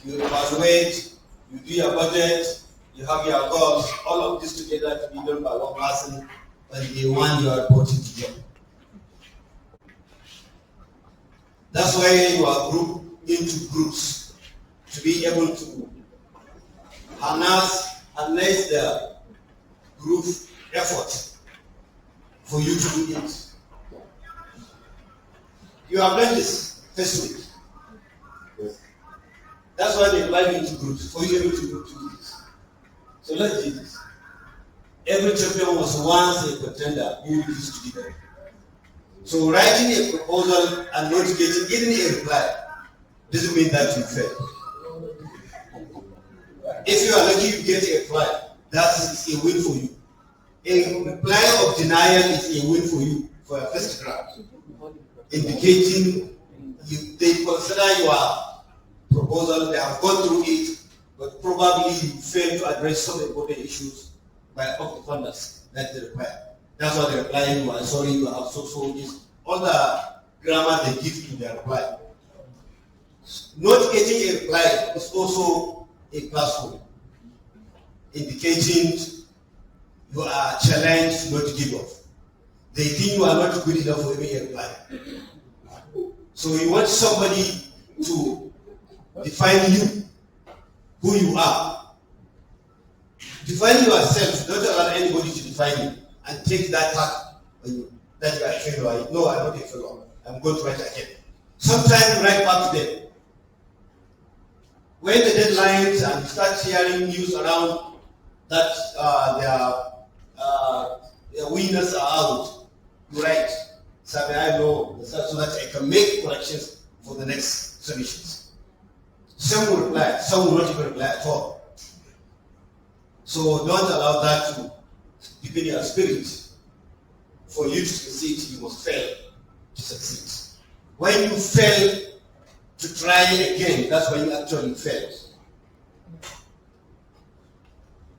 you evaluate, you do your budget, you have your goals, all of this together to be done by one person, and the one you are reporting to them. That's why you are grouped into groups, to be able to harness the group effort for you to do it. You have done this first week. Yes. That's why they divide into groups, for you able to do this. So let's do this. Every champion was once a contender who used to be there. So writing a proposal and not getting even a reply doesn't mean that you fail. If you are lucky you get a reply, that is a win for you. A reply of denial is a win for you for your first draft, indicating they consider your proposal, they have gone through it, but probably you fail to address some important issues by of the funders that they require. That's why they reply you are sorry, you have so this. All the grammar they give to their reply. Not getting a reply is also a classroom, indicating you are challenged not to give up. They think you are not good enough for any reply. So you want somebody to define you, who you are. Define yourself, don't allow anybody to define you, and take that task that you are a failure. No, I'm not a failure. I'm going to write again. Sometimes you write back to them. When the deadlines and you start hearing news around that their winners are out, you write, Sabi, I know, so that I can make corrections for the next submissions. Some will reply, some will not even reply at all. So don't allow that to deepen your spirit. For you to succeed, you must fail to succeed. When you fail to try again, that's when you actually fail.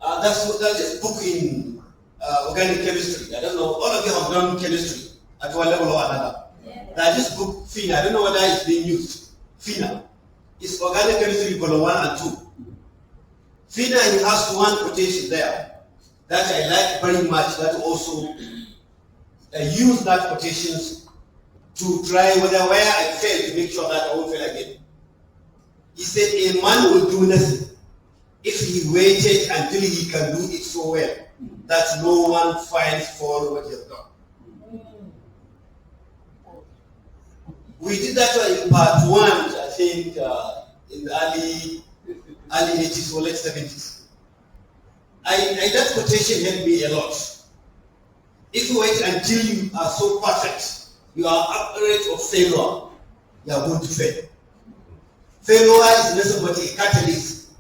That's a book in organic chemistry. I don't know, all of you have done chemistry at one level or another. Yeah. That this book, FINA, I don't know whether it's being used. FINA. It's organic chemistry volume 1 and 2. FINA has one quotation there that I like very much, that also use that quotations to try where I fail to make sure that I won't fail again. He said, a man will do nothing if he waited until he can do it so well that no one finds fault what he has done. We did that in part 1, I think, in the early 80s or late 70s. That quotation helped me a lot. If you wait until you are so perfect, you are at the rate of failure, you are going to fail. Failure is nothing but a catalyst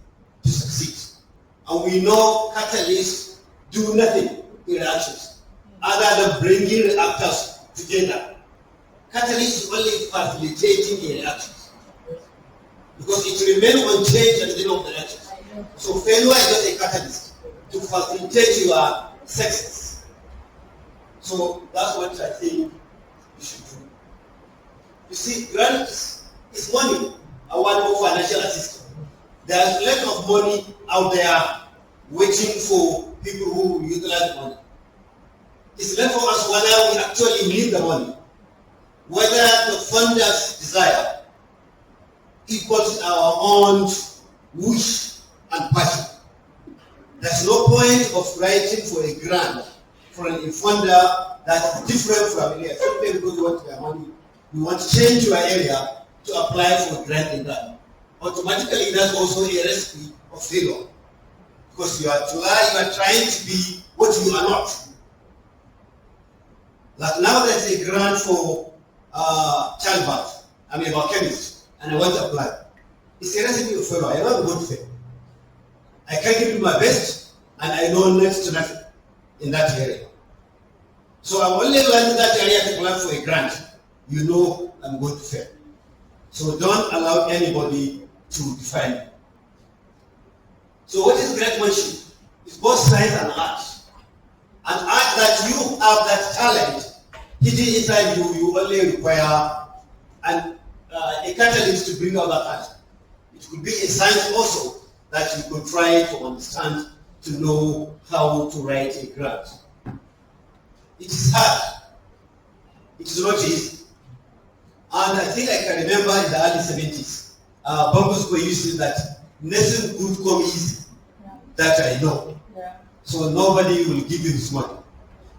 to succeed. And we know catalysts do nothing in reactions other than bringing reactors together. Catalyst is only facilitating a reaction because it remains unchanged at the end of the reaction. So failure is just a catalyst to facilitate your success. So that's what I think you should do. You see, grant is money, a wonderful financial assistance. There's a lot of money out there waiting for people who will utilize money. It's left for us whether we actually need the money, whether the funders' desire equals our own wish and passion. There's no point of writing for a grant for an funder that is different from here. Some people want their money. You want to change your area to apply for grant in that. Automatically, that's also a recipe of failure because you are trying to be what you are not. Like now, there's a grant for childbirth. I'm a biochemist and I want to apply. It's a recipe of failure. I don't want to fail. I can give you my best and I know next to nothing in that area. So I'm only learning that area to apply for a grant. You know I'm going to fail. So don't allow anybody to define you. So what is greatmanship? It's both science and art. An art that you have that talent hidden inside you, you only require a catalyst to bring out that art. It could be a science also that you could try to understand to know how to write a grant. It is hard. It is not easy. And I think I can remember in the early 70s, Bambus were using that nothing good come easy. That I know. Yeah. So nobody will give you his money.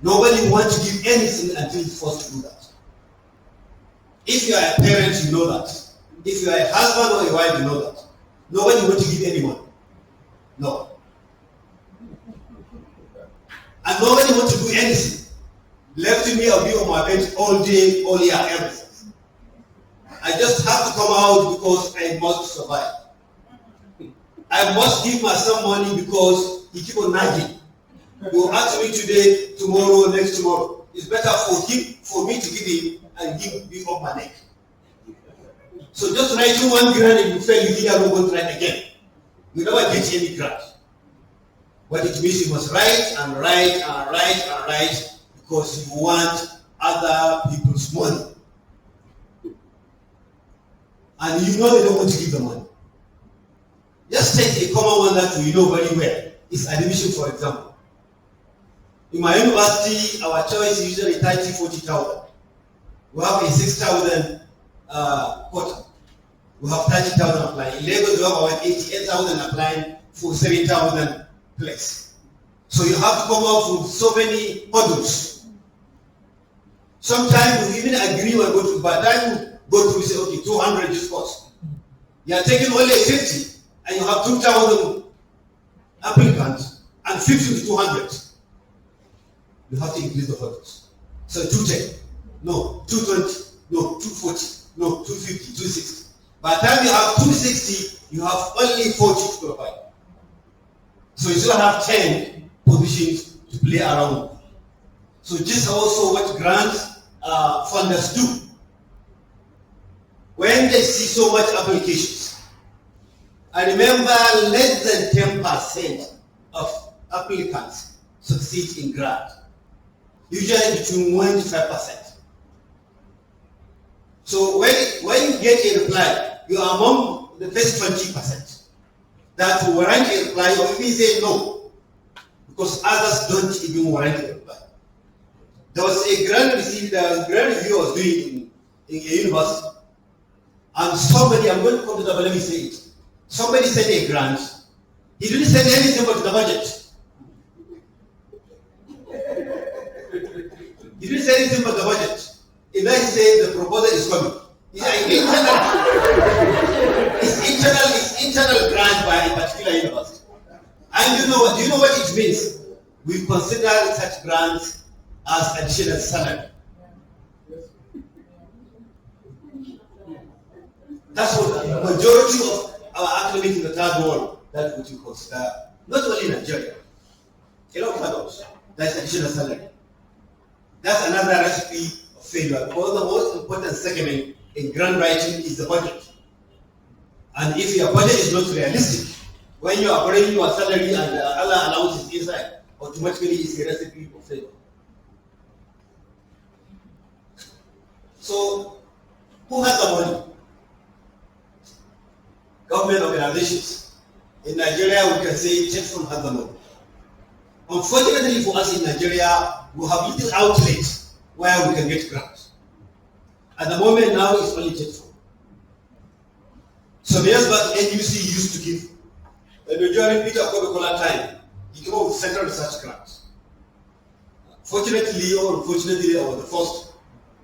Nobody wants to give anything until he's forced to do that. If you are a parent, you know that. If you are a husband or a wife, you know that. Nobody wants to give any money. No. And nobody wants to do anything. Left to me, I'll be on my bed all day, all year, everything. I just have to come out because I must survive. I must give my son money because he keep on nagging. He will ask me today, tomorrow, next tomorrow. It's better for me to give him and give me up my neck. So just writing one grant and you fail, you think I'm going to write again. You never get any grant. What it means, you must write and write and write and write because you want other people's money. And you know they don't want to give the money. Just take a common one that we know very well. It's admission, for example. In my university, our choice is usually 30, 40,000. We have a 6,000 quota. We have 30,000 applying. In Lagos, we have about 88,000 applying for 7,000 place. So you have to come up with so many hurdles. Sometimes you even agree on go to, by the time you go through, you say, okay, 200 this course. You are taking only 50, and you have 2,000 applicants, and 50 to 200. You have to increase the hurdles. So 210, no, 220, no, 240, no, 250, 260. By the time you have 260, you have only 40 to provide. So you still have 10 positions to play around. So this is also what grant funders do. When they see so much applications, I remember less than 10% of applicants succeed in grant. Usually between 1 to 5%. So when you get a reply, you are among the first 20% that will warrant a reply or even say no, because others don't even warrant a reply. There was a grant review I was doing in a university, and somebody, I'm going to come to that, but let me say it. Somebody sent a grant. He didn't send anything but the budget. He didn't say anything but the budget. And then he said the proposal is coming. It's internal grant by a particular university. And do you know what it means? We consider such grants as additional salary. That's what the majority of our academics in the third world, that's what you consider, not only in Nigeria, a lot of others, that's additional salary. That's another recipe of failure, because the most important segment in grant writing is the budget. And if your budget is not realistic, when you are bringing your salary and other allowances inside, automatically it's a recipe of failure. So, who has the money? Government organizations. In Nigeria, we can say Jackson has the money. Unfortunately for us in Nigeria, we have little outlets where we can get grants. At the moment now, it's only Jackson. Some years back, NUC used to give. And during Peter Kobekola time, he came up with central research grants. Fortunately or unfortunately, I was the first.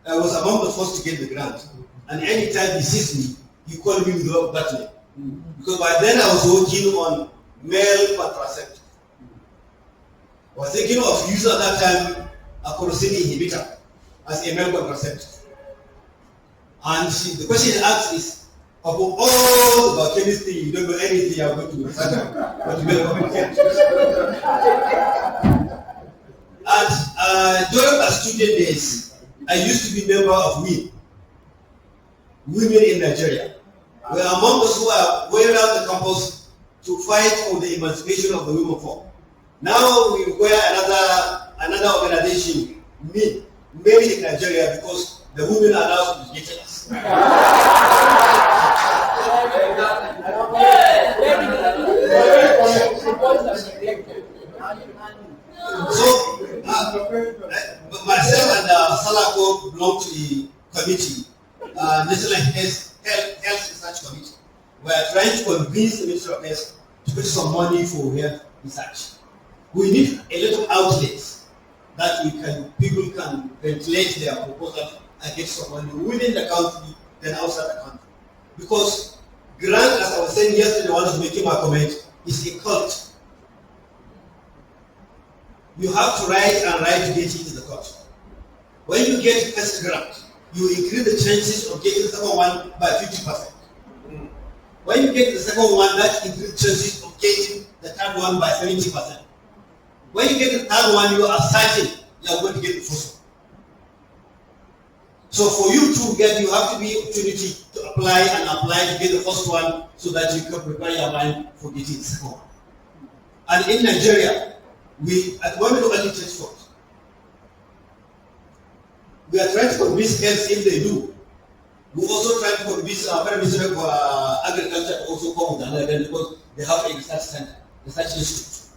I was among the first to get the grant. And anytime he sees me, he called me with that name. Because by then I was working on male contraceptive. I was thinking of using at that time a corrosive inhibitor as a male contraceptive. And the question he asked is, of all the biochemistry, you don't know anything you're going to research about male contraceptive. And during my student days, I used to be a member of women in Nigeria. We are among those who are going around the campus to fight for the emancipation of the women folk. Now we require another organization, maybe in Nigeria, because the women are now educated us. committee, National Health Research Committee, we are trying to convince the Ministry of Health to put some money for health research. We need a lot of outlets that people can ventilate their proposal and get some money within the country than outside the country. Because grant, as I was saying yesterday, one was making my comment, is a cult. You have to write and write to get into the court. When you get first grant, you increase the chances of getting the second one by 50%. When you get the second one, that increases chances of getting the third one by 70%. When you get the third one, you are certain you are going to get the first one. So for you to get, you have to be opportunity to apply to get the first one so that you can prepare your mind for getting the second one. And in Nigeria, we at the moment only takes four. We are trying to convince health if they do. We also try to convince our Prime Minister of Agriculture to also come with another because they have a research center, research institute.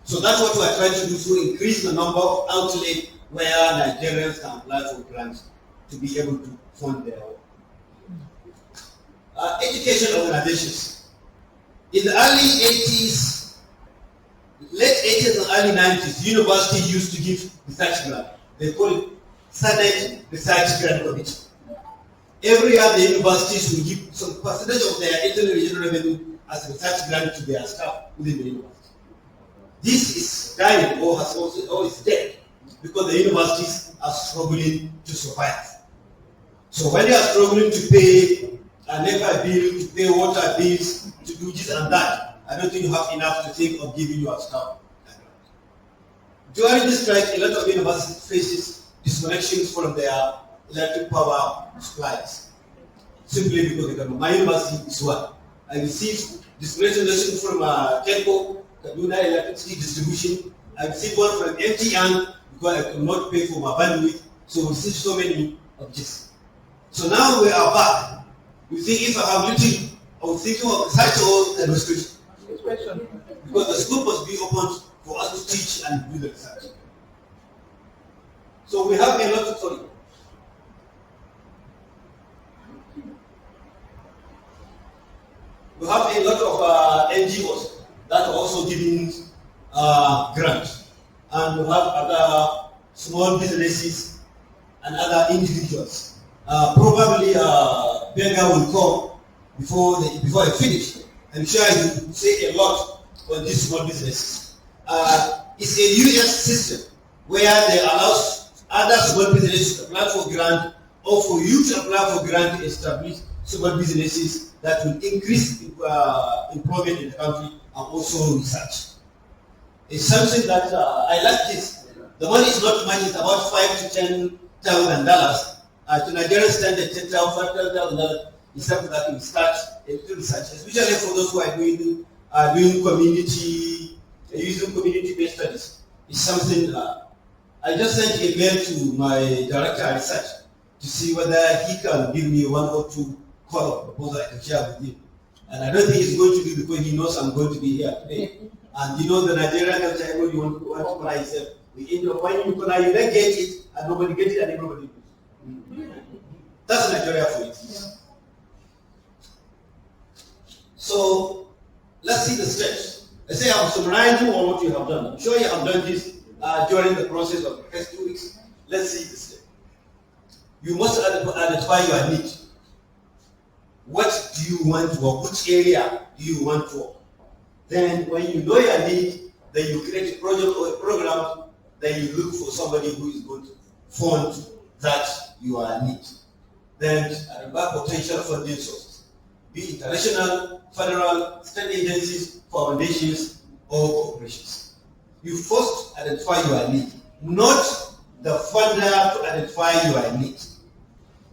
So that's what we are trying to do to increase the number of outlets where Nigerians can apply for grants to be able to fund their own. Education organizations. In the early 80s, late 80s and early 90s, university used to give research grant. They call it Senate Research Grant Committee. Every year the universities will give some percentage of their internal regional revenue as research grant to their staff within the university. This is dying or is dead because the universities are struggling to survive. So when they are struggling to pay a NEPA bill, to pay water bills, to do this and that, I don't think you have enough to think of giving your staff a grant. During this strike, a lot of universities faces disconnections from their electric power supplies. Simply because my university is one. I received disconnection from Telco, Kaduna Electricity Distribution. I received one from MTN because I could not pay for my bandwidth. So we received so many of this. So now we are back. You think if I have little, I was thinking of research or administration. Because the school must be open for us to teach and do the research. So we have a lot of, we have a lot of NGOs that are also giving grants. And we have other small businesses and other individuals. Probably Berger will come before I finish. I'm sure I will say a lot on these small businesses. It's a US system where they allow other small businesses to apply for grant or for you to apply for grant to establish small businesses that will increase employment in the country and also research. It's something that I like this. The money is not much, it's about $5,000 to $10,000. To Nigerian standard, $10,000, $5,000 is something that we start into research, especially for those who are doing community, using community-based studies. It's something I just sent a mail to my director of research to see whether he can give me one or two call of proposal I can share with him. And I don't think he's going to do because he knows I'm going to be here today. And you know the Nigerian culture, everybody wants to cry himself. We end up when you don't get it, and nobody gets it, and everybody loses. That's Nigeria for it. Yeah. So let's see the steps. Let's say I'm summarizing all what you have done. I'm sure you have done this during the process of the first 2 weeks. Let's see the step. You must identify your need. What do you want to work? Which area do you want to work? Then when you know your need, then you create a project or a program, then you look for somebody who is going to fund that your need. Then identify potential funding sources, be international, federal, state agencies, foundations, or corporations. You first identify your need, not the funder to identify your need.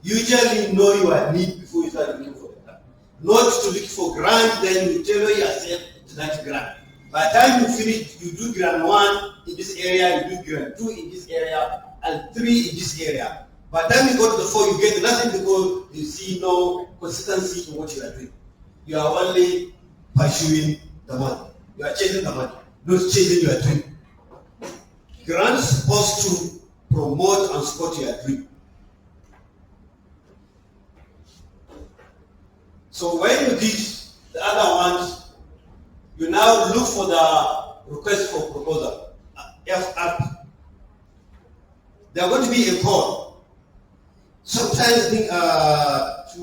Usually know your need before you start looking for the grant. Not to look for grant, then you tailor yourself to that grant. By the time you finish, you do grant 1 in this area, you do grant 2 in this area, and 3 in this area. By the time you go to the 4, you get nothing because you see no consistency in what you are doing. You are only pursuing the money. You are chasing the money, not chasing your dream. Grants are supposed to promote and support your dream. So when you did the other ones, you now look for the request for proposal, FRP. There are going to be a call. Sometimes I think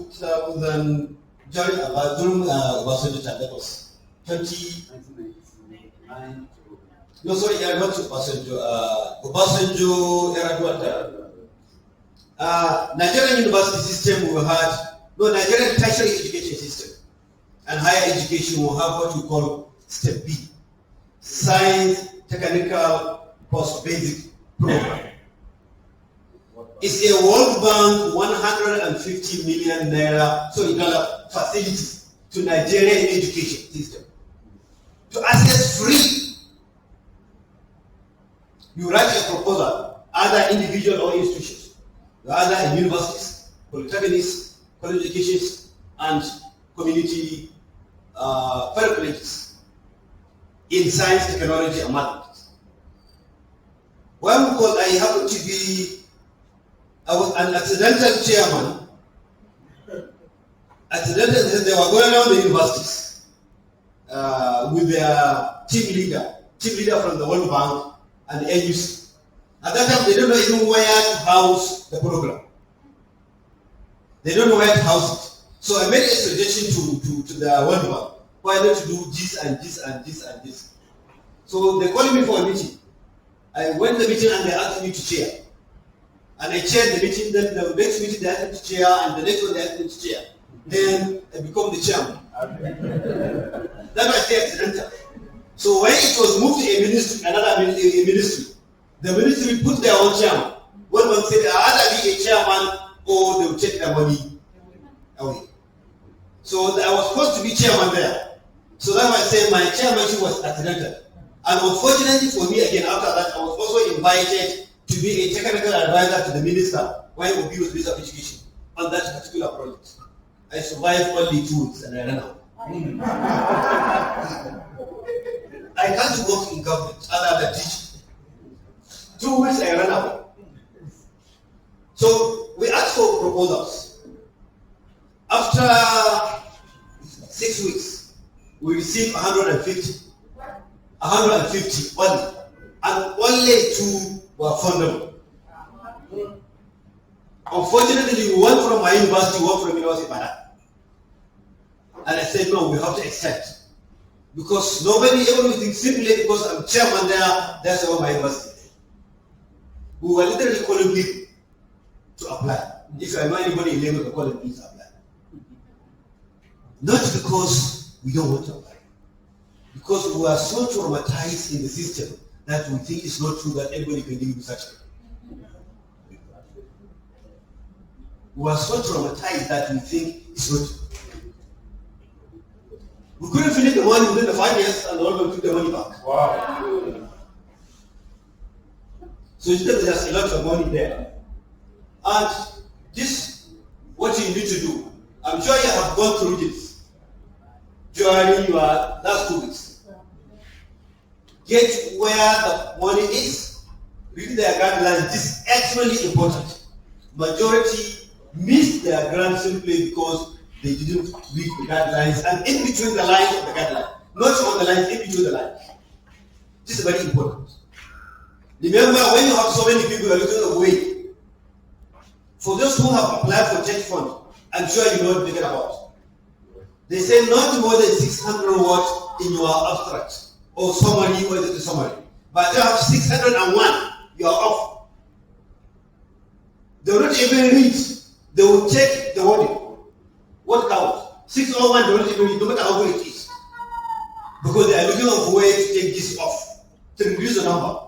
2000, during Obasanjo time, that was 1999. No, sorry, not Obasanjo. Obasanjo era. Nigerian university system will have, no, Nigerian tertiary education system and higher education will have what we call step B, science, technical, post-basic program. It's a World Bank 150 million naira dollar facility to Nigerian education system. To access free, you write a proposal, either individual or institutions, either in universities, polytechnics, college educations, and community federal colleges in science, technology, and mathematics. Well, because I happen to be, I was an accidental chairman. Accidental, they were going around the universities with their team leader from the World Bank and the NUC. At that time, they don't know even where to house the program. They don't know where to house it. So I made a suggestion to the World Bank. Why not to do this and this and this and this? So they called me for a meeting. I went to the meeting and they asked me to chair. And I chaired the meeting, then the next meeting they asked me to chair, and the next one they asked me to chair. Then I become the chairman. That was the accidental. So when it was moved to a ministry, another ministry, the ministry put their own chairman. One said, I'll either be a chairman or they will take their money away. So I was supposed to be chairman there. So that's why I say my chairmanship was accidental. And unfortunately for me, again, after that, I was also invited to be a technical advisor to the minister when Obi was Minister of Education on that particular project. I survived only 2 weeks and I ran out. I can't work in government other than teaching. 2 weeks I ran out. So we asked for proposals. After 6 weeks, we received 150. 150 only. And only 2 were fundable. Unfortunately, one from my university, one from University of Ibadan. And I said, no, we have to accept. Because nobody ever will think simply because I'm chairman there, that's all my university. We were literally calling people to apply. If I know anybody in Lagos, to call them, please apply. Not because we don't want to apply. Because we are so traumatized in the system that we think it's not true that everybody can give such. We are so traumatized that we think it's not true. We couldn't finish the money within the 5 years and all of them took the money back. Wow. So there's a lot of money there. And this, what you need to do, I'm sure you have gone through this during your last 2 weeks. Get where the money is, read their guidelines. This is actually important. Majority miss their grant simply because they didn't read the guidelines and in between the lines of the guideline. Not on the lines, in between the lines. This is very important. Remember, when you have so many people who are looking away, for those who have applied for church fund, I'm sure you know what I'm talking about. They say not more than 600 words in your abstract or summary or the summary. But you have 601, you are off. They will not even read. They will check the wording. What counts? 601, they will not even read, no matter how good it is. Because they are looking for a way to take this off, to reduce the number.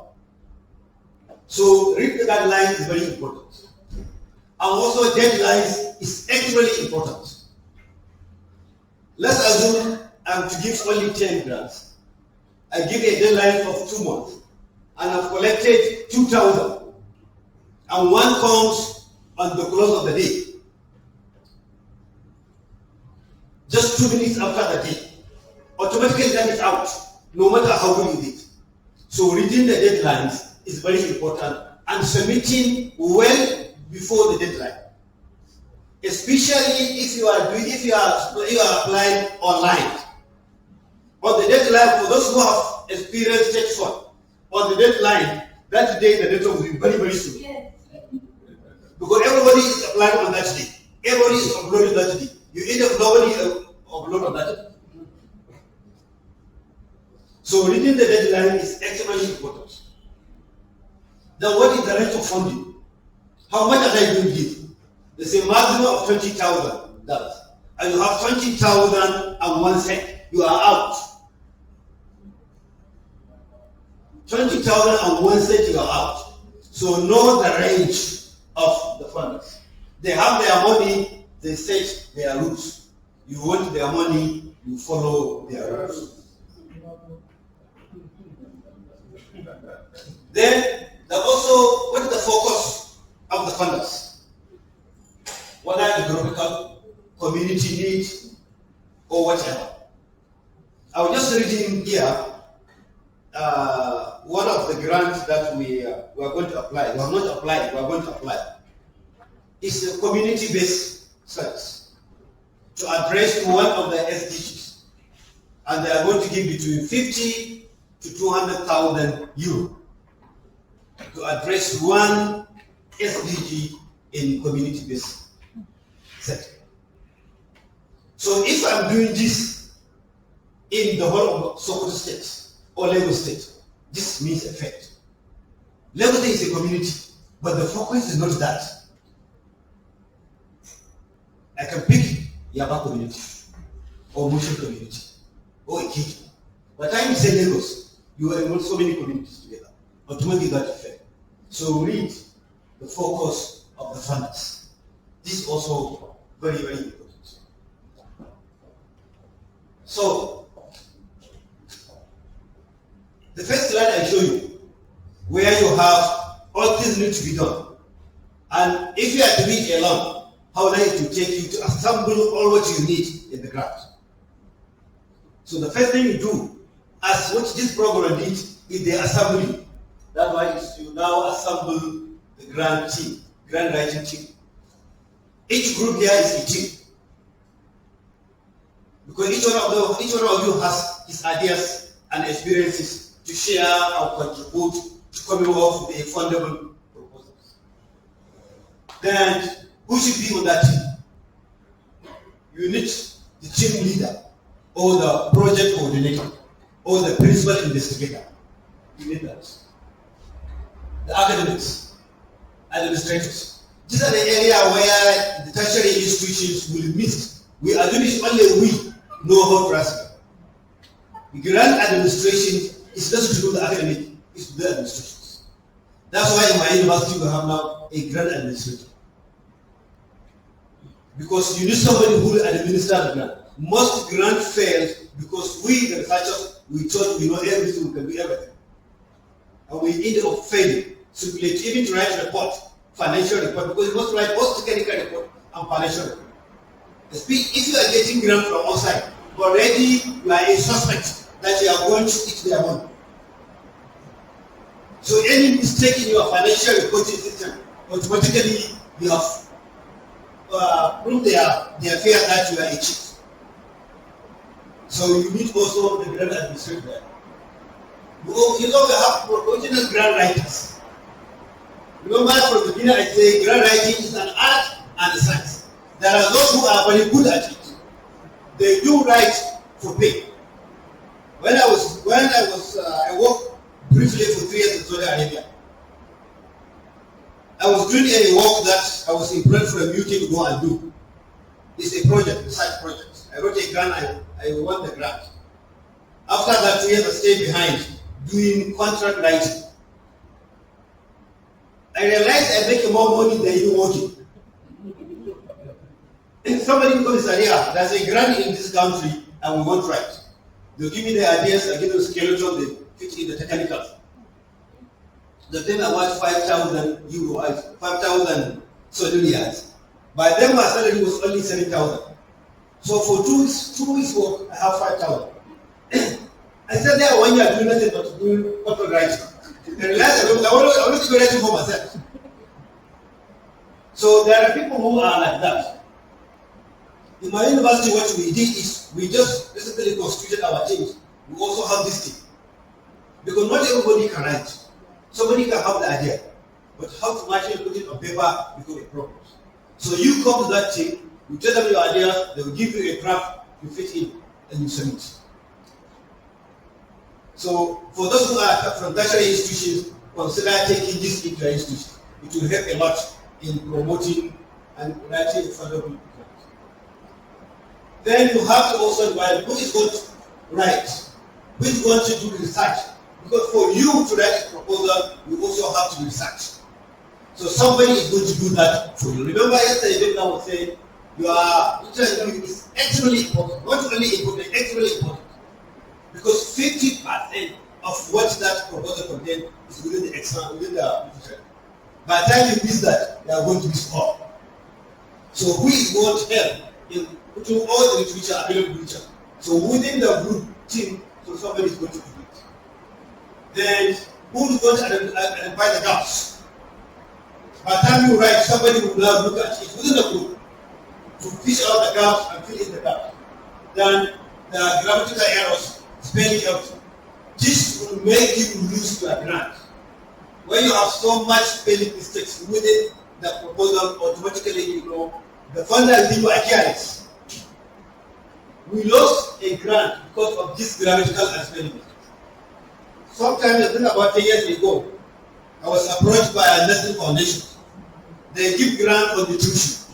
So read the guidelines is very important. And also deadlines is actually important. Let's assume I'm to give only 10 grants. I give a deadline of 2 months. And I've collected 2,000. And one comes on the close of the day. Just 2 minutes after the day. Automatically that is out, no matter how good you did. So reading the deadlines is very important and submitting well before the deadline. especially if you are applying online. On the deadline, for those who have experienced text one, on the deadline, that day the data will be very, very soon. Yes. Because everybody is applying on that day. Everybody is uploading that day. You end up nobody upload on that day. So reading the deadline is extremely important. Then what is the rate of funding? How much are they going to give? There's a maximum of $20,000. And you have 20,001 cents. You are out. 20,001 cents you are out. So know the range of the funders. They have their money, they set their rules. You want their money, you follow their rules. Then also, what is the focus of the funders? What are the economical, community needs, or whatever? I was just reading here one of the grants that we are going to apply. We have not applied, we are going to apply. It's a community-based service to address one of the SDGs. And they are going to give between 50 to 200,000 euro to address one SDG in community-based sector. So if I'm doing this in the whole of Sokoto State or Lagos State, this means effect. Lagos State is a community, but the focus is not that. I can pick Yaba community, or Muslim community, or Ikiti. By the time you say Lagos, you are involved so many communities together. Automatically that effect. So read the focus of the funders. This is also very, very important. So, the first slide I show you, where you have all things need to be done. And if you are to be alone, how long it will take you to assemble all what you need in the grant. So the first thing you do, as what this program did, is the assembly. That's why you now assemble the grant team, grant writing team. Each group here is a team. Because each one of you has his ideas and experiences to share or contribute to coming up with a fundable proposals. Then who should be on that team? You need the team leader, or the project coordinator, or the principal investigator. You need that. The academics, administrators. These are the area where the tertiary institutions will miss. We are doing it only we know how to ask. The grant administration is just to do the academic, it's to do the administrations. That's why in my university we have now a grant administrator. Because you need somebody who will administer the grant. Most grant fails because we, the researchers, we thought we know everything, we can do everything. And we ended up failing. Simply even to write a report, financial report, because you must write both technical report and financial report. If you are getting grant from outside, already you are a suspect that you are going to eat their money. So any mistake in your financial reporting system, automatically you have proved their fear that you are a cheat. So you need also the grant administrator. You know we have original grant writers. Remember from the beginning I say grant writing is an art and a science. There are those who are very good at it. They do write for pay. I worked briefly for 3 years in Saudi Arabia. I was doing any work that I was employed for a meeting to go and do. It's a project, research project. I wrote a grant, I won the grant. After that 2 years I stayed behind doing contract writing. I realized I make more money than you working. If somebody comes and says, there's a grant in this country and we want to write. They'll give me the ideas, I give them the skeleton, they fit in the technicals. The time I want 5,000 euro, 5,000 soldiers. By then my salary was only 7,000. So for 2 weeks work, I have 5,000. I said there 1 year doing nothing but doing contract writing. I realized I want to be writing for myself. So there are people who are like that. In my university, what we did is we just basically constituted our teams. We also have this team. Because not everybody can write. Somebody can have the idea. But how to actually put it on paper become a problem. So you come to that team, you tell them your idea, they will give you a draft, you fit in, and you submit. So for those who are from tertiary institutions, consider taking this into your institution. It will help a lot in promoting and writing further people. Then you have to also divide who is going to write, who is going to do research. Because for you to write a proposal, you also have to do research. So somebody is going to do that for you. Remember yesterday, I was saying, your interview is extremely important. Not only important, extremely important. Because 50% of what that proposal contains is within the exam, within the literature. By the time you miss that, you are going to miss all. So who is going to help in putting all the literature, available literature? So within the group team, so somebody is going to do it. Then who is going to identify the gaps? By the time you write, somebody will now look at it within the group to fish out the gaps and fill in the gaps. Then the grammatical errors, spelling errors. This will make you lose your grant. When you have so much spelling mistakes within the proposal, automatically you know the funder will be careless. We lost a grant because of this grammatical and spelling mistakes. Sometimes, I think about 10 years ago, I was approached by a nursing foundation. They give grant on the tuition.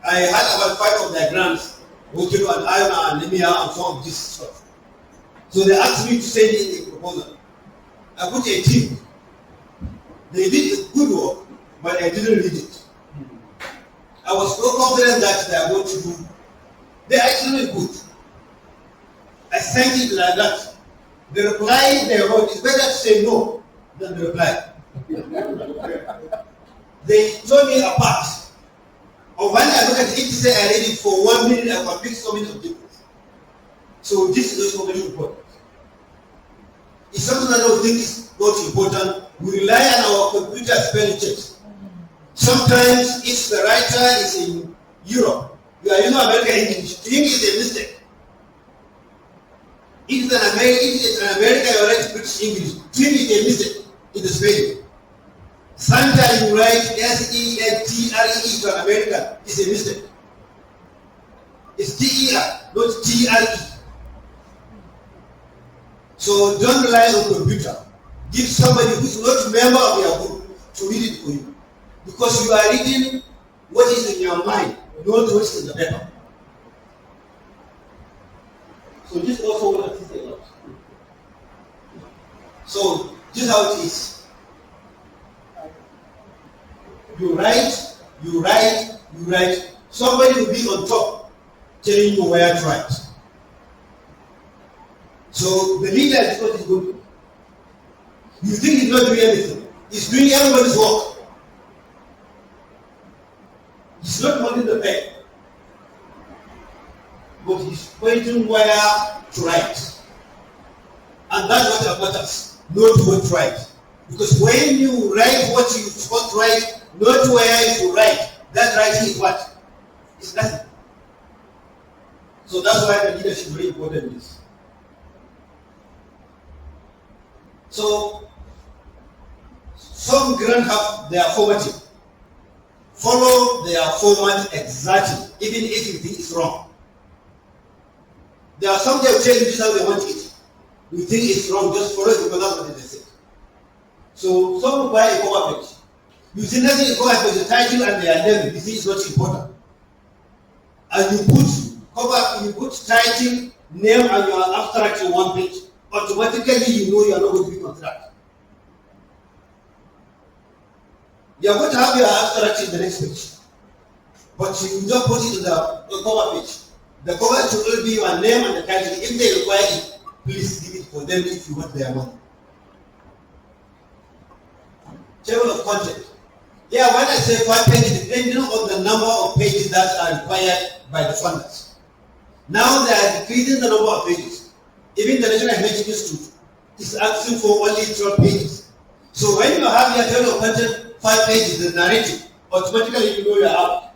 I had about 5 of their grants working on NIMR and NIMR and some of this stuff. So they asked me to send in a proposal. I put a team. They did good work, but I didn't read it. I was so confident that they are going to do. They are actually good. I sent it like that. The reply they wrote is better to say no than the reply. They told me apart. Or when I look at it, say I read it for 1 minute, I can pick so many objectives. So this is also very important. It's something that I don't think is not important. We rely on our computer spelling checks. Sometimes if the writer is in Europe, you are using American English, to him is a mistake. If it's an American, you write British English, to him is a mistake in the spelling. Sometimes you write S-E-N-T-R-E to an American, it's a mistake. It's T-E-R, not T-R-E. So don't rely on computer. Give somebody who is not a member of your group to read it for you. Because you are reading what is in your mind, not what is in the paper. So this also will assist a lot. So this is how it is. You write, you write, you write. Somebody will be on top telling you where to write. So the leader is what is good. You think he's not doing anything. He's doing everybody's work. He's not holding the pen. But he's pointing where to write. And that's what matters. Not what to write. Because when you write what you want to write, not where you write, that writing is what? It's nothing. So that's why the leadership is very important in this. So some grants have their formatting. Follow their format exactly, even if you think it's wrong. There are some that will tell you this is how they want it. You think it's wrong, just follow it because that's what they say. So some will buy a cover page. You see nothing in cover page, the title and their name, you think it's not important. And you put title, name, and your abstract in one page. Automatically you know you are not going to be considered. You are going to have your abstract in the next page. But you don't put it in the cover page. The cover should only be your name and the title. If they require it, please give it for them if you want their money. Table of content. Yeah, when I say 5 pages, depending on the number of pages that are required by the funders. Now they are decreasing the number of pages. Even the National Heritage Institute is asking for only 12 pages. So when you have your table of content, 5 pages, the narrative, automatically you know you're out.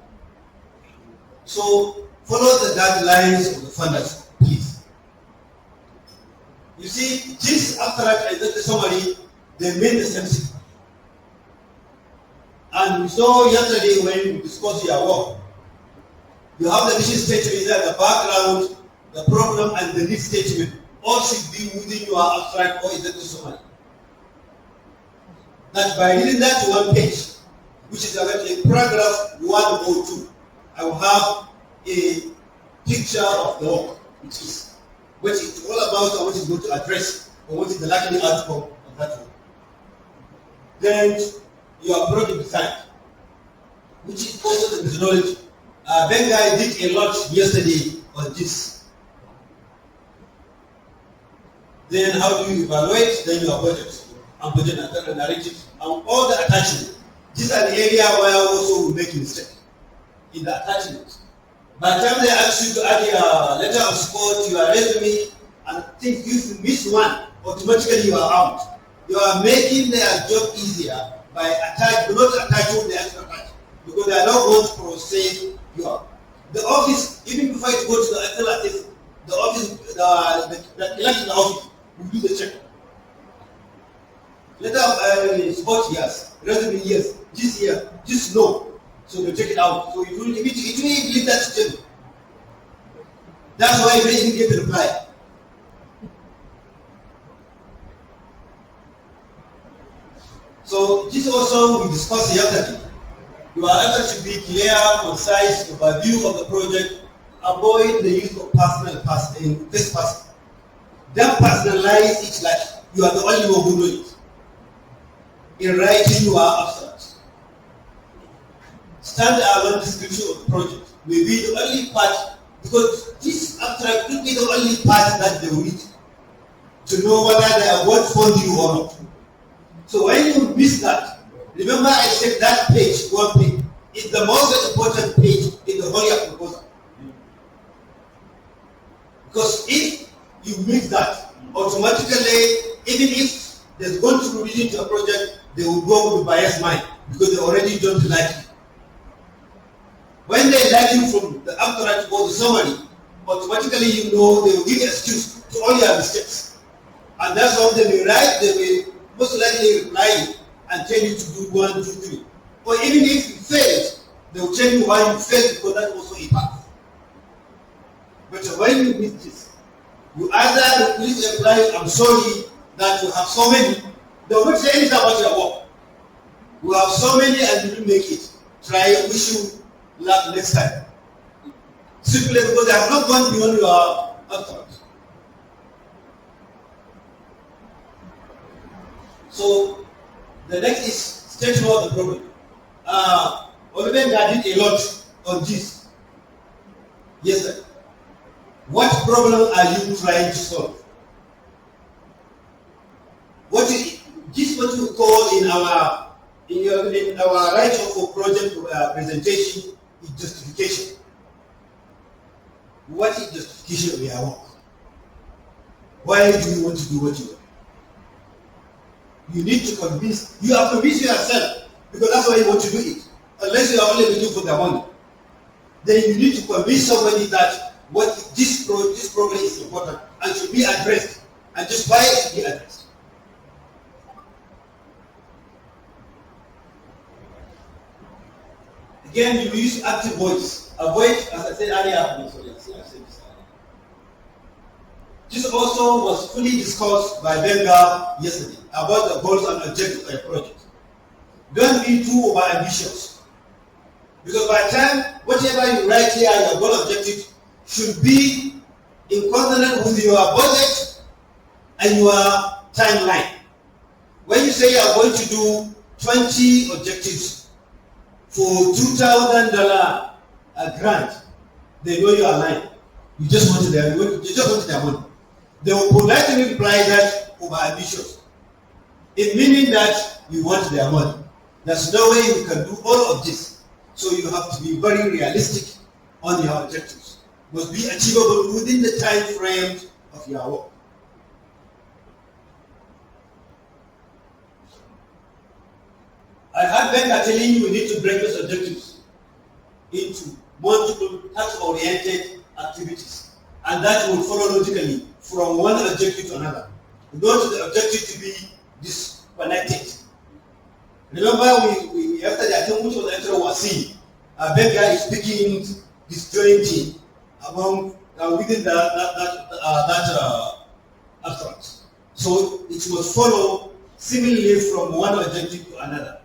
So follow the guidelines of the funders, please. You see, this abstract and the summary, they mean the same thing. And we saw yesterday when we discussed your work, you have the mission statement, the background, the problem, and the need statement. All should be within your abstract or executive summary. That by reading that one page, which is a paragraph 102, I will have a picture of the work, which is what it's all about and what it's going to address, or what is the likely outcome of that work. Then your project design, which is also the methodology. Benga did a lot yesterday on this. Then how do you evaluate? Then your budget and budget and narrative and all the attachment. These are the area where also we make a mistake in the attachment. By the time they ask you to add your letter of support, your resume, and think if you miss one, automatically you are out. You are making their job easier by not attaching the extra part, because they are not going to process your. The office, even before you go to the Excel artist, the office, the election office will do the check. Letter of support, yes. Resume, yes. This year, this no. So they take it out. So it will leave that stable. That's why you don't even get the reply. So this also we discussed yesterday. Your answer should be clear, concise, overview of the project. Avoid the use of personal in this person. Then personalize each life. You are the only one who knows it. In writing your abstract, stand-alone description of the project may be the only part, because this abstract could be the only part that they will need to know whether they are going to fund you or not. So when you miss that, remember I said that page, one page, is the most important page in the whole proposal. Because if you miss that, automatically, even if there's going to be revision to a project, they will go with biased mind because they already don't like you. When they like you from the abstract or the summary, automatically you know they will give excuse to all your mistakes. And that's why they may write, they will most likely reply you and tell you to do 1, 2, 3. Or even if you fail, they will tell you why you failed, because that's also a path. But when you miss this, you either please reply, I'm sorry that you have so many. They will not say anything about your work. We have so many and you didn't make it. Try, wish you luck next time. Simply because they have not gone beyond your efforts. So the next is statement of the problem. Olivenga did a lot on this. Yes, sir. What problem are you trying to solve? What is this? What we call in our right of project presentation is justification. What is justification of your work? Why do you want to do what you want? You need to convince. You have to convince yourself, because that's why you want to do it. Unless you are only looking for the money, then you need to convince somebody that this problem is important and should be addressed, and just why it should be addressed. Again, you use active voice. Avoid, as I said earlier, this also was fully discussed by Benga yesterday about the goals and objectives of a project. Don't be too over-ambitious, because by the time, whatever you write here, your goal objective should be in consonance with your budget and your timeline. When you say you are going to do 20 objectives for $2,000 grant, they know you are lying. You just want their money. They will politely reply that over ambitious. It meaning that you want their money. There's no way you can do all of this. So you have to be very realistic on your objectives. Must be achievable within the time frame of your work. I had Benga telling you we need to break those objectives into multiple task-oriented activities, and that will follow logically from one objective to another. We don't want the objective to be disconnected. Remember, we after the attempt which was actually was seen, a bad guy is speaking disjointing among within that abstract. So it must follow similarly from one objective to another.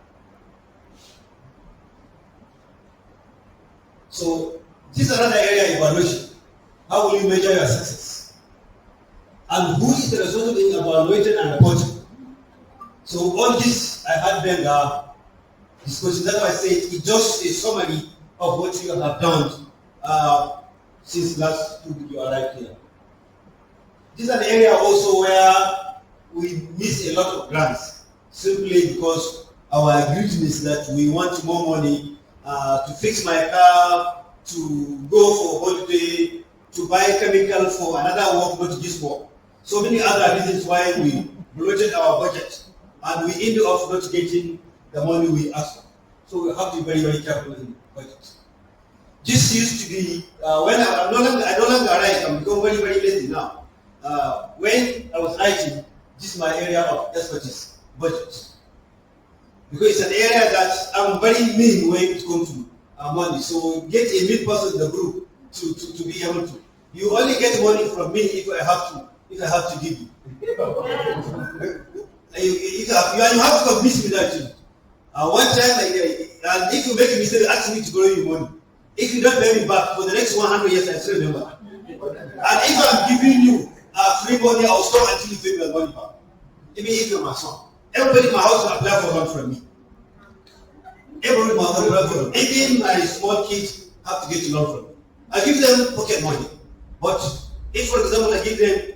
So this is another area of evaluation. How will you measure your success? And who is responsible in evaluating and reporting? So all this I had been discussing. That's why I said it's just a summary of what you have done since last week you arrived here. This is an area also where we miss a lot of grants simply because our greediness that we want more money to fix my car, to go for holiday, to buy chemical for another work, not this work. So many other reasons why we bloated our budget and we end up not getting the money we asked for. So we have to be very, very careful in budget. This used to be when I no longer write. I'm becoming very, very lazy now. When I was writing, this is my area of expertise, budget. Because it's an area that I'm very mean when it comes to money. So get a mean person in the group to be able to. You only get money from me if I have to give you. You have to convince me that you. One time, and if you make a mistake, ask me to borrow you money. If you don't pay me back for the next 100 years, I still remember. And if I'm giving you free money, I'll stop until you pay me the money back. Even if you're my son. Everybody in my house will apply for loan from me. Everybody in my house will apply for loan. Even my small kids have to get a loan from me. I give them pocket money. But if, for example, I give them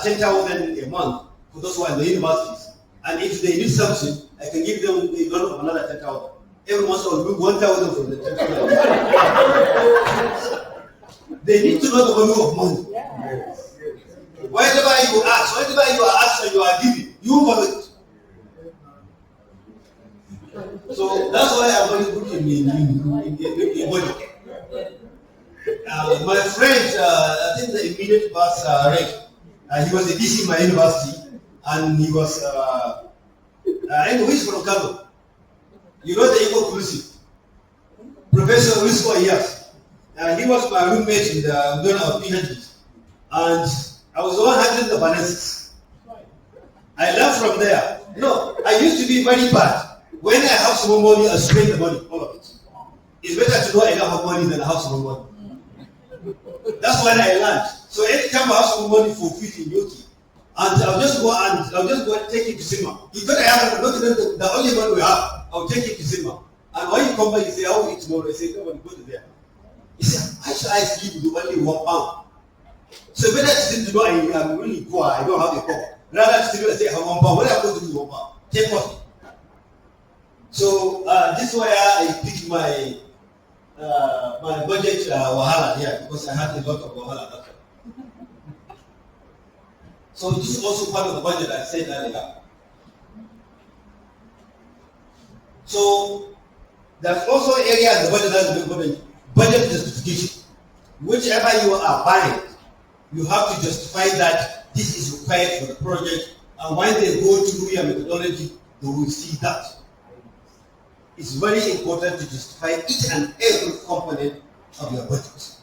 10,000 a month for those who are in the universities, and if they need something, I can give them a loan of another 10,000. Every month I will do 1,000 from the 10,000. They need to know the value of money. Yes. Whatever you ask, whatever you are asked and you are giving, you value it. So that's why I'm very good in budget. My friend, I think the immediate boss, he was a DC in my university, and he was, he's from Kano. You know the eco-inclusive. Professor Wisco, yes. He was my roommate in the doing our PhD. And I was the one handling the finances. I learned from there. No, I used to be very bad. When I have some money, I spend the money, all of it. It's better to know I don't have money than I have some money. That's when I learned. So every time I have some money for food in Yoki, and I'll just go and take it to cinema. He thought I have the only money we have. I'll take it to cinema. And when you come back, you say, how will you eat tomorrow? I say, nobody go to there. He said, how should I sleep with only £1? So better to know I am really poor, I don't have a cup. Rather to say, I have £1. What am I going to do with £1? Take coffee. So this is where I picked my my budget wahala here, because I had a lot of wahala that time. So this is also part of the budget I said earlier. So there's also an area in the budget that is important, budget justification. Whichever you are buying, you have to justify that this is required for the project, and when they go through your methodology, they will see that. It's very important to justify each and every component of your budget.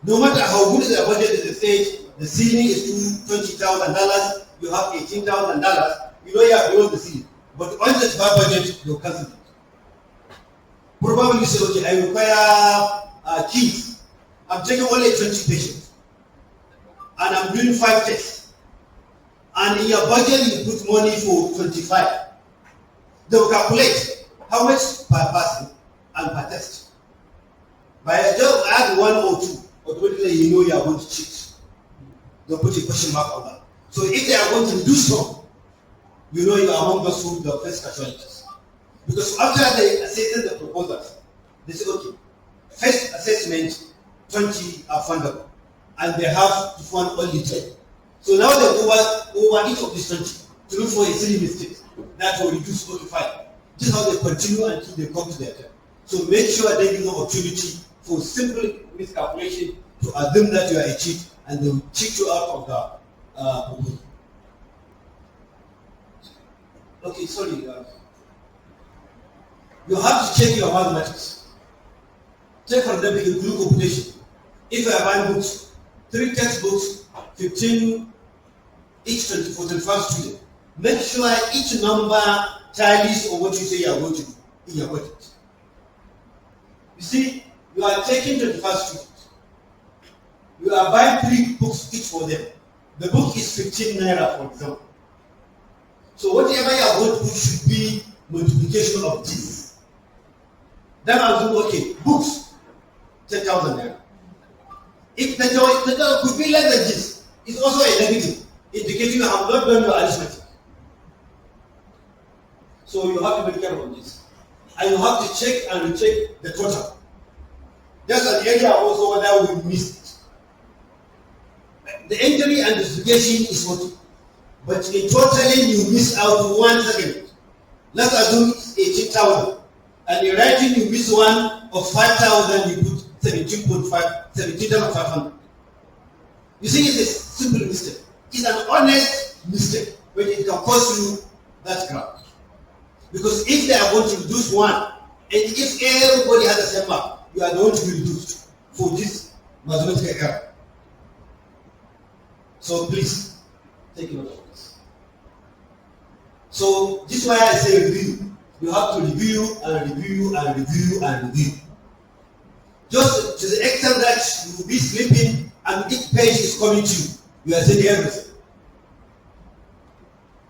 No matter how good the budget is, they say the ceiling is $20,000, you have $18,000, you know you are below the ceiling. But on the budget, you'll cancel it. Probably you say, okay, I require keys. I'm taking only 20 patients. And I'm doing 5 tests. And in your budget, you put money for 25. They will calculate how much per person and per test. By just add 1 or 2, automatically you know you are going to cheat. They'll put a question mark on that. So if they are going to do so, you know you are among those who the first casualties. Because after they assessed the proposals, they say, okay, first assessment, 20 are fundable, and they have to fund only 10. So now they over each of these 20 to look for a silly mistake that will reduce 45. This is how they continue until they come to their turn. So make sure they give them opportunity for simple miscalculation to assume that you are a cheat and they will cheat you out of the proposal. Okay, sorry. You have to check your mathematics. Check for example in group computation. If you are buying books, 3 textbooks, 15 each for 25 students, make sure each number tallies on what you say you are going to do in your budget. You see, you are taking 25 students. You are buying 3 books each for them. The book is 15 naira, for example. So whatever you are going to do should be multiplication of this. Then I'll do, okay, books, 10,000 naira. If the total could be less than this, it's also a negative, indicating you have not done your arithmetic. So you have to be careful on this. And you have to check and recheck the total. That's an area also whether we missed it. The entry and justification is what, but in totaling you miss out 1 second. Let's assume it's 18,000. And in writing you miss one of 5,000, you put 17,500. You see, it's a simple mistake. It's an honest mistake, but it can cost you that ground. Because if they are going to reduce one, and if everybody has the same mark, you are going to be reduced for this mathematical error. So please, take note of this. So this is why I say review. You have to review and review and review and review. Just to the extent that you will be sleeping and each page is coming to you, you are saying everything.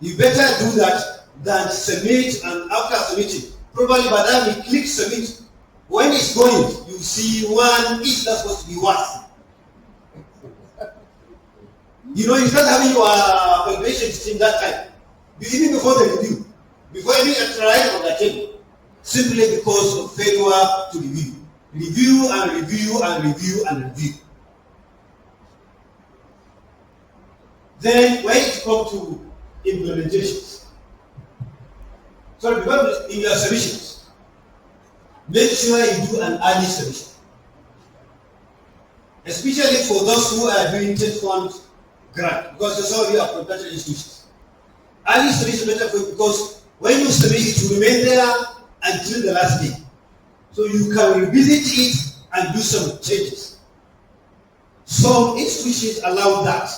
You better do that than submit, and after submitting, probably by the time you click submit, when it's going, you see one each that's supposed to be what. You know, you start having your calculation system that time, even before the review, before any extra item on the table, simply because of failure to review. Review and review and review and review. Then when it comes to implementations, so remember in your submissions, make sure you do an early submission. Especially for those who are doing test fund grant, because some of you are professional institutions. Early submission better for you because when you submit it, you remain there until the last day. So you can revisit it and do some changes. Some institutions allow that.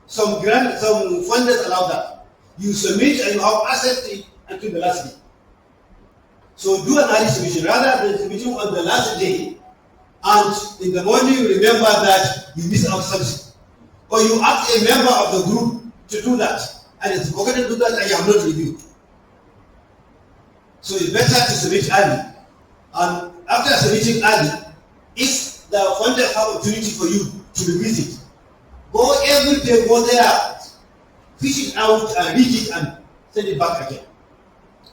Some funders allow that. You submit and you have access to it until the last day. So do an early submission rather than submitting on the last day, and in the morning you remember that you missed out something. Or you ask a member of the group to do that, and it's forgotten to do that and you have not reviewed. So it's better to submit early. And after submitting early, if the funders have opportunity for you to revisit, go every day, go there, fish it out and read it and send it back again.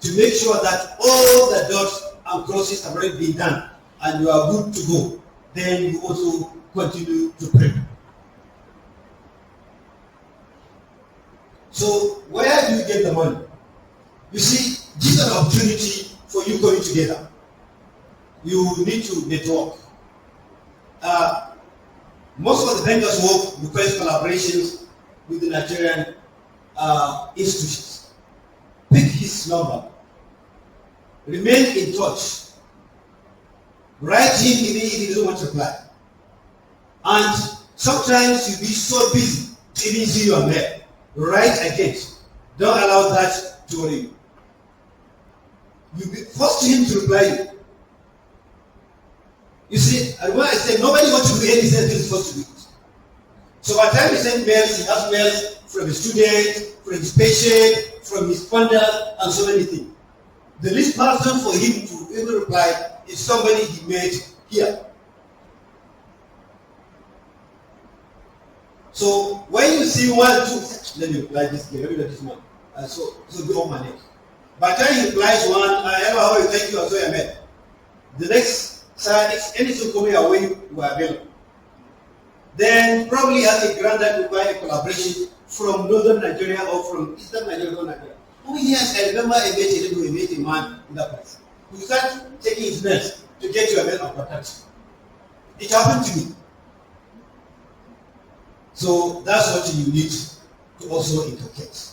To make sure that all the dots and crosses have already been done and you are good to go. Then you also continue to pray. So where do you get the money? You see, this is an opportunity for you going together. You need to network. Most of the vendors work request collaborations with the Nigerian institutions. Pick his number. Remain in touch. Write him even if he doesn't want to reply. And sometimes you'll be so busy to even see your mail. Write again. Don't allow that to worry you. You force him to reply you. You see, and when I say nobody wants to do anything until he's forced to do it. So by the time he sends mails, he has mails from his student, from his patient, from his funder, and so many things. The least person for him to even reply is somebody he met here. So when you see 1, 2, let me reply this here, let me let this one. So go on my neck. By the time he replies 1, how you thank you, and so I met. The next side, if anything coming your way, you are available. Then probably has a grant that require a collaboration from northern Nigeria or from eastern Nigeria or Nigeria. Oh yes, I remember I met a man in that place. You start taking his mails to get your mail of protection. It happened to me. So that's what you need to also inculcate.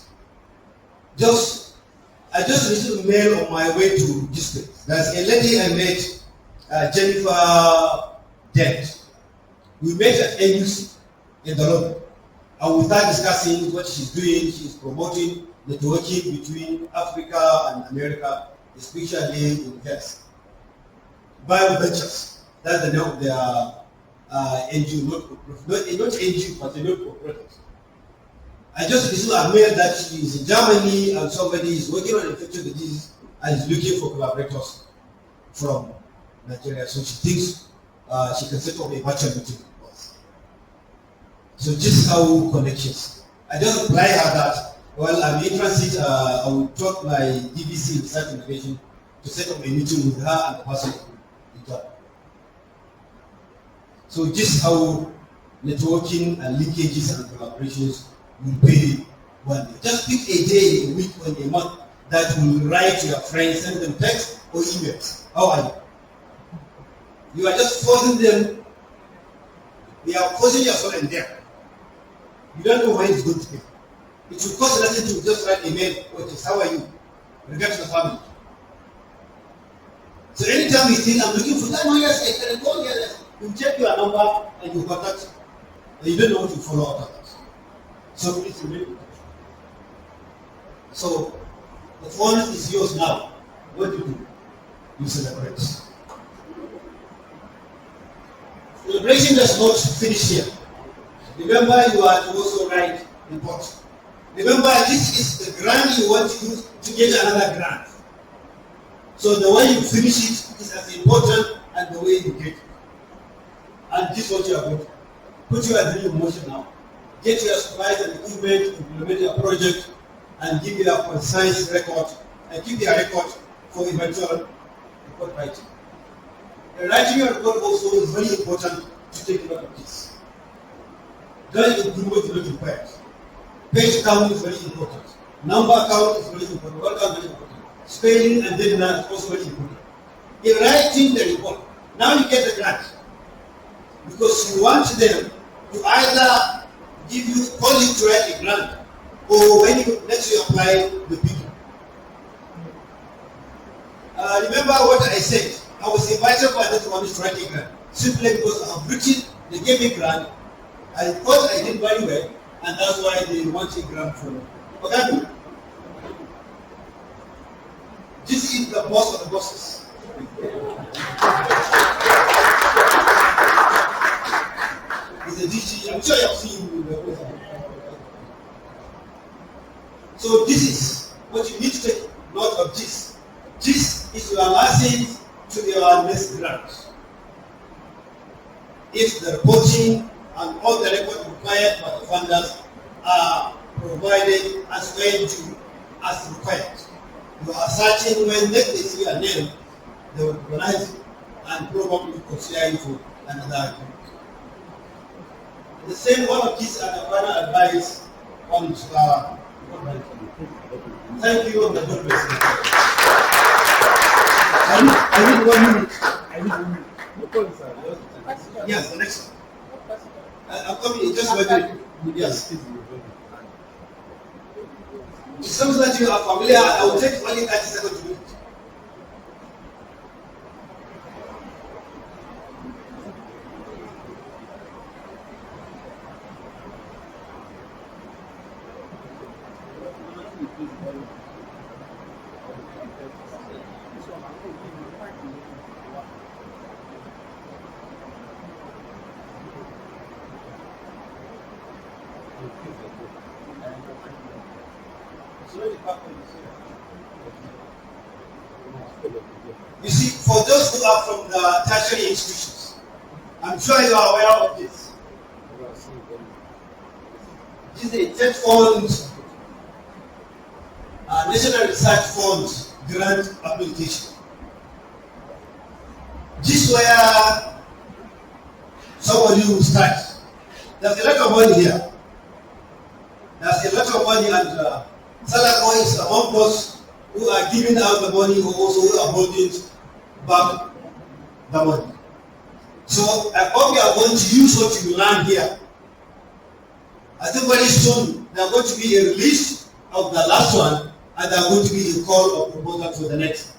I just received a mail on my way to this place. There's a lady I met, Jennifer Dent. We met at NUC in the lobby. And we started discussing what she's doing. She's promoting networking between Africa and America, especially in health. Bio Ventures, that's the name of their NGO, not NGO, but a not-for-profit. I just received a mail that she is in Germany and somebody is working on infectious disease and is looking for collaborators from Nigeria. So she thinks she can set up a virtual meeting with us. So just how connections. I just reply her that, well, I'm in transit, I will talk my DVC research innovation to set up a meeting with her and the person in job. So just how networking and linkages and collaborations will pay one day. Just pick a day, a week, or a month that will write to your friends, send them text or emails. How are you? You are just forcing them. They are forcing yourself in there. You don't know when it's going to be. It will cost nothing to just write a mail, okay, how are you? Regard to the family. So anytime you think I'm looking for that, no, yes, I can call, yes, you check your number and you contact, and you don't know what to follow up on. So it's really good. So the phone is yours now. What do you do? You celebrate. Celebration does not finish here. Remember, you are to also write report. Remember, this is the grant you want to use to get another grant. So the way you finish it is as important as the way you get it. And this is what you are going to put your dream in motion now. Get your supplies and equipment, implement your project, and give you a concise record, and keep your record for eventual report writing. The writing your report also is very important to take note of this. Drawing improvement is not required. Page count is very important. Number count is very important. Word count is very important. Spelling and deadline is also very important. In writing the report, now you get the grant. Because you want them to either give you, call you to write a grant, or when you next you apply the people. Remember what I said, I was invited by the one to write a grant, simply because I'm British, they gave me a grant, I thought I did very well, and that's why they want a grant from me. Okay? This is the boss of the bosses. He's a DG, I'm sure you have seen him. So this is what you need to take note of this. This is your license to your next grant. If the reporting and all the records required by the funders are provided as well to as required. You are searching when next they see a name, they will recognize it and probably consider you for another agreement. The same one of these are the final advice on thank you on the God bless you. I need 1 minute. I need 1 minute. No problem, sir. Yes, the next one. I'm coming, just waiting. Yes. If something that you are familiar, I will take only 30 seconds to do it. You see, for those who are from the tertiary institutions, I'm sure you are aware of this. This is a TED Fund, National Research Fund grant application. This is where somebody will start. There's a lot of money here. There's a lot of money, and Salako is among those who are giving out the money, who also are holding back the money. So I hope you are going to use what you learn here. I think very soon there are going to be a release of the last one, and there are going to be a call or proposal for the next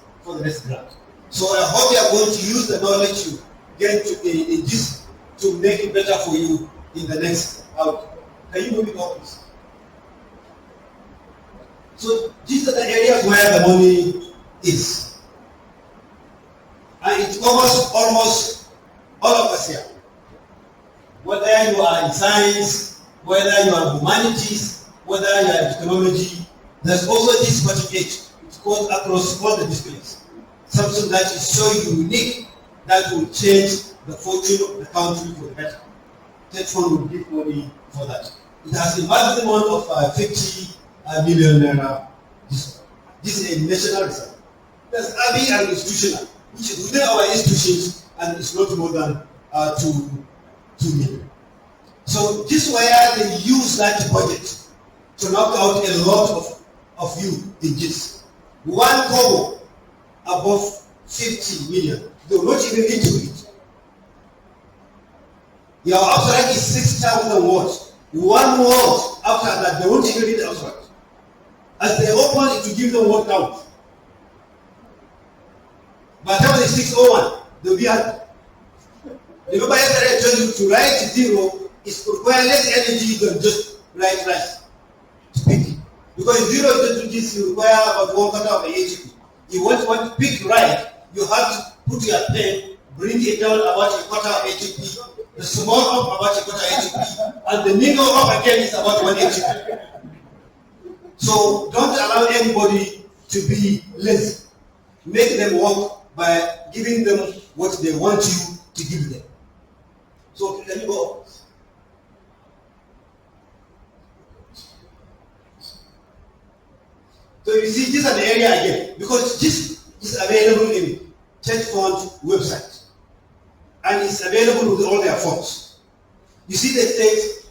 grant. So I hope you are going to use the knowledge you get in this to make it better for you in the next out. Can you move it up, please? So these are the areas where the money is. And it covers almost all of us here. Whether you are in science, whether you are in humanities, whether you are in technology, there's also this certificate. It goes across all the disciplines. Something that is so unique that will change the fortune of the country for the better. That fund will give money for that. It has a maximum of 50 million naira. This is a national reserve. There's ABI and institutional, which is within our institutions and it's not more than 2 million. So this is where they use that budget to knock out a lot of you in this. One kobo above 50 million, they will not even into it. Your abstract is 6,000 words. One word after that, they won't even read the abstract. As they open it to give them word count. By the time it's 601, they'll be happy. Remember yesterday I told you to write 0 is require less energy than just write less. Speak. Because 0 is to this, you require about 1/4 of the HP. You want to pick right, you have to put your pen, bring it down about 1/4 of HP, the small up about 1/4 HP, and the middle up again is about 1 HP. So don't allow anybody to be lazy. Make them work by giving them what they want you to give them. So let me go up. So you see, this is an area again, because this is available in Church Fund website. And it's available with all their forms. You see they state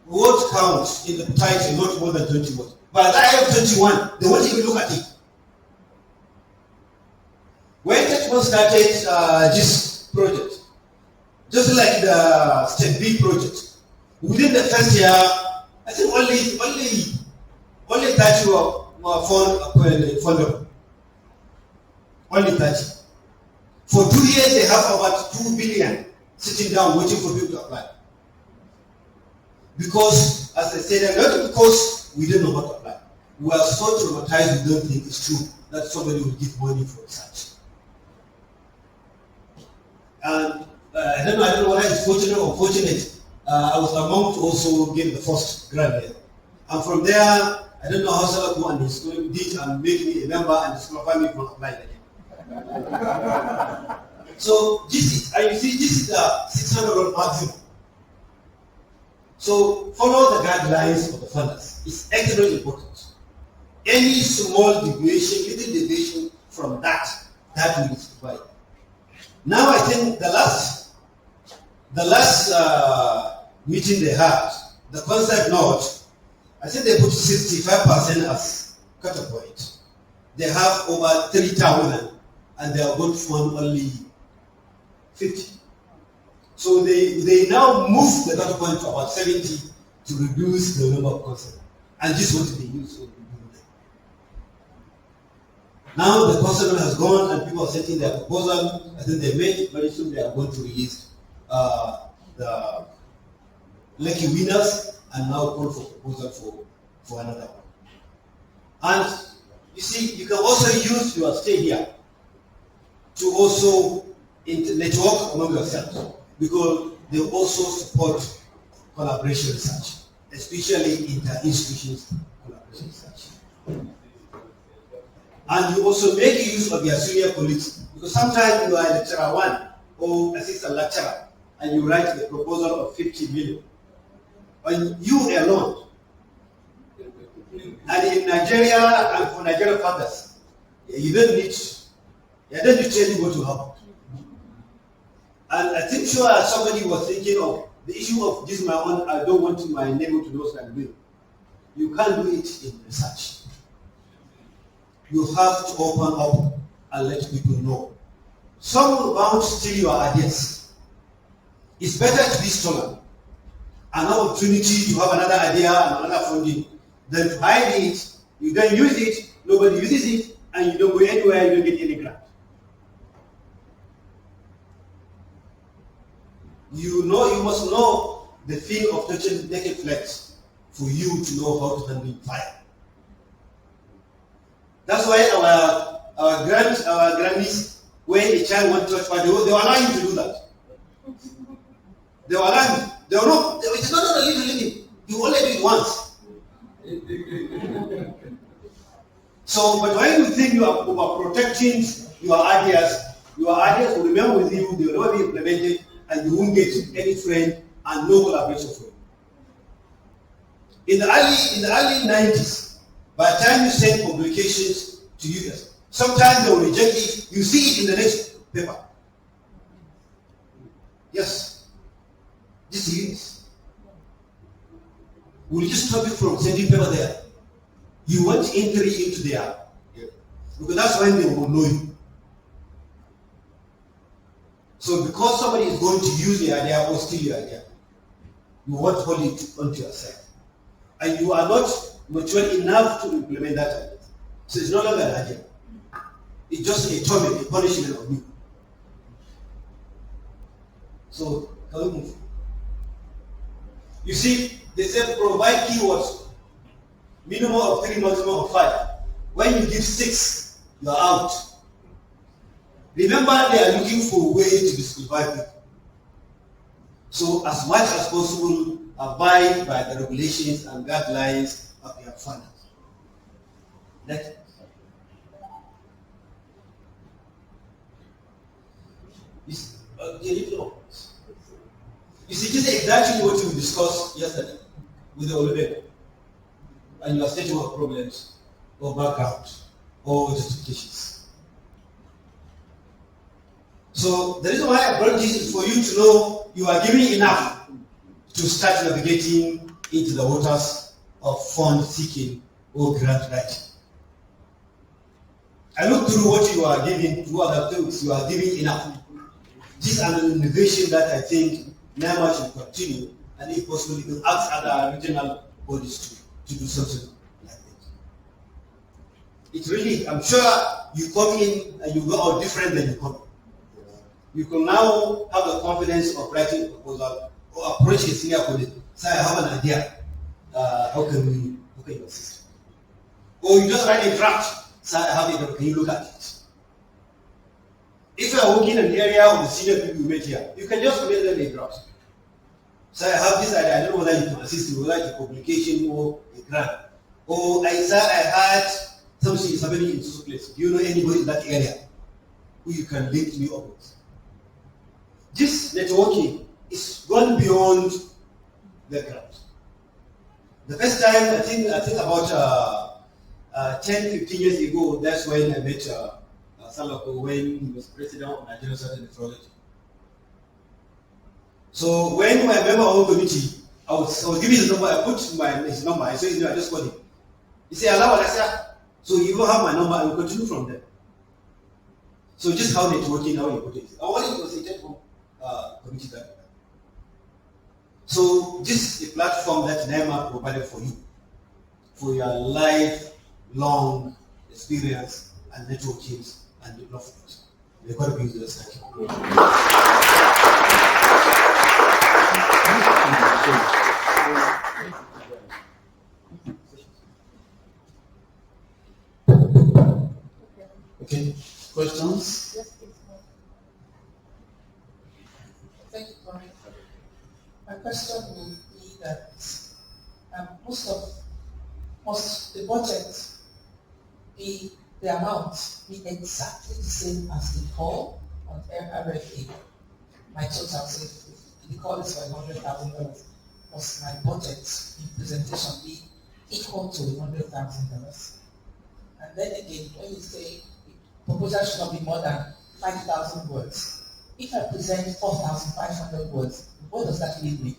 word count in the title, not more than 20 words. But at I have 21, they won't even look at it. When Church Fund started this project, just like the Step B project, within the first year, I think only 30 were fundable. Only 30. For 2 years, they have about 2 billion sitting down waiting for people to apply. Because, as I said, not because we don't know how to apply. We are so traumatized we don't think it's true that somebody will give money for research. And I don't know whether it's fortunate or unfortunate. I was among to also give the first grant there. And from there, I don't know how Salaku and his school did and made me a member and disqualify me from applying again. So this is, and you see, this is the 600 maximum. So follow the guidelines of the funders. It's extremely important. Any small deviation, little deviation from that will be required. Now I think the last meeting they had, the concept note, I think they put 65% as cut-off point. They have over 3,000 and they are going to fund only 50. So they now move the cut-off point to about 70 to reduce the number of concepts. And this is what they use for doing that. Now the concept has gone and people are setting their proposal. I think they made very soon they are going to release the lucky winners and now call for proposal for another one. And you see, you can also use your stay here to also network among yourselves because they also support collaboration research, especially inter-institutions collaboration research. And you also make use of your senior colleagues because sometimes you are a lecturer 1 or assistant lecturer and you write a proposal of 50 million. And you alone. And in Nigeria and for Nigerian fathers, you don't need to tell you what will happen. And I think sure somebody was thinking of the issue of this my own, I don't want my neighbor to know what I'm doing. You can't do it in research. You have to open up and let people know. Some will bound to steal your ideas. It's better to be stronger. An opportunity to have another idea and another funding than to hide it, you don't use it, nobody uses it, and you don't go anywhere, you don't get any grant. You must know the feel of touching naked flesh for you to know how to handle fire. That's why our grannies, when a child wants to touch fire, they will allow you to do that. They will allow you. They will not. It's not a little limit. You only do it once. So, but when you think you are overprotecting your ideas will remain with you. They will never be implemented, and you won't get any friend and no collaboration for you. In the early 90s, by the time you send publications to users, sometimes they will reject it. You see it in the next paper. Yes. This is. We'll just stop you from sending paper there. You want entry into their, because that's when they will know you. So because somebody is going to use the idea or steal your idea, you want to hold it onto yourself. And you are not mature enough to implement that idea. So it's no longer an idea. It's just a torment, a punishment of you. So can we move? You see, they say provide keywords. Minimum of 3, maximum of 5. When you give 6, you're out. Remember, they are looking for a way to disqualify people. So as much as possible, abide by the regulations and guidelines of your funders. Next. You see, this is exactly what we discussed yesterday with the Olympic. And you are stating of problems or background or justifications. So the reason why I brought this is for you to know you are giving enough to start navigating into the waters of fund seeking or grant writing. I look through what you are giving to other things, you are giving enough. This is an innovation that I think NIMR should continue, and if possible, you can ask other regional bodies to do something like that. It's really, I'm sure you come in and you go out different than you come in. You can now have the confidence of writing a proposal or approach a senior colleague. Say, I have an idea. How can you assist? Or you just write a draft. Say, I have it. Can you look at it? If you are working in an area of the senior people you met here, you can just make them a draft. Say, I have this idea. I don't know whether you can assist me, whether it's a publication or a grant. Or I heard something is happening in this place. Do you know anybody in that area who you can link me up with? This networking is gone beyond the grant. The first time, I think about 10, 15 years ago, that's when I met Salako when he was president of Nigerian Center Nephrology. So when my member of the committee, I was giving his number, I put his number, I said, I just called him. He said, allow what I said. So you will have my number, I will continue from there. So just how networking, how you put it. I want to concentrate from committee that. So this is a platform that NIMR provided for you, for your lifelong experience and networking and development. May God be with us. Thank you. Okay, questions? Yes, please. Thank you, Connie. My question will be that must the budget be the amount be exactly the same as the call on MRFA? My total say the call is for $100,000. Must my budget in presentation be equal to $100,000? And then again, when you say proposal should not be more than 5,000 words. If I present 4,500 words, what does that leave me?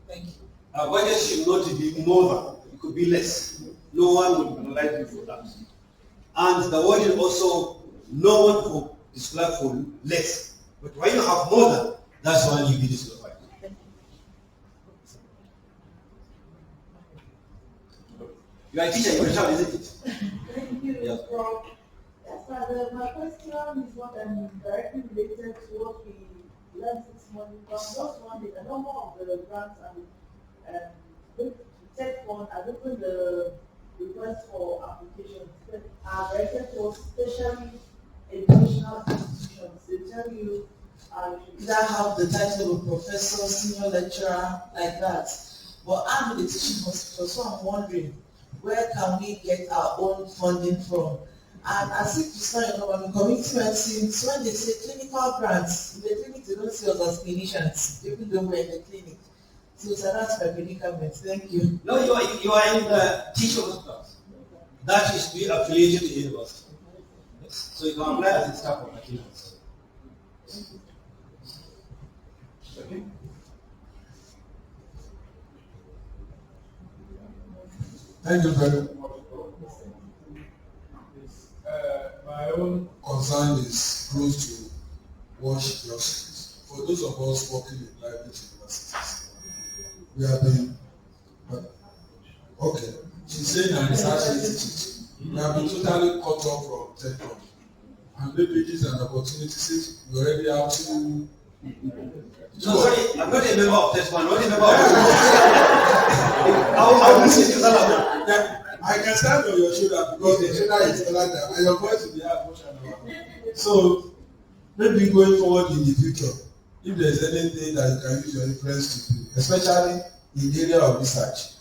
Thank you. Our budget should not be more than, it could be less. No one will penalize you for that. And the word is also, no one will disqualify for less. But when you have more than, that's when you be disqualified. You are a teacher, you are a child, isn't it? Thank you, Yeah. Prof. Yes, Father, my question is what directly related to what we learned this morning. From just one day, the number of the grants and tech one has opened the request for applications are directed towards especially educational institutions. They tell you you Either have the title of professor, senior lecturer, like that. But I'm in the teaching hospital, so I'm wondering, where can we get our own funding from? And as if it's not enough, I'm in community medicine, so when they say clinical grants, in the clinic they don't see us as clinicians, even though we're in the clinic. So that's my predicament. Thank you. No, you are in the teacher hospital. That is to be affiliated to the university. Yes. So you can apply as a staff of the university. Okay. Thank you very much. My own concern is close to worship justice. For those of us working in private universities, we have been, okay, she's saying that research institute. We have been totally cut off from technology. And maybe it is an opportunity since we already have two. No, sorry, I'm not a member of this one. Not a member of this one. How do you say this? I can stand on your shoulder because the shoulder is like that, and your voice will be emotional. So maybe going forward in the future, if there's anything that you can use your influence to do, especially in the area of research,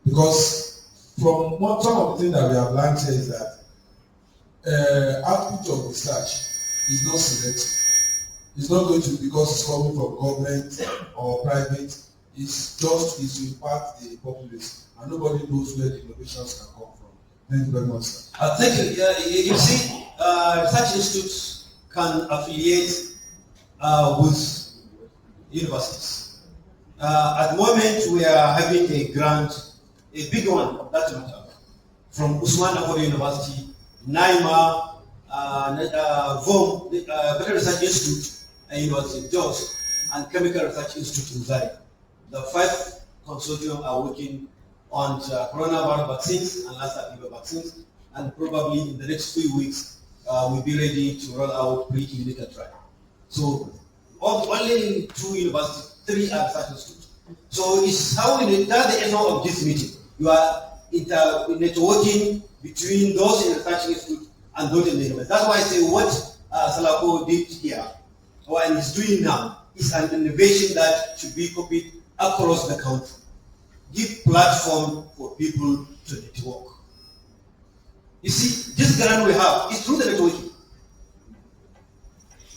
because from some of the things that we have learned here is that output of research is not selective. It's not going to be because it's coming from government or private. It's to impact the populace, and nobody knows where the innovations can come from. Thank you very much, sir. Thank you. You see, research institutes can affiliate with universities. At the moment, we are having a grant, a big one, that matter, from Usman Nahor University, NIMR, VOM, Better Research Institute, and University of Jos, and Chemical Research Institute in Zaire. The 5 consortium are working on coronavirus vaccines and Lassa fever vaccines, and probably in the next few weeks, we'll be ready to roll out pre-clinical trial. So, only 2 universities, 3 are research institutes. So, it's how that's the end of this meeting. You are networking between those in the research institute and those in the university. That's why I say what Salako did here, or and is doing now, is an innovation that should be copied across the country. Give platform for people to network. You see, this grant we have is through the networking.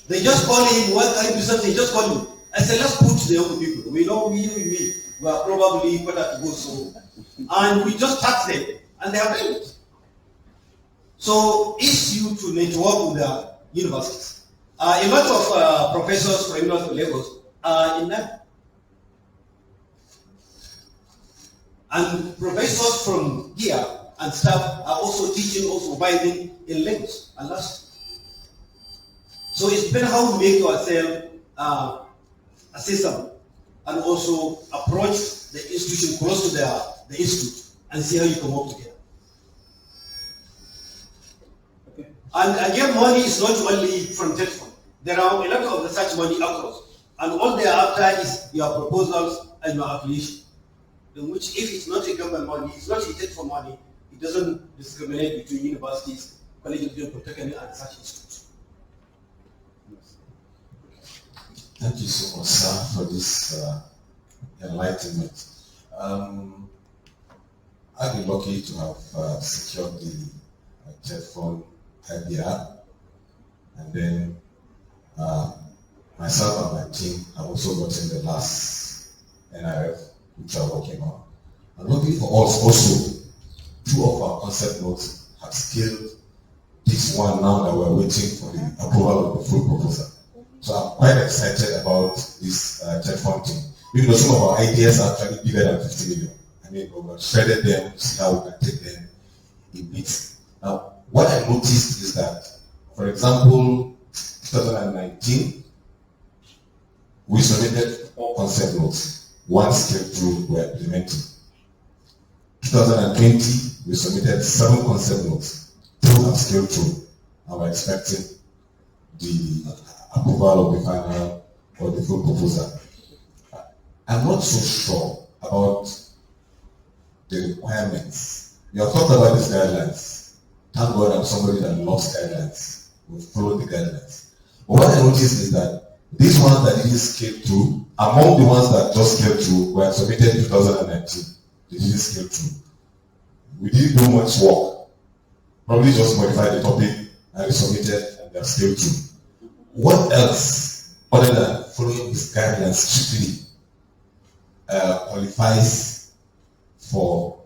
They just call him, what can you do something? Just call him. I said, let's put the young people. We know we are probably better to go so. And we just tax them, and they are doing it. So it's you to network with the universities. A lot of professors from University of Lagos are in that. And professors from here and staff are also teaching, also supervising in Lagos and last. So it's better how we make ourselves a system and also approach the institution close to the institute and see how you can work together. Okay. And again, money is not only from telephone. There are a lot of research money across, and all they are after is your proposals and your affiliation. In which, if it's not a government money, it's not a for money, it doesn't discriminate between universities, colleges of polytechnic, and research institutes. Thank you so much, sir, for this enlightenment. I've been lucky to have secured the TEDFund IBR, and then myself and my team have also gotten the last NIF, which we are working on. And looking for us also, 2 of our concept notes have scaled this one now that we're waiting for the approval of the full proposal. So I'm quite excited about this TEDFund thing. Even though some of our ideas are actually bigger than 50 million. I mean, we've shredded them, see how we can take them in bits. Now, what I noticed is that, for example, 2019, we submitted 4 concept notes. 1 step through we're implementing. 2020, we submitted 7 concept notes. 2 have scaled through, and we're expecting the approval of the final or the full proposal. I'm not so sure about the requirements. You have talked about these guidelines. Thank God I'm somebody that loves guidelines. We follow the guidelines. But what I noticed is that these ones that didn't scale through, among the ones that just scaled through, were submitted in 2019. They didn't scale through. We didn't do much work. Probably just modified the topic and we submitted and they are scaled through. What else, other than following these guidelines strictly, qualifies for,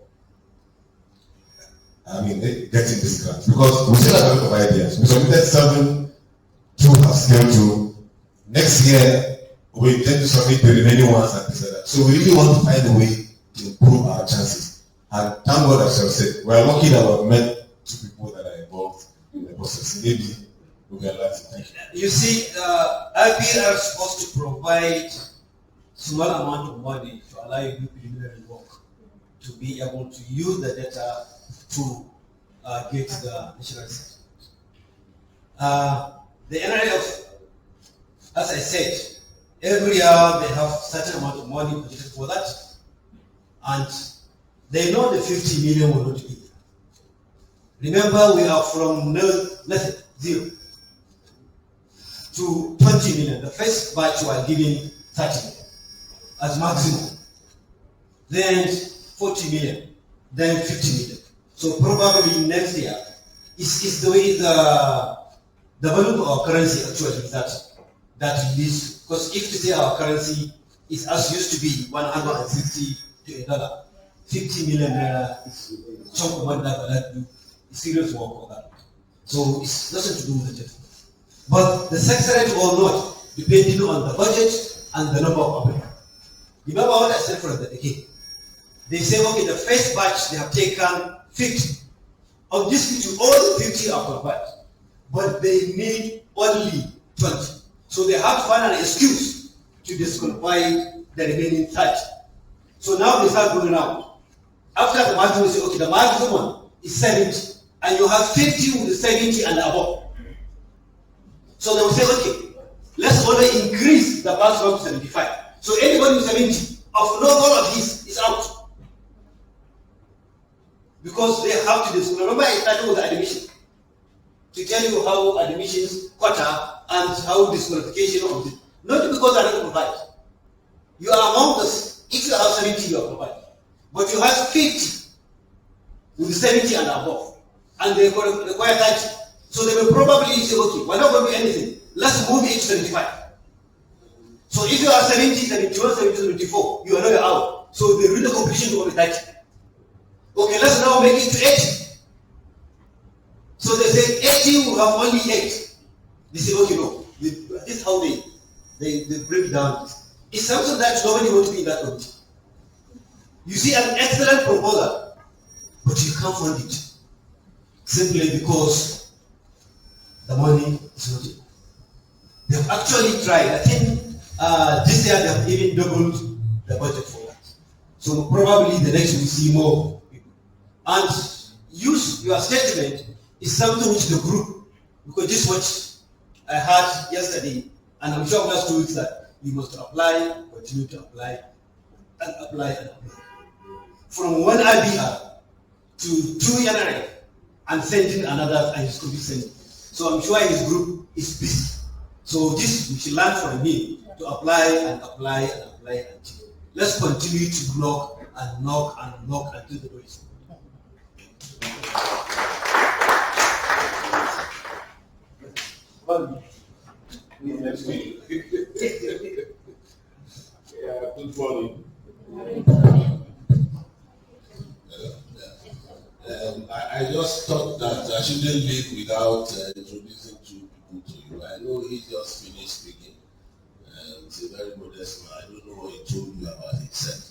getting this grant? Because we still have a lot of ideas. We submitted 7, 2 have scaled through. Next year, we intend to submit the remaining ones and things like that. So we really want to find a way to improve our chances. And thank God, as I said, we are lucky that we've met 2 people that are involved in the process. Maybe we'll get lucky. Thank you. You see, IPR are supposed to provide small amount of money to allow you to do preliminary work, to be able to use the data to get the national assessment. The NIF, as I said, every year they have certain amount of money budgeted for that, and they know the 50 million will not be there. Remember, we are from nothing, 0 to 20 million. The first batch were giving 30 million as maximum, then 40 million, then 50 million. So probably next year is the way the value of our currency actually is that is, because if you say our currency is as used to be 160 to a dollar, 50 million naira is chunk of money that will do serious work for that. So it's nothing to do with the debt. But the success rate or not, depending on the budget and the number of applicants. Remember what I said from the beginning. They say, okay, the first batch they have taken 50. Of this 50, all the 50 are qualified. But they need only 20. So they have to find an excuse to disqualify the remaining 30. So now they start going out. After the maximum, say, okay, the maximum is 70. And you have 50 with the 70 and above. So they will say, okay, let's only increase the maximum to 75. So anybody with 70, of no all of this is out. Because they have to disqualify. Remember, I started with admission. To tell you how admissions quota and how disqualification of it. Not because they are not qualified. You are among us. If you have 70, you are qualified. But you have 50 with 70 and above. And they require 30. So they will probably say, okay, we're not going to do anything. Let's move it to 75. So if you are 70, 71, 72, 74, you are not out. So the real completion will be 30. Okay, let's now make it to 80. So they say 80 will have only 8. They say, okay, no. This is how they break down this. It's something that nobody wants to be in that committee. You see an excellent proposal, but you can't fund it. Simply because the money is not enough. They have actually tried. I think this year they have even doubled the budget for that. So probably the next we'll see more people. And use your statement is something which the group, because this is what I heard yesterday, and I'm sure last 2 weeks that you must apply, continue to apply, and apply, and apply. From one IBR to 2 NRF, and sending another, and he's going to be sending. So I'm sure his group is busy. So this we should learn from him to apply and apply and apply until. Let's continue to knock and knock and knock until the door is open. Good morning. I just thought that I shouldn't leave without introducing 2 people to you. I know he just finished speaking. He's a very modest man. I don't know what he told you about himself.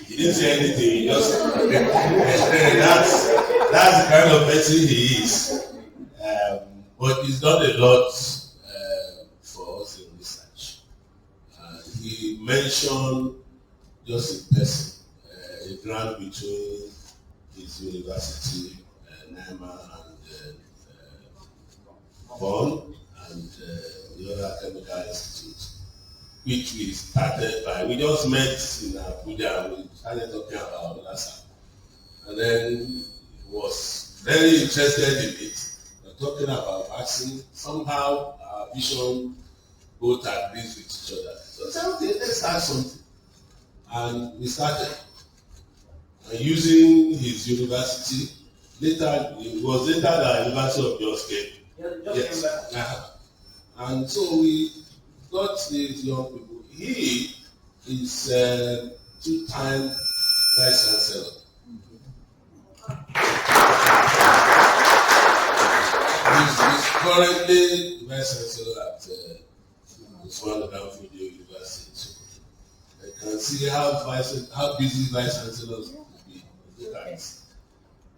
He didn't say anything. He just that's the kind of person he is. But he's done a lot for us in research. He mentioned just a person a grant between his university, NIMR, and Bonn, and the other chemical institute, which we started by. We just met in Abuja and we started talking about LASA. And then he was very interested in it. We're talking about vaccine. Somehow our vision both agrees with each other. So I said, okay, let's start something. And we started. And using his university, it was later the University of Jos came. Yes. And so we got these young people. He is two-time vice chancellor. He's currently vice chancellor at Usman Danfodio University. So I can see how busy vice chancellors will be.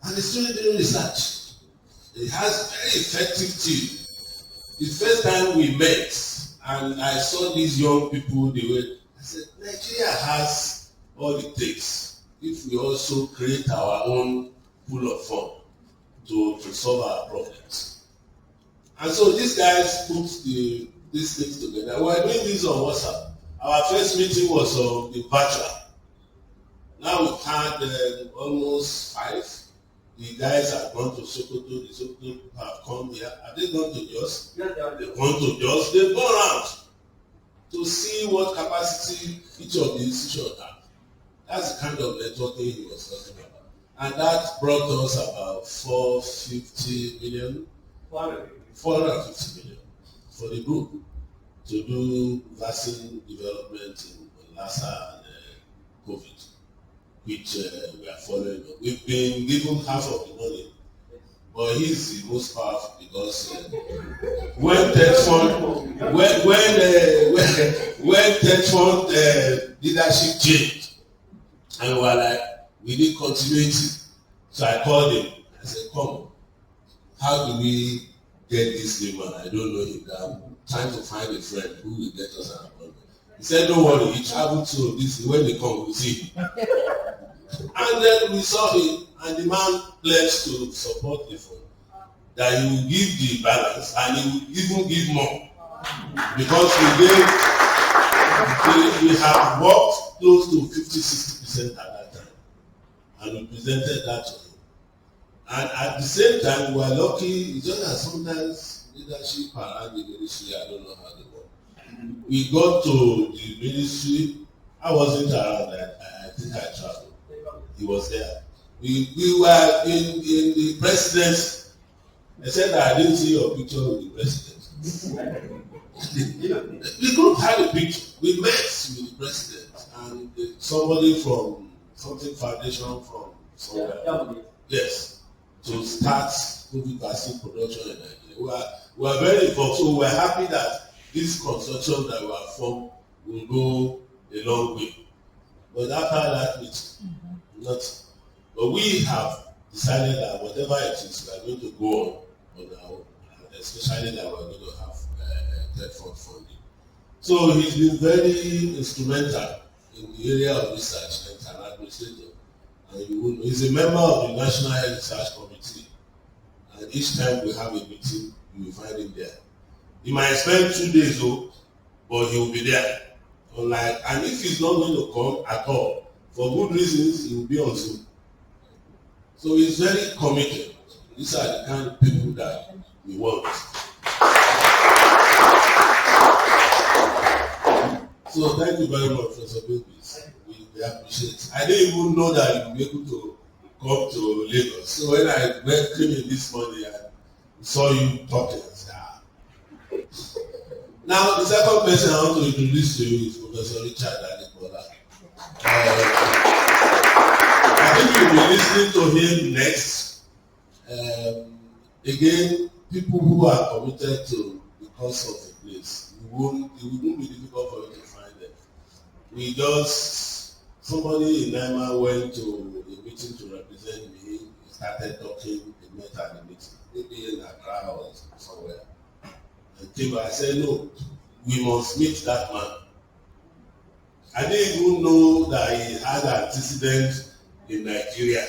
And he's still doing research. He has a very effective team. The first time we met and I saw these young people, I said, Nigeria has all it takes if we also create our own pool of funds to solve our problems. And so these guys put these things together. We were doing this on WhatsApp. Our first meeting was on the virtual. Now we've had almost 5. The guys have gone to Sokoto, the Sokoto have come here. Have they gone to Jos? Yes, they've gone to Jos. They've gone around to see what capacity each of the institutions have. That's the kind of networking he was talking about. And that brought us about 450 million for the group to do vaccine development in Lassa and COVID, which we are following up. We've been given half of the money, but he's the most powerful because when Tech Fund leadership changed, and we were like, we need continuity. So I called him. I said, come, how do we get this new man? I don't know him. I'm trying to find a friend who will get us an appointment. He said, don't worry, he traveled to this. When they come, we'll see him. And then we saw him, and the man pledged to support the fund, that he will give the balance, and he will even give more. Because we have worked close to 50-60% at that time. And we presented that to him. And at the same time, we were lucky, it's just that sometimes leadership around the ministry, I don't know how they work. We got to the ministry, I wasn't around, I think I traveled. He was there. We were in the presidency. I said that I didn't see your picture with the president. The group had a picture. We met with the president and somebody from something foundation from somewhere. Yes. To start COVID vaccine production in Nigeria. We are very involved. So we are happy that this consortium that we have formed will go a long way. But after that meeting, not. But we have decided that whatever it is, we are going to go on our own, especially that we are going to have Tech Fund funding. So he's been very instrumental in the area of research and an administrator. And he's a member of the National Health Research Committee. And each time we have a meeting, you will find him there. He might spend 2 days though, but he will be there. And if he's not going to come at all, for good reasons, he will be on Zoom. So he's very committed. These are the kind of people that we want. So thank you very much, Professor Babies. We appreciate it. I didn't even know that you would be able to come to Lagos. So when I came in this morning, I saw you talking. I said, Now, the second person I want to introduce to you is Professor Richard Adekola. I think you'll be listening to him next. Again, people who are committed to the cause of the place, it wouldn't be difficult for you to find them. Somebody in NIMR went to a meeting to represent me. He started talking, they met at the meeting, maybe in Accra or somewhere. And came back, I said, no, we must meet that man. I didn't even know that he had an antecedent in Nigeria.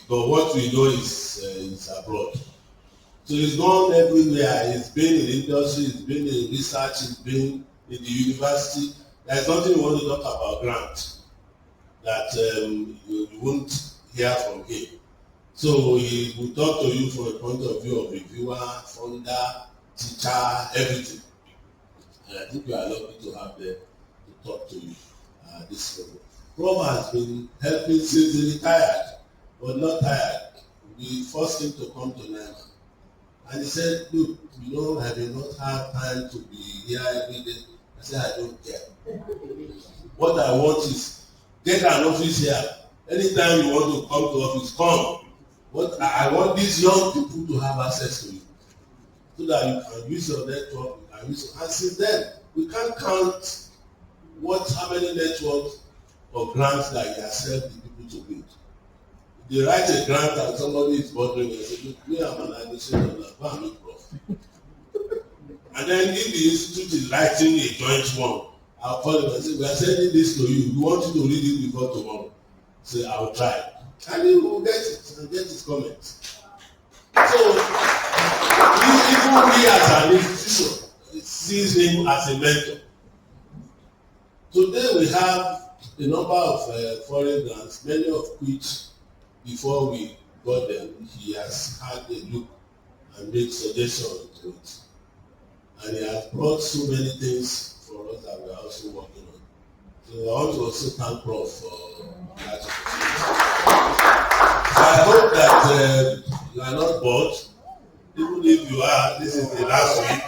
But what we know is abroad. So it's gone everywhere. It's been in industry, it's been in research, it's been in the university. There's nothing we want to talk about grant that you won't hear from him. So he will talk to you from a point of view of reviewer, funder, teacher, everything. And I think you are lucky to have them to talk to you this level. Rob has been helping since he retired, but not tired. We forced him to come to NIMR. And he said, look, I do not have time to be here every day. I said, I don't care. What I want is, get an office here. Anytime you want to come to office, come. What I want these young people to have access to you. So that you can use your network, and since then, we can't count how many networks or grants that he has helped the people to build. They write a grant and somebody is bothering me and say, look, me I'm an administrator, go and meet prof. And then if the institute is writing a joint one, I'll call him and say, we are sending this to you. We want you to read it before tomorrow. Say, I'll try. And he will get it and get his comments. So, even we as an institution sees him as a mentor. Today we have a number of foreign grants, many of which before we got them, he has had a look and made suggestions to it. And he has brought so many things for us that we are also working on. So I want to also thank Prof for that. So I hope that you are not bored. Even if you are, this is the last week.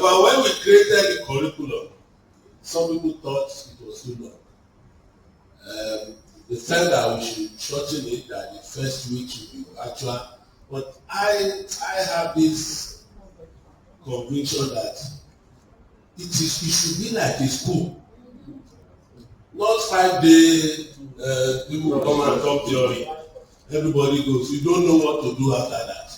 But when we created the curriculum, some people thought it was too long. They felt that we should shorten it, that the first week should be virtual. But I have this conviction that it should be like a school. Not 5 days, people come and talk theory. Everybody goes. You don't know what to do after that.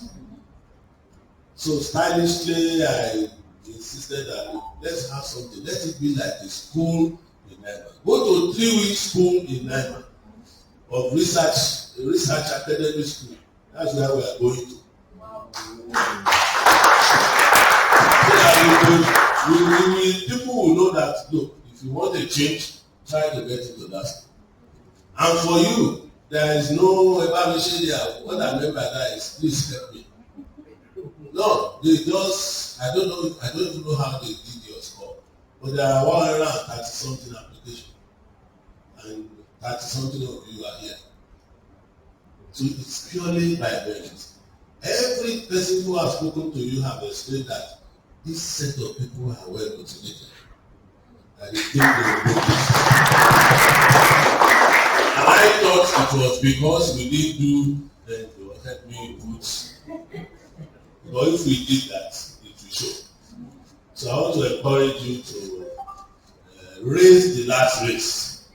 So stylishly, I insisted that let's have something. Let it be like a school in NIMR. Go to 3-week school in NIMR of research academic school. That's where we are going to. So people will know that, look, if you want a change, try to get into that school. And for you, there is no evaluation there. What I mean by that is, please help me. No, they just, I don't even know how they did your score. But there are 130 something applications. And 30 something of you are here. So it's purely by merit. Every person who has spoken to you have explained that this set of people are well motivated. And they think they will do this. And I thought it was because we didn't do, then they will help me put. But if we did that, it will show. So I want to encourage you to raise the last race.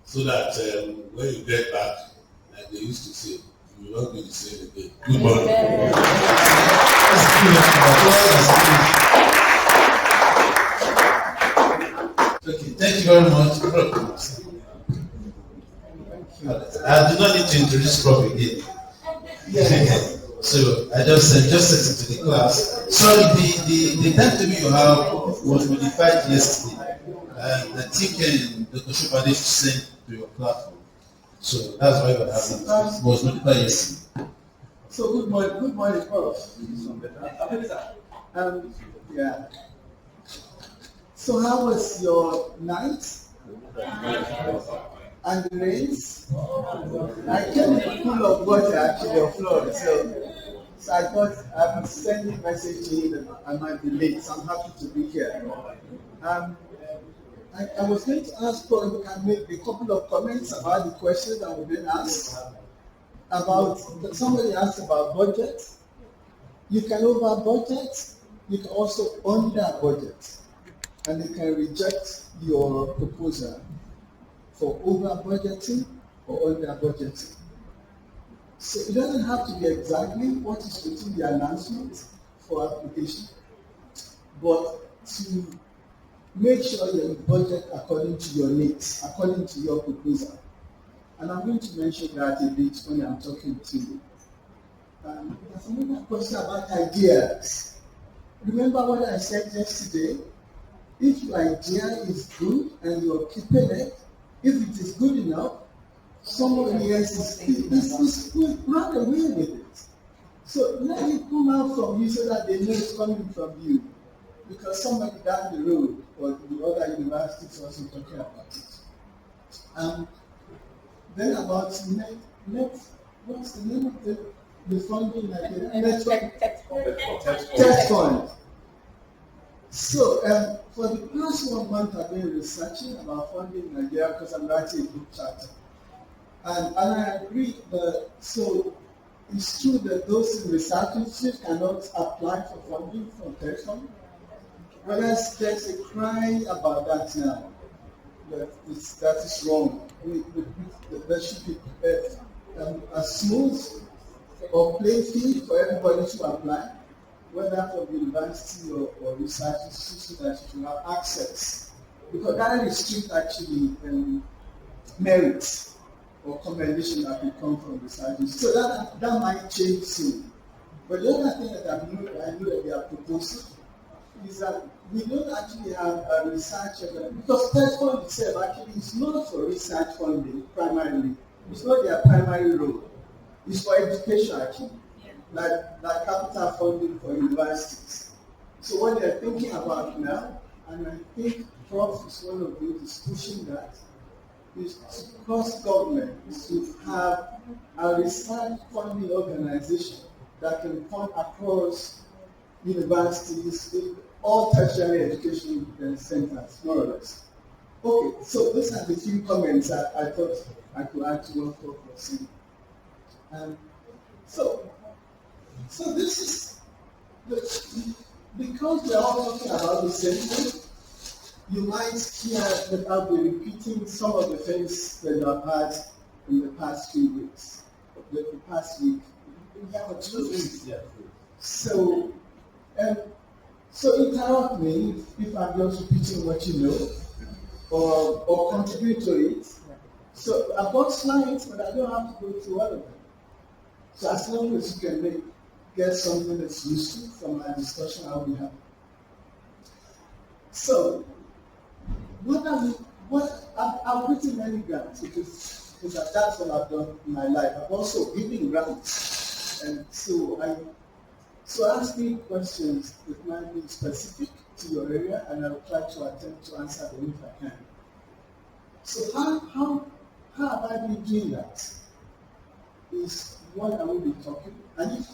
So that when you get back, like they used to say, you will not be the same again. Good morning. Okay, thank you very much. I do not need to introduce Prof again. So I just said it to the class. Sorry, the timetable you have was modified yesterday. I think Dr. Shopade sent to your platform. So that's why what happened. It was modified yesterday. So good morning, Prof. Yeah. So how was your night? And the rains? I came full of water actually on floor, so I thought I would send a message to you that I might be late, so I'm happy to be here. I was going to ask Paul if we can make a couple of comments about the questions that we've been asked. Somebody asked about budget. You can over budget, you can also under budget, and you can reject your proposal for over budgeting or under budgeting. So it doesn't have to be exactly what is within the announcement for application, but to make sure you budget according to your needs, according to your proposal. And I'm going to mention that a bit when I'm talking to you. There's another question about ideas. Remember what I said yesterday? If your idea is good and you're keeping it, if it is good enough, somebody else is run away with it. So let it come out from you so that they know it's coming from you. Because somebody down the road or the other university is also talking about it. Then about what's the name of the funding? Tech fund. So for the past 1 month, I've been researching about funding in Nigeria because I'm writing a book chapter. And I agree that, so it's true that those in research institutes cannot apply for funding from tech fund. But there's a cry about that now. That is wrong. There should be a smooth or playing field for everybody to apply, whether from university or research institution, that you should have access. Because that restricts actually merit or commendation that will come from research. So that might change soon. But the other thing that I know that they are proposing is that we don't actually have a research because tech fund itself actually is not for research funding primarily. It's not their primary role. It's for education actually, like capital funding for universities. So what they're thinking about now, and I think Prof is one of those is pushing that, is to cross government, is to have a research funding organization that can fund across universities, all tertiary education centers, more or less. Okay, so those are the few comments I thought I could add to what Prof was saying. So this is because we are all talking about the same thing. You might hear that I'll be repeating some of the things that I've had in the past few weeks, the past week. We have 2 weeks. Yeah. So interrupt me if I'm just repeating what you know, or contribute to it. So I've got slides, but I don't have to go through all of them. So as long as you can get something that's useful from our discussion, I'll be happy. So, I've written many grants because that's what I've done in my life. I've also given grants, and so ask me questions that might be specific to your area, and I'll try to attempt to answer them if I can. So how have I been doing that? Is what I will be talking. And if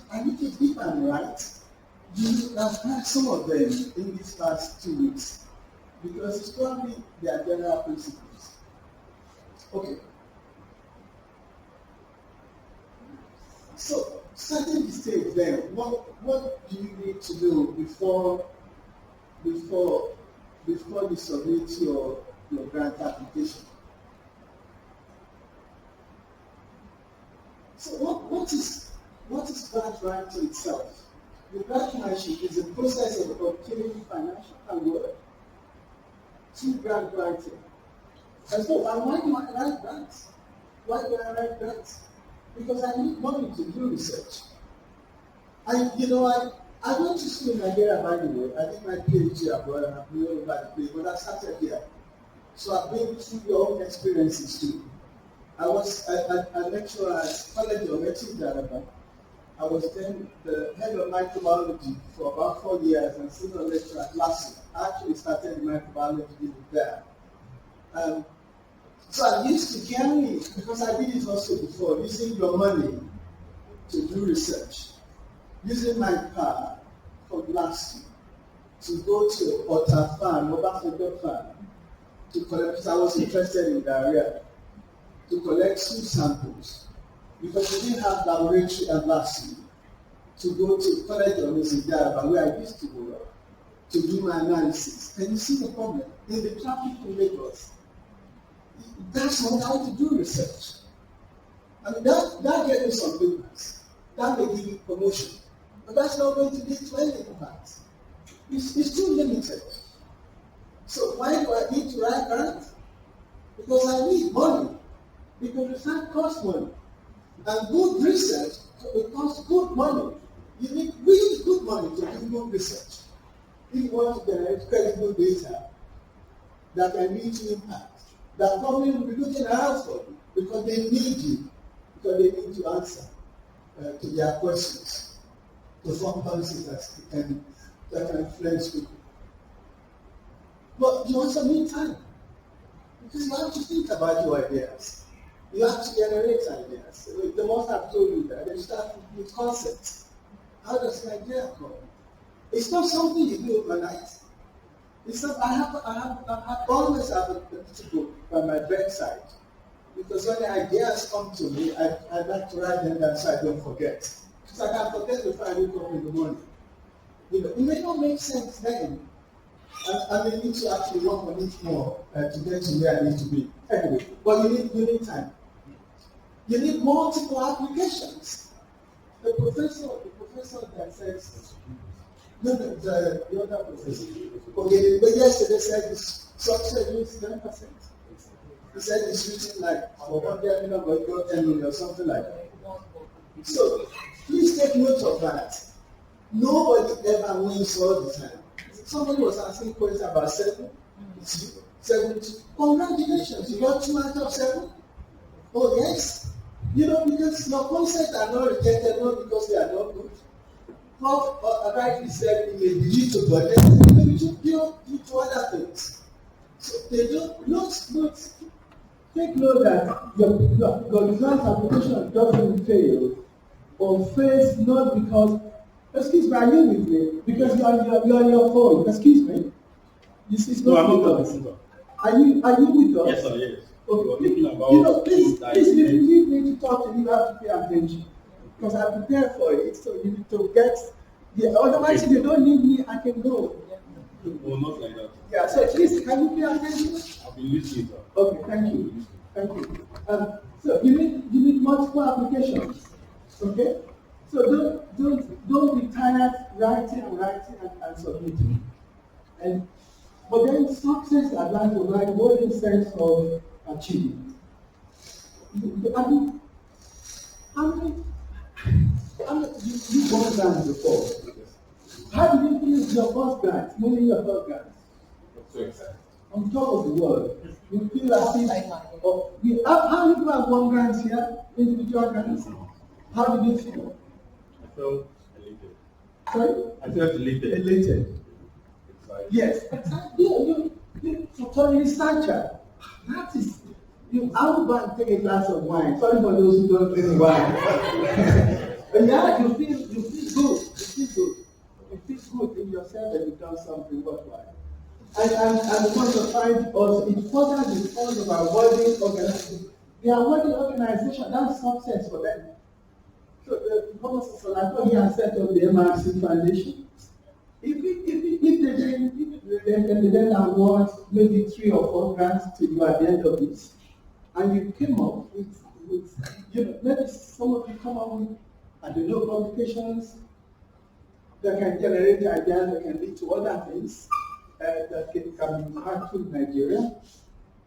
I'm right, you have heard some of them in these past 2 weeks, because it's probably their general principles. Okay. So, starting the stage then, what do you need to do before you submit your grant application? So what is grant writing itself? The grant writing is a process of obtaining financial award through grant writing. And so why do I write grants? Why do I write grants? Because I need money to do research. I went to school in Nigeria, by the way. I did my PhD abroad and I've been all over the place, but I started here. So I've been through your own experiences too. I was a lecturer at College of Medicine. I was then the head of microbiology for about 4 years and senior lecturer at LASU. I actually started the microbiology unit there. So I used to carry, because I did it also before, using your money to do research, using my car from LASU to go to Otter Farm, Obafodo Farm, to collect, because I was interested in diarrhea, to collect food samples, because we didn't have laboratory at LASU, to go to College of Medicine, where I used to go, to do my analysis. And you see the problem, in the traffic in Lagos, that's not how to do research. I mean, that gave me some business. That may give you promotion. But that's not going to lead to any impact. It's too limited. So why do I need to write grants? Because I need money. Because research costs money. And good research, it costs good money. You need really good money to do good research. If you want to generate credible data that can lead to impact, that company will be looking out for you because they need you, because they need to answer to their questions, to form policies that can influence people. But you also need time, because you have to think about your ideas. You have to generate ideas. The most I've told you that, you start with concepts. How does an idea come? It's not something you do overnight. It's not, I always have a little book by my bedside. Because when the ideas come to me, I like to write them down so I don't forget. Because I can forget before I wake up in the morning. You know, it may not make sense then. And I need to actually work on it more to get to where I need to be. Anyway, but you need time. You need multiple applications. The professor that says, no, the other professor, okay, but yesterday said this success is 10%. He said it's written like for 100 million, but you got 10 million or something like that. So please take note of that. Nobody ever wins all the time. Somebody was asking questions about 7. It's you. 7. Congratulations, you got 2 out of 7. Oh yes. You know, because your concepts are not rejected, not because they are not good. Prof rightly said it may be due to budget, it may be due to other things. So they don't take note that your results application doesn't fail or fails not because, excuse me, are you with me? Because you're on your phone. Excuse me. It's not with us. Are you with us? Yes, sir, yes. Okay. You know, please, if you need to talk to me, you have to pay attention. Because I prepared for it, so you need to get otherwise if you don't need me, I can go. No, not like that. Yeah, so please, can you pay attention? I'll be listening, sir. Okay, thank you. Thank you. So you need multiple applications. Okay? So don't be tired writing and submitting. But then success I'd like to write what in sense of achievement. You won grants before. How did you feel your first grant, winning your first grant? So excited. On top of the world, you feel as if how many people have won grants here? Individual grants? How did you feel? I felt elated. Sorry? I felt elated. Elated. Yes, exactly. For a researcher, that is, I would go and take a glass of wine. Sorry for those who don't drink wine. But yeah, you feel good. You feel good in yourself that you've done something worthwhile. And the point of time also, it furthers the cause of awarding organization. The awarding organization, that's success for them. So the Thomas Solato here set up the MRC Foundation. If they then award maybe 3 or 4 grants to you at the end of this, and you came up with maybe some of you come up with, I don't know, publications that can generate ideas that can lead to other things that can be impactful in Nigeria.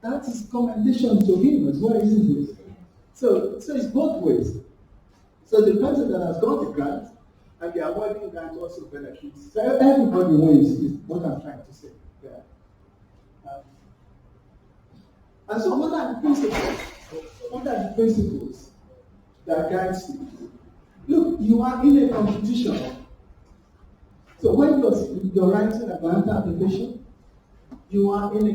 That is commendation to him as well, isn't it? So it's both ways. So the person that has got the grant and the awarding grant also benefits. So everybody wins is what I'm trying to say. Yeah. And so what are the principles? What are the principles that guide you? Look, you are in a competition. So when you're writing a grant application, you are in a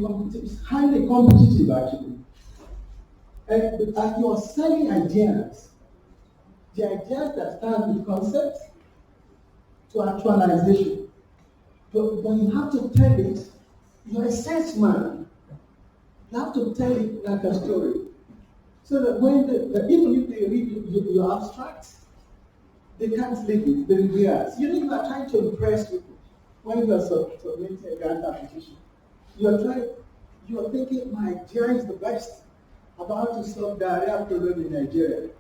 competition. It's highly competitive actually. And you're selling ideas. The ideas that start with concept to actualization. But you have to tell it, you're a salesman. You have to tell it like a story. So that when even if they read your abstract, they can't leave it, they realize. You are trying to impress people when you are submitting a grant application. You are thinking, my idea is the best about to solve diarrhea problem in Nigeria.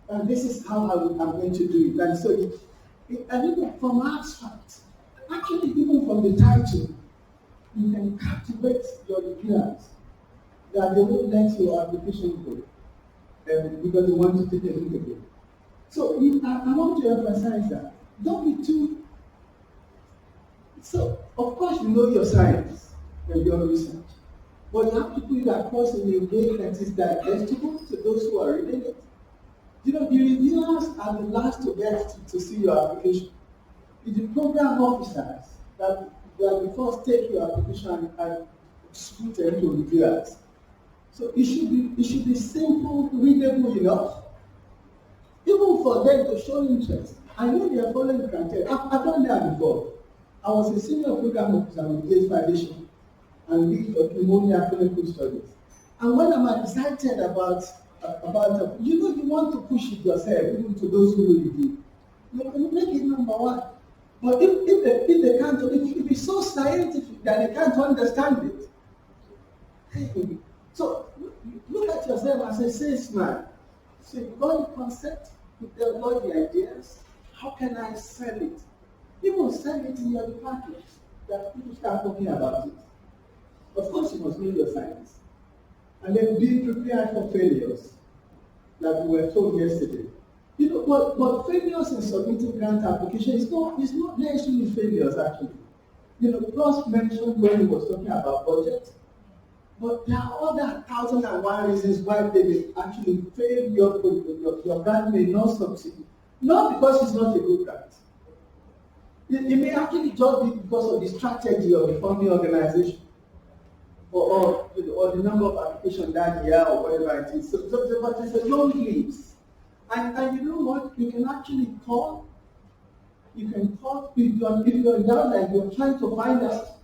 And this is how I'm going to do it. And so and even from abstract, actually even from the title, you can captivate your reviewers that they won't let your application go because they want to take a look at it. So I want to emphasize that. Don't be too. So, of course, you know your science and your research, but you have to put it across in a way that is digestible to those who are reading it. You know, the reviewers are the last to get to see your application. It's the program officers that will first take your application and scoot it to reviewers. So it should be simple, readable enough, even for them to show interest. I know they are following the criteria. I've done that before. I was a senior program officer with Gates Foundation and lead for pneumonia clinical studies. And when I'm excited about you want to push it yourself, even to those who will review. You make it number one. But if they can't, if it's so scientific that they can't understand it. So look at yourself as a salesman. So you've got the concept, you've got the ideas. How can I sell it? Even sell it in your department that people start talking about it. Of course, you must know your science. And then be prepared for failures, like we were told yesterday. You know, but failures in submitting grant application is not necessarily failures actually. You know, Ross mentioned when he was talking about budget, but there are other 1,001 reasons why they may actually fail your grant may not succeed. Not because it's not a good grant. It may actually just be because of the strategy of the funding organization. Or the number of applications that year or whatever it is. But it's a long list. And you know what? You can actually call. You can call if you're in doubt and you're trying to find out.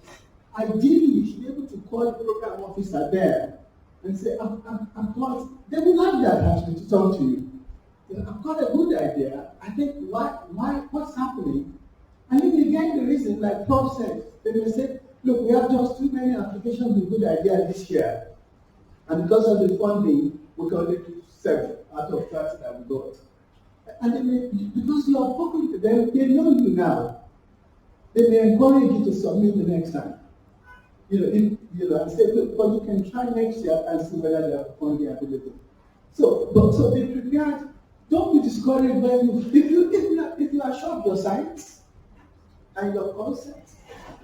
Ideally, you should be able to call the program officer there and say, I'm calling. They will like that actually to talk to you. I've got a good idea. I think what's happening? And if you get the reason, like Prof said, they will say, look, we have just too many applications with good idea this year. And because of the funding, we can only do 7 out of 30 that we got. And because you are talking to them, they know you now. They may encourage you to submit the next time. And say, look, but you can try next year and see whether they have funding available. So be prepared. Don't be discouraged when if you are sure of your science and your concept,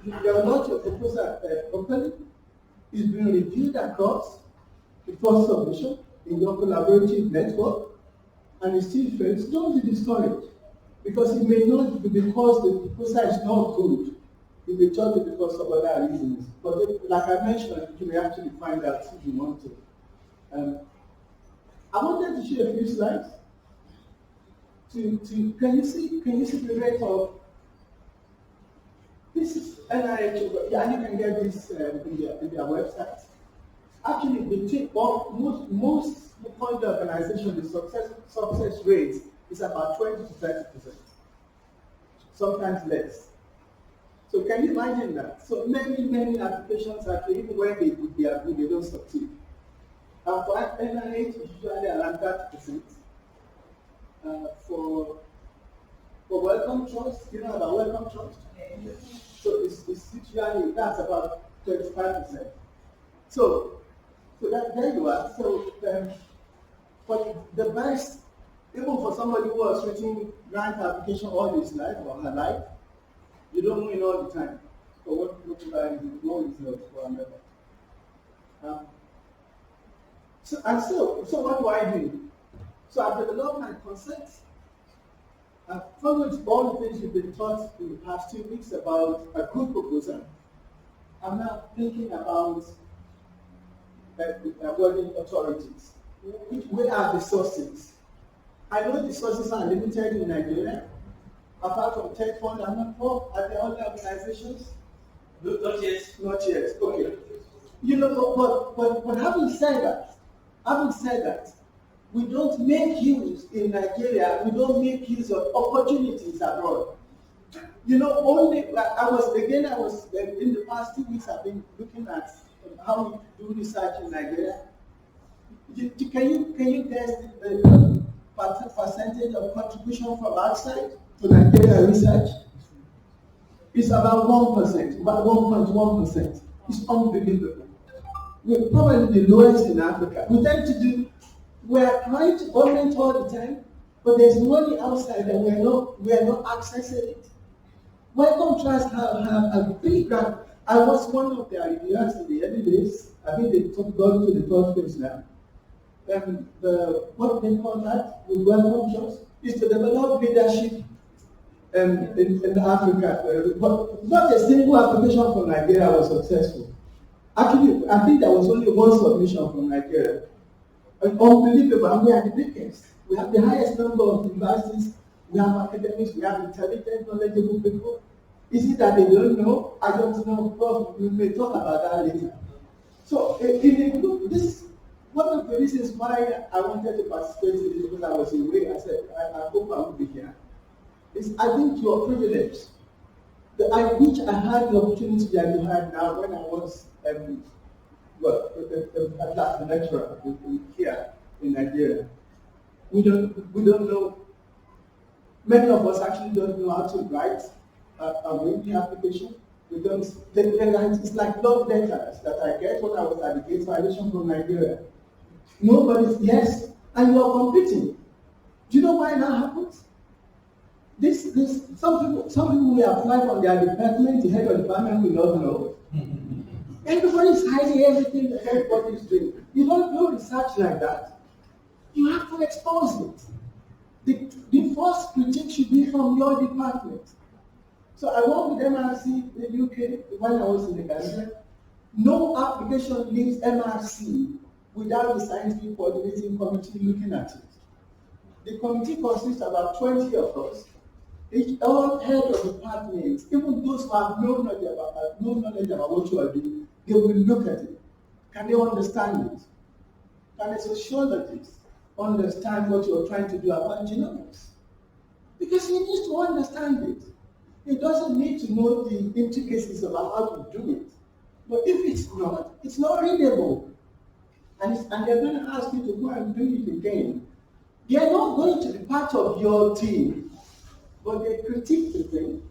you are not your proposal properly, it's been reviewed across the first submission in your collaborative network, and it still fails, don't be discouraged. Because it may not be because the proposal is not good, it may just be because of other reasons. But like I mentioned, you may actually find out if you want to. I wanted to share a few slides. Can you see the rate of this is NIH, and you can get this in their website. Actually, most funded organizations, the success rate is about 20 to 30%, sometimes less. So can you imagine that? So many applications actually, even when they would be approved, they don't succeed. For NIH, it's usually around 30%. For welcome trust, you know about welcome trust? So it's usually, that's about 35%. So there you are. So but the best, even for somebody who was writing grant application all his life or her life, you don't win all the time. So what looks like no results for another. So what do I do? So I've developed my concept. I've followed all the things you've been taught in the past 2 weeks about a good proposal. I'm now thinking about awarding authorities. Where are the sources? I know the sources are limited in Nigeria. Apart from Tech Fund, I'm not sure. Are there other organizations? Not yet. Not yet. Okay. But having said that, we don't make use in Nigeria. We don't make use of opportunities abroad. Only in the past 2 weeks I've been looking at how we do research in Nigeria. Can you guess the percentage of contribution from outside to Nigeria research? It's about 1%, about 1.1%. It's unbelievable. We're probably the lowest in Africa. We tend to do, we are trying to augment all the time, but there's money outside and we are not accessing it. Welcome Trust have a big grant. I was one of their ideas in the early days. I think they've gone to the third phase now. What they call that with Welcome Trust is to develop leadership in Africa. But not a single application from Nigeria was successful. Actually, I think there was only one submission from Nigeria. Unbelievable, and we are the biggest. We have the highest number of universities, we have academics, we have intelligent, knowledgeable people. Is it that they don't know? I don't know, but we may talk about that later. So, this one of the reasons why I wanted to participate in this, because I was away, I said, I hope I will be here, is I think your privilege. I wish I had the opportunity that you had now when I was at last lecturer here in Nigeria. We don't know. Many of us actually don't know how to write a written application. We don't. It's like love letters that I get when I was at the Gates Foundation from Nigeria. Nobody's yes, and you are competing. Do you know why that happens? Some people will apply from their department, the head of the department will not know. Everybody is hiding everything that everybody is doing. You don't do research like that. You have to expose it. The first critique should be from your department. So I worked with MRC in the UK when I was in the Gambia. No application leaves MRC without the scientific coordinating committee looking at it. The committee consists of about 20 of us. All head of departments, even those who have no knowledge about what you are doing, they will look at it. Can they understand it? Can a sociologist understand what you are trying to do about genomics? Because he needs to understand it. He doesn't need to know the intricacies about how to do it. But if it's not readable. And they're going to ask you to go and do it again. They are not going to be part of your team, but they critique the thing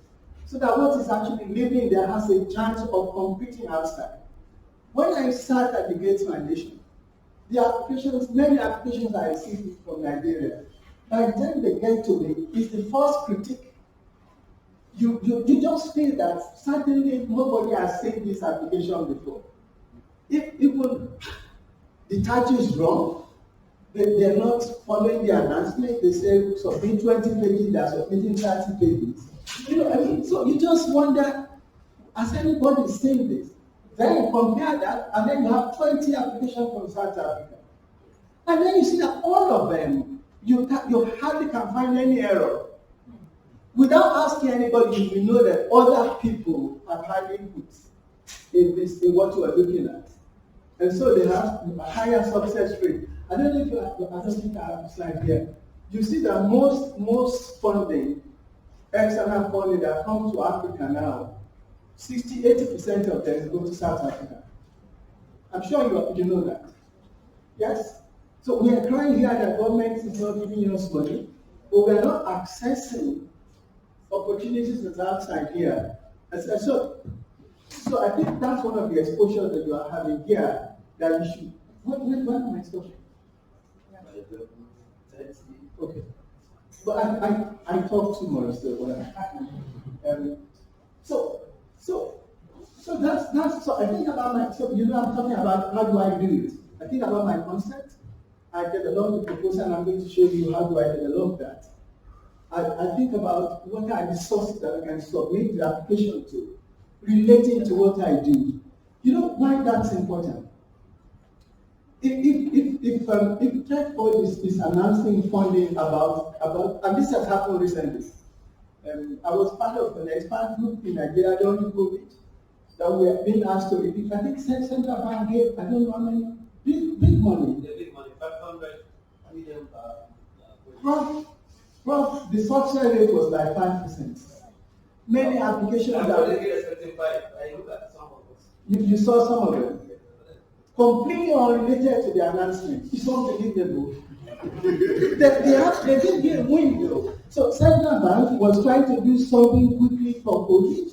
so that what is actually living there has a chance of competing outside. When I sat at the Gates Foundation, many applications I received from Nigeria, by the time they get to me, it's the first critique. You just feel that certainly nobody has seen this application before. If even the title is wrong, they're not following the announcement. They say submit 20 pages, they're submitting 30 pages. So you just wonder, has anybody seen this? Then you compare that, and then you have 20 applications from South Africa. And then you see that all of them, you hardly can find any error. Without asking anybody, you know that other people have had input in what you are looking at. And so they have a higher success rate. I don't think I have a slide here. You see that most funding, external funding that comes to Africa now, 80% of them go to South Africa. I'm sure you know that. Yes? So we are crying here that government is not giving us money, but we are not accessing opportunities that's outside here. So I think that's one of the exposures that you are having here that you should. When am I exposure? Okay. But I talk too much so that's so I think about I'm talking about how do I do it. I think about my concept. I develop the proposal and I'm going to show you how do I develop that. I think about what are the sources that I can submit the application to, relating to what I do. You know why that's important? If Tech Board is announcing funding about, and this has happened recently. I was part of an expert group in Nigeria during COVID that we have been asked to repeat. I think Central Bank gave, I don't know how many, big money. The big money, 500 million. Well, the success rate was like 5%. Many applications that I look at some of us. You saw some of them. Completely unrelated to the announcement. It's unbelievable. They didn't get a window. So Central Bank was trying to do something quickly for COVID,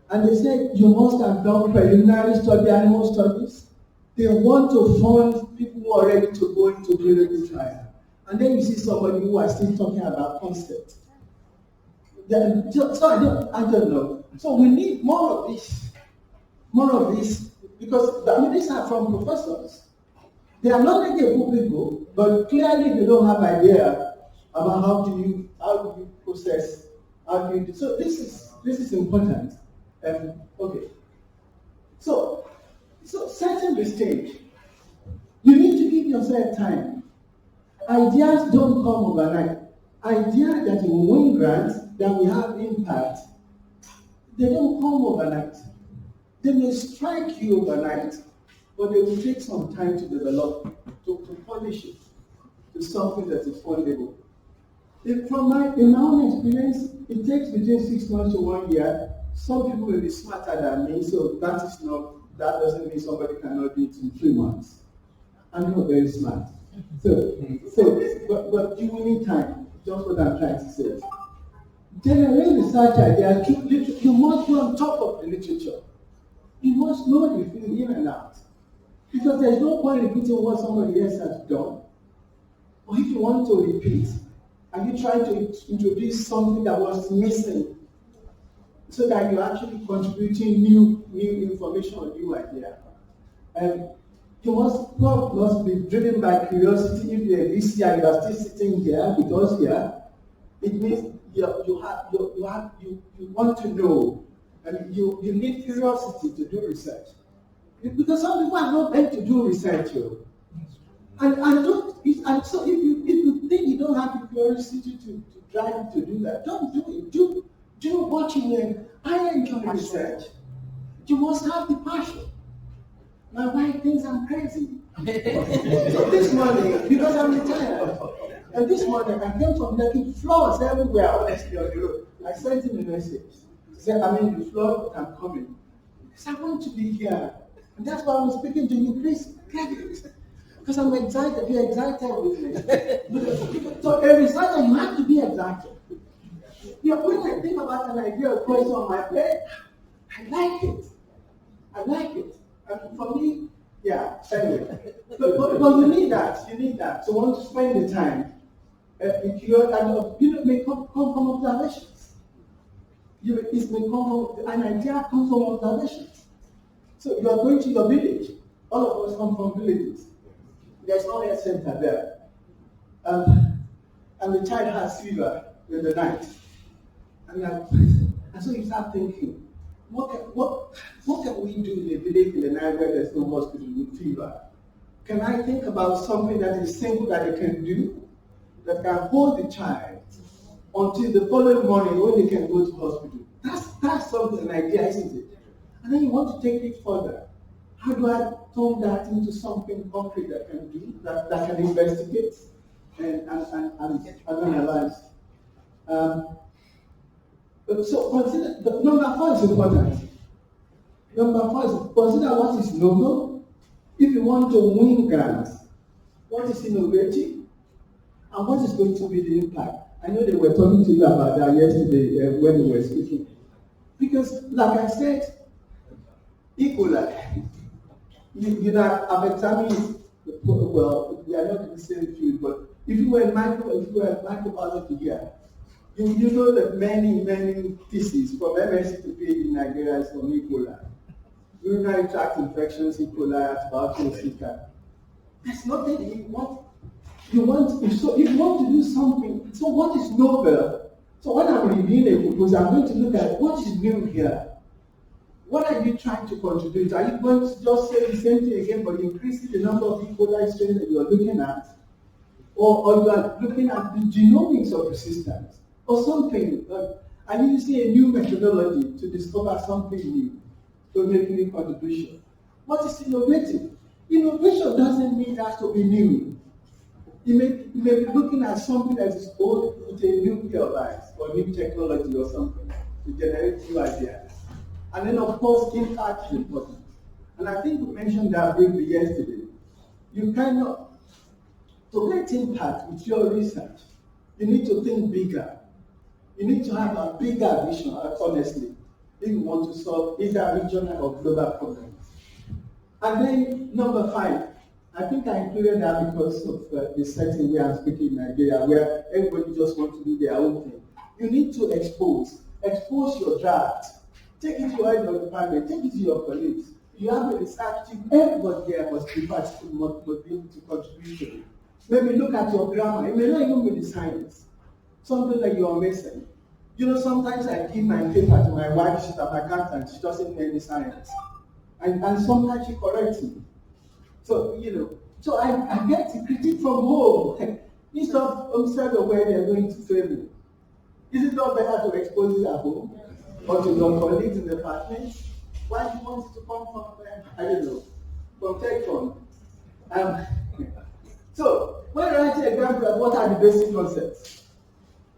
And they said you must have done preliminary study, animal studies. They want to fund people who are ready to go into clinical trial. And then you see somebody who are still talking about concept. So I don't know. So we need more of this. More of this. Because these are from professors. They are knowledgeable people, but clearly they don't have idea about how do you process, how do you do. So this is important. Okay. So setting the stage. You need to give yourself time. Ideas don't come overnight. Ideas that will win grants, that will have impact, they don't come overnight. They may strike you overnight, but they will take some time to develop, to polish it to something that is fundable. In my own experience, it takes between 6 months to 1 year. Some people will be smarter than me, so that doesn't mean somebody cannot do it in 3 months. I'm not very smart. But you will need time, just what I'm trying to say. Generate research ideas, you must be on top of the literature. You must know the field in and out. Because there's no point repeating what somebody else has done. Or if you want to repeat, and you try to introduce something that was missing, so that you're actually contributing new information or new idea. God must be driven by curiosity. If you're this year, you are still sitting here with us here, it means you want to know, and you need curiosity to do research. Because some people are not meant to do research. So if you think you don't have the curiosity to drive to do that, don't do it. Do what you learn. I enjoy research. You must have the passion. My wife thinks I'm crazy. This morning, because I'm retired, and this morning I came from making floors everywhere, honestly, on the road. I sent him a message. He said, the floor, but I'm coming. Because I want to be here. And that's why I'm speaking to you. Please, because I'm excited. Be excited with me. So a researcher, you have to be excited. When I think about an idea of going on my plate, I like it. And for me, yeah, anyway. But you need that. So want to spend the time. It may come from observations. It may come from, an idea comes from observations. So you are going to your village. All of us come from villages. There's no health center there. And the child has fever in the night. And so you start thinking, what can we do in a village in the night where there's no hospital with fever? Can I think about something that is simple that they can do, that can hold the child until the following morning when they can go to hospital? That's something, an idea, isn't it? And then you want to take it further. How do I turn that into something concrete that can do, that can investigate and analyze? So consider, number 4 is important. Number 4 is consider what is novel. If you want to win grants, what is innovative, and what is going to be the impact? I know they were talking to you about that yesterday when we were speaking. Because, like I said, equally, I've examined. Well, we are not in the same field, but if you were microbiology here, you know that many theses from MSc to PhD in Nigeria is from E. coli. Urinary tract infections, E. coli, antibiotics, Zika. There's nothing you want. So if you want to do something, so what is novel? So when I'm reviewing a proposal, I'm going to look at what is new here. What are you trying to contribute? Are you going to just say the same thing again, but increasing the number of E. coli strains that you are looking at? Or you are looking at the genomics of resistance? Or something, are you using a new methodology to discover something new, to make a new contribution? What is innovative? Innovation doesn't mean it has to be new. You may be looking at something that is old with a new pair of eyes, or new technology or something, to generate new ideas. And then, of course, impact is important. And I think we mentioned that briefly yesterday. You cannot, to get impact with your research, you need to think bigger. You need to have a bigger vision, honestly. if you want to solve either regional or global problems. And then number 5, I think I included that because of the setting where I'm speaking in Nigeria, where everybody just wants to do their own thing. You need to expose your draft. Take it to your department, take it to your colleagues. You have a research team, everybody there must be able to contribute to it. Maybe look at your grammar, it may not even be the science. Something like you're missing. You know, sometimes I give my paper to my wife, she's an accountant, she doesn't know any science. And sometimes she corrects me. So, you know, so I get the critique from home instead of where they're going to fail me. Is it not better to expose it at home or to your colleagues in the department? Why do you want it to come from, I don't know, from tech fund? So, when I write a graph, what are the basic concepts?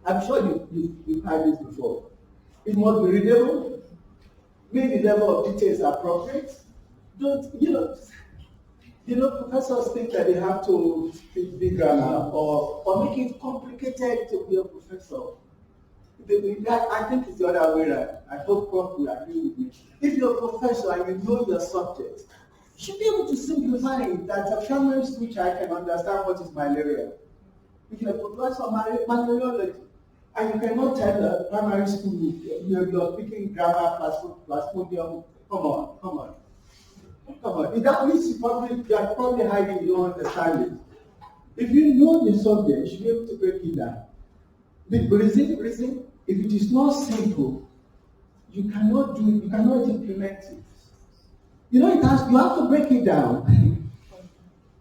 I'm sure you've heard this before. It must be readable, make the level of details appropriate. Professors think that they have to speak big grammar or make it complicated to be a professor. I think it's the other way around. I hope Prof will agree with me. If you're a professor and you know your subject, you should be able to simplify it that a primary school child can understand what is malaria. If you're a professor of malariology, and you cannot tell the primary school you're speaking grammar plasmodium, come on. That means you are probably hiding, you don't understand it. If you know the subject, you should be able to break it down. The reason, if it is not simple, you cannot do it, you cannot implement it. You know, you have to break it down.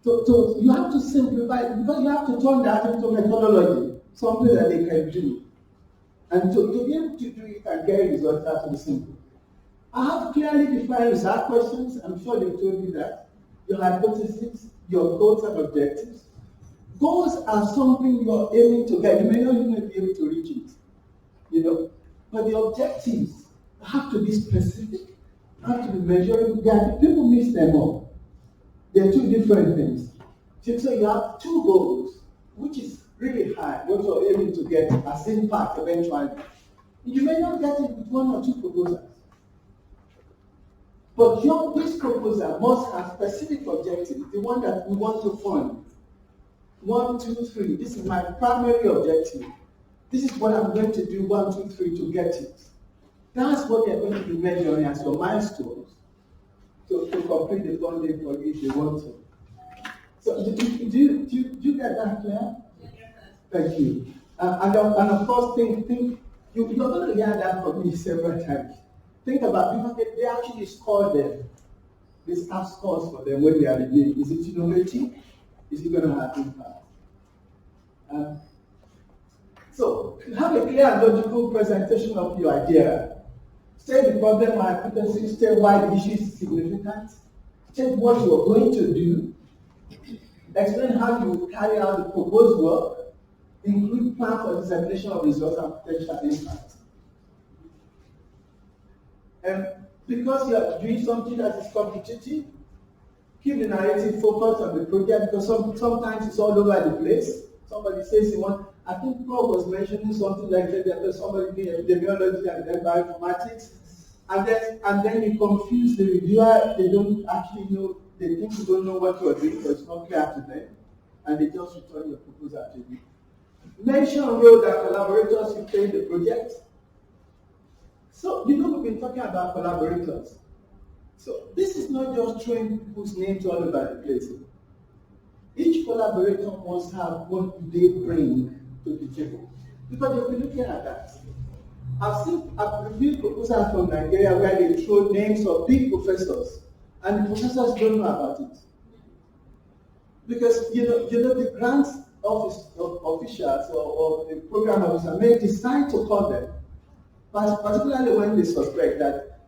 So you have to simplify it because you have to turn that into methodology, something that they can do. And to be able to do it and get results, has to be simple. I have clearly defined research questions. I'm sure they told you that. Your hypothesis, your goals and objectives. Goals are something you're aiming to get. You may not even be able to reach it, But the objectives have to be specific, have to be measurable. People mix them up. They're two different things. So you have 2 goals, which is really high, what you're aiming to get as impact eventually. You may not get it with 1 or 2 proposals. But this proposal must have specific objectives, the one that we want to fund. 1, 2, 3. This is my primary objective. This is what I'm going to do 1, 2, 3 to get it. That's what they're going to be measuring as your milestones to complete the funding for you if they want to. So do you get that clear? Thank you. And of course, think you're going to hear that from me several times. Think about because they actually score them. They have scores for them when they are reviewing. Is it innovative? Is it going to have impact? So have a clear and logical presentation of your idea. State the problem or hypothesis, state why the issue is significant, state what you are going to do, explain how you will carry out the proposed work, include plan for dissemination of results and potential impact. And because you are doing something that is competitive, keep the narrative focused on the project because sometimes it's all over the place. Somebody says he wants, I think Prof was mentioning something like that, there's somebody doing epidemiology and then bioinformatics, and then you confuse the reviewer, they don't actually know, they think you don't know what you are doing, so it's not clear to them, and they just return your proposal to you. Mention role that collaborators will play in the project. So, we've been talking about collaborators. So, this is not just throwing people's names all over the place. Each collaborator must have what they bring to the table. Because you'll be looking at that. I've reviewed proposals from Nigeria where they throw names of big professors, and the professors don't know about it. Because the grants officials or the program officer may decide to call them, particularly when they suspect that,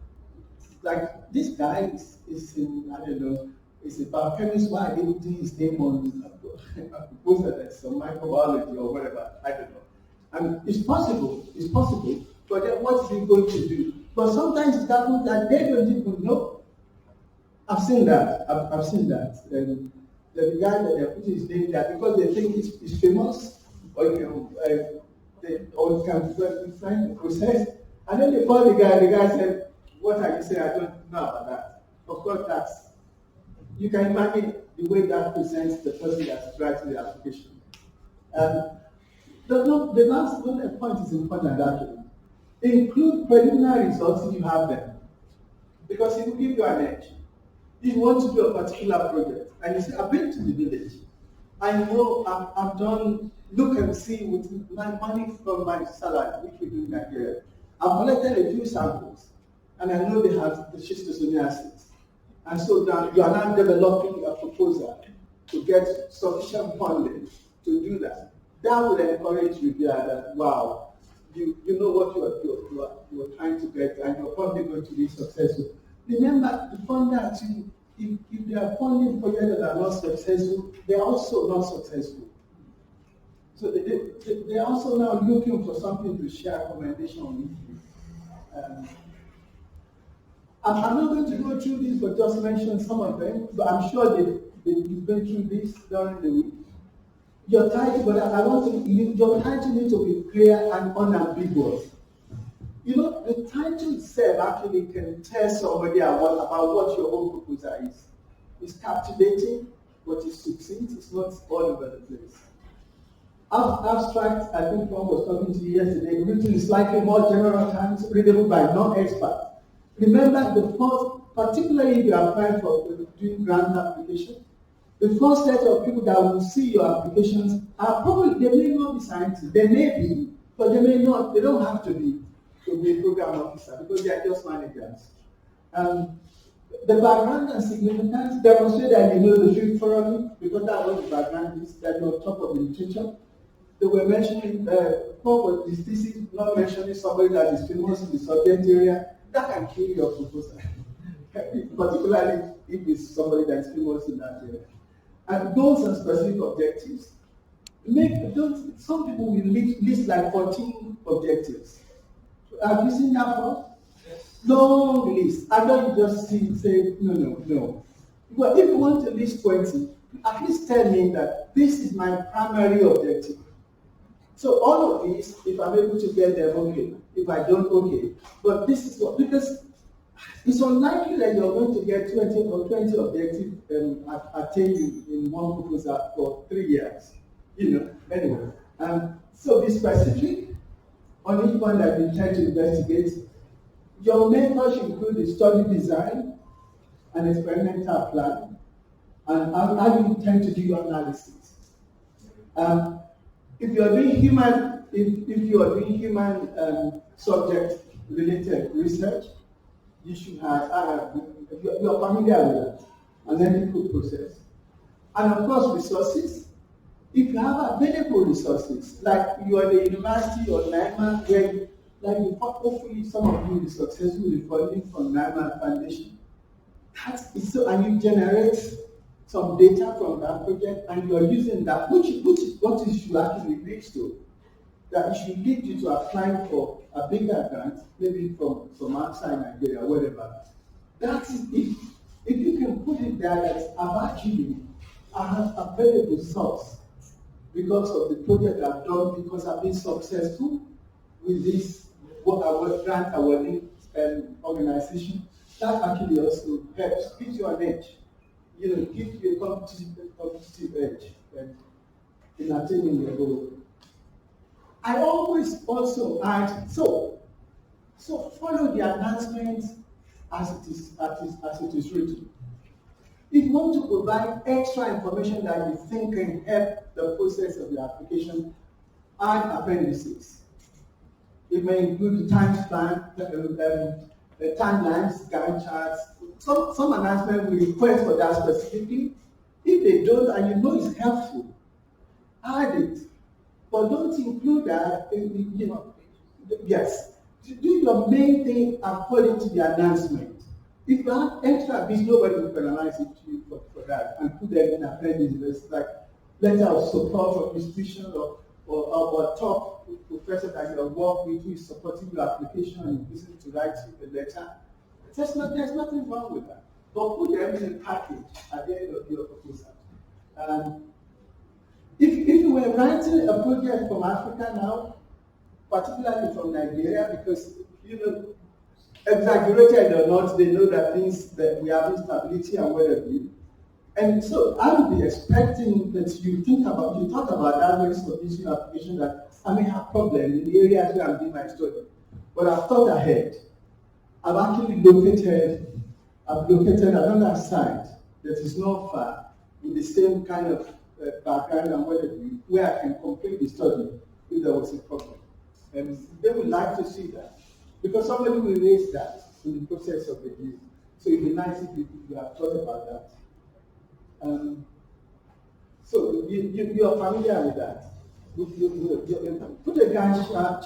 like, this guy is in, I don't know, is a biochemist, why they put his name on a proposal that's some microbiology or whatever, I don't know. I mean, it's possible, but then what is he going to do? But sometimes it happens that they don't even know. I've seen that. The guy that they're putting his name there because they think he's famous, or they can find the process. And then they call the guy said, What are you saying? I don't know about that. Of course, you can imagine the way that presents the person that's writing the application. The last bullet point is important actually. Include preliminary results if you have them, because it will give you an edge. If you want to do a particular project and you say, I've been to the village, I know I've done look and see with my money from my salary, which we do in Nigeria. I've collected a few samples and I know they have the schistosomiasis. And so now you are now developing a proposal to get sufficient funding to do that. That will encourage you that, wow, you know what you are trying to get and you're probably going to be successful. Remember, the funders, if they are funding projects that are not successful, they are also not successful. So they are also now looking for something to share recommendation with you. I'm not going to go through this, but just mention some of them. But I'm sure you've been through this during the week. Your title, but I want to, your title needs to be clear and unambiguous. You know, the title itself actually can tell somebody about what your own proposal is. It's captivating, but it's succinct, it's not all over the place. Abstract, I think one was talking to you yesterday, written in slightly more general terms, readable by non-experts. Remember, particularly if you are applying for doing grant application, the first set of people that will see your applications are probably, they may not be scientists, they may be, but they may not, they don't have to be a program officer because they are just managers. The background and significance demonstrate that you know the field thoroughly, because that's what the background is, that you're on top of the literature. They were mentioning, for this thesis, not mentioning somebody that is famous in the subject area. That can kill your proposal, particularly if it's somebody that is famous in that area. And goals and specific objectives. Some people will list like 14 objectives. Have you seen that one? Long list. I don't just say, no. But if you want to list 20, at least tell me that this is my primary objective. So all of these, if I'm able to get them, okay. If I don't, okay. But this is what, because it's unlikely that you're going to get 20 objectives attained in one proposal for 3 years. Anyway. So be specific on each point that you try to investigate. Your method should include the study design and experimental plan, and how you intend to do your analysis. If you are doing human subject-related research, you should have you are familiar with that, an ethical process, and of course resources. If you have available resources, like you are the university or NIMR, where hopefully some of you will be successful in funding from NIMR Foundation. And you generate some data from that project, and you are using that, which is what it should actually lead to. That it should lead you to applying for a bigger grant, maybe from outside Nigeria, whatever. That is if you can put it there that I've actually have available source because of the project I've done, because I've been successful with this grant awarding organization. That actually also helps, gives you an edge. Gives you a competitive edge in attaining your goal. I always also add, so follow the announcement as it is written. If you want to provide extra information that you think can help the process of the application, add appendices. It may include the timelines, Gantt charts. Some announcement will request for that specifically. If they don't, and you know it's helpful, add it. But don't include that yes. Do your main thing according to the announcement. If you have extra bits, nobody will penalize you for that and put them in appendices like letter of support from institution or top professor that you work with who is supporting your application and using to write you a letter. There's nothing wrong with that. But put them in a package at the end of your proposal. If you were writing a project from Africa now, particularly from Nigeria, because exaggerated or not, they know that things that we have instability and whatever. And so I would be expecting that you talk about that very sophisticated application that I may have problems in the areas where I'm doing my study. But I've thought ahead. I've located another site that is not far with the same kind of background and whatever, where I can complete the study if there was a problem. And they would like to see that. Because somebody will raise that in the process of review. So it'd be nice if you have thought about that. So you're familiar with that. You put a Gantt chart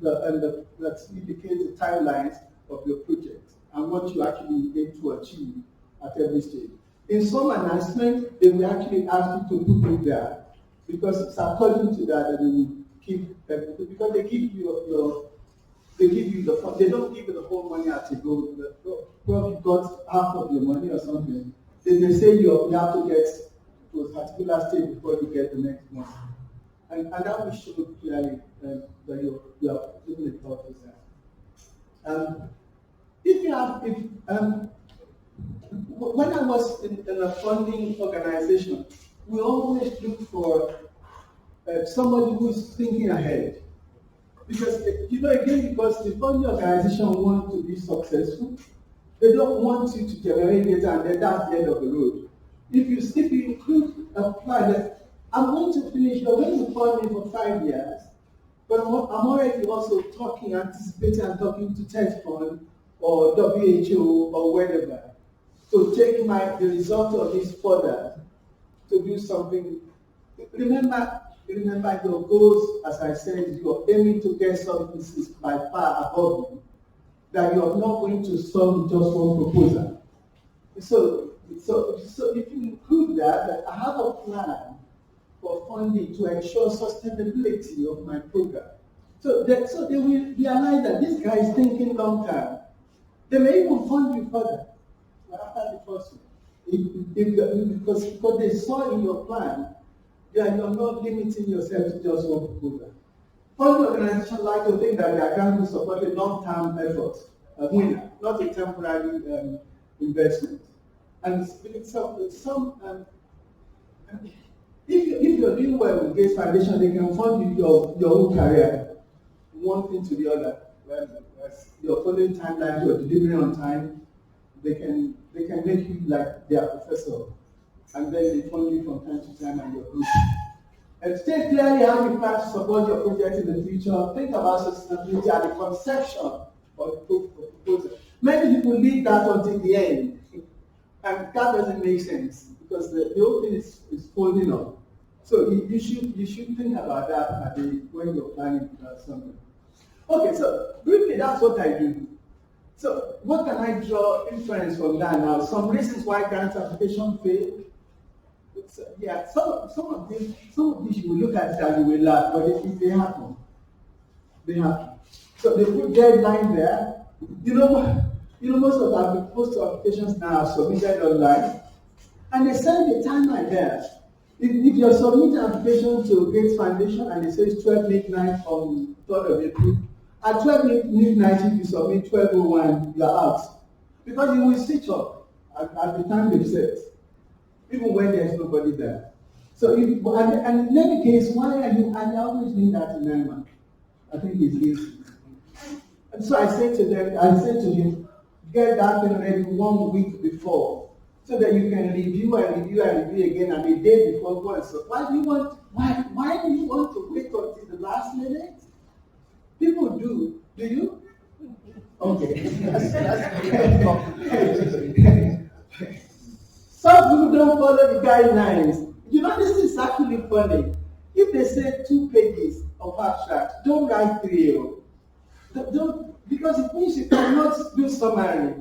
that indicates the timelines of your project and what you actually aim to achieve at every stage. In some announcement, they will actually ask you to put it there because it's according to that they will keep everything, because they give you the fund. They don't give you the whole money as you go. Well, you got half of your money or something. Then they say you have to get to a particular stage before you get the next one. And that will show clearly that you are putting the thought there. When I was in a funding organization, we always look for somebody who's thinking ahead. Because, because the funding organization wants to be successful, they don't want you to generate data and then that's the end of the road. If you include a plan that I'm going to finish, you're going to fund me for 5 years, but I'm already also anticipating and talking to Tech Fund or WHO or whatever to take the result of this further to do something. Remember your goals, as I said, you're aiming to get something by far above you, that you're not going to solve just one proposal. So if you include that I have a plan for funding to ensure sustainability of my program. So they will realize that this guy is thinking long term. They may even fund you further after the first one. Because they saw in your plan that you're not limiting yourself to just one proposal. Funding organizations like to think that they are going to support a long-term effort, a winner, not a temporary investment. And if you're doing well with Gates Foundation, they can fund you your whole career, one thing to the other. You're following timelines, you're delivering on time. They can make you like their professor, and then they fund you from time to time, and you're good. And state clearly how you plan to support your project in the future. Think about sustainability at the conception of the proposal. Many people leave that until the end, and that doesn't make sense because the whole thing is folding up. So you should think about that when you're planning something. Okay, so briefly, that's what I do. So what can I draw inference from that now? Some reasons why grant application fail. So, yeah, some of these you will look at it and you will laugh, but they happen. They happen. So they put deadline there. Most of applications now are submitted online, and they send the timeline there. If you're submitting an application to Gates Foundation and it says 12 midnight on 3rd of April, at 12 midnight if you submit 12:01, you're out. Because you will switch up at the time they've set, even when there's nobody there. So, and in any case, why are you, and I always mean that in NIMR, I think it's easy. And so I said to him, get that thing ready 1 week before, so that you can review again, and the day before go and so. Why do you want to wait until the last minute? People do. Do you? Okay. Some people don't follow the guidelines. This is actually funny. If they say 2 pages of abstract, don't write 3. Don't, because it means you cannot do summary.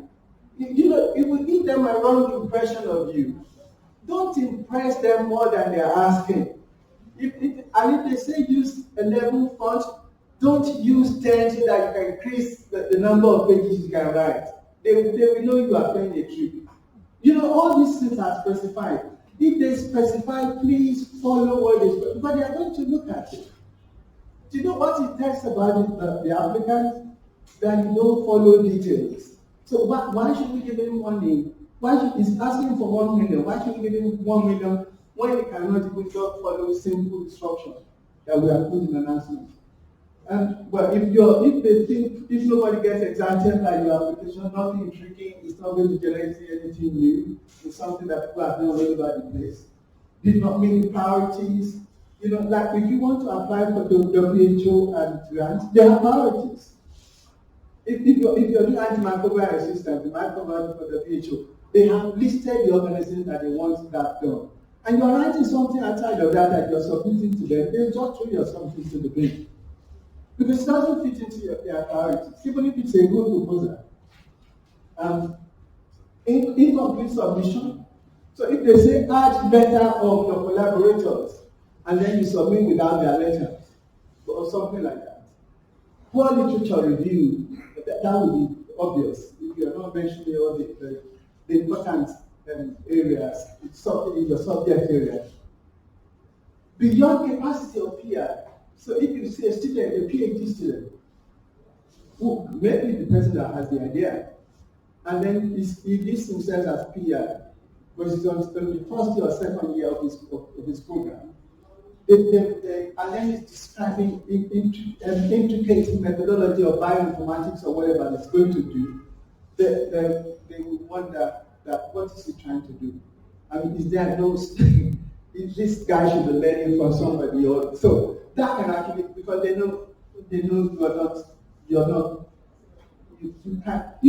It will give them a wrong impression of you. Don't impress them more than they're asking. If they say use 11 fonts, don't use 10 so that you can increase the number of pages you can write. They will know you are playing a trick. All these things are specified. If they specify, please follow what they specify. But they are going to look at it. Do you know what it tells about the applicant? that you don't follow details. So why should we give him money? He's asking for 1 million? Why should we give him 1 million when he cannot even just follow simple instructions that we have put in the announcement? And well, if nobody gets excited by your application, nothing intriguing, it's not going to generate anything new. It's something that people have done all over the place. Did not mean priorities. Like if you want to apply for the WHO and grants, there are priorities. If you're doing antimicrobial resistance, the microbiome for the WHO, they have listed the organisms that they want that done. And you're writing something outside of that you're submitting to them, they just throw your something to the bin. Because it doesn't fit into their priorities, even if it's a good proposal. Incomplete submission. So if they say add better of your collaborators, and then you submit without their letters, or something like that. Poor literature review, that would be obvious if you are not mentioning all the important areas in your subject area. Beyond capacity of peer. So if you see a student, a PhD student, who maybe the person that has the idea, and then he lists himself as peer, but he's on the first year or second year of his program, and then he's describing intricate methodology of bioinformatics or whatever that's going to do, they will wonder that what is he trying to do? I mean, is there no this guy should be learning from somebody else? So that can actually, because they know you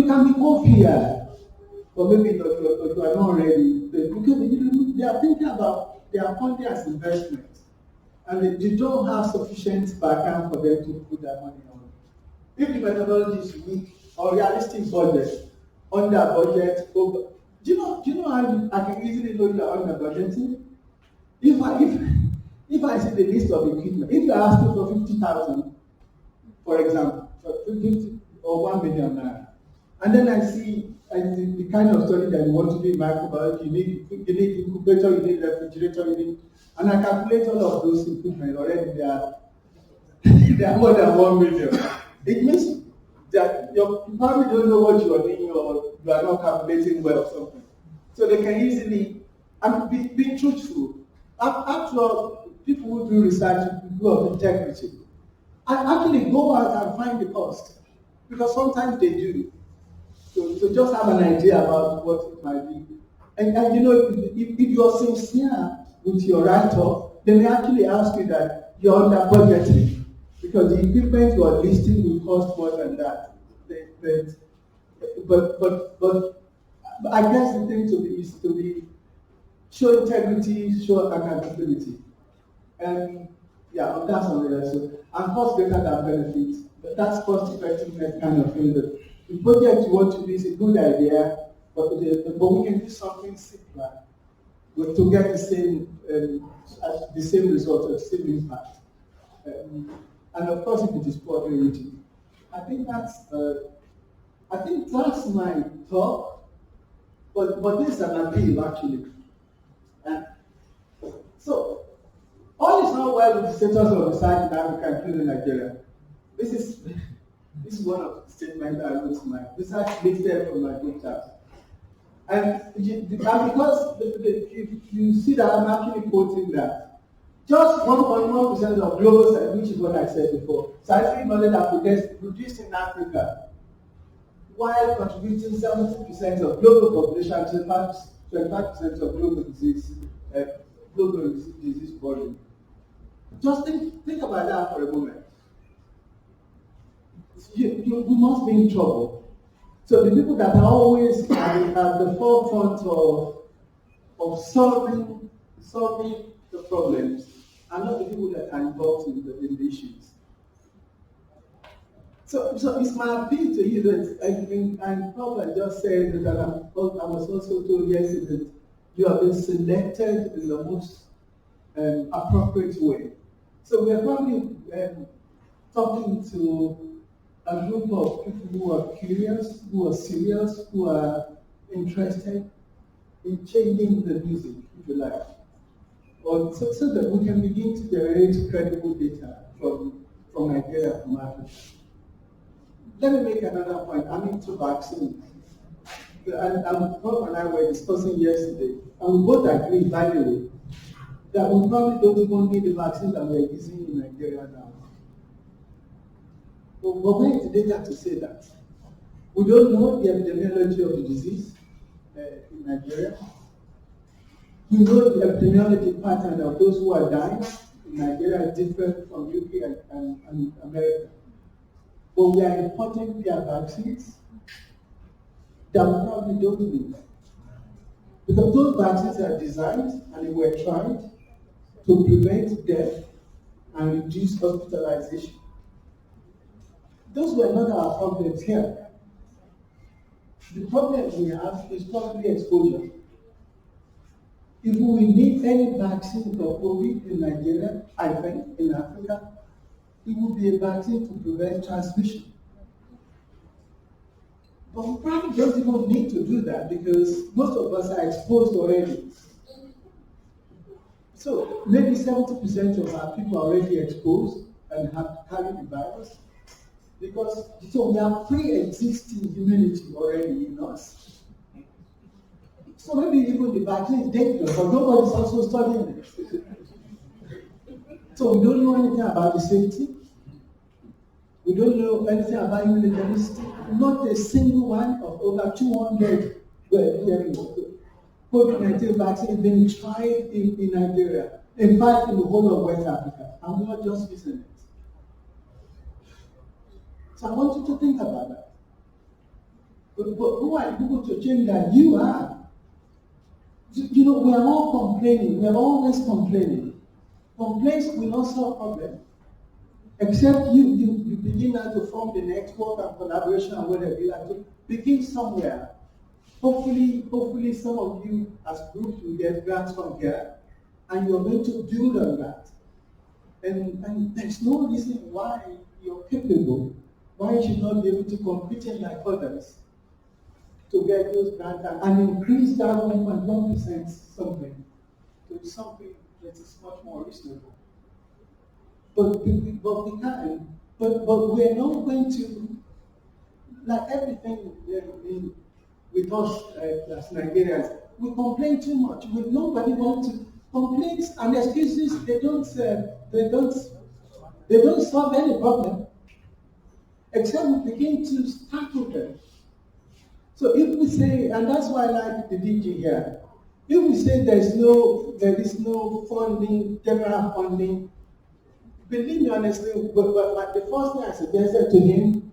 can be more clear, or maybe you are not ready, because they are thinking about their funding as investment, and they don't have sufficient background for them to put their money on. If the methodology is weak or realistic budget, under budget, over, do you know how I can easily know you are under budgeting? If I see the list of equipment, if you are asking for 50,000, for example, for 50 or 1 million naira, and then I see the kind of study that you want to do in microbiology, you need incubator, you need refrigerator, and I calculate all of those equipment already. They are more than 1 million. It means that you probably don't know what you are doing, or you are not calculating well or something. So they can easily, be truthful. After all, people who do research, people of integrity, and actually go out and find the cost, because sometimes they do. So just have an idea about what it might be. And if you're sincere with your write-up, they may actually ask you that you're under budgeting, because the equipment you are listing will cost more than that. But I guess the thing is to be show integrity, show accountability. And that's on the so and cost greater than benefits. That's cost effectiveness kind of thing. The project you want to do is a good idea, but we can do something simpler to get the same result, the same impact. And of course, if it is poorly written, I think that's my talk. But this is an appeal actually. So all is not well with the status of research in Africa, including Nigeria. This is one of the statements I wrote in my research listed from my book chapter. And because you see that I'm actually quoting that, just 1.1% of global, which is what I said before, scientific knowledge are produced in Africa, while contributing 70% of global population, 25% of global disease volume. Just think about that for a moment. You must be in trouble. So the people that are always at the forefront of solving the problems are not the people that are involved in the issues. So it's my appeal to you that and Paul just said that I was also told yesterday that you have been selected in the most appropriate way. So we are probably talking to a group of people who are curious, who are serious, who are interested in changing the music, if you like, so that we can begin to generate credible data from Nigeria, from Africa. let me make another point. I'm into vaccine. And Prof and I were discussing yesterday, and we both agree, by the way, that we probably don't even need the vaccine that we're using in Nigeria now. But where is the data to say that? We don't know the epidemiology of the disease in Nigeria. We know the epidemiology pattern of those who are dying in Nigeria is different from UK and America. But we are importing their vaccines that we probably don't need. Because those vaccines are designed and they were tried to prevent death and reduce hospitalization. Those were not our problems here. The problem we have is probably exposure. If we need any vaccine for COVID in Nigeria, I think in Africa, it would be a vaccine to prevent transmission. But we probably don't even need to do that because most of us are exposed already. So maybe 70% of our people are already exposed and have carried the virus. Because so we have pre-existing immunity already in us. So maybe even the vaccine is dangerous, but nobody's also studying it. So we don't know anything about the safety. We don't know anything about immunogenicity. Not a single one of over 200 COVID-19 vaccines being tried in Nigeria. In fact, in the whole of West Africa. And we are just missing it. So I want you to think about that. But who are the people to change that? You are. You know, we are all complaining. We are always complaining. Complaints will not solve problems. Except you begin now to form the network and collaboration and whatever you have to begin somewhere. Hopefully some of you as groups will get grants from here and you're going to build on that. And there's no reason why you're capable, why you should not be able to compete like others to get those grants and increase that 1.1% something to something that is much more reasonable. But we can. But we're not going to, like everything with us as Nigerians, we complain too much. Nobody wants to complain, and excuses they don't solve any problem, except we begin to tackle them. So if we say, and that's why I like the DG here, if we say there is no funding, general funding, believe me honestly, but the first thing I suggested to him,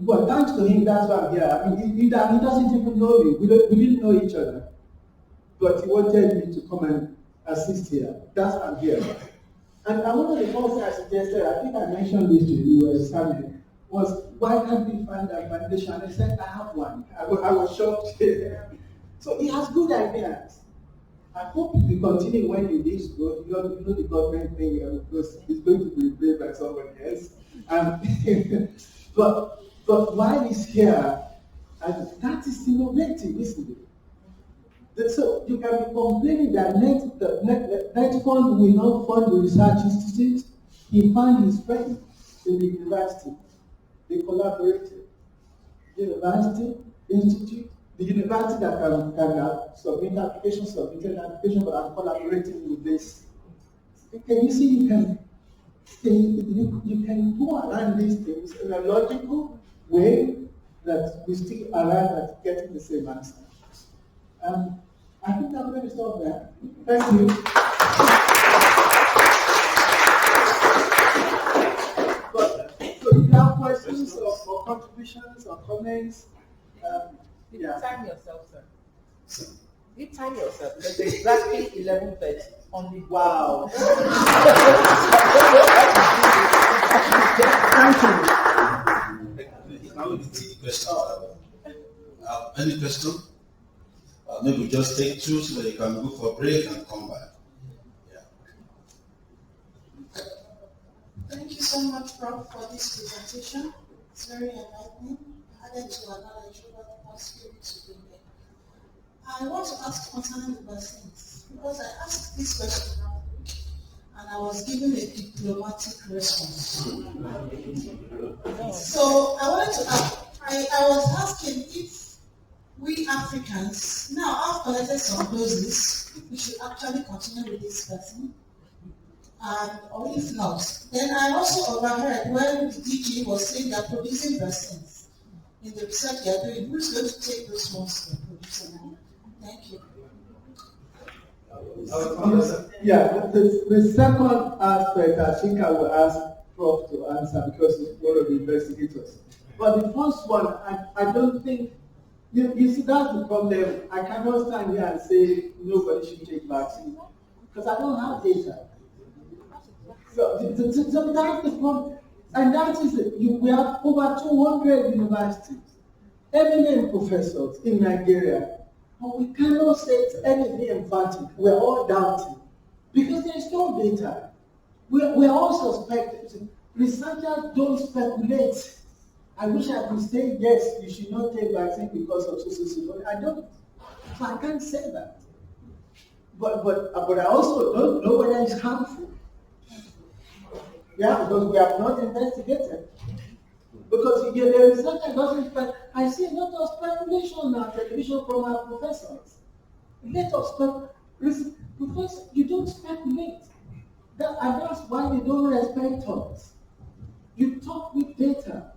well, thanks to him, that's why I'm here. I mean, he doesn't even know me. We didn't know each other. But he wanted me to come and assist here. That's why I'm here. And one of the first things I suggested, I think I mentioned this to you, Samuel, was why can't we find a foundation? And he said, I have one. I was shocked. So he has good ideas. I hope if you continue when you this good, you know the government thing because it's going to be replaced by somebody else. But while he's here, and that is innovative, isn't it? So you can be complaining that net fund will not fund the research institute. He found his friend in the university. They collaborated. University, institute, the university that can submit application, but I'm collaborating with this. Can you see you can go around these things in a logical way that we still arrive at getting the same answer. I think I'm going to stop there. Thank you. But so if you have questions or contributions or comments, Did you time yourself, sir? You time yourself because it's exactly 11:30 on the wow. Thank you. Now we take questions. Any question? Maybe just take two so that you can go for a break and come back. Yeah. Thank you so much, Prof, for this presentation. It's very enlightening. Added to our knowledge over the past few weeks we've been here. I want to ask concerning the vaccines because I asked this question last week and I was given a diplomatic response. So I wanted to ask, I was asking if we Africans now have collected some doses, if we should actually continue with this person, and or if not. Then I also overheard when the DG was saying they are producing vaccines in the research they are doing. Who's going to take those ones they're producing? Thank you. Yeah, the second aspect, I think I will ask Prof to answer because he's one of the investigators. But the first one, I don't think, you see, that's the problem. I cannot stand here and say nobody should take vaccine because I don't have data. So that's the problem. And that is it. We have over 200 universities, eminent professors in Nigeria. But we cannot say anything emphatic. We're all doubting. Because there is no data. We're all suspecting. Researchers don't speculate. I wish I could say, yes, you should not take vaccine because of so. I don't. So I can't say that. But I also don't know whether it's harmful. Yeah, because we have not investigated. Because the researcher doesn't, I see a lot of speculation on television from our professors. A lot of speculation. Professor, you don't speculate. And that's why they don't respect us. You talk with data.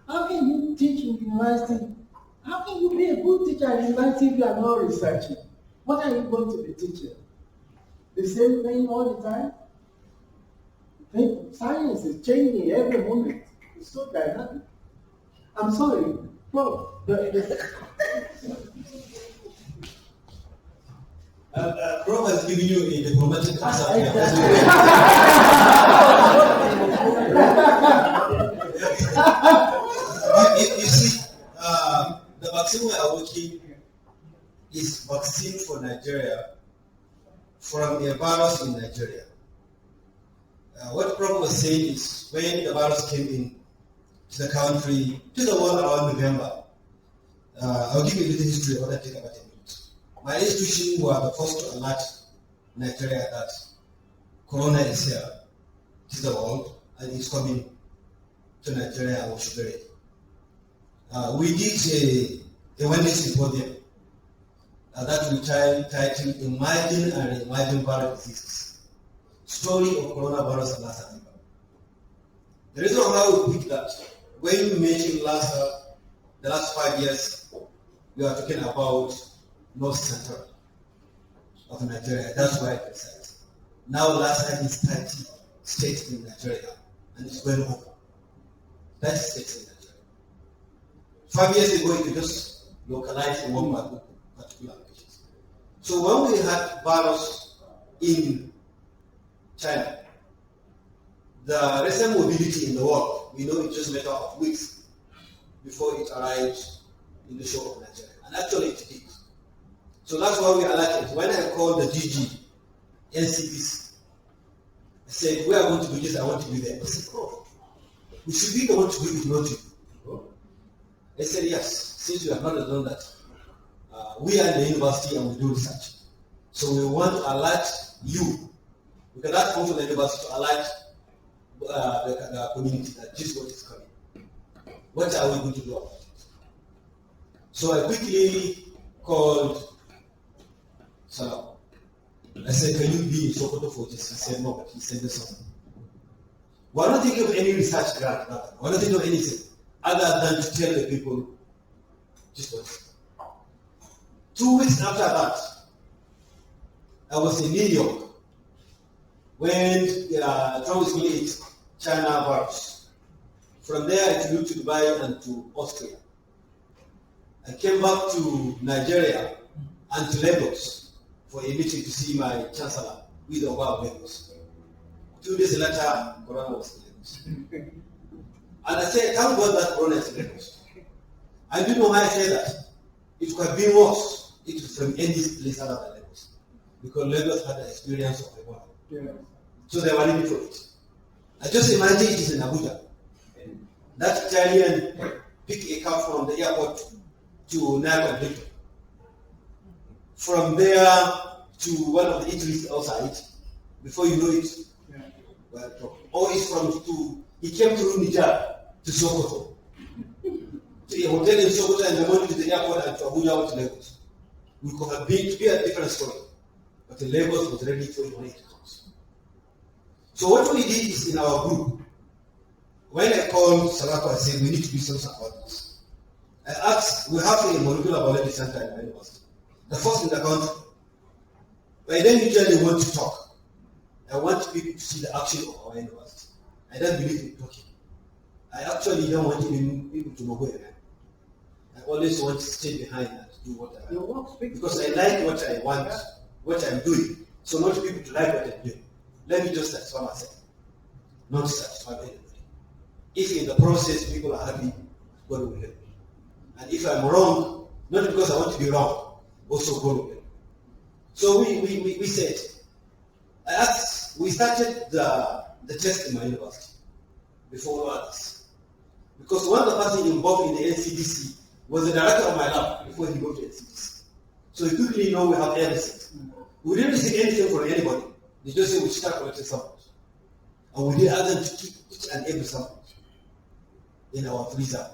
How can you teach in university? How can you be a good teacher in university if you are not researching? What are you going to be teaching? The same thing all the time? Science is changing every moment. It's so dynamic. I'm sorry, Prof. Prof has given you a diplomatic answer. You see, the vaccine we are working is vaccine for Nigeria from a virus in Nigeria. What Prof was saying is when the virus came in to the country, to the world around November, I'll give you a little history of what I think about it. My institution were the first to alert Nigeria that Corona is here to the world and it's coming to Nigeria and we should be ready. We did a one-day symposium that we titled Imagine and Reimagine Viral Diseases. Story of coronavirus and Lassa fever. The reason why we picked that, when you mentioned Lassa, the last 5 years, we are talking about North Central of Nigeria. That's why I decided. Now Lassa is 30 states in Nigeria, and it's going over. 30 states in Nigeria. 5 years ago, it was just localized in one particular location. So when we had virus in China, the recent mobility in the world, we know it's just a matter of weeks before it arrives in the shore of Nigeria. And actually it did. So that's why we alerted. When I called the DG, NCPC, I said, we are going to do this, I want to be there. I said, oh, we should be the one to do it, not you. They said, yes, since you have not done that, we are in the university and we do research. So we want to alert you. Because that comes from the university to alert the community that this is what is coming. What are we going to do about it? So I quickly called Salam. I said, can you be in Sokoto for this? He said, no, but he said this something. We're not thinking of any research grant, nothing. We're not thinking of anything other than to tell the people just what. 2 weeks after that, I was in New York when Trump was going to eat China virus. From there, I flew to Dubai and to Austria. I came back to Nigeria and to Lagos for a meeting to see my chancellor with Oba of Lagos. 2 days later, Corona was in Lagos. And I said, thank God that Corona is in Lagos. I didn't know why I said that. It could have been worse. It was from any place other than Lagos. Because Lagos had the experience of Ebola. Yeah. So they were ready for it. I just imagine it is in Abuja. That Italian picked a car from the airport to Nairobi. From there to one of the eateries outside, Before you know it, well, or he came through Niger to Sokoto. To a hotel in Sokoto and the morning to the airport and to Abuja to Lagos. We could have been to be a different story. But the Lagos was ready for it when it comes. So what we did is in our group, when I called Salako and said we need to do something about this, I asked, we have a molecular biology center in the university, the first in the country. But I don't usually want to talk. I want people to see the action of our university. I don't believe in talking. I actually don't want even people to know who I am. I always want to stay behind and do what I want. Because I like what I want, what I'm doing. So not people to like what I'm doing. Let me just satisfy myself, not satisfy anybody. If in the process people are happy, God will help me. And if I'm wrong, not because I want to be wrong, also God will help me. So we said, we started the test in my university before others. Because one of the person involved in the NCDC was the director of my lab before he moved to NCDC. So he quickly know we have everything. We didn't receive anything from anybody. They just said we start collecting samples. And we did ask them to keep each and every sample in our freezer.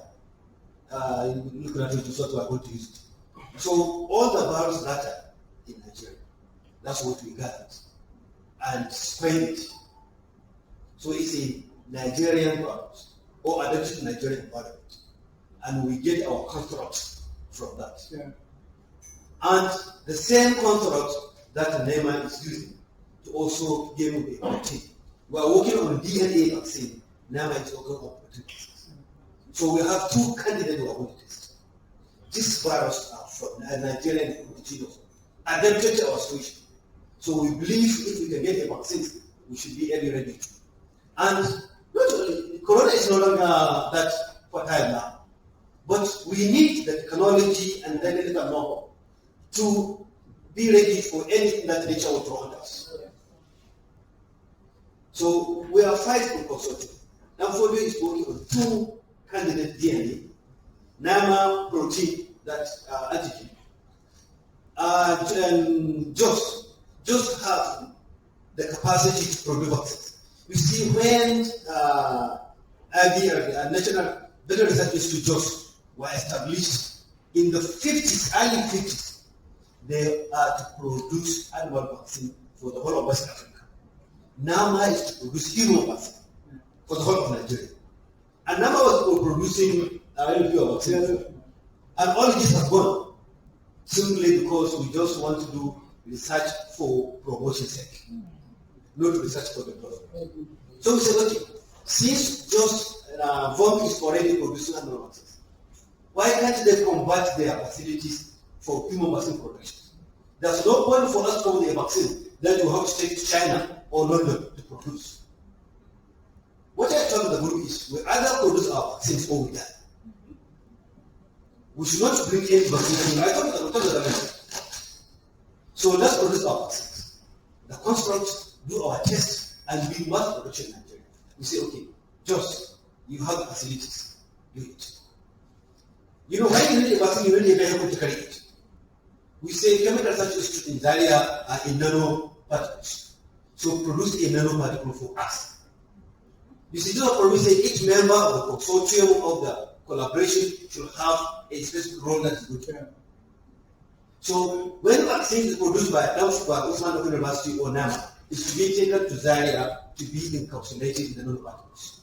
Looking at it, we thought we are going to use it. So all the virus data in Nigeria, that's what we gathered. And spread it. So it's a Nigerian virus, or adapted to Nigerian environment. And we get our construct from that. Yeah. And the same construct that NIMR is using to also give a protein. We are working on DNA vaccine. NIMR is working on protein vaccines. So we have two candidates who are going to test. This virus are from Nigerian indigenous, adapted to our situation. So we believe if we can get a vaccine, we should be ready to. And not only, Corona is no longer that fertile now, but we need the technology and the technical know-how to be ready for anything that nature will throw at us. So we are 5 consortium. Now Folio is working on 2 candidate DNA, NIMR protein, that antigen, and just have the capacity to produce vaccines. You see, when National Better Research Institute just were established in the 50s, early 50s, they are to produce animal vaccine for the whole of West Africa. NIMR is to produce human vaccine for the whole of Nigeria. And NIMR was producing vaccine. And all this has gone simply because we just want to do research for promotion's sake, not research for the government. So we said, okay, since just VOM is already producing animal vaccines, why can't they convert their facilities for human vaccine production? There's no point for us to come with a vaccine that you have to take to China or London to produce. What I told the group is, we either produce our vaccines or we die. We should not bring any vaccine. I told them. So let's produce our vaccines. The construct, do our test, and be mass production in Nigeria. We say, okay, just, you have the facilities, do it. You know, when you need a vaccine, you need a vehicle to carry it. We say chemical research institute in Zaria are in nanoparticles. So produce a nanoparticle for us. You see, we say each member of the consortium of the collaboration should have a specific role that is good. So when vaccine is produced by Usman University or NIMR, it should be taken to Zaria to be encapsulated in the nanoparticles.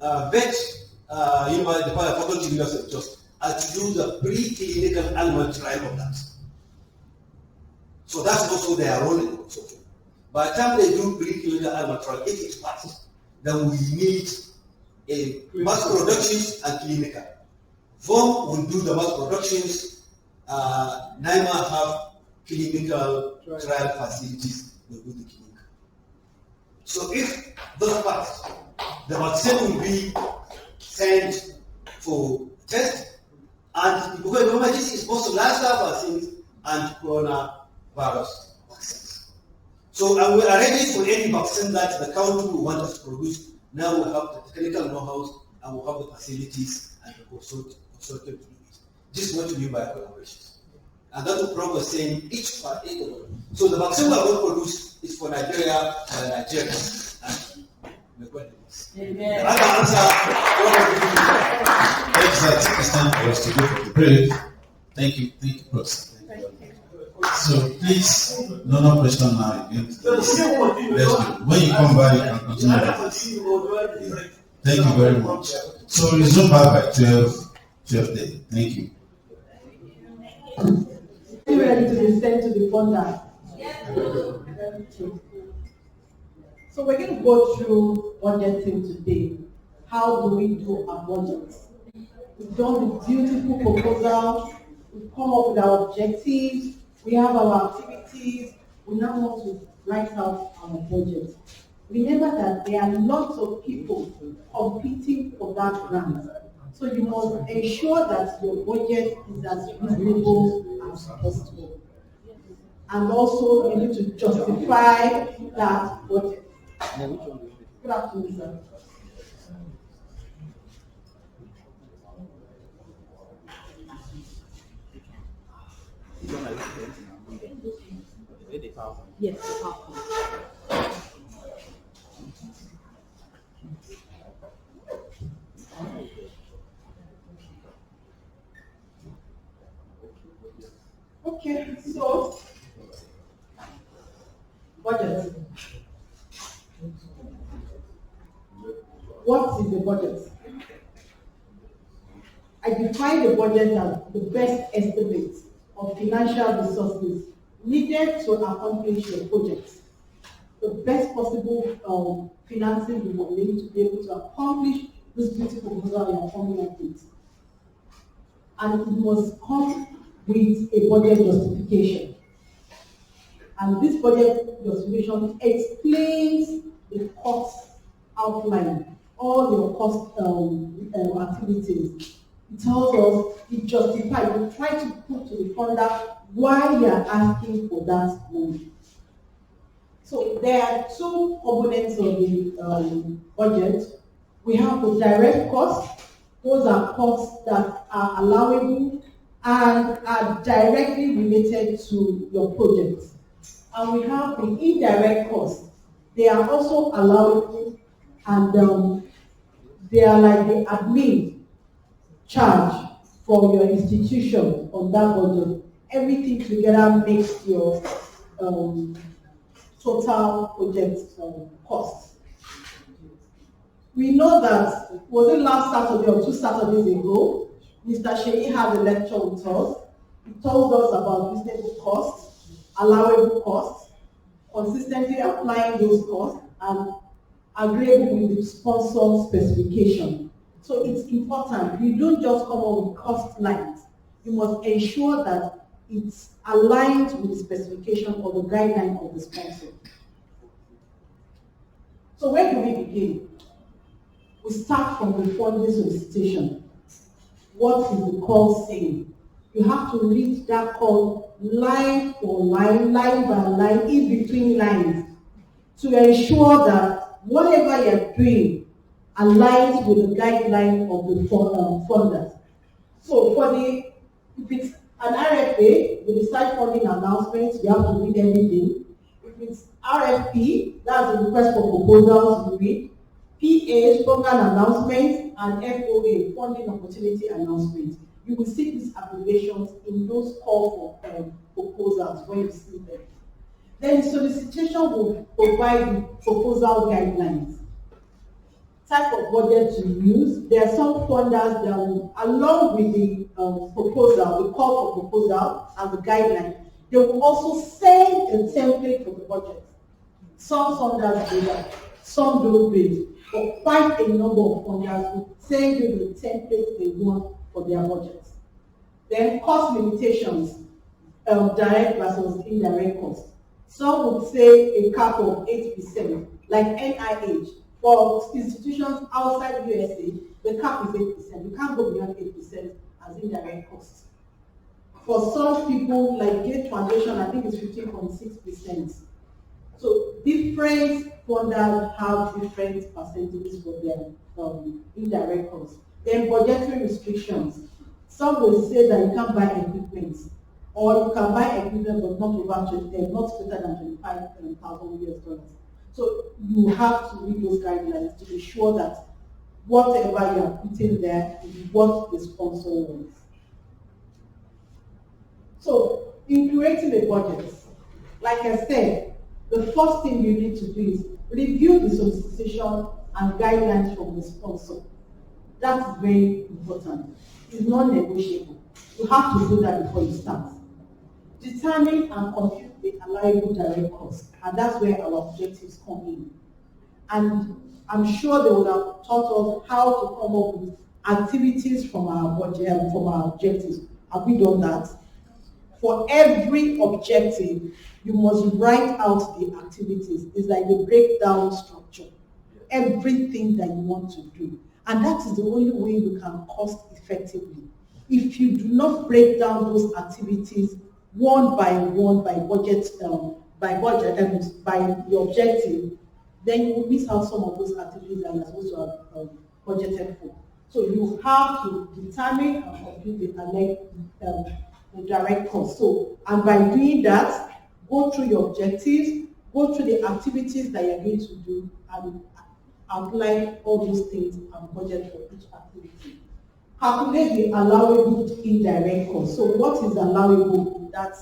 The faculty university just to do the preclinical animal trial of that. So that's also their role in the consortium. By the time they do preclinical animal trial, if it's passed, then we need a mass productions and clinical. VOM will do the mass productions. NIMR have clinical trial facilities will do the clinical. So if those pass, the vaccine will be sent for test. And because remember, this is both lifestyle vaccines and coronavirus vaccines. So and we are ready for any vaccine that the country will want us to produce. Now we have the technical know-how and we have the facilities and the consortium to do it. This is what we mean by collaboration. And that's what Prof was saying, each part. So the vaccine we are going to produce is is for Nigeria and Nigerians. And may God help us. Amen. That answer one of the Thanks, I think it's time for us to go for the break. Thank you, Professor. So please, no question now again. Let's go. When you come back, you can continue. Thank you very much. So resume back by 12:30. Thank you. Are you ready to be sent to the funder? So we're going to go through budgeting today. How do we do our budget? We've done the beautiful proposal. We've come up with our objectives. We have our activities. We now want to write out our budget. Remember that there are lots of people competing for that grant. So you must ensure that your budget is as reasonable as possible. And also you need to justify that budget. Good afternoon, sir. Yes, the PowerPoint. Okay, so budget. What is the budget? I define the budget as the best estimate of financial resources needed to accomplish your project. The best possible financing you will need to be able to accomplish this beautiful proposal you are coming up with. And it must come with a budget justification. And this budget justification explains the cost outline, all your cost activities. It tells us, it justifies, you try to put to the funder why you are asking for that money. So there are two components of the budget. We have the direct costs. Those are costs that are allowable and are directly related to your project. And we have the indirect costs. They are also allowable and they are like the admin charge for your institution on that budget. Everything together makes your total project cost. We know that, was it last Saturday or 2 Saturdays ago, Mr. Sheyi had a lecture with us. He told us about reasonable costs, allowable costs, consistently applying those costs, and agreeable with the sponsor specification. So it's important. You don't just come up with cost lines. You must ensure that it's aligned with the specification or the guideline of the sponsor. So where do we begin? We start from the funding solicitation. What is the call saying? You have to read that call line for line, line by line, in between lines, to ensure that whatever you're doing aligns with the guideline of the funders. So if it's an RFA, with the site funding announcements, you have to read everything. If it's RFP, that's the request for proposals, you read. PA, program announcements, and FOA, funding opportunity announcements. You will see these abbreviations in those call for proposals when you see them. Then the solicitation will provide the proposal guidelines. Type of budget to use. There are some funders that will, along with the proposal, the call for proposal and the guideline, they will also send a template for the budget. Some funders do that, some don't do it. But quite a number of funders will send you the template they want for their budgets. Then cost limitations, direct versus indirect cost. Some would say a cap of 8%, like NIH. For institutions outside USA, the cap is 8%. You can't go beyond 8% as indirect costs. For some people, like Gates Foundation, I think it's 15.6%. So different funders have different percentages for their indirect costs. Then budgetary restrictions. Some will say that you can't buy equipment. Or you can buy equipment but not not greater than 25,000 US dollars. So you have to read those guidelines to be sure that whatever you are putting there is what the sponsor wants. So in creating a budget, like I said, the first thing you need to do is review the solicitation and guidelines from the sponsor. That's very important. It's non-negotiable. You have to do that before you start. Determine and compute the allowable direct costs, and that's where our objectives come in. And I'm sure they would have taught us how to come up with activities from our budget and from our objectives. Have we done that? For every objective, you must write out the activities. It's like the breakdown structure. Everything that you want to do. And that is the only way you can cost effectively. If you do not break down those activities one by one by your objective, then you will miss out some of those activities that you're supposed to have budgeted for. So you have to determine and compute the direct cost. So, and by doing that, go through your objectives, go through the activities that you're going to do, and outline all those things and budget for each activity. Calculate the allowable indirect cost. So what is allowable in that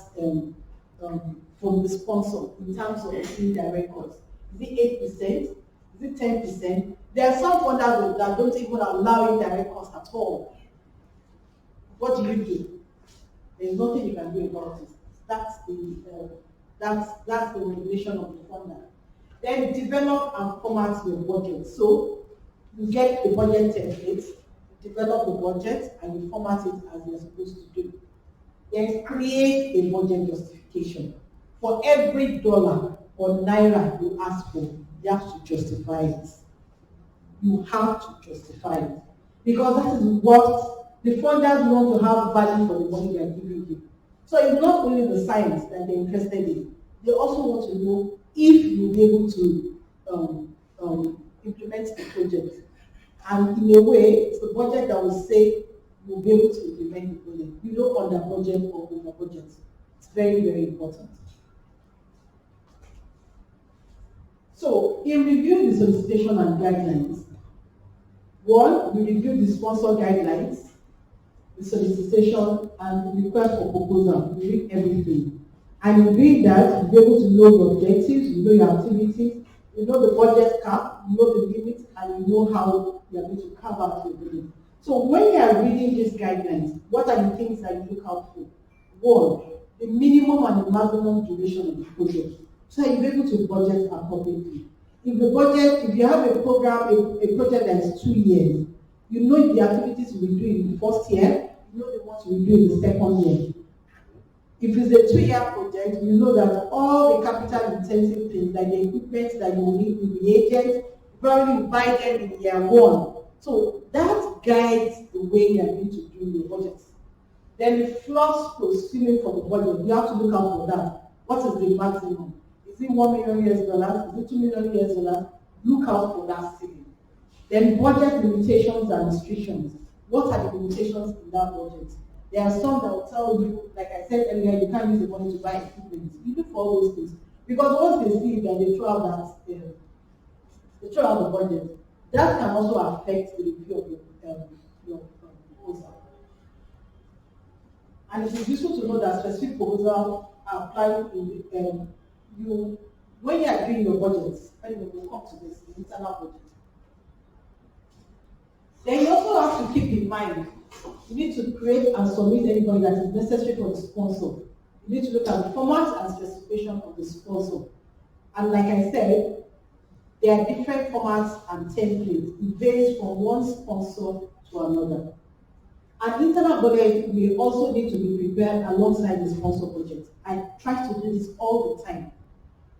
from the sponsor in terms of indirect cost? Is it 8%? Is it 10%? There are some funders that don't even allow indirect cost at all. What do you do? There's nothing you can do about it. That's the regulation of the funder. Then develop and format your budget. So you get the budget template, develop the budget, and you format it as you're supposed to do. Then create a budget justification. For every dollar or naira you ask for, you have to justify it. You have to justify it. Because that is what the funders want to have value for the money they are giving you. So it's not only the science that they're interested in, they also want to know if you'll be able to implement the project. And in a way, it's the budget that will say you'll be able to implement the project. You don't under budget or over budget. It's very, very important. So, in reviewing the solicitation and guidelines, one, we review the sponsor guidelines, the solicitation, and the request for proposal. We read everything. And in doing that, you'll be able to know your objectives, you know your activities, you know the budget cap, you know the limits, and you know how you're going to carve out your budget. So when you are reading these guidelines, what are the things that you look out for? One, the minimum and the maximum duration of the project. So you'll be able to budget appropriately. If you have a program, a project that is 2 years, you know the activities you will do in the first year, you know the ones you will do in the second year. If it's a 2-year project, you know that all the capital intensive things, like the equipment that you will need, the reagents, you probably buy them in year 1. So that guides the way you are going to do your budget. Then the flux proceeding from the budget, you have to look out for that. What is the maximum? Is it $1 million US? Is it $2 million US? Look out for that ceiling. Then budget limitations and restrictions. What are the limitations in that budget? There are some that will tell you, like I said earlier, you can't use the money to buy equipment. You look for all those things. Because once they see that they throw out the budget, that can also affect the review of your proposal. And it is useful to know that specific proposals are applied in when you are doing your budget, and we'll come to this, the internal budget. Then you also have to keep in mind, you need to create and submit anything that is necessary for the sponsor. You need to look at the format and specification of the sponsor. And like I said, there are different formats and templates. It varies from one sponsor to another. An internal budget will also need to be prepared alongside the sponsor budget. I try to do this all the time.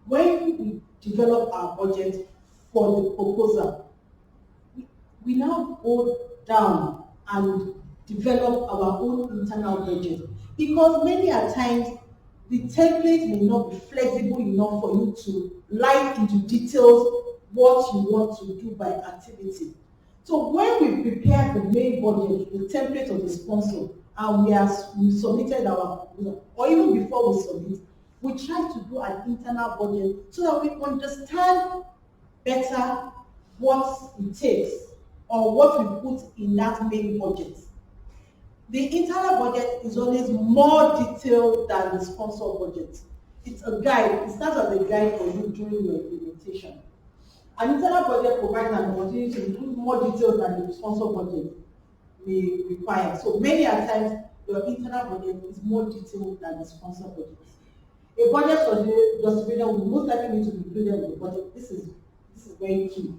When we develop our budget for the proposal, we now go down and develop our own internal budget. Because many a times, the template may not be flexible enough for you to line into details what you want to do by activity. So when we prepare the main budget, the template of the sponsor, and we submitted our, or even before we submit, we try to do an internal budget so that we understand better what it takes or what we put in that main budget. The internal budget is always more detailed than the sponsor budget. It's a guide, it starts as a guide for you during your implementation. An internal budget provides an opportunity to include more details than the sponsor budget may require. So many a times, your internal budget is more detailed than the sponsor budget. A budget justification will most likely need to be included in the budget. This is very key.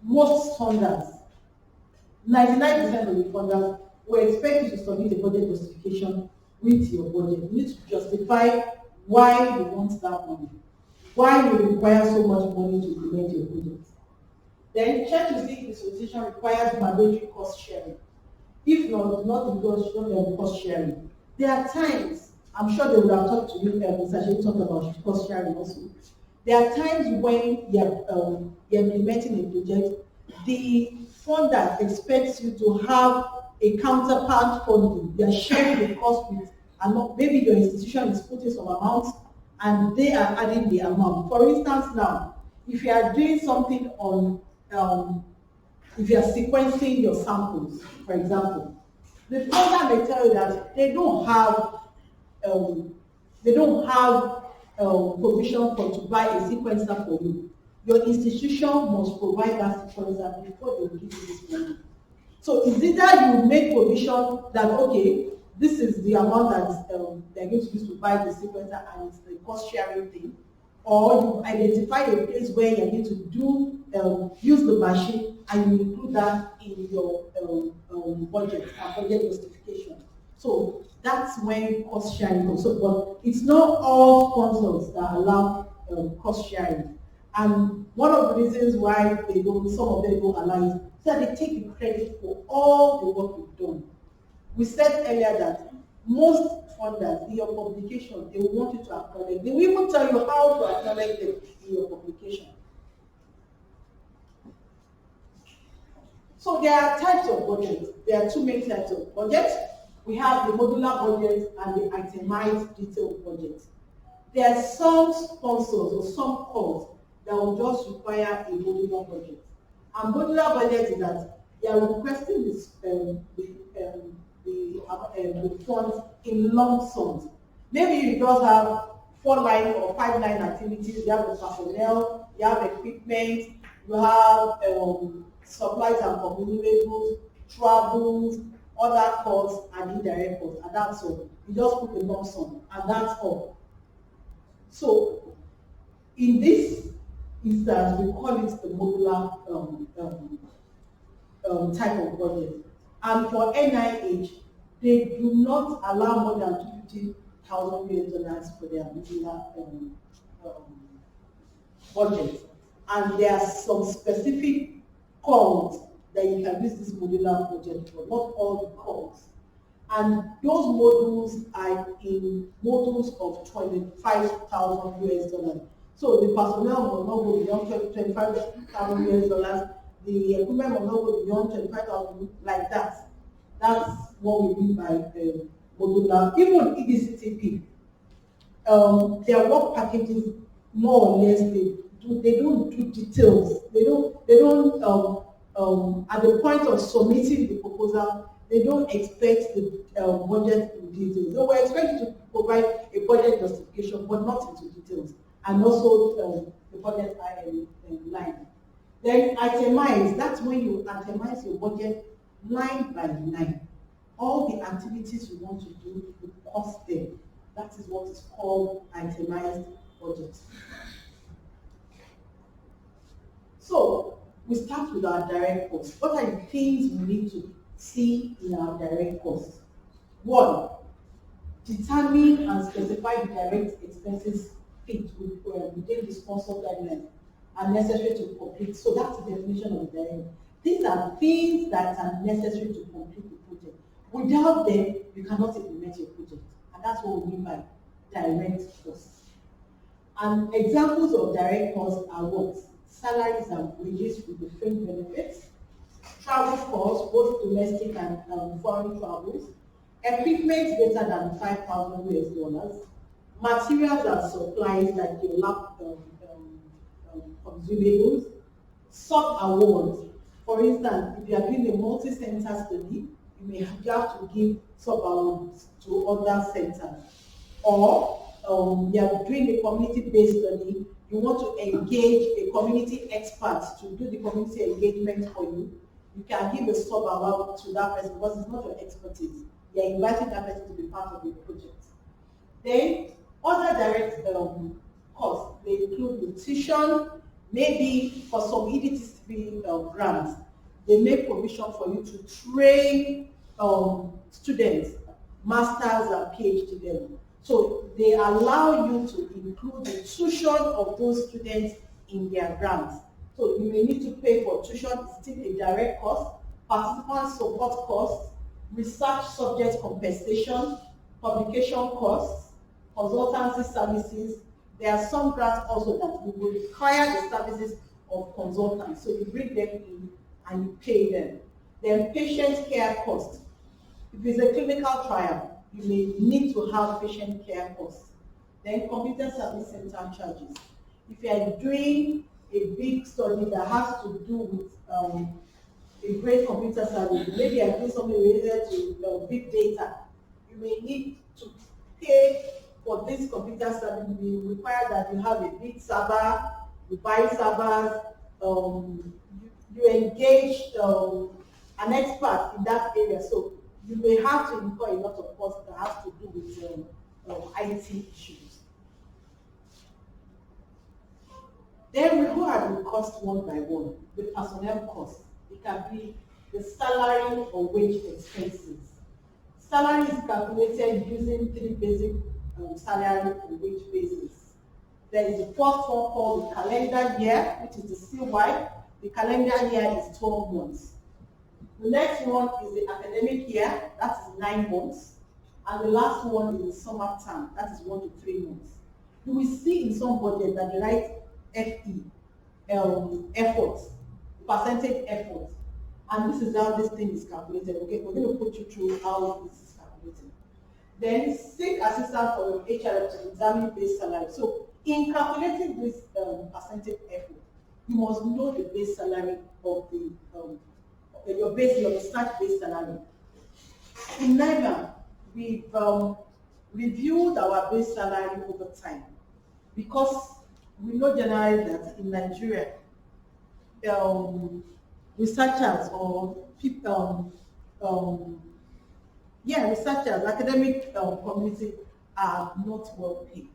Most funders, 99% of the funders, will expect you to submit a budget justification with your budget. You need to justify why you want that money, why you require so much money to implement your project. Then check to see if the solicitation requires mandatory cost sharing. If not, do not include cost sharing. There are times, I'm sure they would have talked to you, Mr. Shea talked about cost sharing also. There are times when you're implementing a project, the funder expects you to have a counterpart funding. They are sharing the cost with, and maybe your institution is putting some amount and they are adding the amount. For instance now, if you are doing something on, if you are sequencing your samples, for example, the funder may tell you that they don't have provision for to buy a sequencer for you. Your institution must provide that sequencer before they give you this money. So it's either you make provision that, okay, this is the amount that they're going to use to buy the sequencer and it's the cost sharing thing, or you identify a place where you're going to do use the machine and you include that in your budget and budget justification. So that's when cost sharing comes. So, but it's not all sponsors that allow cost sharing. And one of the reasons why they don't, some of them don't allow it, is that they take the credit for all the work we've done. We said earlier that most funders in your publication, they will want you to acknowledge. They will even tell you how to acknowledge them in your publication. So there are types of budgets. There are two main types of budgets. We have the modular budget and the itemized detailed budget. There are some sponsors or some calls that will just require a modular budget. And modular budget is that they are requesting this, the funds in lump sums. Maybe you just have 4-line or 5-line activities. You have the personnel, you have equipment, you have supplies and consumables, travels, other costs and indirect costs, and that's all. You just put a lump sum, and that's all. So, in this instance, we call it the modular type of budget. And for NIH, they do not allow more than $250,000 for their modular budget. And there are some specific calls that you can use this modular budget for, not all the calls. And those modules are in modules of $25,000. So the personnel will not go beyond $25,000. The equipment will not go beyond $25,000, like that. That's what we mean by modular. Even EDCTP, their work packages more or less they don't do details. They don't at the point of submitting the proposal, they don't expect the budget in details. So we expect you to provide a budget justification, but not into details, and also the budget line. Then itemize, that's when you itemize your budget line by line. All the activities you want to do, you cost them. That is what is called itemized budget. So we start with our direct costs. What are the things we need to see in our direct costs? One, determine and specify the direct expenses fit within the sponsor guidelines are necessary to complete. So that's the definition of direct. These are things that are necessary to complete the project. Without them, you cannot implement your project. And that's what we mean by direct costs. And examples of direct costs are what? Salaries and wages with the fringe benefits, travel costs, both domestic and foreign travels, equipment greater than 5,000 US dollars, materials and supplies like your lab consumables, sub-awards. For instance, if you are doing a multi-center study, you have to give sub-awards to other centers. Or you are doing a community-based study, you want to engage a community expert to do the community engagement for you, you can give a sub-award to that person because it's not your expertise. You are inviting that person to be part of your project. Then, other direct costs, they include nutrition, maybe for some EDT3 grants, they make provision for you to train students, masters and PhD level. So they allow you to include the tuition of those students in their grants. So you may need to pay for tuition, it's still a direct cost, participant support costs, research subject compensation, publication costs, consultancy services. There are some grants also that will require the services of consultants. So you bring them in and you pay them. Then patient care costs. If it's a clinical trial, you may need to have patient care costs. Then computer service center charges. If you are doing a big study that has to do with a great computer service, maybe you are doing something related to big data, you may need to pay for this computer service. We require that you have a big server, you buy servers, you engage an expert in that area. So you may have to incur a lot of costs that have to do with IT issues. Then we go at the cost one by one. The personnel cost. It can be the salary or wage expenses. Salary is calculated using three basic salary and wage bases. There is the first one called the calendar year, which is the CY. The calendar year is 12 months. The next one is the academic year, that is 9 months. And the last one is the summer term, that is 1 to 3 months. You will see in some budget that they write FE, effort, percentage effort. And this is how this thing is calculated. Okay, we're going to put you through how this is calculated. Then seek assistance for your HR to examine base salary. So in calculating this percentage effort, you must know the base salary of the your research base salary. In NIMR, we've reviewed our base salary over time because we know generally that in Nigeria, researchers or people, researchers, academic community are not well paid.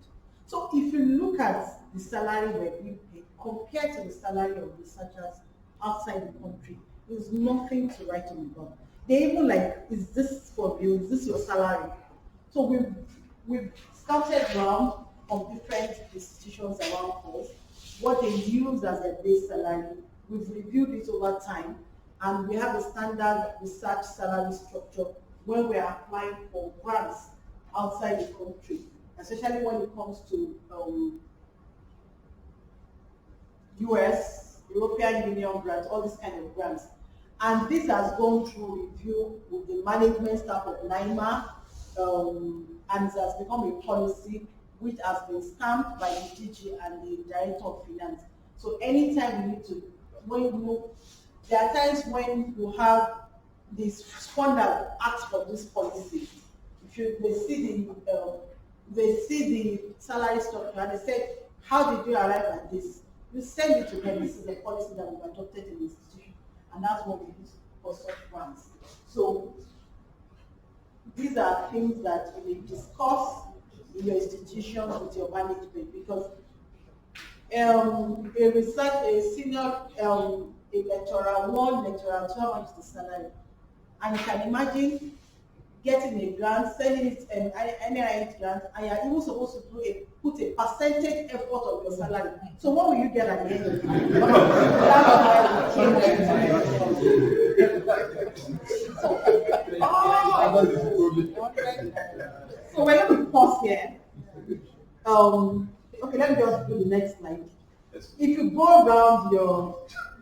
So if you look at the salary we're being paid compared to the salary of researchers outside the country, there's nothing to write home about. They even like, is this for you? Is this your salary? So we've scouted around on different institutions around us, what they use as their base salary. We've reviewed it over time, and we have a standard research salary structure when we're applying for grants outside the country, especially when it comes to US, European Union grants, all these kind of grants. And this has gone through review with the management staff of NIMR, and it has become a policy which has been stamped by the DG and the Director of Finance. So anytime we need to, there are times when you have this funder ask for this policy. If they see the salary structure and they say, how did you arrive at this? You send it to them. This is the policy that we've adopted in the institution, and that's what we use for such grants. So these are things that you may discuss in your institution with your management, because a senior, a lecturer 1, lecturer 2, how much is the salary? And you can imagine getting a grant, selling it an NIH grant, and you're even supposed to put a percentage effort of your salary. So what will you get at the end of the day? So we're going to pause here. Okay, let me just do the next slide. If you go around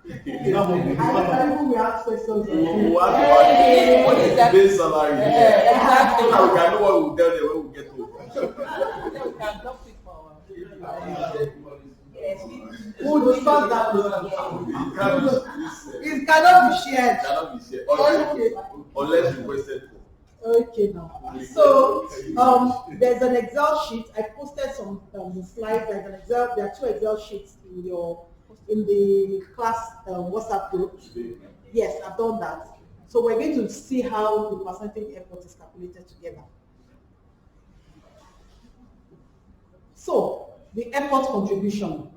We ask questions. What is the base salary? Exactly. So that we can know what we'll tell them when we get home. We'll discuss that later. It It cannot be shared. cannot be shared Okay. unless requested for. Okay, now. So, there's an Excel sheet. I posted some slides. There's an Excel. There are 2 Excel sheets in the class WhatsApp group. Yes, I've done that. So we're going to see how the percentage effort is calculated together. So, the effort contribution.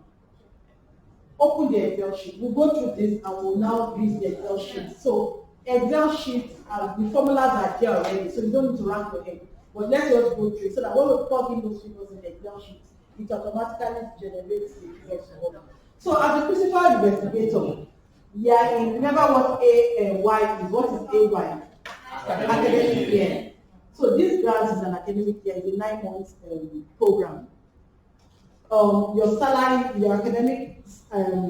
Open the Excel sheet. We'll go through this and we'll now read the Excel sheet. So, Excel sheets, the formulas are here already, so you don't need to rank your head. But let's just go through it so that when we plug in those figures in the Excel sheet, it automatically generates the figures for us. So, as a principal investigator, remember what AY is. What is AY? Academic year. So, this grant is an academic year, it's a 9-month program. Your salary, your academic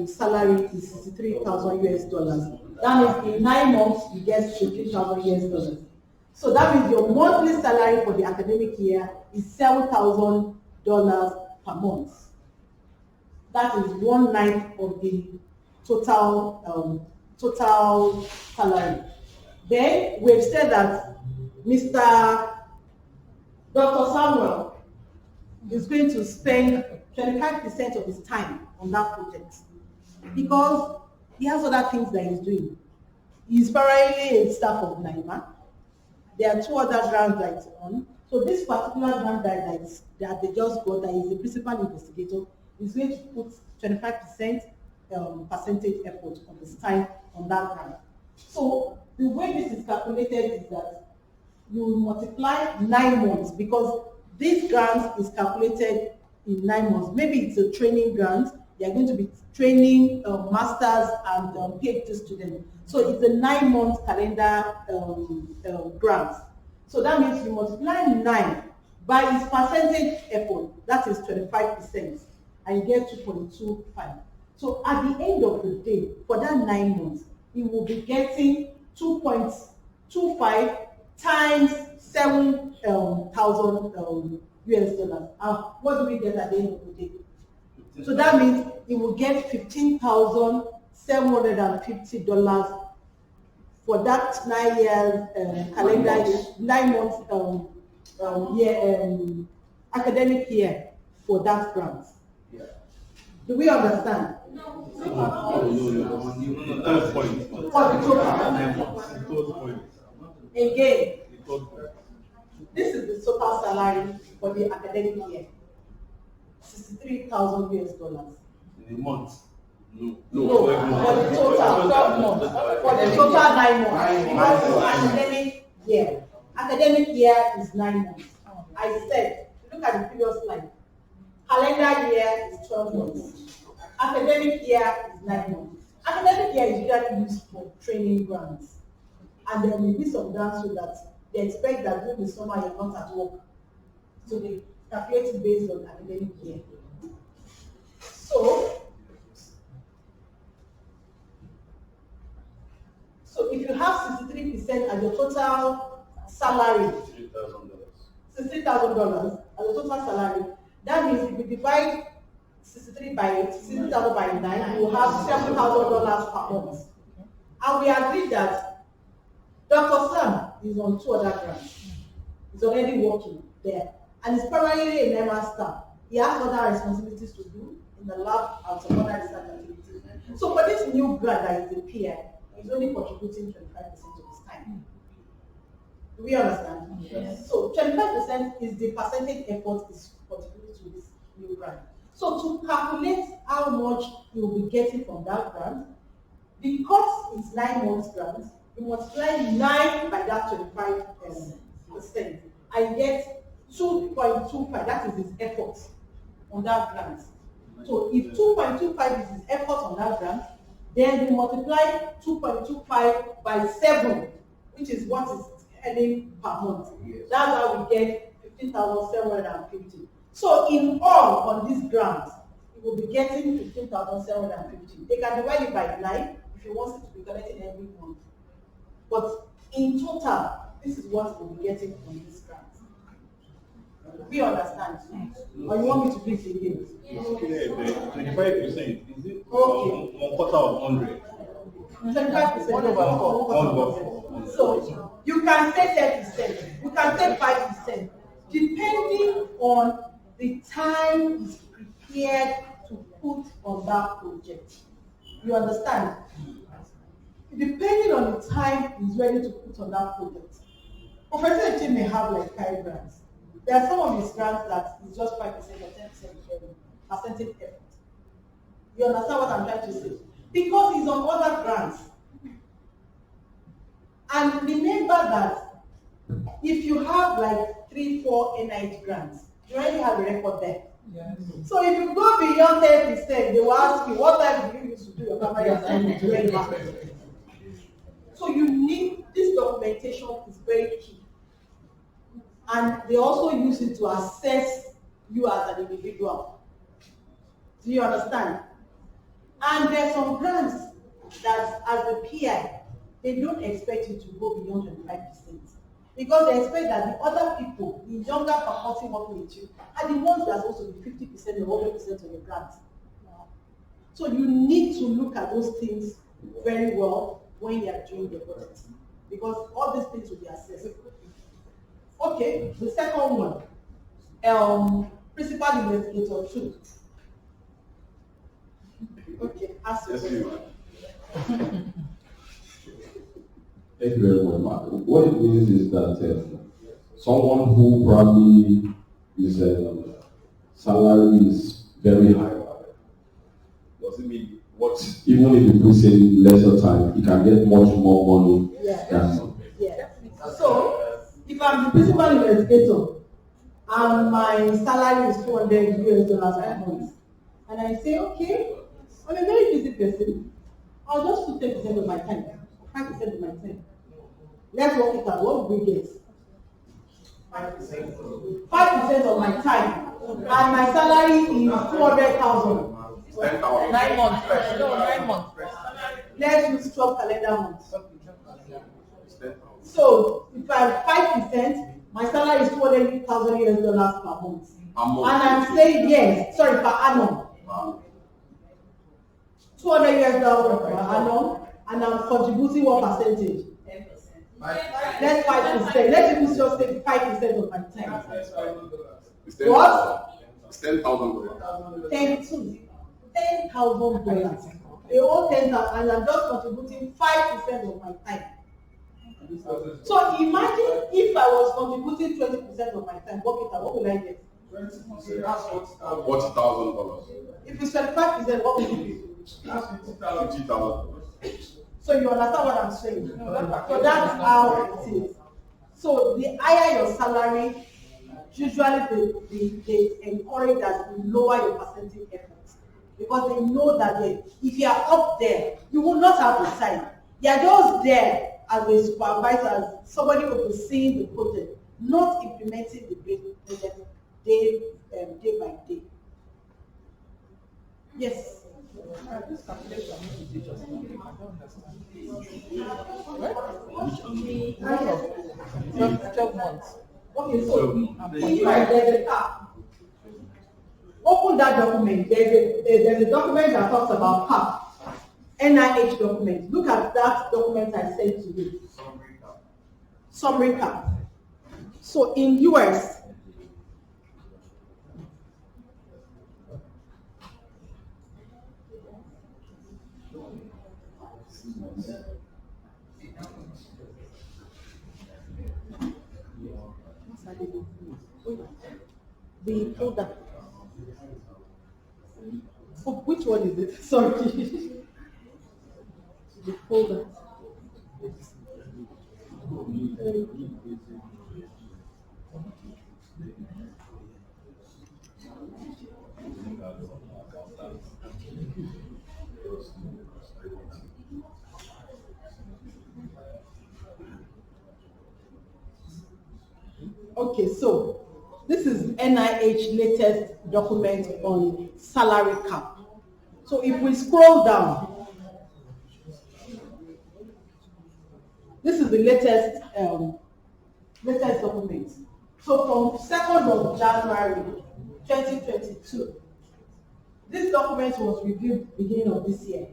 salary is $63,000. That means in 9 months you get $63,000. So that means your monthly salary for the academic year is $7,000 per month. That is 1/9 of the total salary. Then we've said that Dr. Samuel is going to spend 25% of his time on that project because he has other things that he's doing. He's primarily a staff of NIMR. There are 2 other grants that he's on. So this particular grant that they just got, that is the principal investigator, is going to put 25% percentage effort of his time on that grant. So the way this is calculated is that you multiply 9 months because this grant is calculated in 9 months. Maybe it's a training grant. They are going to be training masters and PhD students. So it's a 9-month calendar grant. So that means you multiply 9 by its percentage effort, that is 25%, and you get 2.25. So at the end of the day, for that 9 months, you will be getting 2.25 times $7,000 US. What do we get at the end of the day? So that means it will get $15,750 for that 9 years calendar year, 9 months academic year for that grant. Yeah. Do we understand? No. Third point. Again, this is the total salary for the academic year. $63,000 US. In a month? No, for the total 12 months. For the total 9 months. Because it's academic year. Academic year is 9 months. I said, look at the previous slide. Calendar year is 12 months. Academic year is 9 months. Academic year is usually used for training grants. And there will be some grants so that they expect that during the summer you're not at work. So they calculate it based on academic year. So if you have 63% as your total salary, $63,000 as your total salary, that means if you divide 63,000 by 9, you will have $7,000 per month. And we agreed that Dr. Sam is on 2 other grants. He's already working there. And he's primarily a NIMR staff. He has other responsibilities to do in the lab and some other research activities. So for this new grant that is a PI, he's only contributing 25% of his time. Do we understand? Yes. So 25% is the percentage effort is contributed to this new grant. So to calculate how much you will be getting from that grant, because it's 9 months grant, you multiply 9 by that 25%, and get 2.25, that is his effort on that grant. So if 2.25 is his effort on that grant, then we multiply 2.25 by 7, which is what is earning per month. Yes. That's how we get 15,750. So in all on this grant, will be getting 15,750. They can divide it by 9 if you want it to be collected every month. But in total, this is what we'll be getting from this grant. We understand. Or you want me to please again? Okay, the 25%, is it Okay. 1/4 of 100? 25%. 1/4. So you can say 10%, you can say 5%, depending on the time is prepared to put on that project. You understand? Depending on the time is ready to put on that project. Professor Eti may have like 5 grants. There are some of his grants that is just 5% or 10% percentage effort. You understand what I'm trying to say? Because he's on other grants. And remember that if you have like 3-4 NIH grants, you already have a record there. Yes. So if you go beyond 10%, they will ask you, what time do you use to do your primary assignment? So you need, this documentation is very key. And they also use it to assess you as an individual. Do you understand? And there's some grants that as a PI, they don't expect you to go beyond 25%. Because they expect that the other people, the younger faculty working with you, are the ones that are supposed to be 50% or 100% of your grant. So you need to look at those things very well when you are doing your budget. Because all these things will be assessed. Okay, the second one, principal investigator 2. Okay, ask you. Thank you very much, Mark. What it means is that someone who probably is salary is very high, does it mean what? Even if he puts in lesser time, he can get much more money. Yeah. So if I'm the principal investigator and my salary is $200 per month, and I say, okay, I'm a very busy person, I'll just put 10% of my time, 5% of my time. Let's work it out. What will we get? 5% of my time, and my salary is 200,000. 9 months first. No, 9 months first. Let's use 12 calendar months. So if I have 5%, my salary is $200,000 per month. And I'm saying yes, sorry, per annum. $200 per annum, and I'm contributing what percentage? 10%. Let's 5%. Let's even just say 5% of my time. What? It's $10,000. $10,000. They owe 10,000, and I'm just contributing 5% of my time. So imagine if I was contributing 20% of my time. Work it out. What will I get? $40,000. If it's 25%, what will you do? $50,000. So you understand what I'm saying? So that's how it is. So the higher your salary, usually they encourage that you lower your percentage efforts. Because they know that if you are up there, you will not have the time. You are just there as a supervisor, as somebody overseeing the project, not implementing the project day by day. Yes. This calculation is just I don't understand. Right? 12 months. Okay, so if there's a cap, open that document. There's a document that talks about cap. NIH document. Look at that document I sent to you. Summary cap. So in US, the folder. Oh, which one is it? Sorry. The folder. Okay, so this is NIH latest document on salary cap. So if we scroll down, this is the latest document. So from 2nd of January 2022, this document was reviewed beginning of this year.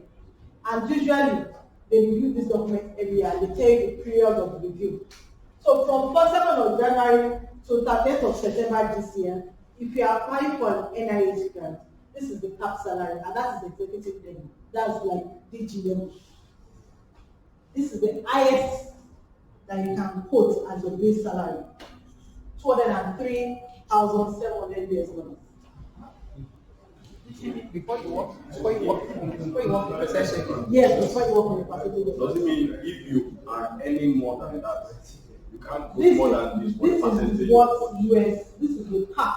And usually they review this document every year and they tell you the period of review. So from 2nd of January to 30th of September this year, if you are applying for an NIH grant, this is the cap salary, and that is the executive level. That's like DG level. This is the highest that you can quote as your base salary. $203,700. Before you work in percentage. Yes, before you work in percentage. Does it mean if you are earning more than that, you can't put more than this for the percentage? This is what this is the cap,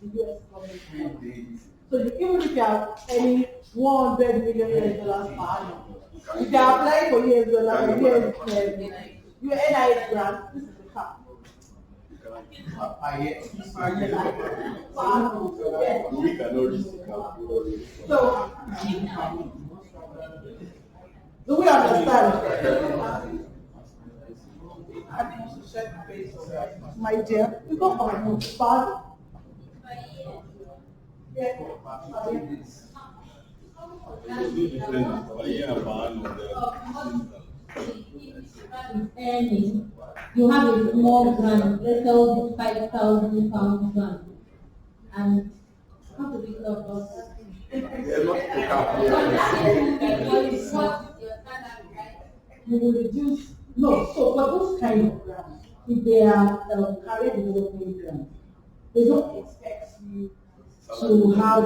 the US government. So even if you are earning $100 million per annum, if you are applying for US dollar, your NIH grant, this is the cap. We cannot reach the cap. So we understand. My dear, you go for my father. Earning, you have a small grant, let's say £5,000 grant, and how to be of us? You will reduce. No, so for those kind of grants, if they are career development grants, they don't expect you to have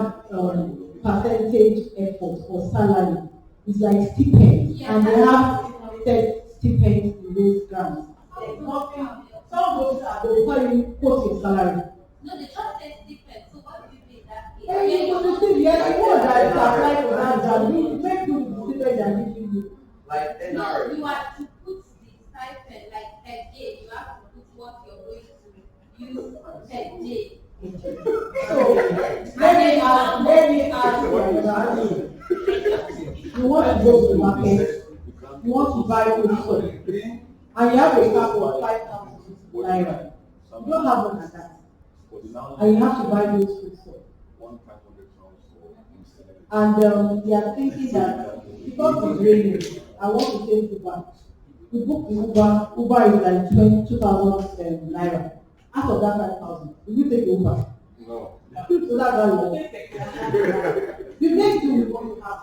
percentage effort or salary. It's like stipend, and they have set stipend in those grants. There's nothing. Some of those they tell you quote your salary. No, they just say stipend. So what do you mean that? Hey, you can see, yes, you know that to apply for that job. You make do the stipend and give you. Like NIMR. No, you have to put the stipend like per day. You have to put what you're going to use per day. So let me ask you. You want to go to the market, you want to buy food soap, and you have a cap of 5,000 naira. You don't have one like that. And you have to buy those food soap. And they are thinking that because it's raining, I want to take Uber. We book the Uber. Uber is like 2,000 naira. Out of that 5,000, will you take the Uber? No. So that's how you make do with what you have.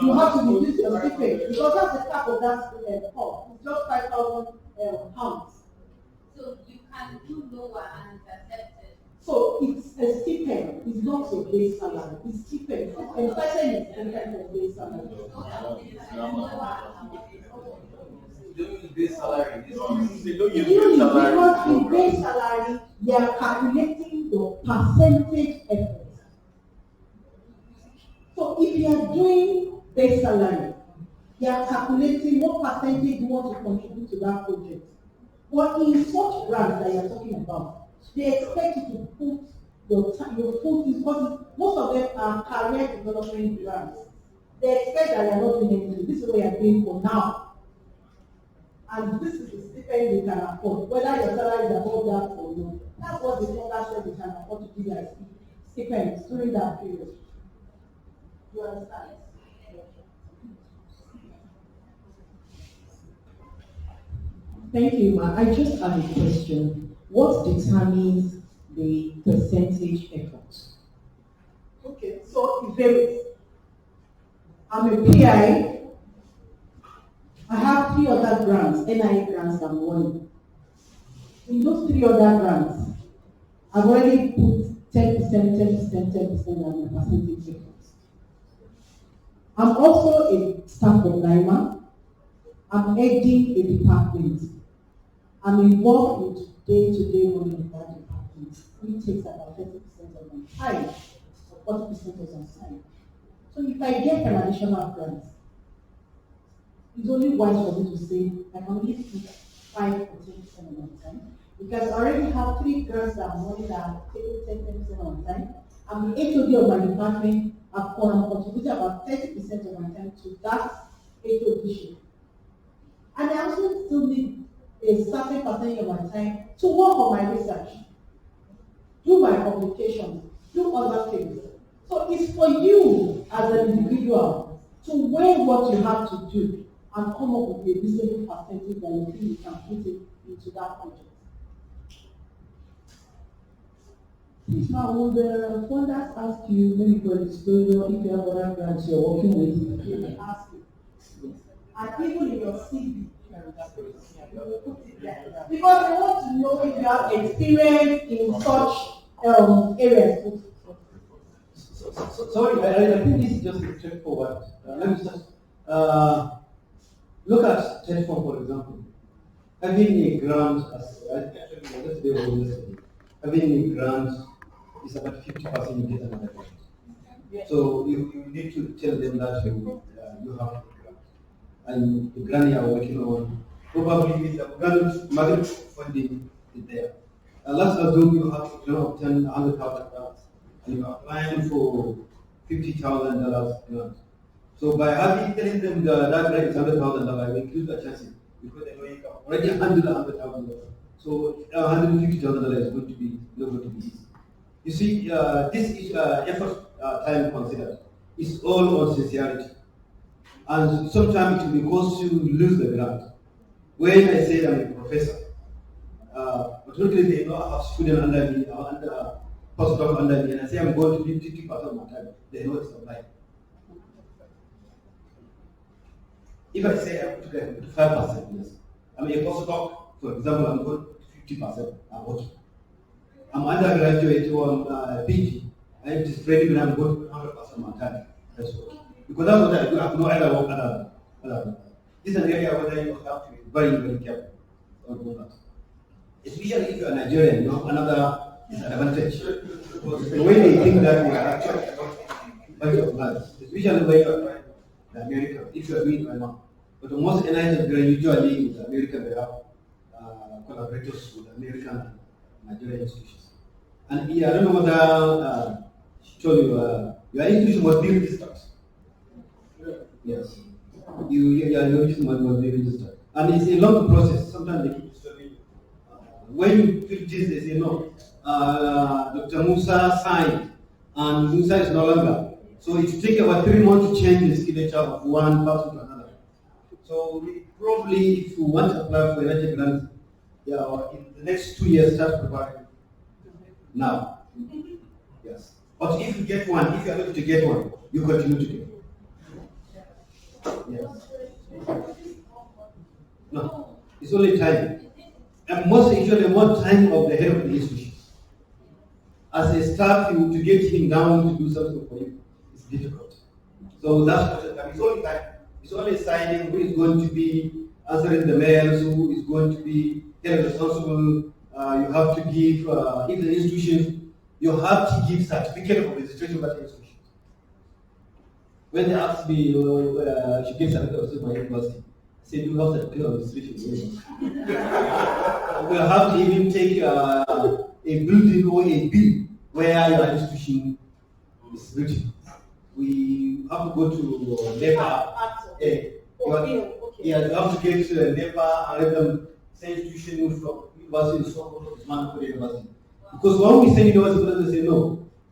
You have to reduce your stipend because that's the cap of that call. It's just 5,000 pounds. So you can do lower and it's accepted. So it's a stipend. It's not your base salary. It's stipend. And stipend is different from base salary. Base salary. Because in base salary, they are calculating your percentage effort. So if you are doing base salary, they are calculating what percentage you want to contribute to that project. But in such grants that you are talking about, they expect you to put your foot in, because most of them are career development grants. They expect that you are not doing anything. This is what you are doing for now. And this is the stipend you can afford, whether your salary is above that or not. That's what the funders said they can afford to give you stipends during that period. You understand? Thank you, Ma. I just have a question. What determines the percentage effort? Okay, so it varies. I'm a PI. I have 3 other grants, NIA grants I'm running. In those 3 other grants, I've already put 10%, 10%, 10% as my percentage effort. I'm also a staff of NIMR. I'm heading a department. I'm involved with day-to-day running of that department, which takes about 30% of my time, or 40% of my time. So if I get an additional grant, it's only wise for me to say I can only put 5 or 10% of my time, because I already have 3 grants that I'm running that are taking 10% of my time, I'm the HOD of my department. I'm contributing about 30% of my time to that HOD. And I also still need a certain percentage of my time to work on my research, do my publications, do other things. So it's for you as an individual to weigh what you have to do and come up with a reasonable percentage that you think you can put it into that project. Please, now, will the funders ask you maybe for disclosure if you have other grants you're working with? They will ask you. Yes. And even in your CV, because they want to know if you have experience in such areas. Sorry, I think this is just straightforward. Let me just look at TEDFON, for example. Having a grant, having a grant is about 50% you get another grant. So you need to tell them that you have a grant. And the grant you are working on, probably the grant funding is there. Last year, you have to obtain 100,000 grants, and you are applying for $50,000 grant. So by telling them that grant is $100,000, we increase the chances because they know you can already handle $100,000. So $150,000 is going to be not going to be easy. You see, this is effort time considered. It's all on sincerity. And sometimes it will cause you to lose the grant. When I say I'm a professor, automatically they know I have students under me, under postdoc under me, and I say I'm going to be 50% of my time. They know it's not right. If I say I'm going to 5%, yes. I'm a postdoc, for example, I'm going to 50%. I'm working. I'm undergraduate or PG. I am spreading and I'm going to 100% of my time. That's what. Because that's what I do. I have no other work other than. This is an area where you have to be very, very careful about that. Especially if you are Nigerian, you have another disadvantage. Because the way they think that we are actually a bunch of lads, especially when you are in America, if you are doing it right now. But the most NIH usually in America, they have collaborators with American and Nigerian institutions. And I don't know whether told you, your institution must be registered. Yes. Your institution must be registered. And it's a long process. Sometimes they keep disturbing you. When you fill this, they say, no, Dr. Musa signed, and Musa is no longer. So it will take about 3 months to change the signature of one person to another. So probably, if you want to apply for energy grant, in the next 2 years, start preparing. Now. Yes. But if you get one, if you are able to get one, you continue to get. Yes. No. It's only time. And most usually more time of the head of the institution. As a staff, to get him down to do something for you is difficult. So that's what it's only time. It's only signing who is going to be answering the mails, who is going to be held responsible. You have to give, if the institution, you have to give certificate of registration of that institution. When they asked me, she gave certificate of my university, I said, you have certificate of registration. We have to even take a building or a bill where your institution is written. We have to go to NEPA. You have to get to NEPA and let them say institution from university is mandatory university. Because when we say university, they say no,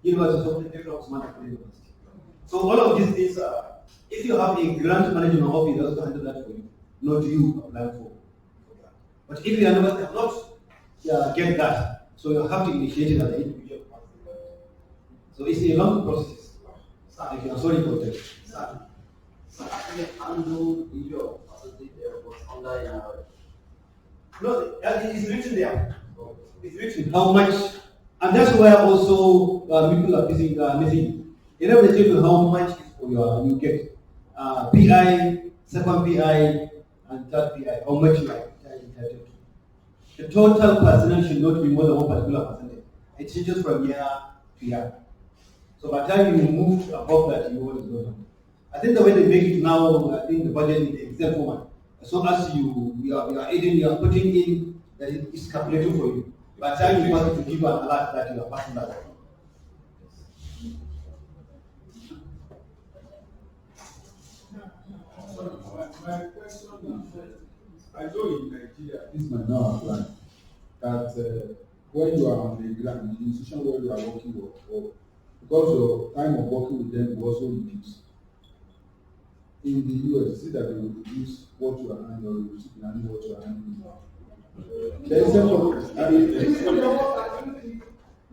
university is something different from mandatory university. So all of these things are, if you have a grant management office, that's to handle that for you, not you apply for that. But if you not get that, so you have to initiate it as an individual. So it's a long process. I'm sorry for that. No, it's written there. It's written how much, and that's where also people are missing. You know, they tell you how much is for you get PI, second PI, and third PI. How much you are entitled to. The total personnel should not be more than one particular percentage. It changes from year to year. So by the time you move above that, you always go down. I think the way they make it now, I think the budget in the Excel format. As long as you are putting in that it's calculated for you. By the time you want to give an alert that you are passing that. My question is, I know in Nigeria, this might not apply, that when you are on the ground, the institution where you are working with, or because your time of working with them will also reduce. In the US, see that they will reduce what you are earning, or reduce what you are earning. There is you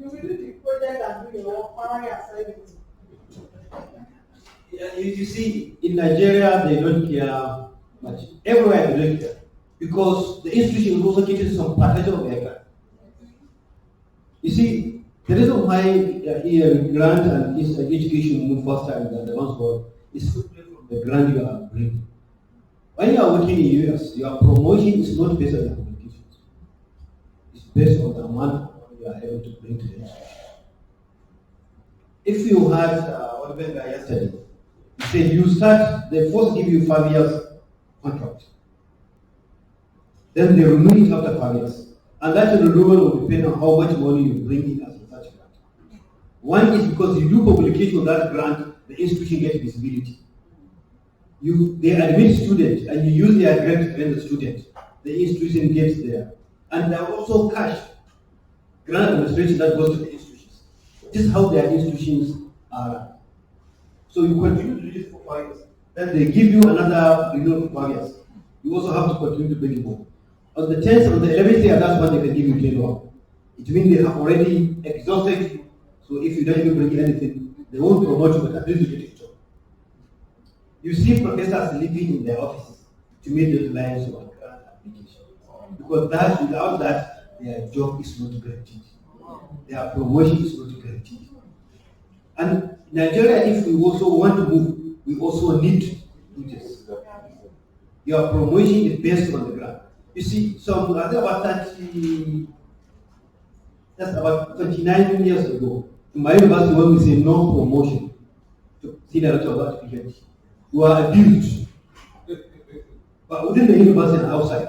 will do the project and do your primary assignment. You see, in Nigeria, they don't care much. Everywhere they don't care. Because the institution is also getting some percentage of their. You see, the reason why here grant and education move faster in the advanced world is simply from the grant you are bringing. When you are working in US, your promotion is not based on your qualifications. It's based on the amount you are able to bring to the institution. If you had what we got yesterday, he said you start, they first give you 5 years contract. Then they renew it after 5 years. And that renewal will depend on how much money you bring in as a such grant. One is because you do publication of that grant, the institution gets visibility. They admit students and you use their grant to train the students. The institution gets there. And there are also cash grant administration that goes to the institutions. This is how their institutions are run. So you continue to do this for 5 years. Then they give you another renewal for 5 years. You also have to continue to bring it more. On the 10th, on the 11th year, that's when they can give you tenure. It means they have already exhausted you. So if you don't even bring anything, they won't promote you, but at least you get a job. You see professors living in their offices to meet the deadlines of the grant application. Because without that, their job is not guaranteed. Their promotion is not guaranteed. And Nigeria, if we also want to move, we also need to do this. Your promotion is based on the grant. You see, so I think that's about 29 years ago, in my university, when we say no promotion to senior lecturer to PhD, you are abused. But within the university and outside.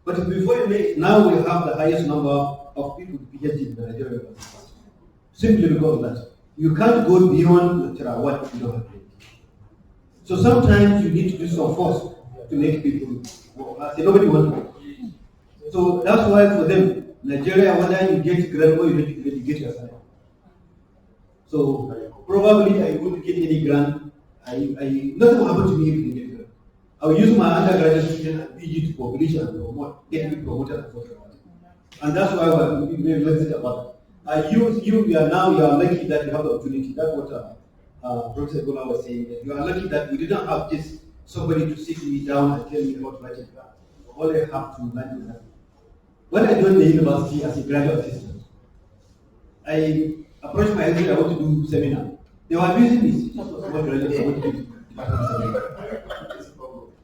But before you make, now we have the highest number of people with PhD in the Nigerian university. Simply because of that. You can't go beyond lecturer one if you don't have PhD. So sometimes you need to do some force to make people work. I say nobody wants to work. So that's why for them, Nigeria, whether you get grant or you get your salary. So probably I wouldn't get any grant. Nothing will happen to me if I get grant. I will use my undergraduate student and PG to population and promote, get me promoted and forth. And that's why we're very excited about it. You are lucky that you have the opportunity. That's what Professor Gola was saying. That you are lucky that we didn't have just somebody to sit me down and tell me about writing grant. All I have to learn is that. When I joined the university as a graduate assistant, I approached my editor, I want to do seminar. They were abusing me.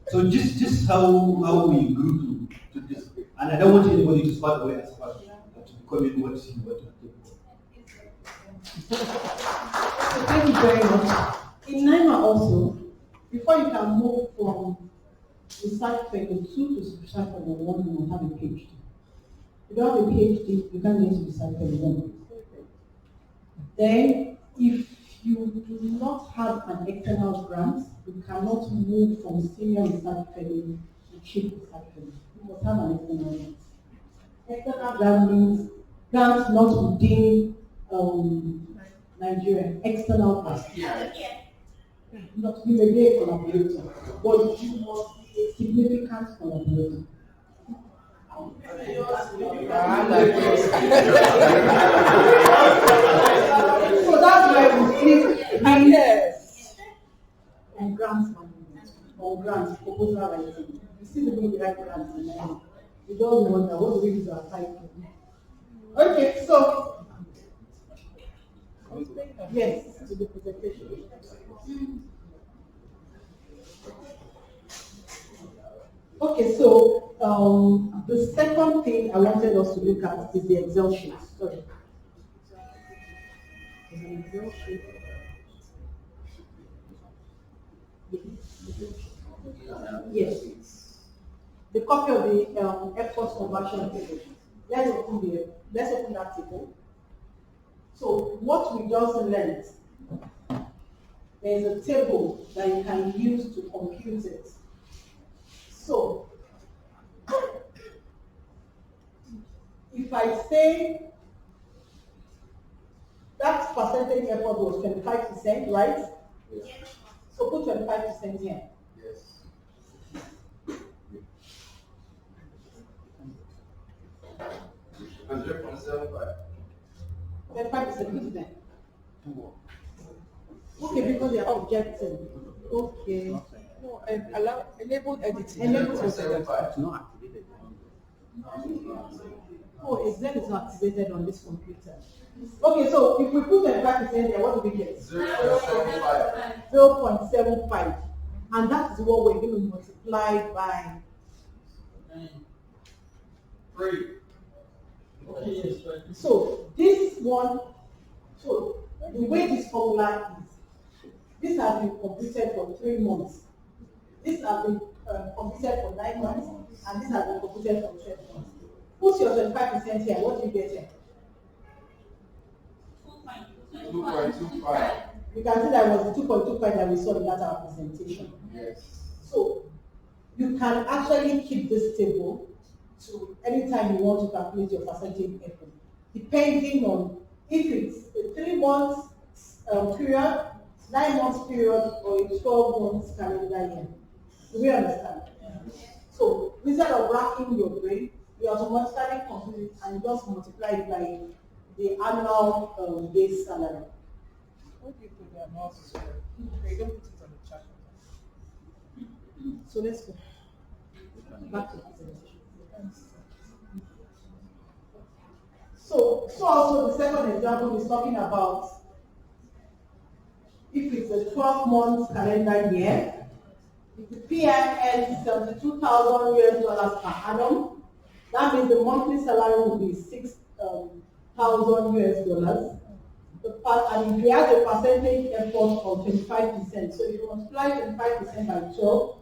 So just how we grew to this. And I don't want anybody to start away as far to become in what you want to do. Thank you very much. In NIMR also, before you can move from research fellow 2 to research fellow 1, you will have a PhD. If you have a PhD, you can't get to research fellow 1. Then, if you do not have an external grant, you cannot move from senior research fellow to chief research fellow. You must have an external grant. External grant means grants not within Nigeria. External grants. Not you may be a collaborator, but you must be a significant collaborator. So that's why we speak and grants management or grants proposal writing. You see the way we write grants and then you don't wonder what do we use our time for. Okay, so yes, to the presentation. Okay, so the second thing I wanted us to look at is the Excel sheet. Sorry. Is an Excel sheet. Yes. The copy of the effort conversion table. Let's open that table. So what we just learned, there is a table that you can use to compute it. So, if I say that percentage effort was 25%, right? Yes. So put 25% here. Yes. And 0.75. 25%, put it there. Okay, because they are objecting. Okay. No, allow enabled editing. Enabled editing. 0.75. It's not activated. Oh, Excel is not activated on this computer. Okay, so if we put 25% there, what do we get? 0.75. 0.75. And that is what we're going to multiply by 3. So this one, so the way this formula is, this has been completed for 3 months. This has been completed for 9 months, and this has been completed for 12 months. Put your 25% here, what do you get here? 2.25. You can see that was the 2.25 that we saw in that our presentation. Yes. So you can actually keep this table to anytime you want to calculate your percentage effort, depending on if it's a 3 months period, 9 months period, or a 12 months calendar year. Do we understand? So instead of racking your brain, you automatically compute it and just multiply it by the annual base salary. What do you put the amount is okay, don't put it on the chart. So let's go back to the presentation. So also the second example is talking about if it's a 12 month calendar year, if the PI earns $72,000 per annum, that means the monthly salary will be $6,000. And if he has a percentage effort of 25%, so if you multiply 25% by 12,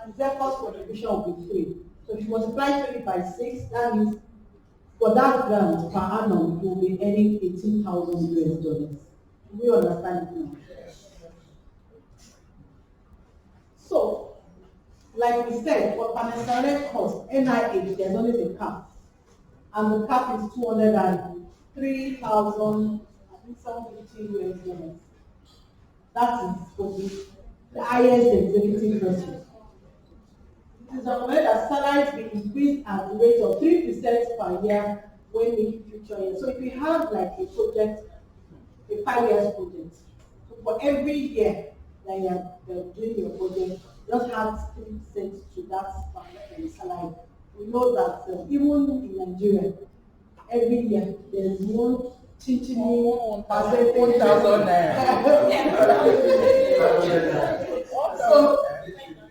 his effort contribution will be 3. So if you multiply 3 by 6, that means for that grant per annum, you will be earning $18,000. Do we understand it now? So, like we said, for Panasonic cost, NIH, there's always a cap. And the cap is $203,750. That is for the highest executive person. It is recommended that salaries be increased at the rate of 3% per year when making future years. So if you have like a project, a 5 years project, so for every year that you are doing your project, just add 3% to that salary. We know that even in Nigeria, every year there is one chinchini percentage. 1,000 So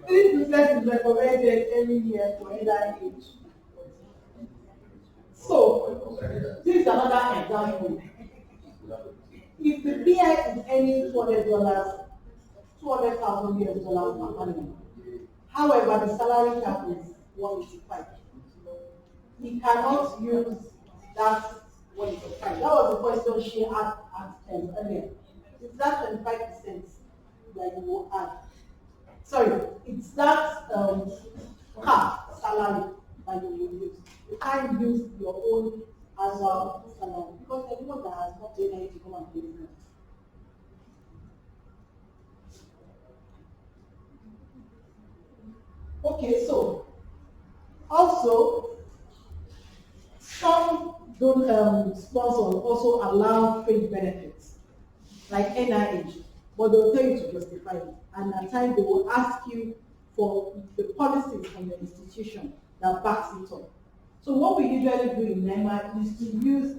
3% is recommended every year for NIH. So this is another example. If the PI is earning $200,000 per annum, however, the salary cap is 185. He cannot use that 185. That was the question she asked earlier. It's that 25% that you will add. Sorry, it's that cap salary that you will use. You can't use your own annual salary because anyone that has not done anything to come and pay them. Okay, so also some don't sponsors also allow fringe benefits like NIH, but they'll tell you to justify it, and at times they will ask you for the policies from the institution that backs it up. So what we usually do in NIMR is to use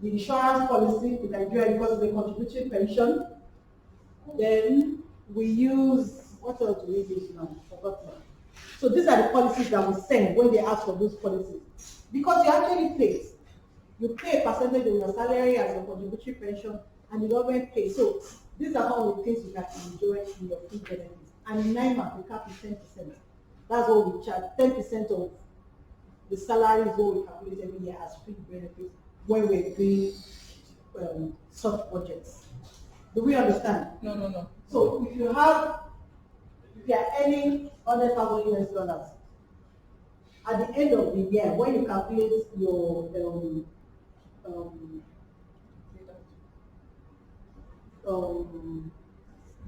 the insurance policy in Nigeria because it's a contributory pension. Then we use, what else do we use now? Forgotten. So these are the policies that we send when they ask for those policies. Because you actually pay. You pay a percentage of your salary as your contributory pension and the government pays. So these are all the things you can enjoy in your free benefits. And in NIMR, the cap is 10%. That's what we charge. 10% of the salary is what we calculate every year as free benefits when we're doing such budgets. Do we understand? No. So if you have if you are earning $100,000, at the end of the year, when you calculate your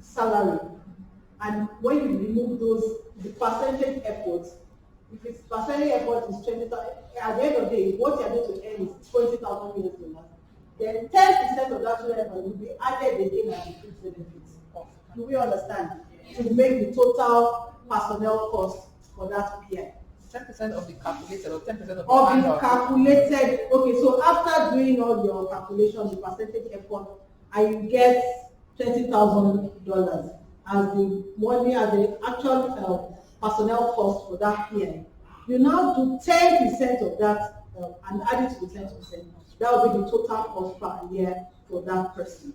salary, and when you remove the percentage efforts, if it's percentage effort is 20,000, at the end of the day, what you are going to earn is $20,000. Then 10% of that effort will be added again as the fixed benefits. Do we understand? To make the total personnel cost for that PI. 10% of the calculated or 10% of the annual? Calculated. Okay, so after doing all your calculations, the percentage effort, and you get $20,000 as the money, as the actual personnel cost for that PI. You now do 10% of that and add it to the 10%. That will be the total cost per year for that person.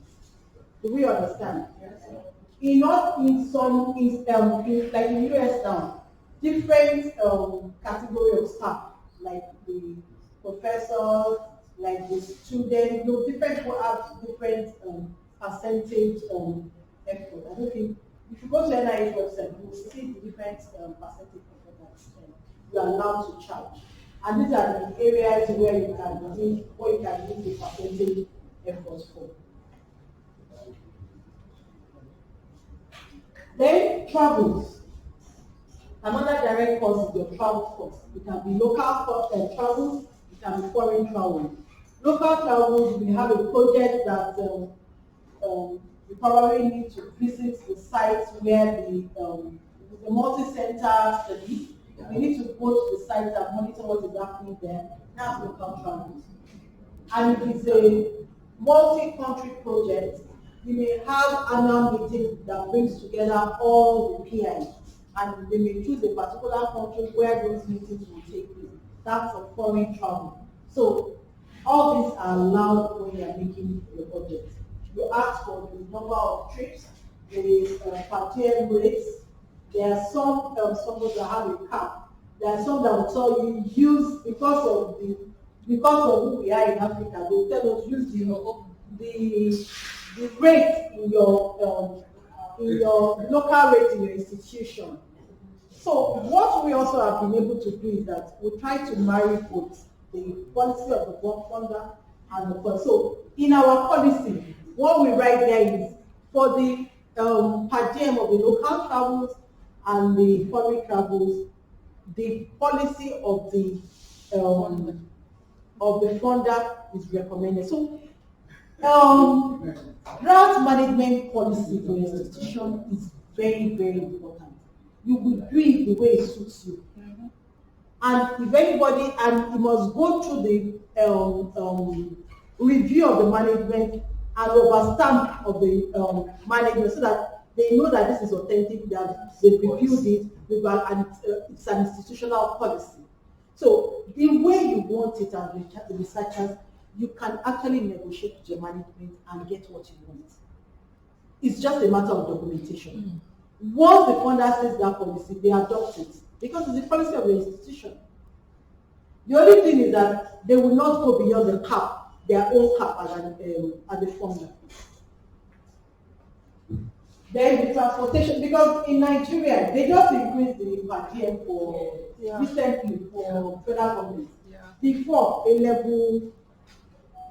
Do we understand? Yes. Like in US now, different category of staff, like the professors, like the students, different people have different percentage effort. I don't think, if you go to NIH website, you will see the different percentage effort that you are allowed to charge. And these are the areas where you can use what you can use the percentage effort for. Then travels. Another direct cost is your travel cost. It can be local travels, it can be foreign travel. Local travels, we have a project that you probably need to visit the sites where the multi-center study. You need to go to the site and monitor what is happening there. That's local travels. And if it's a multi-country project, you may have annual meetings that brings together all the PIs, and they may choose a particular country where those meetings will take place. That's a foreign travel. So all these are allowed when you are making your budget. You ask for the number of trips, the per diem rates. There are some that have a cap. There are some that will tell you use because of who we are in Africa. They will tell us use the rate in your local rate in your institution. So what we also have been able to do is that we try to marry both the policy of the work funder and the policy. So in our policy, what we write there is for the per diem of the local travels and the foreign travels, the policy of the funder is recommended. So grant management policy for your institution is very, very important. You will do it the way it suits you. Mm-hmm. And if anybody, and you must go through the review of the management and overstamp of the management so that they know that this is authentic, that they reviewed it, and it's an institutional policy. So the way you want it as researchers, you can actually negotiate with your management and get what you want. It's just a matter of documentation. Mm-hmm. Once the funder says that policy, they adopt it because it's the policy of the institution. The only thing is that they will not go beyond the cap, their own cap as the funder. Then the transportation, because in Nigeria, they just increased the per diem for recently for federal government. Yeah. Before, a level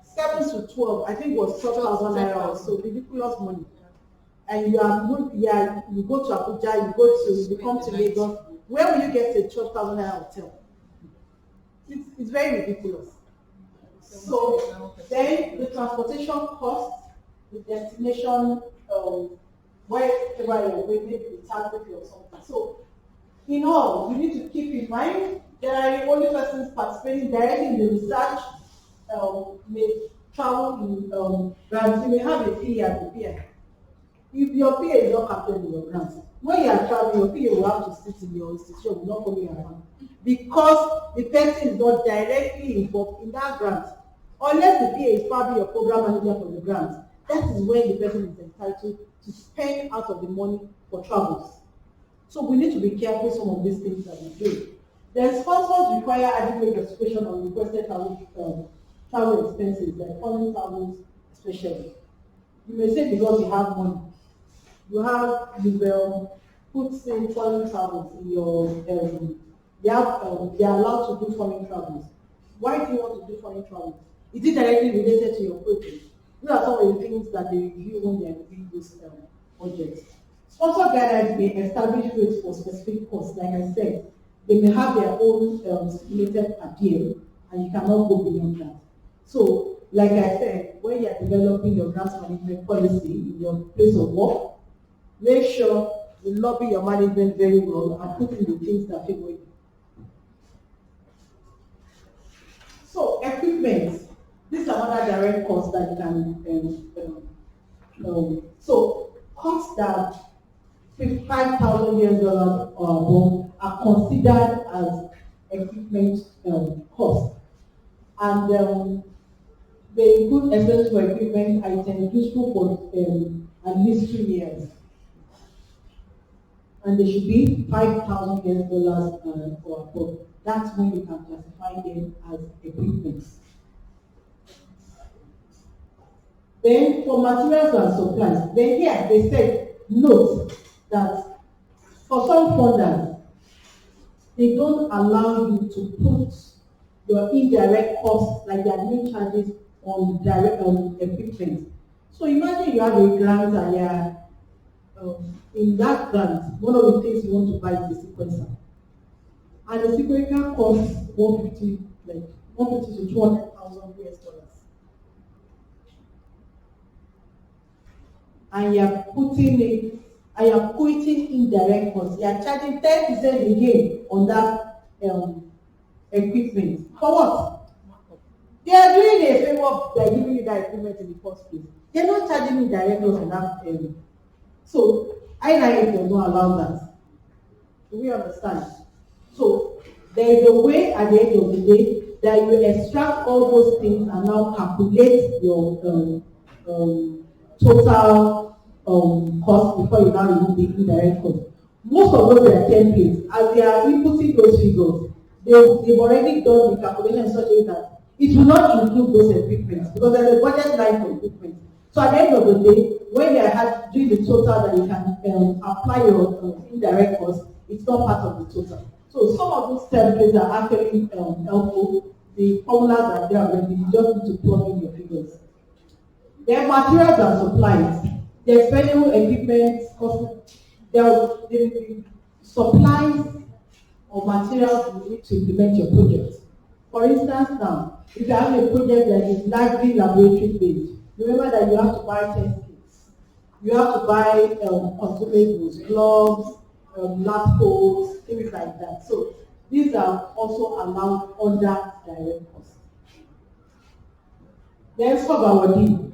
7 to 12, I think was 12,000 naira or so, ridiculous money. And you go to Abuja, you come to Lagos. Where will you get a 12,000 naira hotel? It's very ridiculous. So then the transportation cost, the destination, wherever you're going, maybe the taxi or something. So in all, you need to keep in mind there are only persons participating directly in the research may travel in grants. You may have a PA as a PA. If your PA is not captured in your grants, when you are traveling, your PA will have to sit in your institution, will not coming around. Because the person is not directly involved in that grant. Unless the PA is probably your program manager for the grant, that is when the person is entitled to spend out of the money for travels. So we need to be careful with some of these things that we do. The sponsors require adequate justification on requested travel expenses, like foreign travels especially. You may say because you have money. You puts in foreign travels in your, they are allowed to do foreign travels. Why do you want to do foreign travels? Is it directly related to your project? These are some of the things that they review when they are reviewing those projects. Sponsor guidelines may establish rates for specific costs. Like I said, they may have their own stipulated appeal, and you cannot go beyond that. So, like I said, when you are developing your grant management policy in your place of work, make sure you lobby your management very well and put in the things that favor you. So, equipment. This is another direct cost that you can, so costs that $5,000 or above are considered as equipment costs. And they include expenses for equipment items useful for at least 2 years. And they should be $5,000 or above. That's when you can classify them as equipment. Then for materials and supplies, then here they said, note that for some funders, they don't allow you to put your indirect costs, like the admin charges, on direct equipment. So imagine you have a grant and in that grant, one of the things you want to buy is a sequencer. And the sequencer costs 150 to 200,000 US dollars. And you are quoting indirect costs. You are charging 10% again on that equipment. For what? They are doing a favor by giving you that equipment in the first place. They are not charging you direct costs on that. So NIMR does not allow that. Do we understand? So there is a way at the end of the day that you extract all those things and now calculate your total cost before you now remove the indirect cost. Most of those are templates. As they are inputting those figures, they've already done the calculation in such a way that it will not include those equipments because there's a budget line for equipment. So at the end of the day, when they are doing the total that you can apply your indirect cost, it's not part of the total. So some of those templates are actually helpful. The formulas are there already. You just need to plug in your figures. Then materials and supplies. The expendable equipment cost. The supplies or materials you need to implement your project. For instance, now, if you have a project that is largely laboratory based, remember that you have to buy test kits. You have to buy consumables, gloves, lab coats, things like that. So these are also allowed under direct cost. Then sub-awardee.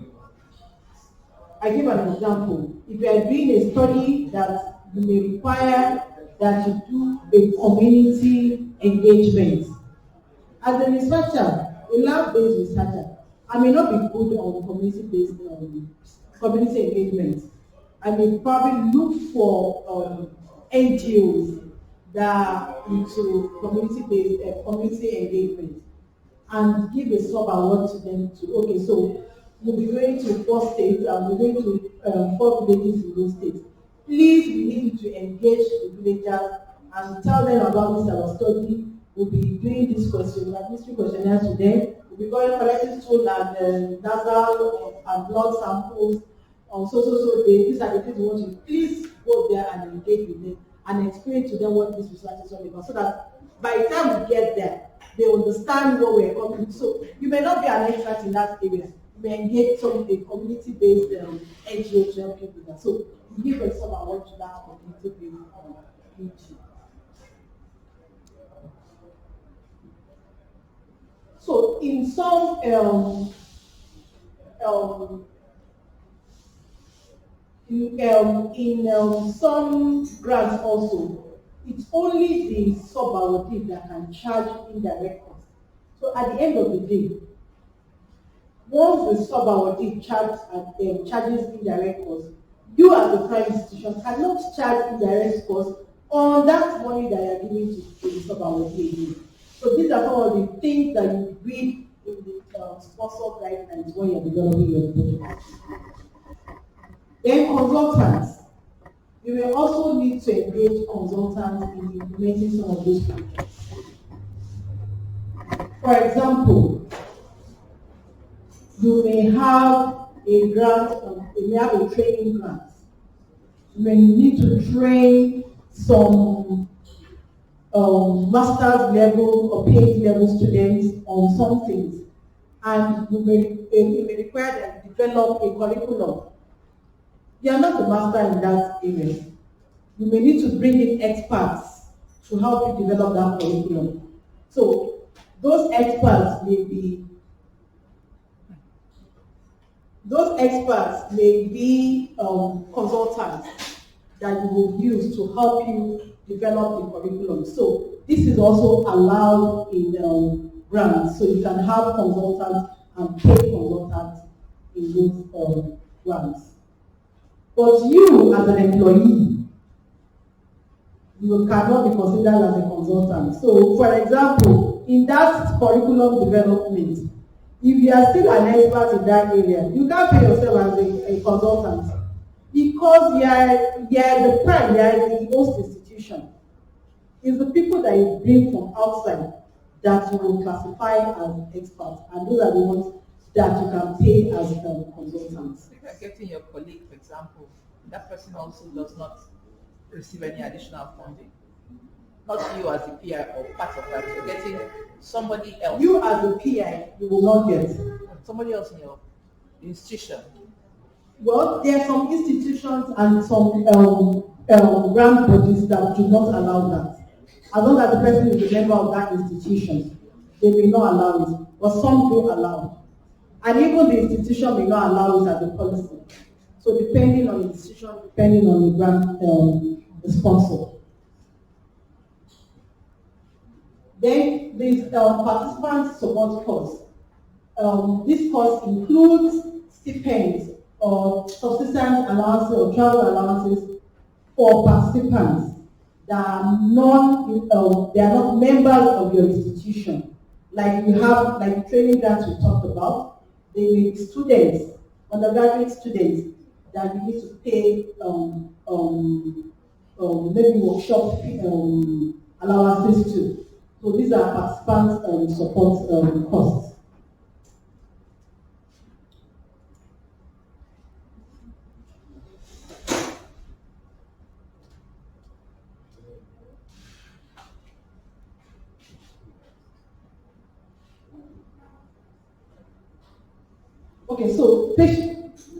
I give an example. If you are doing a study that you may require that you do a community engagement. As a researcher, a lab-based researcher, I may not be good on community-based community engagement. I may probably look for NGOs that are into community-based community engagement and give a sub-award to them to, okay, so we'll be going to 4 states and we're going to 4 villages in those states. Please, we need you to engage the villagers and tell them about this our study. We'll be doing this mystery questionnaires to them. We'll be going collecting stool and nasal and blood samples on so day. These are the things we want you. Please go there and engage with them and explain to them what this research is all about, so that by the time we get there, they understand what we're coming to. So you may not be an expert in that area. You may engage a community-based NGO to help you with that. So you give some award to that community-based NGO. So in some some grants also, it's only the sub-awardee that can charge indirect costs. So at the end of the day, once the sub-awardee charges indirect costs, you as a private institution cannot charge indirect costs on that money that you are giving to the sub-awardee again. So these are some of the things that you read in the sponsor guidelines when you're developing your project. Then consultants. You may also need to engage consultants in implementing some of those projects. For example, you may have a grant, you may have a training grant. You may need to train some master's level or PhD level students on some things, and you may require them to develop a curriculum. You are not the master in that area. You may need to bring in experts to help you develop that curriculum. So those experts may be consultants that you will use to help you develop the curriculum. So this is also allowed in grants. So you can have consultants and pay consultants in those grants. But you as an employee, you cannot be considered as a consultant. So for example, in that curriculum development, if you are still an expert in that area, you can't pay yourself as a consultant because you are the prime, you are the host institution. It's the people that you bring from outside that you will classify as experts, and those are the ones that you can pay as consultants. If you are getting your colleague, for example, that person also does not receive any additional funding. Not you as a PI or part of that. You're getting somebody else. You as a PI, you will not get. Somebody else in your institution. Well, there are some institutions and some grant bodies that do not allow that. As long as the person is a member of that institution, they may not allow it. But some do allow. And even the institution may not allow it as a policy. So depending on the institution, depending on the grant, the sponsor. Then this participant support course. This course includes stipends or subsistence allowances or travel allowances for participants that are they are not members of your institution. Like you have, like the training grants we talked about, they may be students, undergraduate students that you need to pay maybe workshop allowances to. So these are participant support costs. Okay, so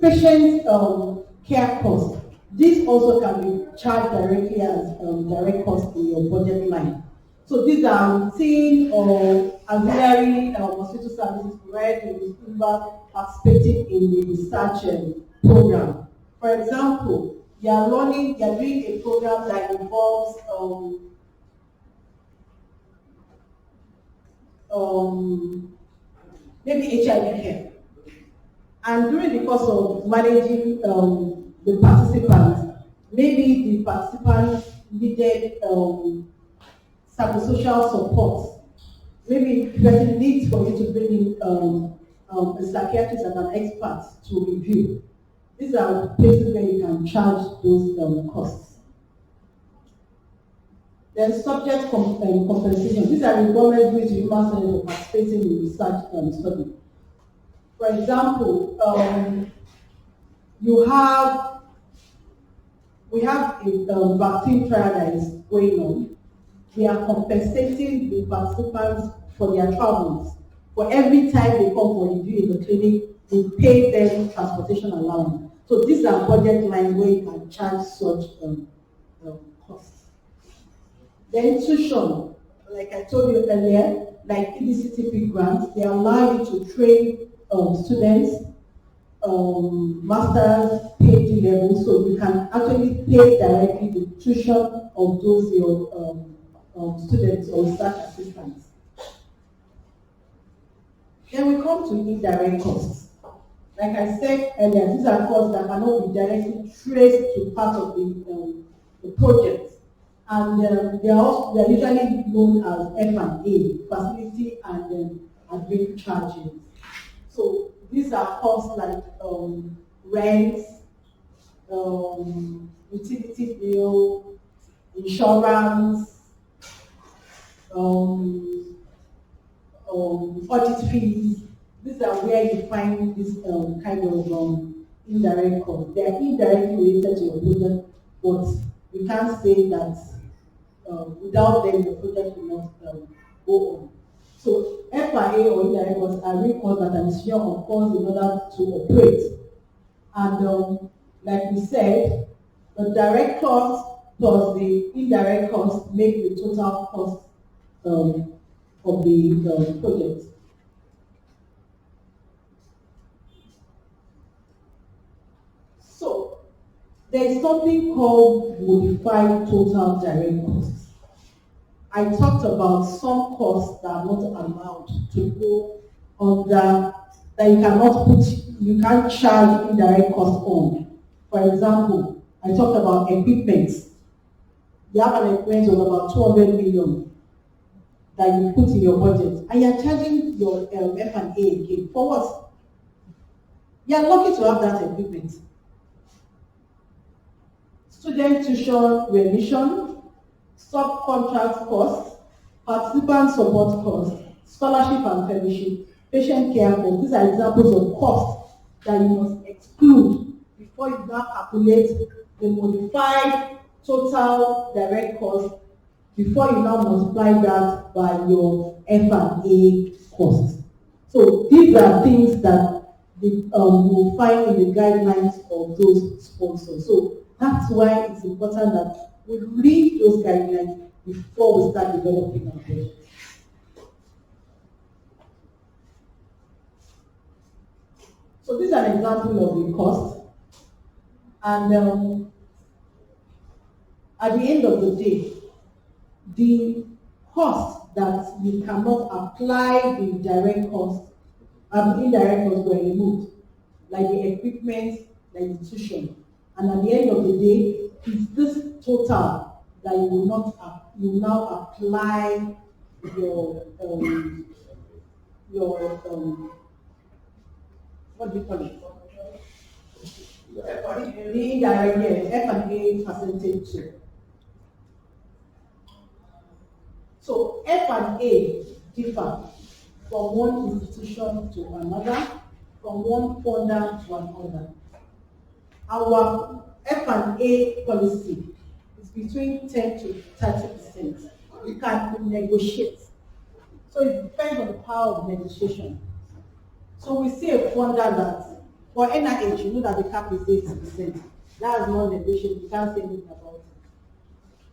patient care costs. This also can be charged directly as direct cost in your budget line. So these are routine or auxiliary hospital services provided to the participating in the research program. For example, you are doing a program that involves maybe HIV care. And during the course of managing the participants, maybe the participants needed psychosocial support. Maybe there's a need for you to bring in a psychiatrist and an expert to review. These are places where you can charge those costs. Then subject compensation. These are requirements due to human centers for participating in research study. For example, we have a vaccine trial that is going on. We are compensating the participants for their travels. For every time they come for review in the clinic, we pay them transportation allowance. So these are budget lines where you can charge such costs. Then tuition, like I told you earlier, like EDCTP grants, they allow you to train students, masters, PhD level, so you can actually pay directly the tuition of those your students or research assistants. Then we come to indirect costs. Like I said earlier, these are costs that cannot be directly traced to part of the project. And they are usually known as F&A, facility and admin charges. So these are costs like rent, utility bill, insurance, audit fees. These are where you find this kind of indirect costs. They are indirectly related to your project, but you can't say that without them your project will not go on. So FIA or indirect costs are real costs that an institution incurs in order to operate. And like we said, the direct cost plus the indirect cost make the total cost of the project. So there is something called modified total direct costs. I talked about some costs that are not allowed to go under, that you can't charge indirect costs on. For example, I talked about equipment. You have an equipment of about 200 million that you put in your budget, and you're charging your F&A again. For what? You're lucky to have that equipment. Student tuition remission, subcontract costs, participant support costs, scholarship and fellowship, patient care costs. These are examples of costs that you must exclude before you now calculate the modified total direct cost, before you now multiply that by your F&A costs. So these are things that you will find in the guidelines of those sponsors. So that's why it's important that we read those guidelines before we start developing our project. So this is an example of the cost. And at the end of the day, the cost that you cannot apply the direct cost and indirect costs were removed, like the equipment, like the tuition. And at the end of the day, it's this total that you will now apply your what do you call it? The indirect F&A percentage too. So F&A differ from one institution to another, from one funder to another. Our F&A policy is between 10 to 30%. We can negotiate. So it depends on the power of negotiation. So we see a funder that, for NIH, you know that the cap is 80%. That is not negotiable. You can't say anything about it.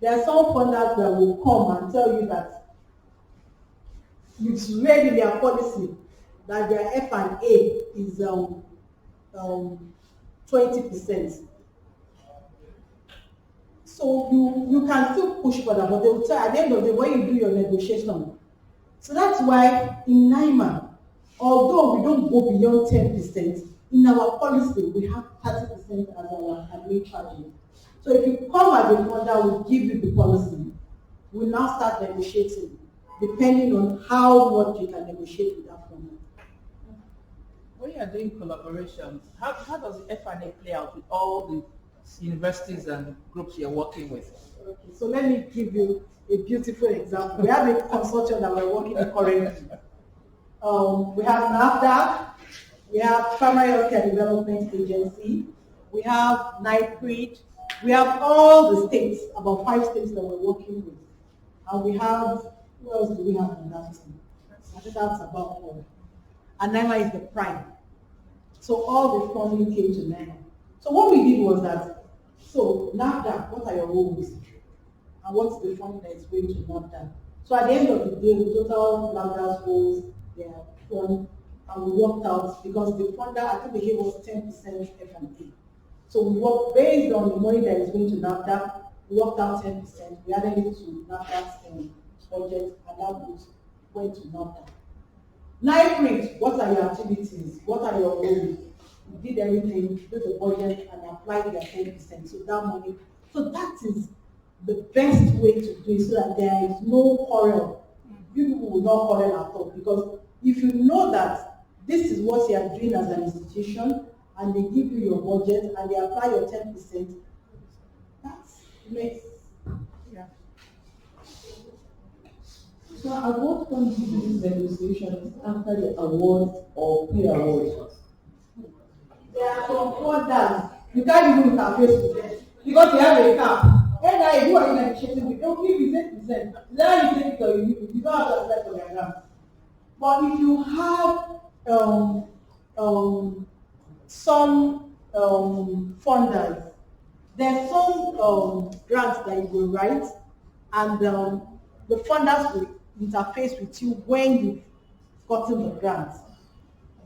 There are some funders that will come and tell you that it's read in their policy that their F&A is 20%. So you can still push for that, but they will tell at the end of the day when you do your negotiation. So that's why in NIMR, although we don't go beyond 10%, in our policy we have 30% as our admin charges. So if you come as a funder, we'll give you the policy. We'll now start negotiating, depending on how much you can negotiate with that funder. When you are doing collaborations, how does the F&A play out with all the universities and groups you're working with? Okay, so let me give you a beautiful example. We have a consortium that we're working with currently. We have NAFDAC, we have Primary Healthcare Development Agency, we have NIMR, we have all the states, about 5 states that we're working with. And we have, who else do we have on that team? I think that's about all. And NIMR is the prime. So all the funding came to NIMR. So what we did was that, so NAFDAC, what are your roles? And what's the funding that is going to NAFDAC? So at the end of the day, the total NAFDAC's roles, their fund, and we worked out, because the funder, I think they gave us 10% F&A. So we worked based on the money that is going to NAFDAC, we worked out 10%, we added it to NAFDAC's budget, and that went to NAFDAC. NIMR, what are your activities? What are your roles? We did everything, did the budget, and applied their 10%. So that money, so that is the best way to do it, so that there is no quarrel. You people will not quarrel at all, because if you know that this is what you are doing as an institution, and they give you your budget, and they apply your 10%, makes, yeah. So at what point do you do these negotiations after the award or pre-award? There are some orders you can't even interface with them because they have a cap. And I do are negotiating with them, give you 8%. Then you take it or you don't have to apply for their grant. But if you have some funders, there's some grants that you will write, and the funders will interface with you when you've gotten the grant.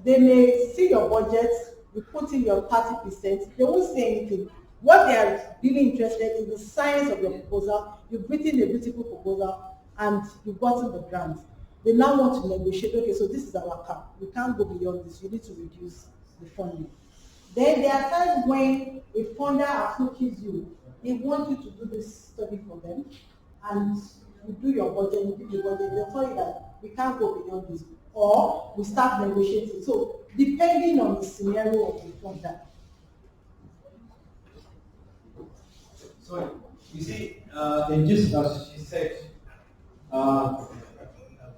They may see your budget, you put in your 30%, they won't say anything. What they are really interested in is the science of your proposal. You've written a beautiful proposal and you've gotten the grant. They now want to negotiate, okay, so this is our cap. We can't go beyond this. You need to reduce the funding. Then there are times when a funder approaches you, they want you to do this study for them, and you do your budget, you do the budget, they'll tell you that we can't go beyond this, or we start negotiating. So depending on the scenario of the funder. So you see, in just as she said,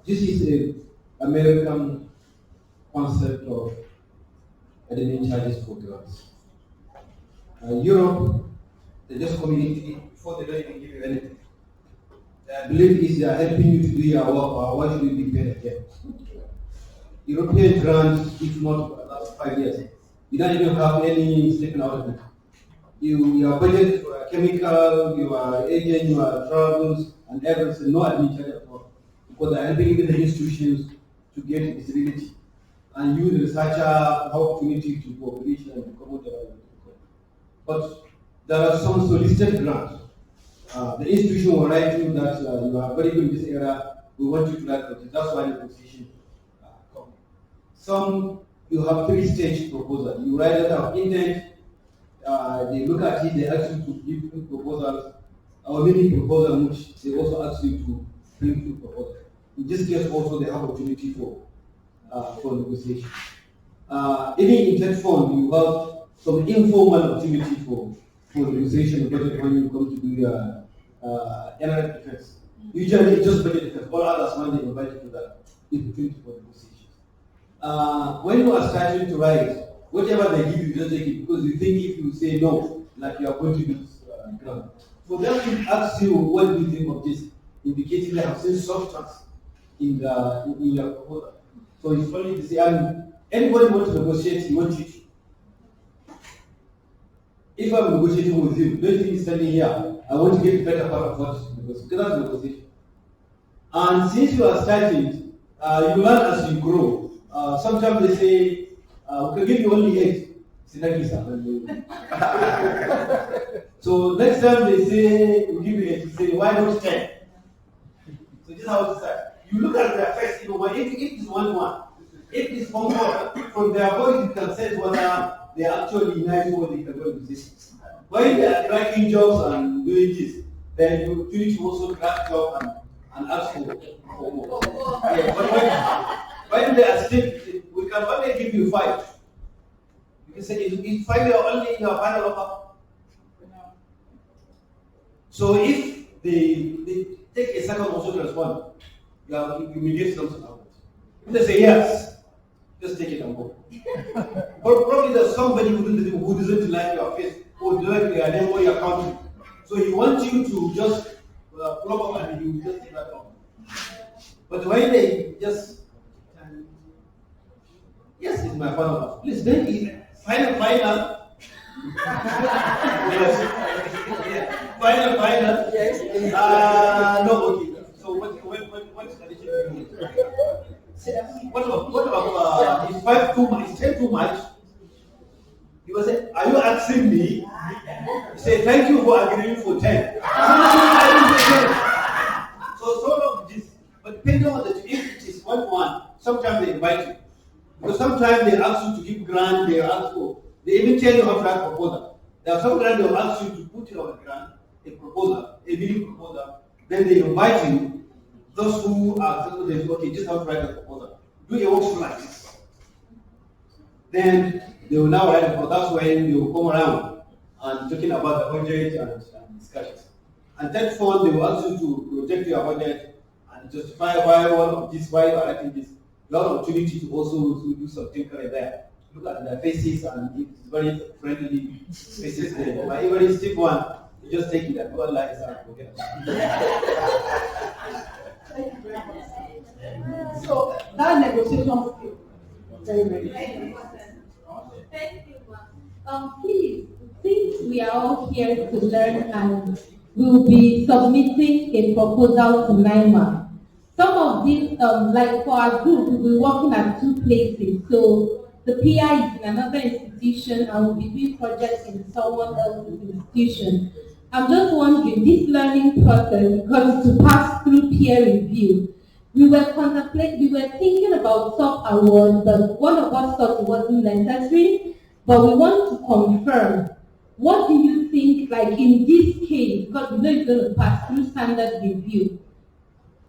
this is an American concept of admin charges for grants. Europe, they just communicate before they don't even give you anything. I believe is they are helping you to do your work, or what should you be paid again. European grants, if not for the last 5 years, you don't even have any taken out of it. Your budget for chemical, your agent, your travels, and everything, no admin charge at all. Because they are helping the institutions to get visibility and use the researcher opportunity to cooperation and to promote the. But there are some solicited grants. The institution will write you that you are very good in this area, we want you to write for it. That's why the negotiation comes. Some, you have 3-stage proposal. You write letter of intent, they look at it, they ask you to give proposals, or mini proposal, which they also ask you to bring two proposals. In this case, also they have opportunity for negotiation. Even in that fund, you have some informal opportunity for negotiation budget when you come to do your NIMR defense. Usually it's just budget defense. All others when they invite you to that opportunity for negotiations. When you are starting to write, whatever they give you, just take it because you think if you say no, like you are going to lose ground. For them to ask you what do you think of this, indicating they have seen substance in your proposal. So it's only to say, anybody wants to negotiate, you want you to. If I'm negotiating with you, don't think standing here, I want to get better part of what because that's negotiation. And since you are starting, you learn as you grow. Sometimes they say, we can give you only 8. So next time they say, we give you 8, you say, why not 10? So this is how it starts. You look at their face, if it's 1-1, if it's 1-4, from their voice you can sense whether they are actually nice or they can go to this. When they are cracking jobs and doing this, then you need to also crack job and ask for more. Yeah, but when they are still, we can only give you 5. You can say, is 5 only your final offer? So if they take a second also to respond, you may get something out. If they say yes, just take it and go. But probably there's somebody who doesn't like your face, or doesn't like your name or your country. So he wants you to just plug up and you just take that off. But when they just, yes, it's my final. Please, then final. Yes. Final. Yes. No, okay. So what is the issue? What about is 5 too much? Is 10 too much? He will say, are you asking me? He say, thank you for agreeing for 10. So sort of this, but depending on the if it is 1-1, sometimes they invite you. Because sometimes they ask you to give grant, they even tell you how to write proposal. There are some grants they will ask you to put on a grant, a proposal, a mini proposal. Then they invite you, those who are okay, just how to write a proposal. Do a workshop like this. Then they will now write a proposal. That's when they will come around and talking about the budget and discussions. And third fund, they will ask you to project your budget and justify why one of this, why you are writing this. You have an opportunity to also do something right there. Look at their faces and it's very friendly faces there. But even if step one, you just take it and go like that. Okay. Thank you very much. So that negotiation skill, very, very Thank you, ma'am. Please, since we are all here to learn and we'll be submitting a proposal to NIMR, some of these, like for our group, we'll be working at 2 places. So the PI is in another institution and we'll be doing projects in someone else's institution. I'm just wondering, this learning process, because to pass through peer review, we were thinking about sub-award, but one of us thought it wasn't necessary, but we want to confirm. What do you think, like in this case, because we know it's going to pass through standard review,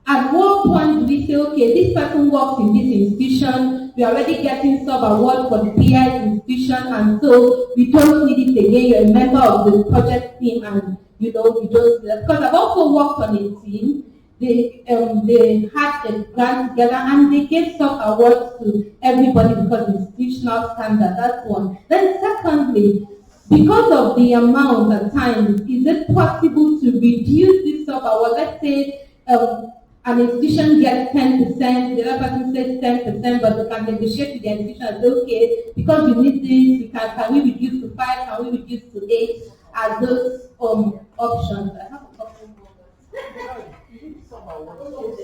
at what point do we say, okay, this person works in this institution, we are already getting sub-award for the PI institution, and so we don't need it again, you're a member of the project team, and we don't, because I've also worked on a team, they had a grant together, and they gave sub-awards to everybody because of institutional standard, that's one. Then secondly, because of the amount at times, is it possible to reduce this sub-award? Let's say, an institution gets 10%, the other person says 10%, but we can negotiate with the institution and say, okay, because we need this, can we reduce to 5, can we reduce to 8, as those options. I have a couple more.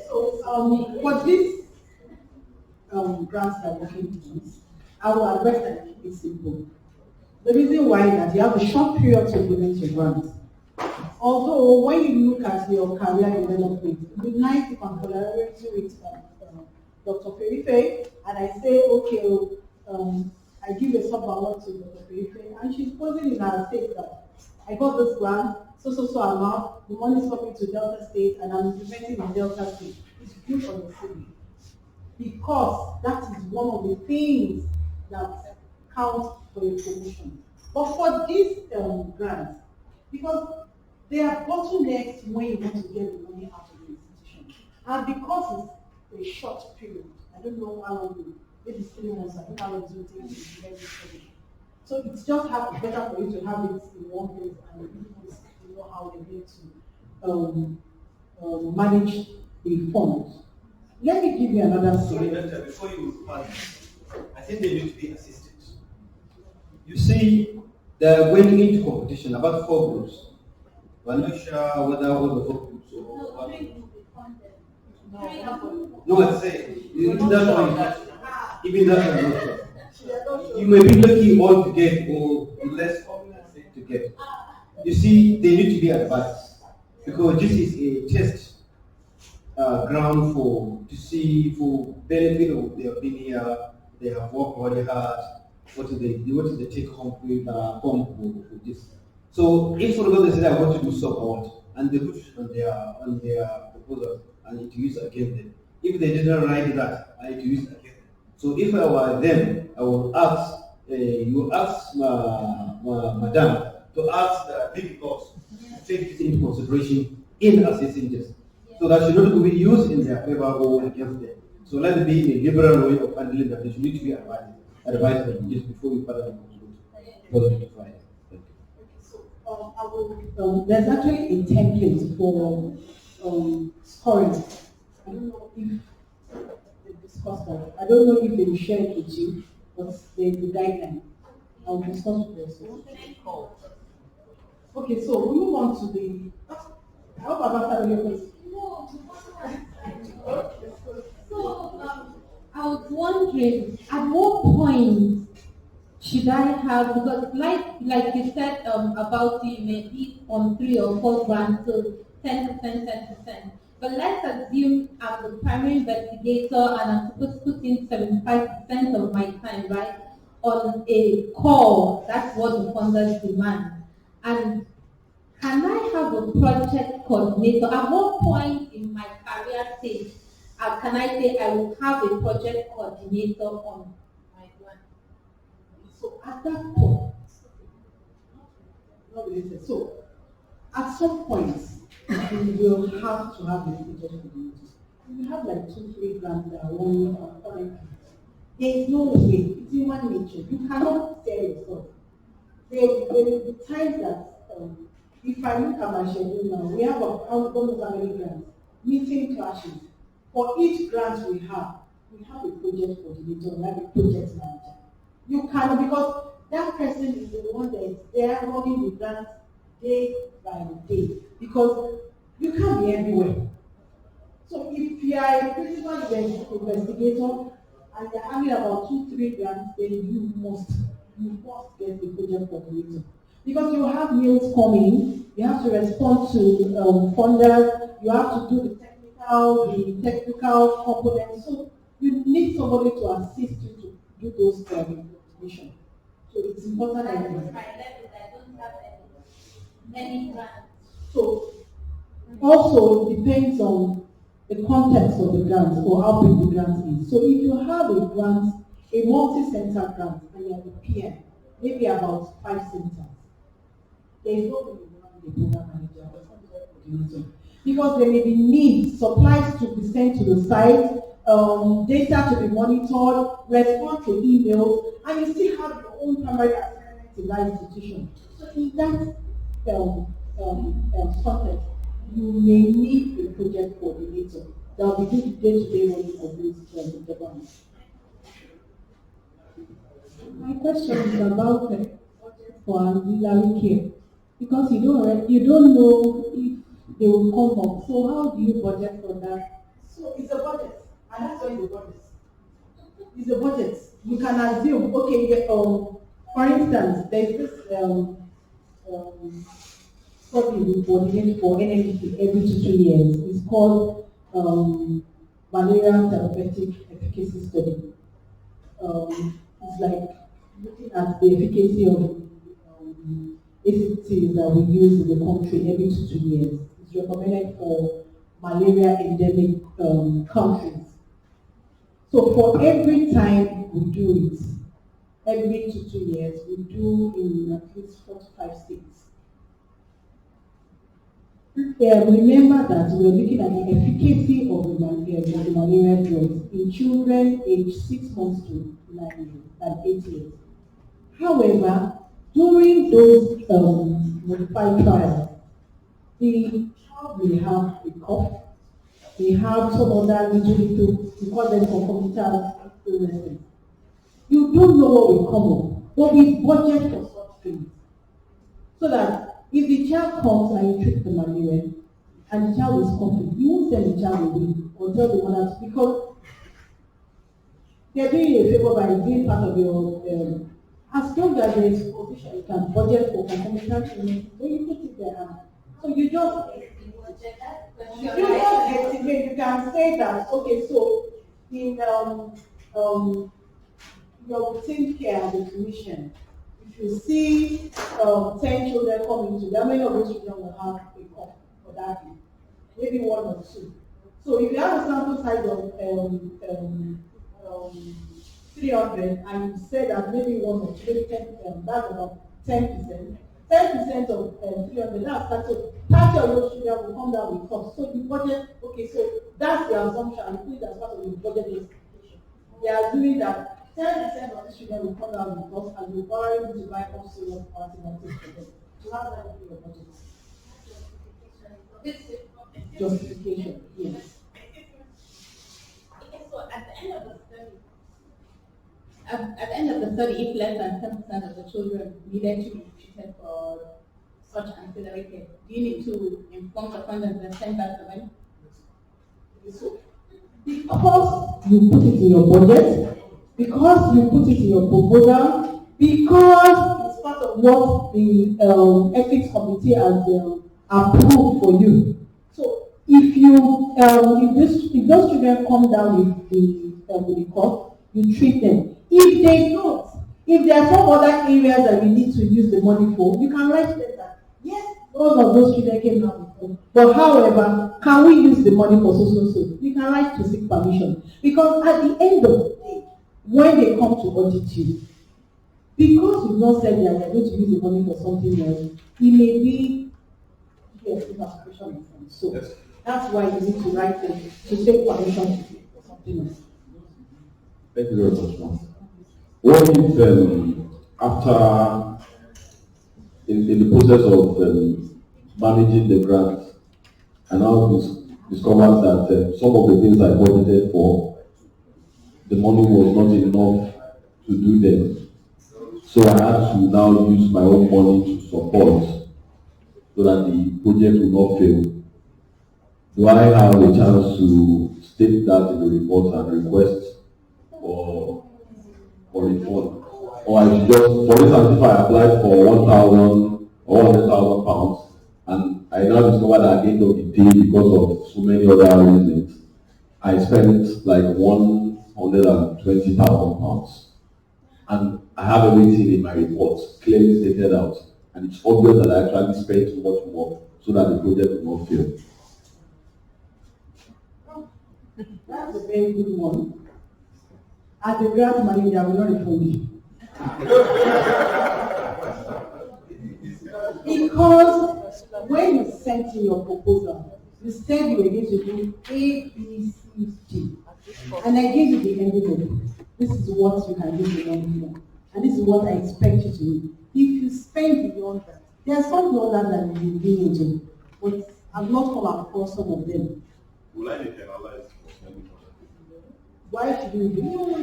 So, for this grants that we're working with, I will address that keep it simple. The reason why is that you have a short period to implement your grants. Although, when you look at your career development, it would be nice if I'm collaborating with Dr. Ferife, and I say, okay, I give a sub-award to Dr. Ferife, and she's posing in her state that I got this grant, so amount, the money is coming to Delta State, and I'm implementing in Delta State. It's good on the city. Because that is one of the things that counts for a promotion. But for these grants, because they are bottlenecks when you want to get the money out of the institution. And because it's a short period, I don't know how long, maybe 3 months, I don't know how long it will take to get this promotion. So it's just better for you to have it in one place and you know how they're going to manage the funds. Let me give you another story. Doctor, before you respond, I think they need to be assisted. You see, they're going into competition, about 4 groups. We're not sure whether all the 4 groups or one. No, I say, even that one, I'm not sure. You may be lucky all to get or less to get. You see, they need to be advised because this is a test ground to see for benefit of they have been here, they have worked very hard. What is the take home for this? So if for example they say I want to do sub-award and they put it on their proposal, I need to use against them. If they didn't write that, I need to use against them. So if I were them, I would ask, you ask Madam to ask the big boss to take this into consideration in assessing this. So that should not be used in their favor or against them. So let it be a liberal way of handling that. They should need to be advised just before we further notify it. There's actually a template for scoring. I don't know if they discussed that. I don't know if they shared it with you, but there's the guideline. I'll discuss with you. Okay, so we move on to the. I hope I've answered your question. So, I was wondering, at what point should I have, because like you said about you may be on 3 or 4 grants, so 10%. But let's assume I'm the primary investigator and I'm supposed to put in 75% of my time, right, on a call. That's what the funders demand. And can I have a project coordinator? At what point in my career stage can I say I will have a project coordinator on my grant? So at that point, so at some point, you will have to have a project coordinator. You have like 2-3 grants that are running currently. There is no way. It's human nature. You cannot tell yourself. There will be times that, if I look at my schedule now, we have almost how many grants? Meeting clashes. For each grant we have a project coordinator, we have a project manager. You cannot, because that person is the one that is there running the grants day by day. Because you can't be everywhere. So if you are a principal investigator and you're having about 2-3 grants, then you must get the project coordinator. Because you have meals coming, you have to respond to funders, you have to do the technical components. So you need somebody to assist you to do those missions. So it's important that you my level, I don't have any grants. So also it depends on the context of the grant or how big the grant is. So if you have a grant, a multi-center grant, and you have a PM, maybe about 5 centers, there is no way you want the program manager or project coordinator, because there may be needs, supplies to be sent to the site, data to be monitored, respond to emails, and you still have your own primary assignment in that institution. So in that context, you may need a project coordinator that will do the day-to-day running of these departments. My question is about the budget for auxiliary care, because you don't know if they will come up. So how do you budget for that? So it's a budget, and that's why it's a budget. It's a budget. You can assume, okay, for instance, there's this study we coordinate for NNP every 2 years. It's called Malaria Therapeutic Efficacy Study. It's like looking at the efficacy of ACTs that we use in the country every 2 years. It's recommended for malaria endemic countries. So for every time we do it, every 2 years, we do in at least 4 to 5 states. Remember that we're looking at the efficacy of the malaria drugs in children aged 6 months to 9 years and 8 years. However, during those modified trials, the child will have a cough, they have some other little, we call them concomitant illnesses. You don't know what will come up, but we budget for such things. So that if the child comes and you treat the malaria, and the child is coughing, you won't send the child away or tell the mother, because they're doing you a favor by being part of your, as long as there is provision, you can budget for concomitant illnesses, then you put it there. So you just estimate, you can say that, okay, so in your routine care at the clinician, if you see 10 children coming to, how many of those children will have a cough for that day? Maybe 1 or 2. So if you have a sample size of 300 and you say that maybe 1 or 2, maybe 10, that's about 10%. 10% of 300, that's 30 of those children will come down with cough. So the budget, okay, so that's the assumption, and put it as part of the budget justification. They are doing that 10% of the children will come down with cough, and you're borrowing to buy cough syrup or antibiotics for them. So that's why you do your budget. Justification, yes. Okay, so at the end of the study, if less than 10% of the children needed to be treated for such ancillary care, do you need to inform the funders and send back the money? So, because you put it in your budget, because you put it in your proposal, because it's part of what the ethics committee has approved for you. So if you if those children come down with the cough, you treat them. If they don't, if there are some other areas that you need to use the money for, you can write letter. Yes, all of those children came down with cough. But however, can we use the money for so? You can write to seek permission. Because at the end of the day, when they come to audit you, because you've not said that you're going to use the money for something else, it may be yes, evacuation. So that's why you need to write them to take permission for something else. Thank you very much, ma'am. What if after in the process of managing the grant, I now discovered that some of the things I budgeted for, the money was not enough to do them. So I had to now use my own money to support so that the project will not fail. Do I have a chance to state that in the report and request for refund? Or I should just, for instance, if I applied for 1,000 or 100,000 pounds, and I now discover that at the end of the day, because of so many other reasons, I spent like 120,000 pounds. And I have everything in my report clearly stated out, and it's obvious that I actually spent too much more so that the project will not fail. That's a very good one. As a grant manager, I will not refund you. Because when you sent in your proposal, you said you were going to do A, B, C, D. And I gave you the envelope. This is what you can do the envelope. And this is what I expect you to do. If you spend beyond that, there are some dollars that you will be into, but I've not come across some of them. Will I be penalized for spending money? Why should you do?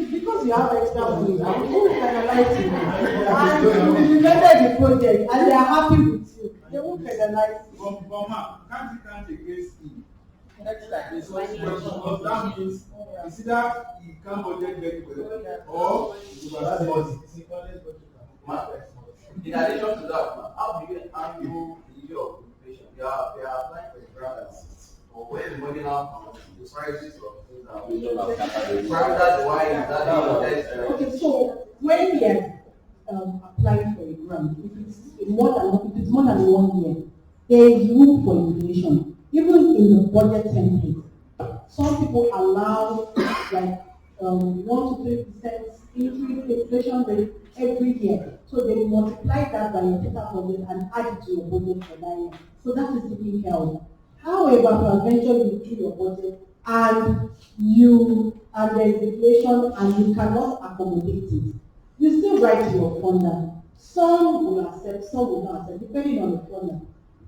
Because you have extra money. I will penalize you. And you implemented the project and they are happy with you. They won't penalize you. But ma, can't against me. That's like this one question. Because that means it's either you can't budget very well or you are body. In addition to that, how do you handle the issue of inflation? They are applying for the grant assist. Or when the money now comes, the prices of things are that's why that okay, so when we are applying for a grant, if it's more than 1 year, there is room for inflation. Even in the budget template, some people allow like 1 to 3% increase inflation rate every year. So they multiply that by your total budget and add it to your budget for that year. So that is taken care of. However, peradventure you do your budget and there is inflation and you cannot accommodate it, you still write to your funder. Some will accept, some will not accept, depending on the funder.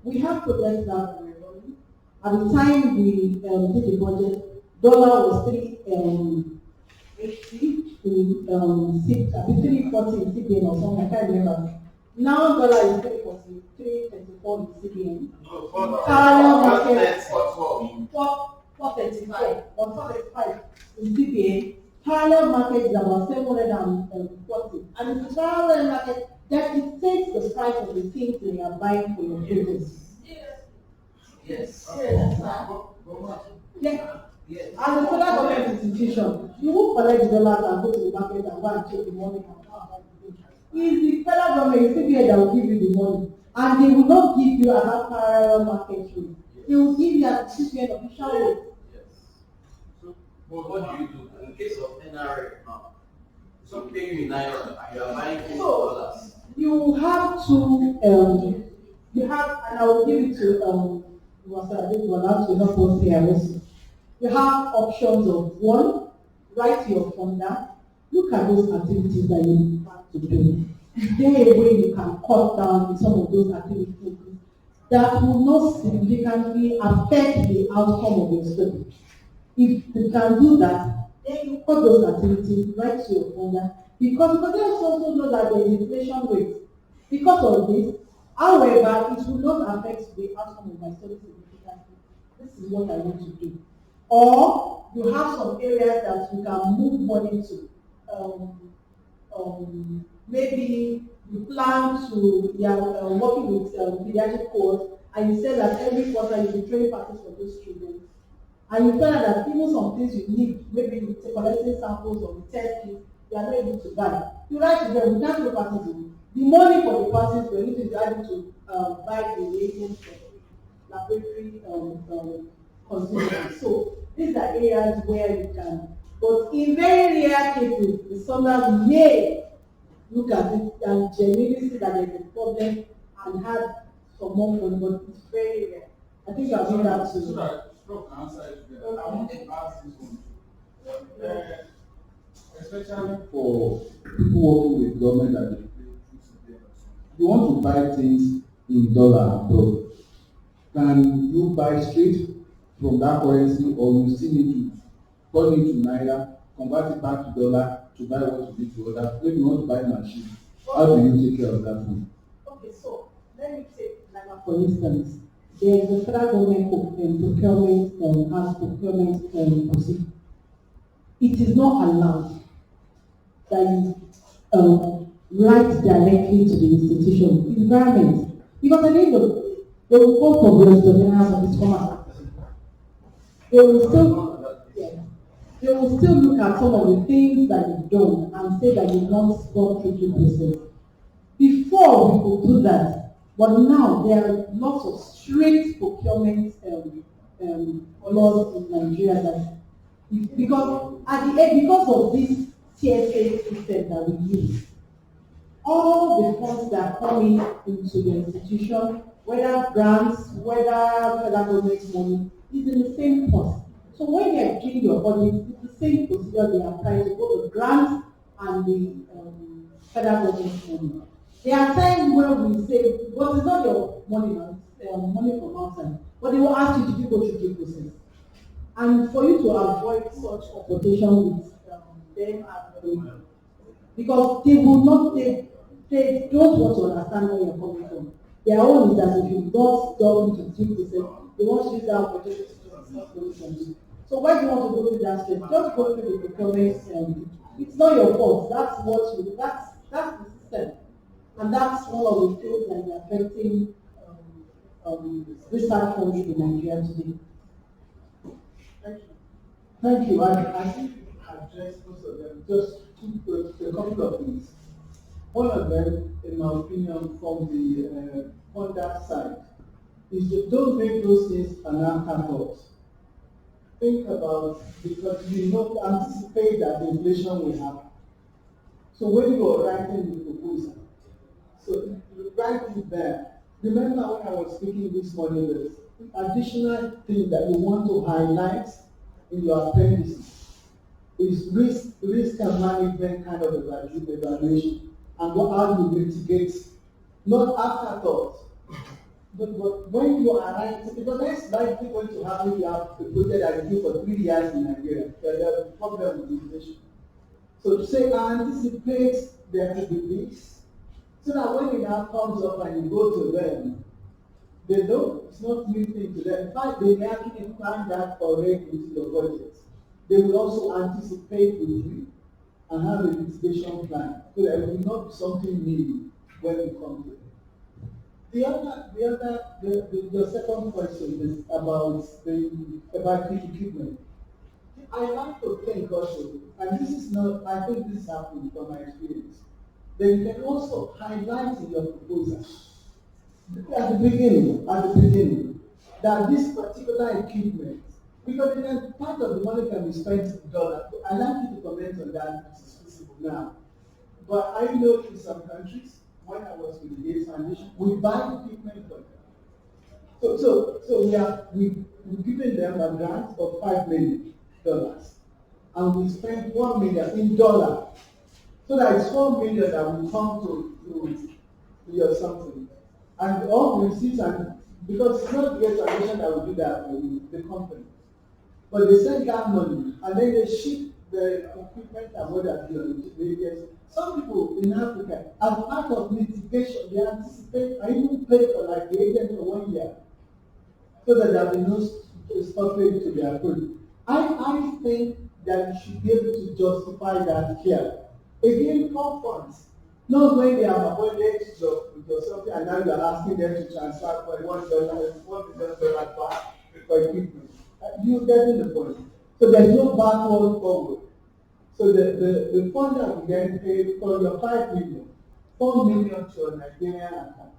We have projects that were running. At the time we did the budget, dollar was 380 in 340 in CBN or something, I can't remember. Now dollar is 340, 334 in CBN. Parallel market 435 or 435 in CBN. Parallel market is about 740. And in the parallel market, that dictates the price of the things they are buying for your business. Yes. Yeah. As a federal government institution, you won't collect the dollars and go to the market and go and check the money. It's the federal government, CBN, that will give you the money. And they will not give you another parallel market rate. They will give you a CBN official rate. Yes. So, what do you do in case of NRA now? Some pay you in NIMR and you are buying $4. You have to, and I will give it to, to help us here also. You have options of one, write to your funder, look at those activities that you plan to do. Is there a way you can cut down in some of those activities that will not significantly affect the outcome of your study? If you can do that, then you cut those activities, write to your funder, because they also know that there is inflation rate. Because of this, however, it will not affect the outcome of my study significantly. This is what I want to do. Or you have some areas that you can move money to. Maybe you plan to, working with pediatric cohorts, and you say that every quarter you will train parties for those children. And you find out that even some things you need, maybe you're collecting samples or test kits, you are not able to buy. You write to them, we can't do parties. The money for the parties, we need to be able to buy the reagents for laboratory consumables. So these are areas where you can. But in very rare cases, the sonders may look at it and genuinely see that there is a problem and have some more money, but it's very rare. I think you have seen that too. Prof answer it together. I want to ask this one. Especially for people working with government that you want to buy things in dollar abroad. Can you buy straight from that currency, or you still need to turn it to naira, convert it back to dollar to buy what you need to order? Maybe you want to buy machine. How do you take care of that one? Okay, so let me take NIMR for instance. There is a federal government procurement has procurement procedure. It is not allowed that you write directly to the institution, environment, because at the end of they will go for the general service format. They will still, yeah, they will still look at some of the things that you've done and say that you've not gone through the process. Before we could do that, but now there are lots of strict procurement laws in Nigeria that because at the end, because of this TSA system that we use, all the funds that come into the institution, whether grants, whether federal government money, is in the same pot. So when you are doing your audit, it's the same procedure they apply to both the grants and the federal government money. There are times where we say, but it's not your money, money from outside, but they will ask you to go through the process. And for you to avoid such confrontation with them, because they will not, they don't want to understand where you're coming from. Their own is that if you don't go into the process, they want to use that opportunity to stop solutions. So why do you want to go through that step? Just go through the procurement. It's not your fault. That's the system. And that's one of the things that is affecting research funding in Nigeria today. Thank you. Thank you. I think you addressed most of them. Just a couple of things. One of them, in my opinion, from the funder side, is to don't make those things an afterthought. Think about, because you don't anticipate that the inflation will happen. So when you are writing the proposal, so you write it there. Remember when I was speaking this morning, the additional thing that you want to highlight in your appendices is risk and management kind of evaluation, and how you mitigate, not afterthought. But when you are writing, because that's likely going to happen if you have a project that you do for 3 years in Nigeria, there's a problem with inflation. So to say, I anticipate there to be this, so that when it now comes up and you go to them, they know it's not new thing to them. In fact, they may actually plan that already into your budget. They will also anticipate with you and have a mitigation plan, so that it will not be something new when we come to it. Your second question is about the equipment. I like to think also, and this is not, I think this is happening from my experience, that you can also highlight in your proposal at the beginning, that this particular equipment, because then part of the money can be spent in dollars. I like you to comment on that, which is feasible now. But I know in some countries, when I was with the Gates Foundation, we buy equipment for them. So we've given them a grant of $5 million, and we spent $1 million in dollars. So that it's $4 million that will come to your something. And all the receipts, and because it's not the Gates Foundation that will do that for the company. But they send that money, and then they ship the equipment and what have you. Some people in Africa, as part of mitigation, they anticipate and even pay for like the agent for 1 year, so that there will be no stoppage to their product. I think that you should be able to justify that here. Again, call funds. Not when they have appointed with something and now you are asking them to transfer for $1 million back for equipment. You getting the point. So there's no backward forward. So the fund that will then pay for your $5 million, $4 million to a Nigerian account.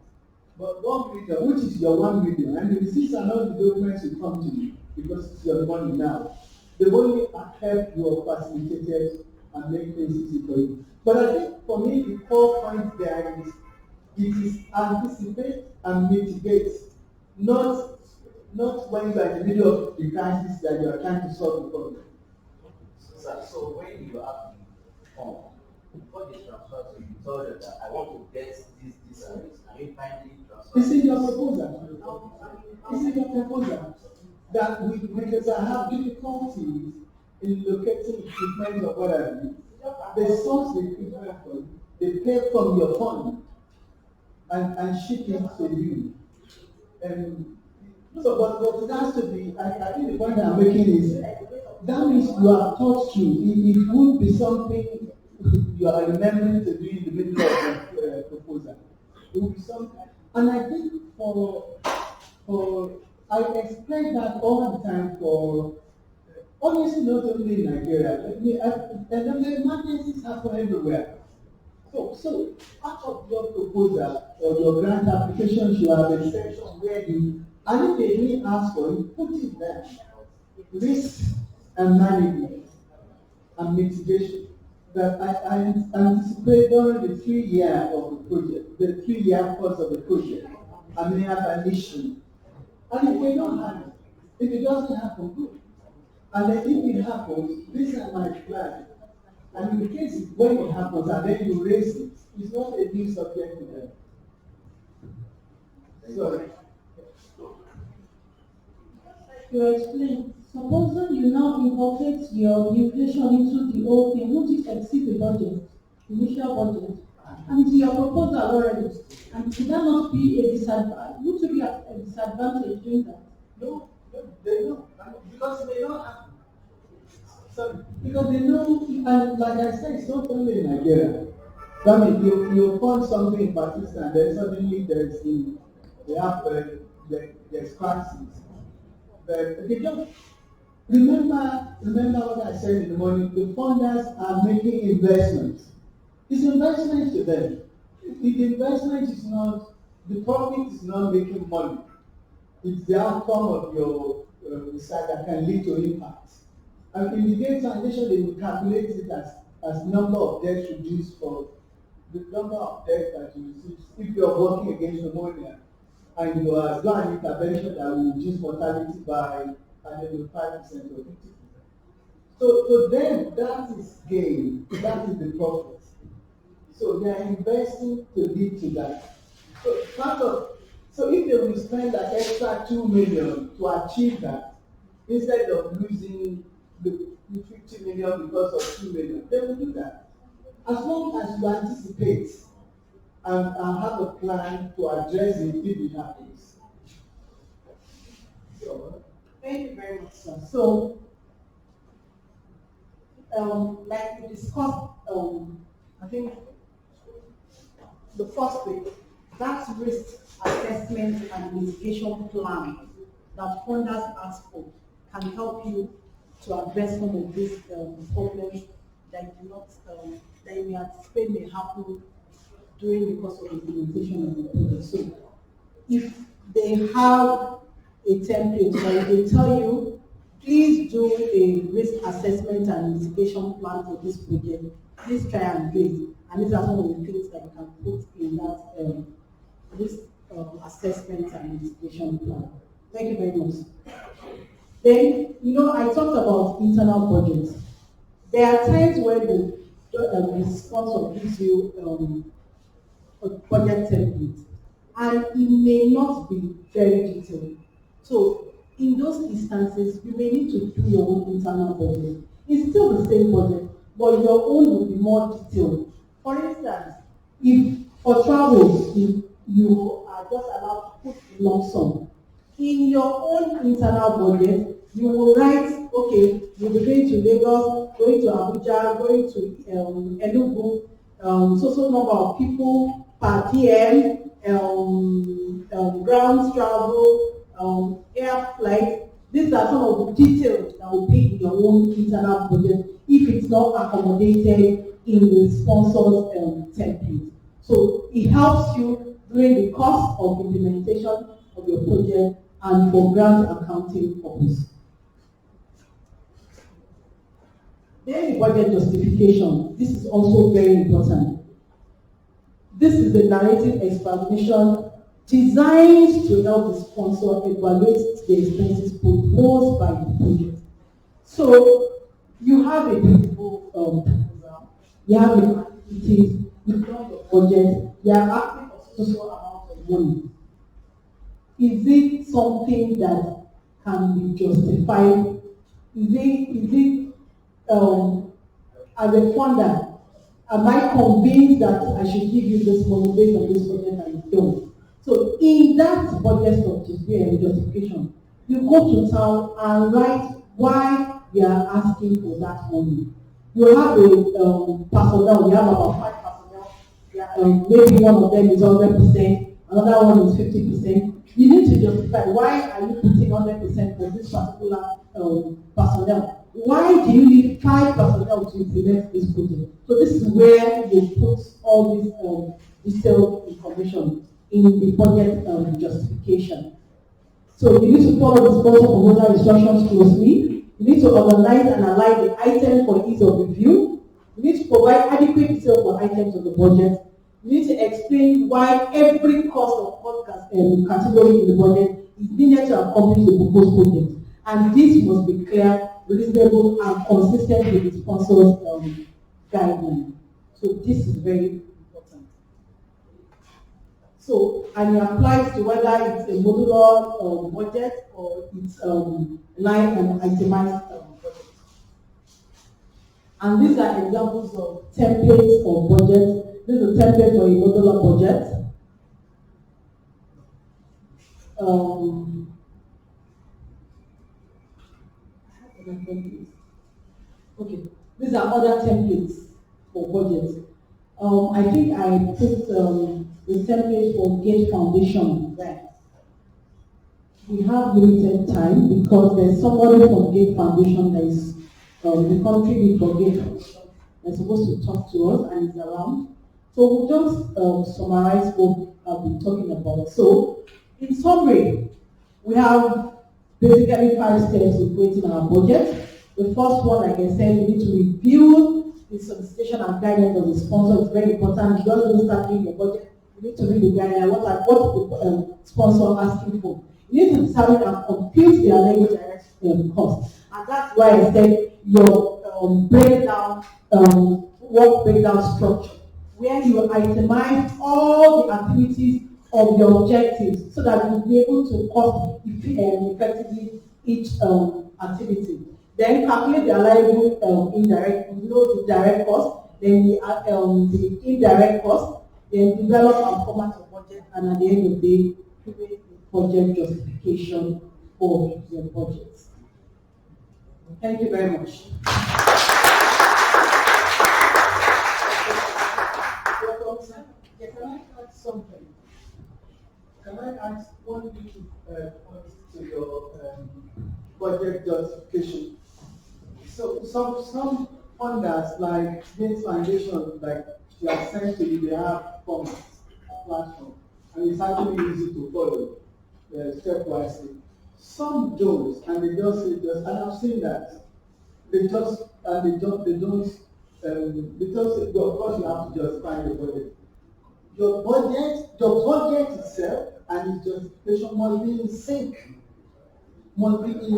But $1 million, which is your $1 million, and the receipts are not the documents will come to you because it's your money now. They only help your facilitators and make things easy for you. But I think for me the core point there is it is anticipate and mitigate, not not when you are in the middle of the crisis that you are trying to solve the problem. So when you have the form, before they transfer to you, tell them that I want to get this service, and you finally transfer. It's in your proposal. It's in your proposal that because I have difficulties in locating equipment or whatever, they source the equipment for you, they pay from your fund and ship it to you. And so, but it has to be, I think the point I'm making is, that means you are thought through. It would be something you are remembering to do in the middle of the proposal. It would be something, and I think I explain that all the time for, honestly, not only in Nigeria. The emergencies happen everywhere. So part of your proposal or your grant application should have a section where you, and if they didn't ask for it, put it there. Risk and management and mitigation. That I anticipate during the 3 year of the project, the 3 year course of the project, I may have an issue. And if they don't have it, if it doesn't happen, good. And then if it happens, these are my plans. And in case when it happens and then you raise it, it's not a new subject to them. Sorry. You explain. Supposing you now incorporate your inflation into the whole thing, would it exceed the budget, initial budget, and it's your proposal already? And would that not be a disadvantage? Would it be a disadvantage doing that? No, they don't. Because they don't have. So, because they know, and like I said, it's not only in Nigeria. I mean, you fund something in Pakistan, then suddenly there's crisis. But they don't. Remember what I said in the morning. The funders are making investments. It's investment to them. If the investment is not, the profit is not making money. It's the outcome of your research that can lead to impact. And in the game translation, they will calculate it as number of deaths reduced for the number of deaths that you receive. If you are working against pneumonia and you are doing an intervention that will reduce mortality by 5% or 50%. So then that is gain, that is the profit. So they are investing to lead to that. So if they will spend an extra 2 million to achieve that, instead of losing the 50 million because of 2 million, they will do that. As long as you anticipate and have a plan to address it if it happens. Thank you very much, sir. So, like we discussed, I think the first thing, that risk assessment and mitigation plan that funders ask for can help you to address some of these problems that do not, that you anticipate may happen during the course of implementation of the project. So, if they have a template where they tell you, please do a risk assessment and mitigation plan for this project. Please try and do it. And these are some of the things that you can put in that risk assessment and mitigation plan. Thank you very much. Then, I talked about internal budgets. There are times where the sponsor gives you a budget template, and it may not be very detailed. So in those instances, you may need to do your own internal budget. It's still the same budget, but your own will be more detailed. For instance, if for travel, if you are just allowed to put a lump sum, in your own internal budget, you will write, okay, you'll be going to Lagos, going to Abuja, going to Enugu, so number of people per PM, ground travel, air flight. These are some of the details that will be in your own internal budget if it's not accommodated in the sponsor's template. So it helps you during the course of implementation of your project and for grant accounting purpose. Then the budget justification. This is also very important. This is the narrative explanation designed to help the sponsor evaluate the expenses proposed by the project. So you have a beautiful proposal, you have your activities, you've done your budget, you are asking for social amount of money. Is it something that can be justified? Is it as a funder, am I convinced that I should give you this money based on this budget that you've done? So in that budget justification, you go to town and write why you are asking for that money. You have a personnel, you have about 5 personnel, maybe one of them is 100%, another one is 50%. You need to justify why are you putting 100% for this particular personnel. Why do you need 5 personnel to implement this project? So this is where you put all this detailed information in the budget justification. So you need to follow the sponsor proposal instructions closely. You need to organize and align the items for ease of review. You need to provide adequate detail for items of the budget. You need to explain why every cost of podcast category in the budget is needed to accomplish the proposed project. And this must be clear, reasonable, and consistent with the sponsor's guideline. So this is very important. So, and it applies to whether it's a modular budget or it's line and itemized budget. And these are examples of templates for budget. This is a template for a modular budget. Okay, these are other templates for budgets. I think I put the template for Gate Foundation there. We have limited time because there's somebody from Gate Foundation that is the country lead for Gate Foundation. They're supposed to talk to us and is around. So we'll just summarize what I've been talking about. So, in summary, we have basically 5 steps in creating our budget. The first one, like I said, we need to review the solicitation and guidance of the sponsor. It's very important. You don't start doing your budget. You need to read the guideline. What the sponsor asking for. You need to determine and compute their language direct cost. And that's why I said your breakdown, work breakdown structure, where you itemize all the activities of your objectives so that you'll be able to cost effectively each activity. Then calculate the allowable indirect, the direct cost, then the indirect cost, then develop and format your budget, and at the end of the day, create a budget justification for your budget. Thank you very much. Can I add something? Can I add one little point to your budget justification? So some funders like Gates Foundation, like they are sent to you, they have formats, a platform, and it's actually easy to follow stepwise. Some don't, and they just say and I've seen that. They just because of course you have to justify your budget. Your budget itself and its justification must be in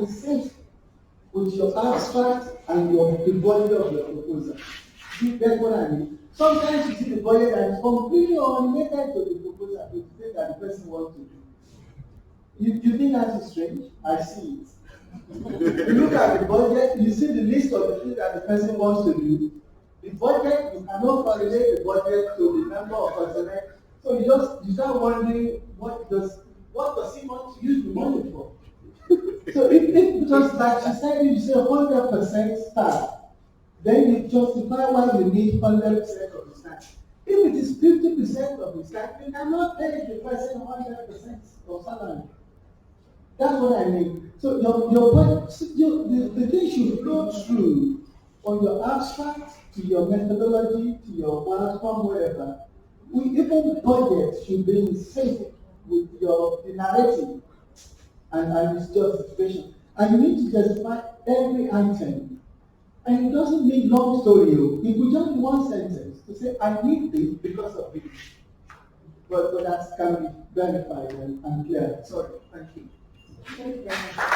sync. With your abstract and the body of your proposal. That's what I mean. Sometimes you see the budget that is completely unrelated to the proposal, to the thing that the person wants to do. You think that is strange? I see it. You look at the budget, you see the list of the things that the person wants to do. The budget, you cannot correlate the budget to the number of personnel. So you start wondering what does he want to use the money for? So if just like she said, you say 100% staff, then you justify why you need 100% of the staff. If it is 50% of the staff, you cannot pay the person 100% of salary. That's what I mean. So the thing should go through on your abstract, to your methodology, to your platform, whatever. Even budget should be in sync with the narrative and its justification. And you need to justify every item. And it doesn't mean long story. It could just be one sentence to say, I need this because of this. but that can be verified and clear. Sorry, thank you. Thank you very much.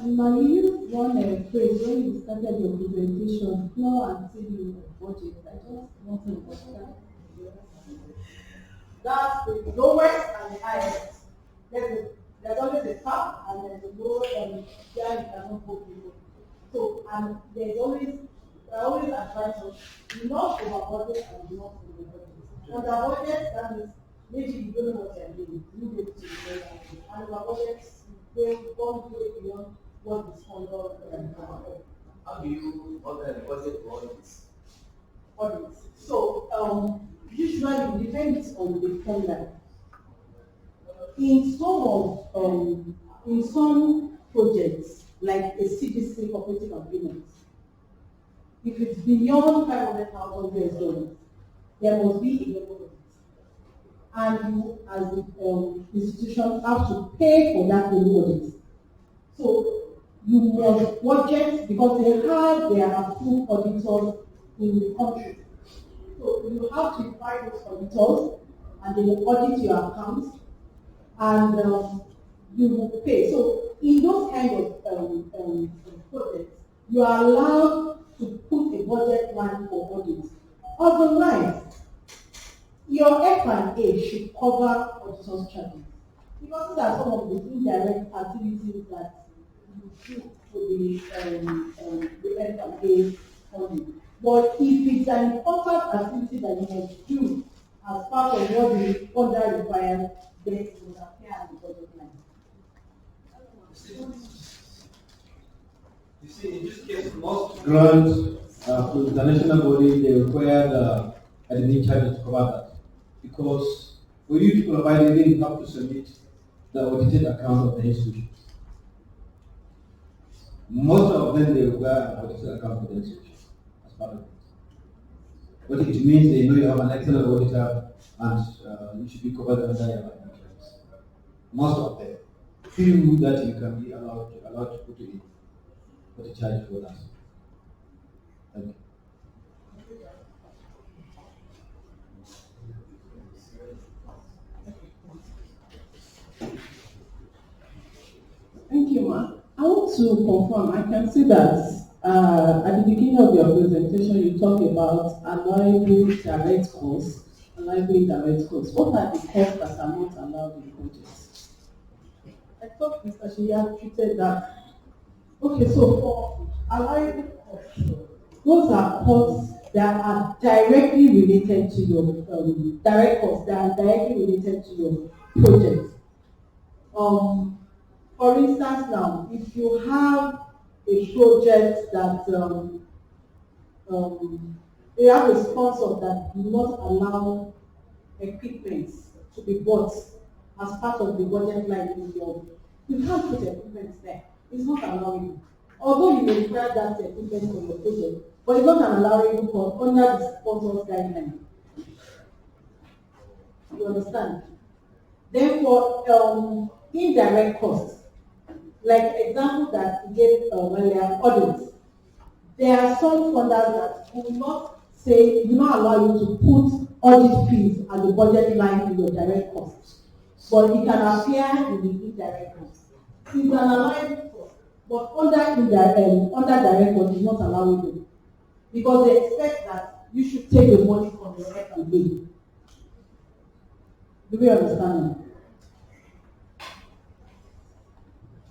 Now you used one phrase when you started your presentation, floor and ceiling of budget. I just want to understand. That's the lowest and the highest. There's always a top and there's a low and there you cannot put people. So, and there's always, I always advise us, not over budget and not over budget. Under budget, that means maybe you don't know what you're doing. You need to do it. And over budget, they don't do it beyond what is under. How do you order the budget for Audits. So, usually it depends on the formula. In some projects, like a CGC cooperative agreement, if it's beyond $500,000, there must be a level of it. And you, as the institution, have to pay for that level of it. So you must budget because they have their approved auditors in the country. So you have to invite those auditors and they will audit your accounts and you will pay. So in those kind of projects, you are allowed to put a budget line for audit. Otherwise, your F&A should cover auditor's charges. Because these are some of the indirect activities that you do to the F&A funding. But if it's an important activity that you must do as part of what the order requires, then it will appear as a budget line. You see, in this case, most grants to the national body, they require the admin charges to cover that. Because for you to provide it, you have to submit the audited account of the institution. Most of them, they require an audited account of the institution as part of it. But it means they know you have an excellent auditor and you should be covered under your insurance. Most of them. Few that you can be allowed to put in, put a charge for that. Thank you. Thank you, Ma. I want to confirm, I can see that at the beginning of your presentation, you talked about allowable direct costs, allowable indirect costs. What are the costs that are not allowed in projects? I thought Mr. Shia treated that. Okay, so for allowable costs, those are costs that are directly related to your direct costs that are directly related to your project. For instance, now, if you have a project that you have a sponsor that do not allow equipment to be bought as part of the budget line in your, you can't put equipment there. It's not allowable. Although you may require that equipment for your project, but it's not an allowable cost under the sponsor's guideline. You understand? Then for indirect costs, like example that we gave earlier, audits. There are some funders that will not say, do not allow you to put audit fees at the budget line in your direct costs. But it can appear in the indirect costs. It's an allowable cost, but under direct costs is not allowable. Because they expect that you should take the money from your F&A. Do we understand?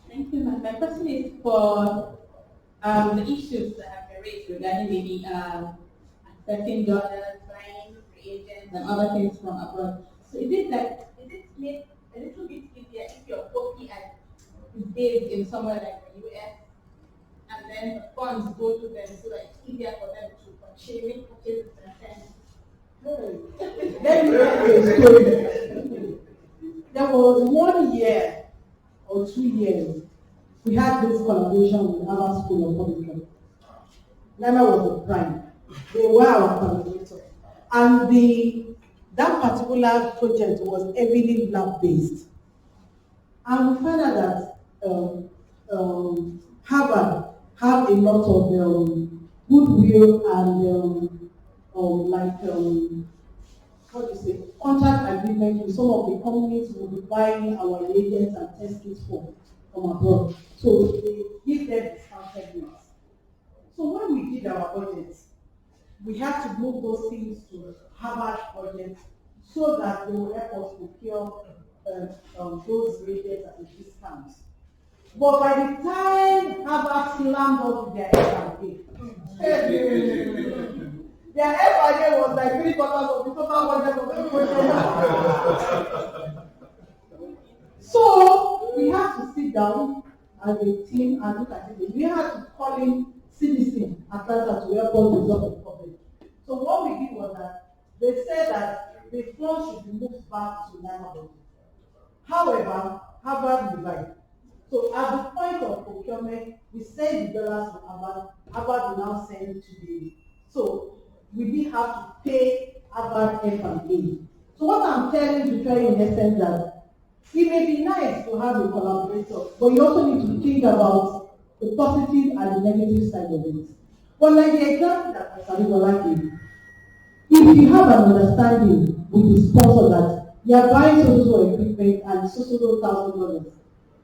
Thank you. My question is for the issues that have been raised regarding maybe accepting donors, buying reagents, and other things from abroad. So is it made a little bit easier if your OPI is based in somewhere like the US, and then the funds go to them, so that it's easier for them to purchase and send? Let me tell you a story. There was 1 year or 2 years, we had this collaboration with our School of Public Health. NIMR was the prime. They were our collaborators. And that particular project was heavily lab-based. And we found out that Harvard have a lot of goodwill and what do you say, contract agreement with some of the companies who will be buying our reagents and test kits from abroad. So they give them discounted rates. So when we did our budget, we had to move those things to Harvard budget so that they will help us procure those reagents at a discount. But by the time Harvard slammed us with their F&A, their F&A was like 3/4 of the total budget of the project. So we have to sit down as a team and look at it. We have to call in CDC Atlanta to help us resolve the problem. So what we did was that they said that the funds should be moved back to NIMR. However, Harvard resigned. So at the point of procurement, we send the dollars to Harvard. Harvard will now send to the. So we did have to pay Harvard F&A. So what I'm telling you in essence that it may be nice to have a collaborator, but you also need to think about the positive and the negative side of it. But like the example that Saribola gave, if you have an understanding with the sponsor that you are buying social equipment and social $1,000,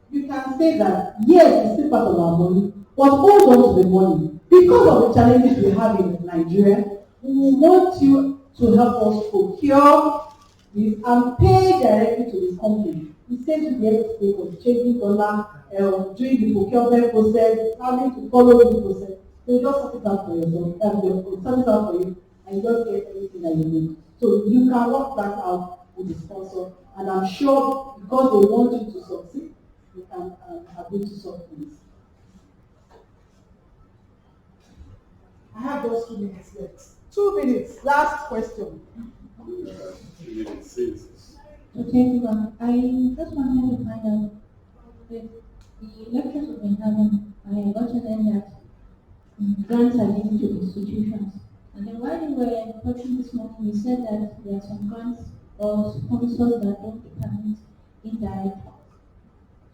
you can say that yes, it's still part of our money, but hold on to the money. Because of the challenges we have in Nigeria, we want you to help us procure this and pay directly to the company. Instead of being able to pay for changing dollar, doing the procurement process, having to follow the process. So you just sort it out for yourself, sort it out for you, and you just get everything that you need. So you can work that out with the sponsor, and I'm sure because they want you to succeed, you can agree to solve things. I have those 2 minutes left. 2 minutes, last question. Okay, well, I just wanted to find out with the lectures we've been having, I got to learn that grants are given to institutions. And then while you were talking this morning, you said that there are some grants or sponsors that don't permit indirect funds.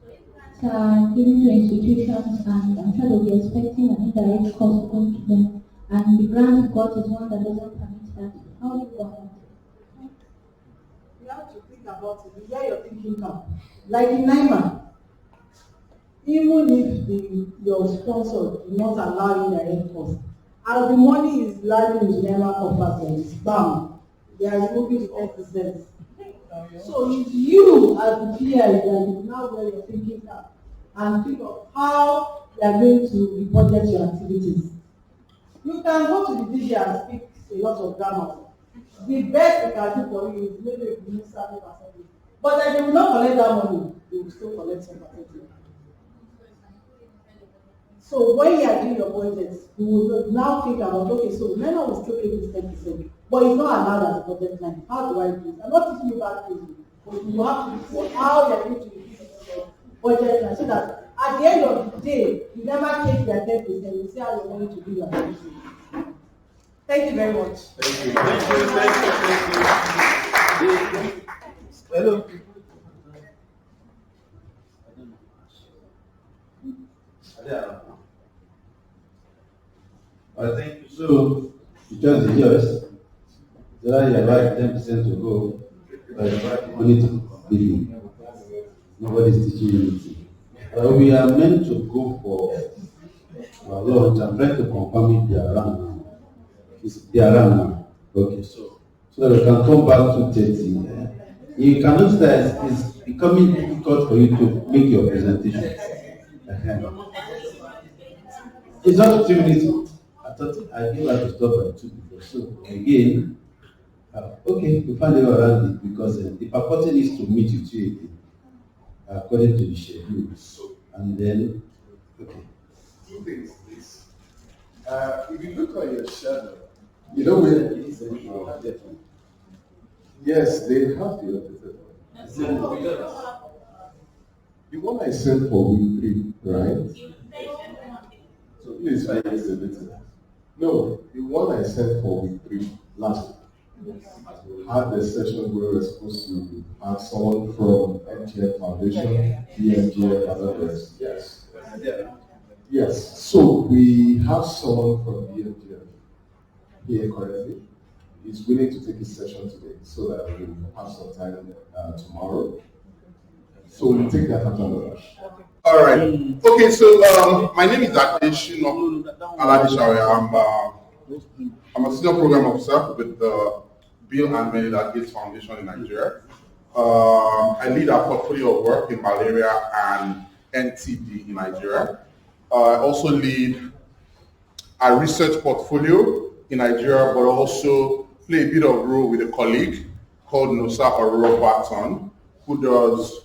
So if grants are given to institutions, and I'm sure they'll be expecting an indirect cost going to them, and the grant you got is one that doesn't permit that, how do you go about it? You have to think about it, where you're thinking now. Like in NIMR, even if your sponsor does not allow indirect cost, as the money is landing in NIMR coffers, bam, they are removing 10%. So it's you as the PI that is now where you're thinking now, and think of how you are going to budget your activities. You can go to the DJ and speak a lot of grammar. The best we can do for you is maybe if you use certain percentage. But then they will not collect that money, they will still collect some percentage. So when you are doing your budget, you will now think about, okay, so men will still pay this 10%, but it's not allowed as a budget line. How do I do it? I'm not teaching you about this, but you have to see how you are going to use your budget line so that at the end of the day, you never take their 10%, you see how you're going to do your activity. Thank you very much. Thank you. Thank you. Hello. I think so. You just the yours. There you have 10% to go. Only to believe. Nobody's teaching you anything. But we are meant to go for launch. I'm trying to confirm if they are around now. They are around now. Okay, so we can come back to 30. You can notice that it's becoming difficult for you to make your presentation. It's not 2 minutes. I thought I gave her to stop at 2 before. So again, okay, we find a way around it because the purpose is to meet with you again, according to the schedule. And then, okay. 2 things, please. If you look on your schedule, you know where it is. Yes, they have the updated one. The one I sent for week 3, right? So please find this a little. No, the one I sent for week 3 last week had the session where we're supposed to have someone from MTF Foundation, BMGF, and others. Yes. Yes, so we have someone from BMGF here currently. He's willing to take his session today so that we will have some time tomorrow. So we'll take that after lunch. All right. Okay, so my name is Adeshino Aladishawe. I'm a senior program officer with the Bill and Melinda Gates Foundation in Nigeria. I lead our portfolio of work in malaria and NTD in Nigeria. I also lead a research portfolio in Nigeria, but also play a bit of role with a colleague called Nosa Orobaton, who does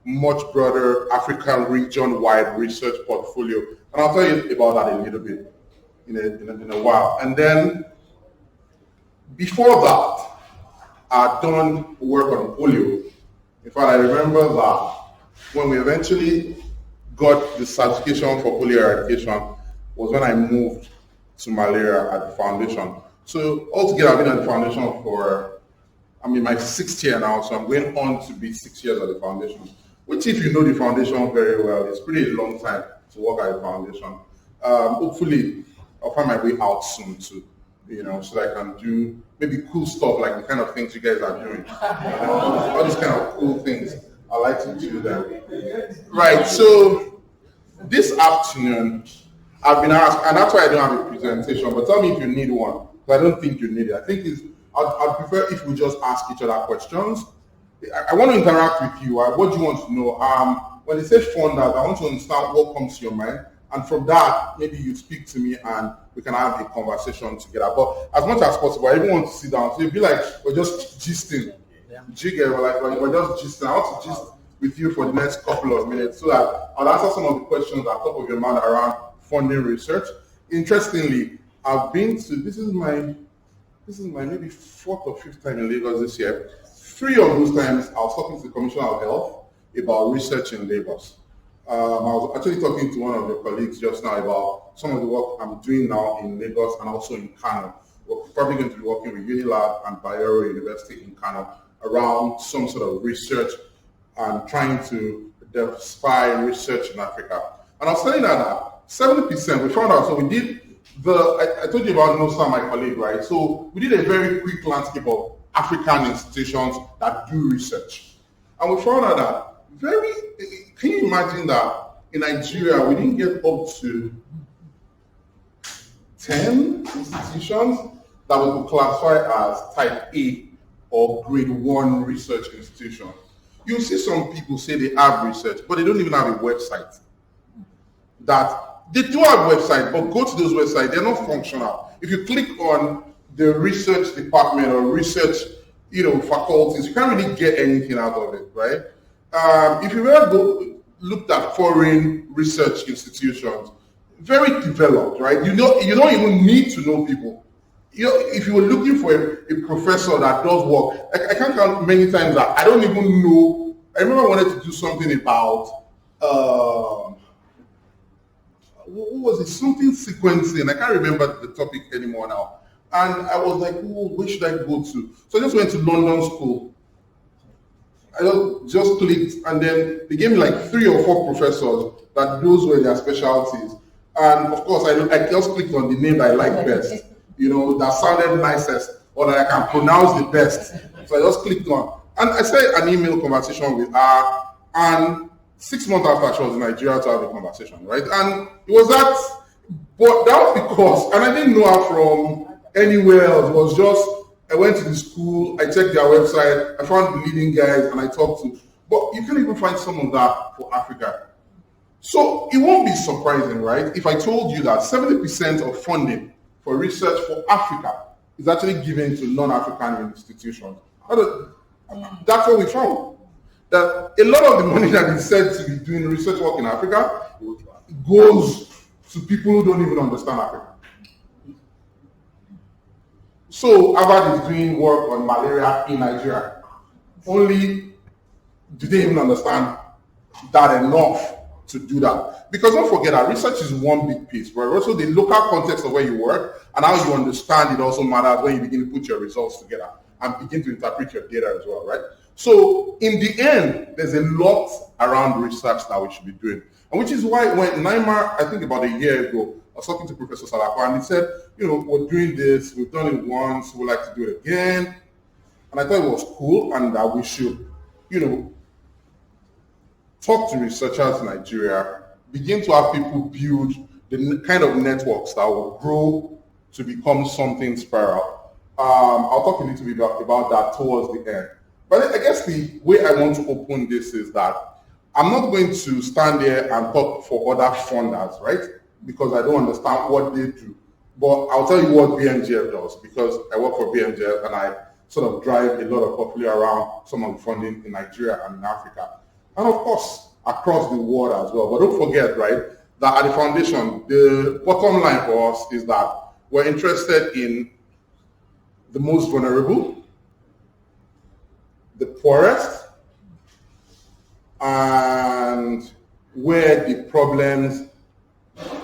much broader African region-wide research portfolio. And I'll tell you about that in a little bit, in a while. And then, before that, I'd done work on polio. In fact, I remember that when we eventually got the certification for polio eradication was when I moved to malaria at the foundation. So altogether, I've been at the foundation for, I'm in my 6th year now, so I'm going on to be 6 years at the foundation, which if you know the foundation very well, it's pretty long time to work at the foundation. Hopefully, I'll find my way out soon too, so that I can do maybe cool stuff like the kind of things you guys are doing. All these kind of cool things, I like to do them. Right, so this afternoon, I've been asked, and that's why I don't have a presentation, but tell me if you need one, because I don't think you need it. I think I'd prefer if we just ask each other questions. I want to interact with you. What do you want to know? When they say funders, I want to understand what comes to your mind. And from that, maybe you speak to me and we can have a conversation together. But as much as possible, I even want to sit down. So it'd be like we're just gisting. Jigger, we're just gisting. I want to gist with you for the next couple of minutes so that I'll answer some of the questions at top of your mind around funding research. Interestingly, I've been to, this is my maybe 4th or 5th time in Lagos this year. 3 of those times, I was talking to the Commissioner of Health about research in Lagos. I was actually talking to one of your colleagues just now about some of the work I'm doing now in Lagos and also in Kano. We're probably going to be working with Unilab and Bayero University in Kano around some sort of research and trying to diversify research in Africa. And I was telling her that 70%, we found out, so we did I told you about Nosa, my colleague, right? So we did a very quick landscape of African institutions that do research. And we found out that can you imagine that in Nigeria, we didn't get up to 10 institutions that we could classify as type A or grade 1 research institutions. You see some people say they have research, but they don't even have a website. That they do have websites, but go to those websites, they're not functional. If you click on the research department or research, faculties, you can't really get anything out of it, right? If you ever looked at foreign research institutions, very developed, right? You don't even need to know people. If you were looking for a professor that does work, I can't count many times that I don't even know. I remember I wanted to do something about what was it? Something sequencing. I can't remember the topic anymore now. And I was like, where should I go to? So I just went to London School. I just clicked, and then they gave me like 3 or 4 professors that those were their specialties. And of course, I just clicked on the name that I liked best, that sounded nicest, or that I can pronounce the best. So I just clicked on. And I started an email conversation with her, and 6 months after, she was in Nigeria to have a conversation, right? And it was that, but that was because, and I didn't know her from anywhere else. It was just, I went to the school, I checked their website, I found the leading guys, and I talked to, but you can't even find some of that for Africa. So it won't be surprising, right, if I told you that 70% of funding for research for Africa is actually given to non-African institutions. That's what we found. That a lot of the money that is said to be doing research work in Africa goes to people who don't even understand Africa. So Harvard is doing work on malaria in Nigeria. Only do they even understand that enough to do that? Because don't forget that research is one big piece, but also the local context of where you work and how you understand it also matters when you begin to put your results together and begin to interpret your data as well, right? So in the end, there's a lot around research that we should be doing. And which is why when NIMR, I think about a year ago, I was talking to Professor Salako, and he said, we're doing this, we've done it once, we'd like to do it again. And I thought it was cool, and that we should, talk to researchers in Nigeria, begin to have people build the kind of networks that will grow to become something spiral. I'll talk a little bit about that towards the end. But I guess the way I want to open this is that I'm not going to stand there and talk for other funders, right? Because I don't understand what they do. But I'll tell you what BMGF does, because I work for BMGF and I sort of drive a lot of popular around some of the funding in Nigeria and in Africa. And of course, across the world as well. But don't forget, right, that at the foundation, the bottom line for us is that we're interested in the most vulnerable, the poorest, and where the problems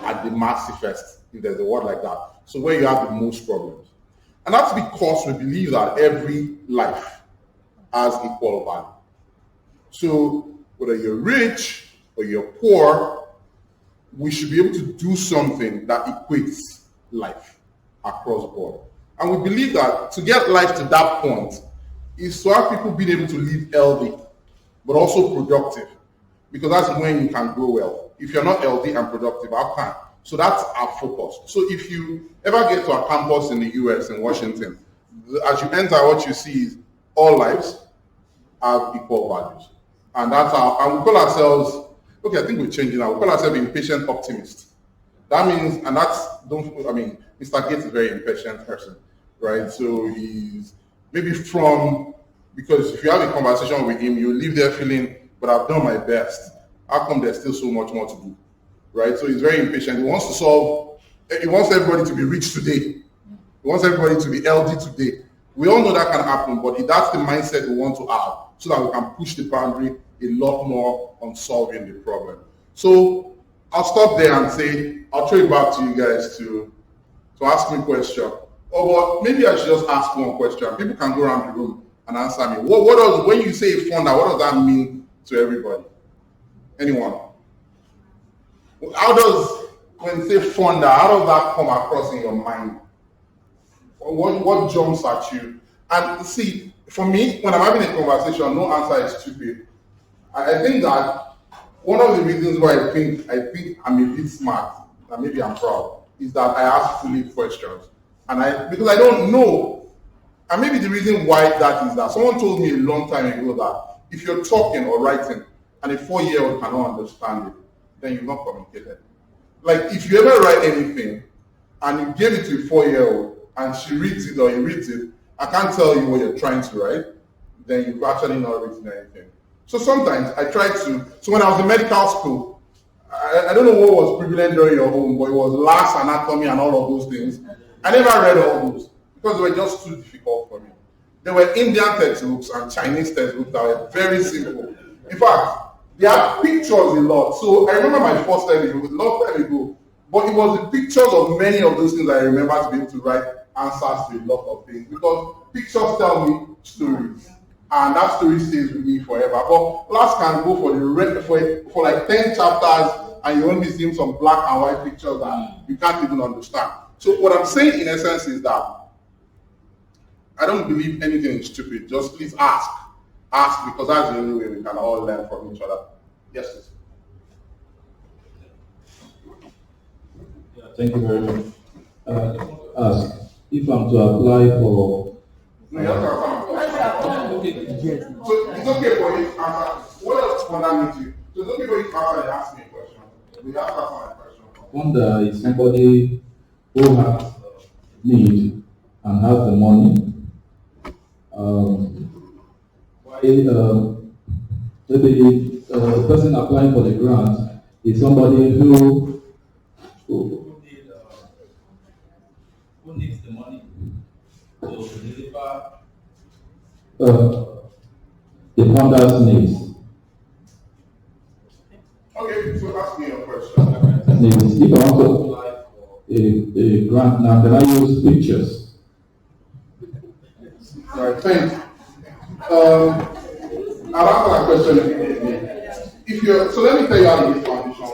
are the massivest, if there's a word like that. So where you have the most problems. And that's because we believe that every life has equal value. So whether you're rich or you're poor, we should be able to do something that equates life across board. And we believe that to get life to that point is to have people being able to live healthy, but also productive, because that's when you can grow well. If you're not healthy and productive, how can? So that's our focus. So if you ever get to a campus in the US, in Washington, as you enter, what you see is all lives have equal values. And that's how, and we call ourselves, okay, I think we're changing now. We call ourselves impatient optimists. That means, and that's, Mr. Gates is a very impatient person, right? So he's maybe because if you have a conversation with him, you leave there feeling, but I've done my best. How come there's still so much more to do, right? So he's very impatient. He wants everybody to be rich today. He wants everybody to be healthy today. We all know that can happen, but that's the mindset we want to have so that we can push the boundary a lot more on solving the problem. So I'll stop there and say, I'll throw it back to you guys to ask me a question. Or maybe I should just ask one question. People can go around the room and answer me. When you say funder, what does that mean to everybody? Anyone? When you say funder, how does that come across in your mind? What jumps at you? And see, for me, when I'm having a conversation, no answer is stupid. I think that one of the reasons why I think I'm a bit smart, and maybe I'm proud, is that I ask fully questions. Because I don't know. And maybe the reason why that is that someone told me a long time ago that if you're talking or writing and a 4-year-old cannot understand it, then you've not communicated. Like if you ever write anything and you give it to a 4-year-old and she reads it or he reads it, I can't tell you what you're trying to write, then you've actually not written anything. So sometimes I try to, so when I was in medical school, I don't know what was prevalent during your home, but it was Lass anatomy and all of those things. I never read all those because they were just too difficult for me. There were Indian textbooks and Chinese textbooks that were very simple. In fact, they had pictures a lot. So I remember my first time, it was a long time ago, but it was the pictures of many of those things I remember to be able to write answers to a lot of things, because pictures tell me stories, and that story stays with me forever. But Lass can go for like 10 chapters, and you only see some black and white pictures that you can't even understand. So what I'm saying in essence is that I don't believe anything is stupid. Just please ask. Ask, because that's the only way we can all learn from each other. Yes, please. Yeah, thank you very much. Ask if I'm to apply for. No, you have to answer. Okay. So it's okay for you to answer. What else can I meet you? So it's okay for you to answer and ask me a question. We have to answer my question. Funder is somebody who has need and has the money. Maybe the person applying for the grant is somebody who needs the money to deliver the funder's needs. Okay, so ask me a question. If I want to apply for a grant now, can I use pictures? All right, thanks. I'll answer that question immediately. So let me tell you how this foundation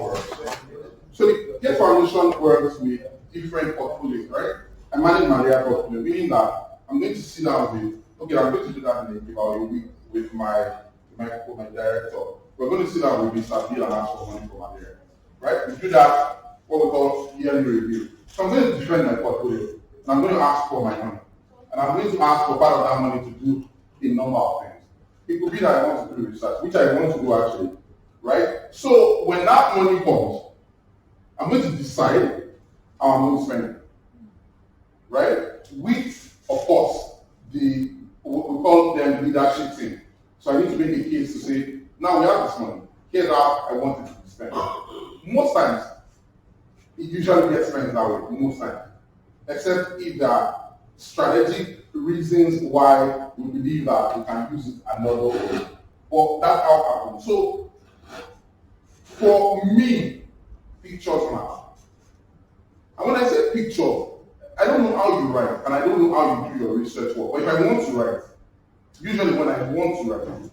Foundation works with different portfolios, right? I manage my area portfolio, meaning that I'm going to sit down with, okay, I'm going to do that in about a week with my director. We're going to sit down with Mr. Bill and ask for money from Malaria, right? We do that, what we call yearly review. So I'm going to defend my portfolio, and I'm going to ask for my money. And I'm going to ask for part of that money to do a number of things. It could be that I want to do research, which I want to do actually, right? So when that money comes, I'm going to decide how I'm going to spend it, right? With, of course, we call them leadership team. So I need to make a case to say, now we have this money. Here's how I want it to be spent. Most times, it usually gets spent that way, most times. Except if there are strategic reasons why we believe that we can use it another way. But that's how it happens. So, for me, pictures matter. And when I say picture, I don't know how you write, and I don't know how you do your research work. But if I want to write, usually when I want to write,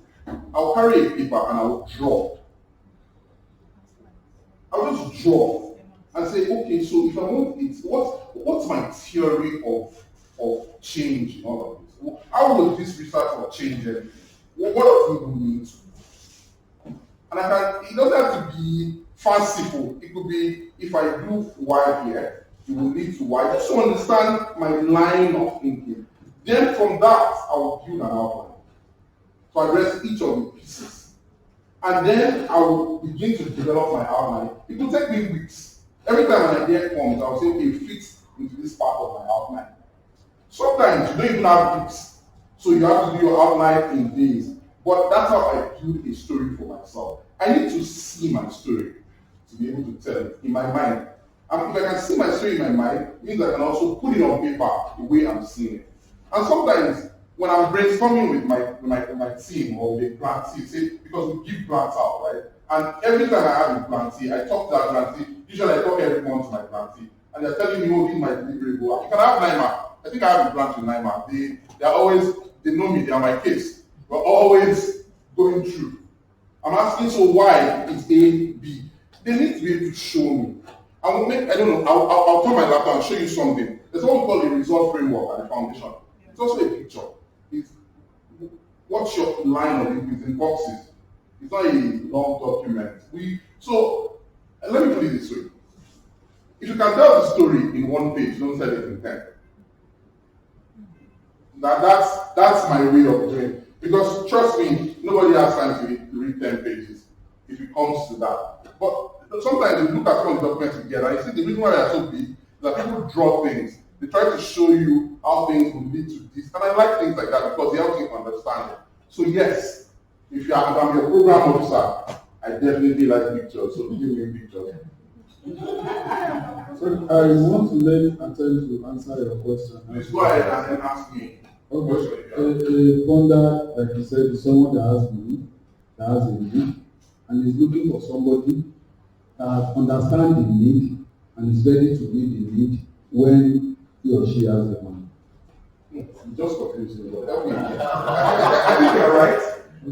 I'll carry a paper and I'll draw. I'll just draw and say, okay, so if I want it, what's my theory of change in all of this? How will this research or change everything? What does it mean to? And it doesn't have to be fanciful. It could be, if I do Y here, it will lead to Y. Just to understand my line of thinking. Then from that, I will build an outline to address each of the pieces. And then I will begin to develop my outline. It will take me weeks. Every time an idea comes, I will say, okay, it fits into this part of my outline. Sometimes you don't even have weeks. So you have to do your outline in days. But that's how I build a story for myself. I need to see my story to be able to tell it in my mind. And if I can see my story in my mind, it means I can also put it on paper the way I'm seeing it. And sometimes when I'm brainstorming with my team or with a grantee, say, because we give grants out, right? And every time I have a grantee, I talk to that grantee. Usually I talk every month to my grantee, and they're telling me, oh, this is my delivery goal. You can have NIMR. I think I have a grant with NIMR. They're always, they know me, they are my kids. We're always going through. I'm asking, so why is A, B? They need to be able to show me. I will make, I don't know, I'll turn my laptop and show you something. There's what we call a result framework at the foundation. It's also a picture. It's what's your line of it in boxes. It's not a long document. So let me put it this way. If you can tell the story in one page, don't tell it in 10. That's my way of doing it. Because trust me, nobody has time to read 10 pages if it comes to that. But sometimes you look at some of the documents together and you see the reason why they are so big is that people draw things. They try to show you how things will lead to this. And I like things like that because they help you understand it. So yes, if I'm your program officer, I definitely like pictures. So give me pictures. So I want to let attempt to answer your question. Please go ahead and ask me. Okay. A founder, like you said, is someone that has money, that has a need, and is looking for somebody that understands the need and is ready to meet the need when he or she has the money. You just confused me, but help me. I think you're right,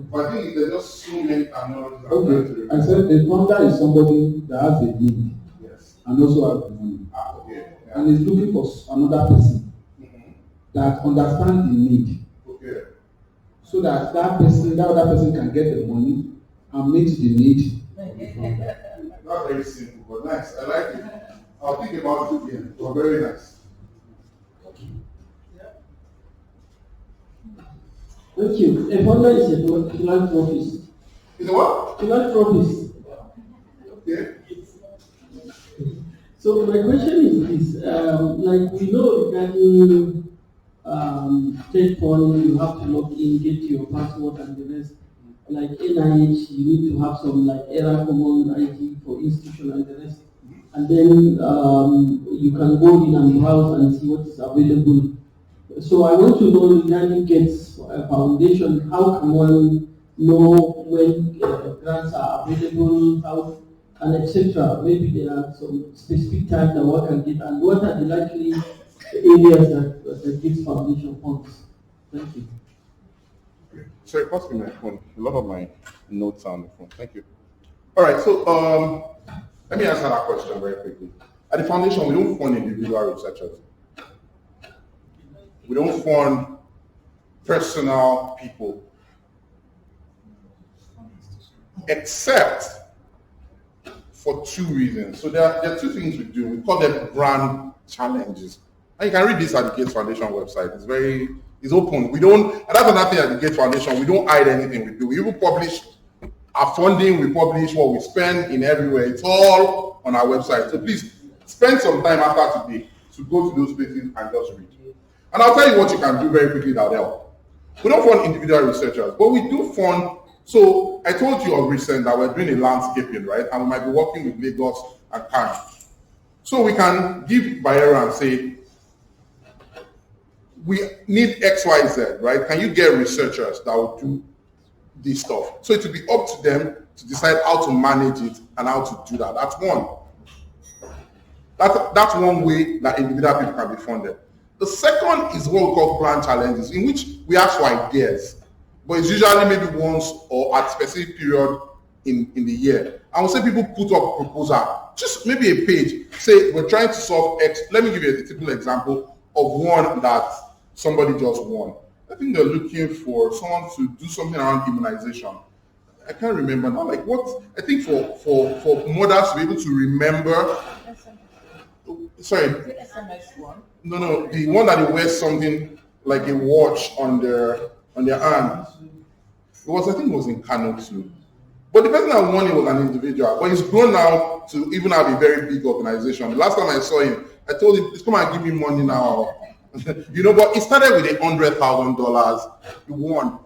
but I think there's just so many terminologies. Okay, I said a founder is somebody that has a need, yes, and also has the money, okay, yeah, and is looking for another person that understands the need. Okay. So that that other person can get the money and meet the need. Not very simple, but nice. I like it. I'll think about it again. It was very nice. Thank you. A founder is a philanthropist. Is it what? Philanthropist. Okay. So my question is this, like we know regarding state fund, you have to log in, get your password and the rest. Like NIH, you need to have some like error common ID for institution and the rest. And then you can go in and browse and see what is available. So I want to know regarding Gates Foundation, how can one know when grants are available, how, and etc. Maybe there are some specific times that one can get, and what are the likely areas that Gates Foundation funds? Thank you. Sorry, pass me my phone. A lot of my notes are on the phone. Thank you. All right, so let me answer that question very quickly. At the foundation, we don't fund individual researchers. We don't fund personal people. Except for two reasons. So there are two things we do. We call them brand challenges. And you can read this at the Gates Foundation website. It's open. We don't, and that's another thing at the Gates Foundation, we don't hide anything we do. We even publish our funding, we publish what we spend in everywhere. It's all on our website. So please spend some time after today to go to those places and just read. And I'll tell you what you can do very quickly that'll help. We don't fund individual researchers, but we do fund. So I told you of recent that we're doing a landscaping, right? And we might be working with Lagos and Kano. So we can give Bayero and say, we need XYZ, right? Can you get researchers that will do this stuff? So it will be up to them to decide how to manage it and how to do that. That's one. That's one way that individual people can be funded. The second is what we call brand challenges, in which we ask for ideas, but it's usually maybe once or at a specific period in the year. And we'll say people put up a proposal, just maybe a page, say we're trying to solve X. Let me give you a typical example of one that somebody just won. I think they're looking for someone to do something around immunization. I can't remember now, like what, I think for mothers to be able to remember, sorry. Is it SMS one? No, the one that they wear something like a watch on their hand. I think it was in Kano too. But the person that won it was an individual. But he's grown now to even have a very big organization. The last time I saw him, I told him, please come and give me money now. But it started with $100,000. He won.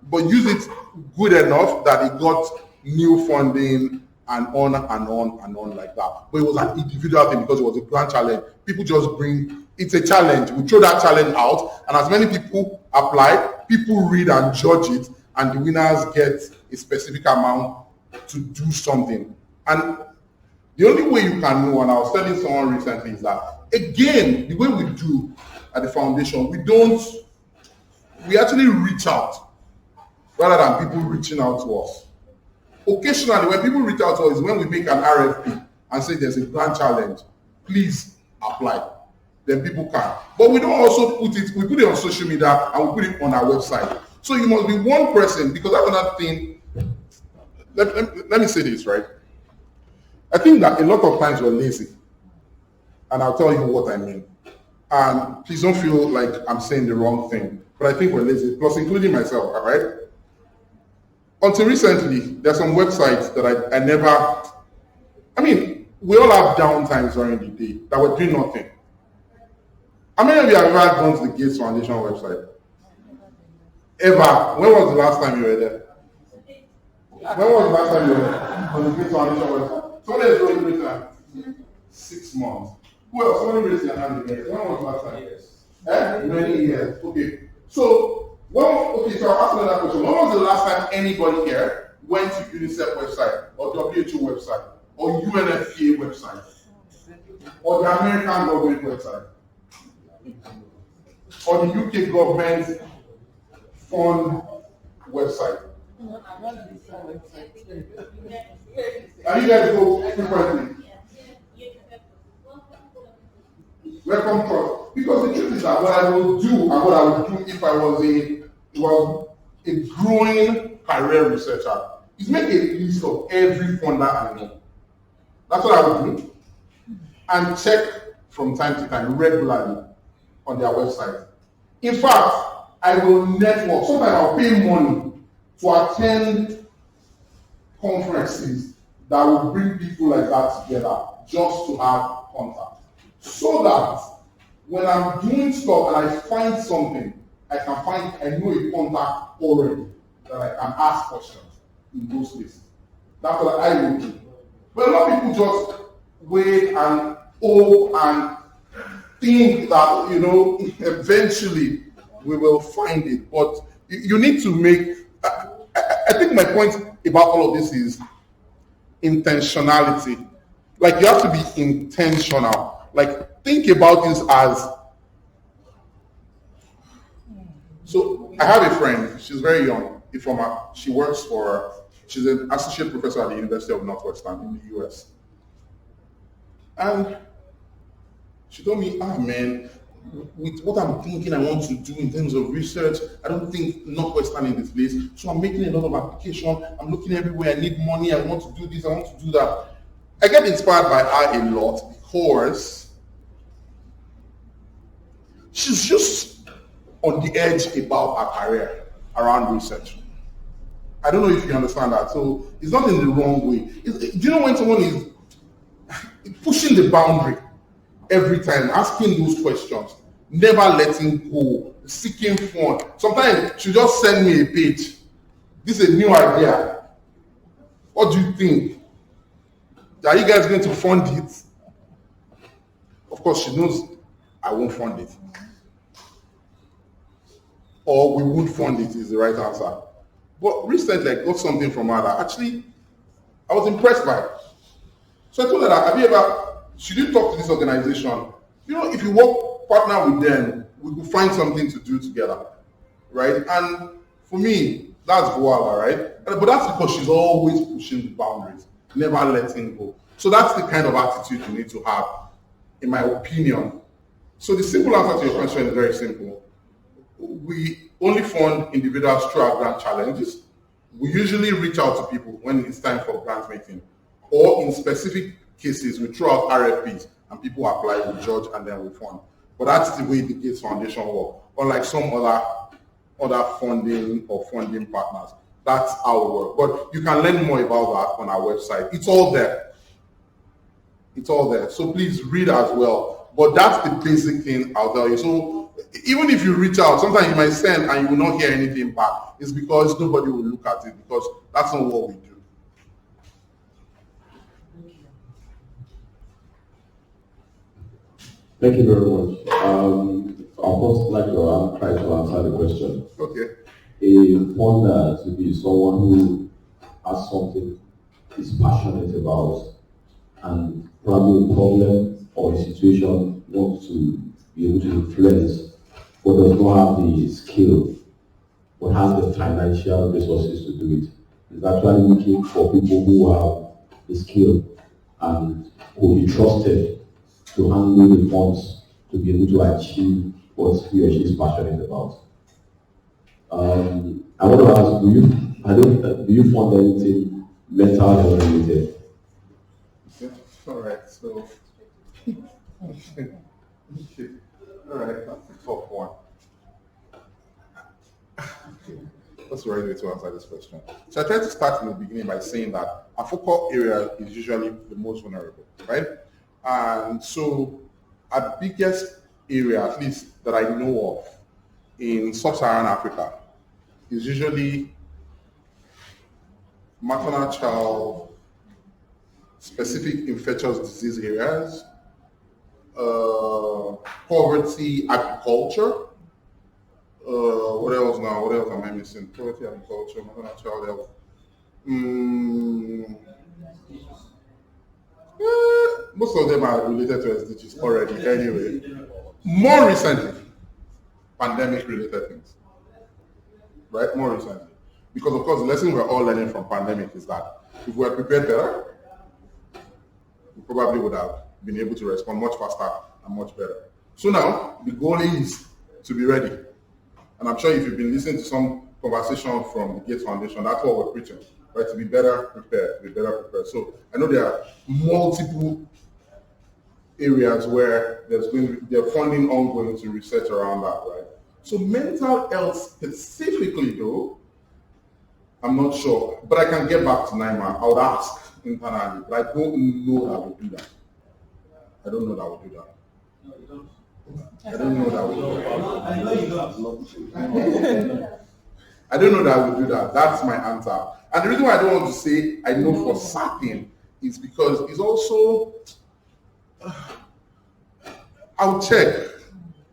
But use it good enough that he got new funding and on and on and on like that. But it was an individual thing because it was a grand challenge. People just bring, it's a challenge. We throw that challenge out, and as many people apply, people read and judge it, and the winners get a specific amount to do something. And the only way you can know, and I was telling someone recently, is that, again, the way we do at the foundation, we actually reach out rather than people reaching out to us. Occasionally, when people reach out to us is when we make an RFP and say there's a grand challenge, please apply. Then people can. But we don't also we put it on social media and we put it on our website. So you must be one person, because that's another thing. Let me say this, right? I think that a lot of times we're lazy. And I'll tell you what I mean. And please don't feel like I'm saying the wrong thing. But I think we're lazy, plus including myself, all right? Until recently, there's some websites that I never, we all have downtimes during the day that we're doing nothing. How many of you have ever gone to the Gates Foundation website? Ever? When was the last time you were there? When was the last time you were there on the Gates Foundation website? Somebody has told me that 6 months. Who else? Somebody raised their hand again. When was the last time? Many years. Okay. So I'll ask another question. When was the last time anybody here went to UNICEF website or WHO website or UNFPA website or the American government website or the UK government fund website? Are you guys go frequently? Welcome trust. Because the truth is that what I will do and what I would do if I was a growing career researcher is make a list of every funder I know. That's what I would do. And check from time to time regularly on their website. In fact, I will network. Sometimes I'll pay money to attend conferences that will bring people like that together just to have contact. So that when I'm doing stuff and I find something, I know a contact already that I can ask questions in those places. That's what I will do. But a lot of people just wait and hope and think that, eventually we will find it. But you need to make, I think my point about all of this is intentionality. Like, you have to be intentional. Like, think about this as, so I have a friend, she's very young, she's an associate professor at the University of Northwestern in the US. And She told me, man, with what I'm thinking I want to do in terms of research, I don't think Northwestern in this place. So I'm making a lot of application. I'm looking everywhere. I need money. I want to do this. I want to do that. I get inspired by her a lot because she's just on the edge about her career around research. I don't know if you understand that. So it's not in the wrong way. Do you know when someone is pushing the boundary every time, asking those questions, never letting go, seeking fun? Sometimes she just send me a page. This is a new idea. What do you think? Are you guys going to fund it? Of course, she knows I won't fund it. Or we won't fund it is the right answer. But recently, I got something from her that actually I was impressed by. So I told her that, should you talk to this organization? You know, if you work partner with them, we could find something to do together, right? And for me, that's voila, right? But that's because she's always pushing the boundaries, never letting go. So that's the kind of attitude you need to have, in my opinion. So the simple answer to your question is very simple. We only fund individuals through our grant challenges. We usually reach out to people when it's time for grant making, or in specific cases, we throw out RFPs and people apply, we judge, and then we fund. But that's the way the Gates Foundation works. Unlike some other funding or funding partners, that's how it works. But you can learn more about that on our website. It's all there. It's all there. So please read as well. But that's the basic thing I'll tell you. So even if you reach out, sometimes you might send and you will not hear anything back. It's because nobody will look at it, because that's not what we do. Thank you very much. I'll first like to try to answer the question. Okay. A funder to be someone who has something is passionate about, and probably a problem or a situation wants to be able to influence, but does not have the skill, but has the financial resources to do it. Is actually looking for people who have the skill and who will be trusted to handle the funds to be able to achieve what he or she is passionate about. I want to ask, do you fund anything mental health related? All right, so okay. All right, that's a tough one. What's the right way to answer this question? So I tried to start in the beginning by saying that our focal area is usually the most vulnerable, right? And so our biggest area, at least that I know of, in sub-Saharan Africa is usually maternal child, specific infectious disease areas, poverty, agriculture. What else now? What else am I missing? Poverty, agriculture, maternal child health. Most of them are related to SDGs already anyway. More recently, pandemic-related things. Right? More recently. Because of course, the lesson we're all learning from pandemic is that if we were prepared better, we probably would have been able to respond much faster and much better. So now, the goal is to be ready. And I'm sure if you've been listening to some conversation from the Gates Foundation, that's what we're preaching, right? To be better prepared, to be better prepared. So I know there are multiple areas where there's funding ongoing to research around that, right? So mental health specifically though, I'm not sure, but I can get back to NIMR. I would ask internally, but I don't know that we'll do that. I don't know that we'll do that. I don't know that we'll do that. I know you don't. I don't know that we'll do that. That's my answer. And the reason why I don't want to say I know for certain is because it's also, I'll check.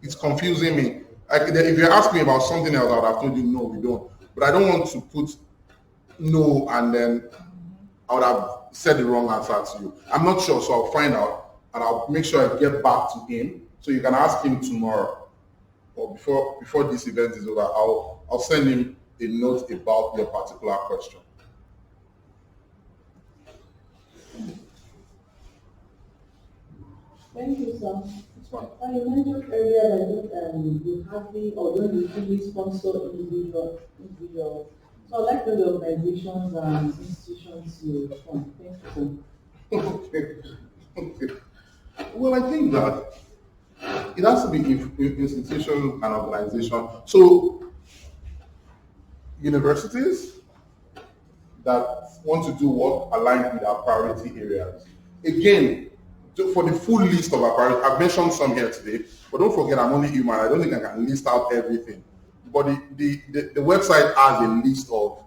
It's confusing me. If you ask me about something else, I would have told you no, we don't. But I don't want to put no and then I would have said the wrong answer to you. I'm not sure, so I'll find out and I'll make sure I get back to him. So you can ask him tomorrow or before this event is over. I'll send him a note about your particular question. Thank you, sir. You mentioned earlier that you hardly or don't usually sponsor individuals. So I'd like to know the organizations and institutions you fund. Thank you. Okay. Well, I think that it has to be institutions and organizations. So universities that want to do work aligned with our priority areas. Again, for the full list of our priorities, I've mentioned some here today, but don't forget I'm only human. I don't think I can list out everything. But the website has a list of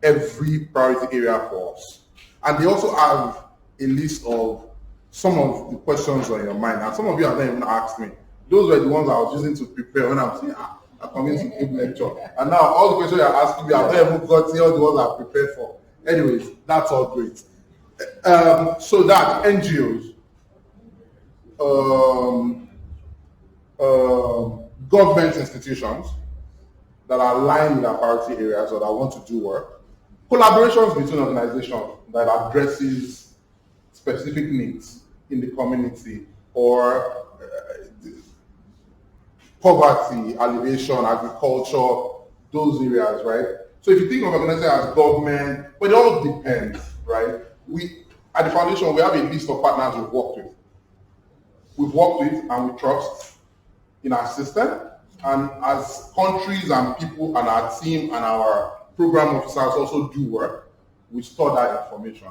every priority area for us. And they also have a list of some of the questions on your mind. And some of you have not even asked me. Those were the ones I was using to prepare when I was saying, I'm coming to give lecture. And now all the questions you're asking me, I've not even gotten all the ones I've prepared for. Anyways, that's all great. So that NGOs, government institutions that are aligned with our priority areas or that want to do work, collaborations between organizations that addresses specific needs in the community or poverty, alleviation, agriculture, those areas, right? So if you think of organizations as government, but it all depends, right? At the foundation, we have a list of partners we've worked with. We've worked with and we trust in our system. And as countries and people and our team and our program officers also do work, we store that information.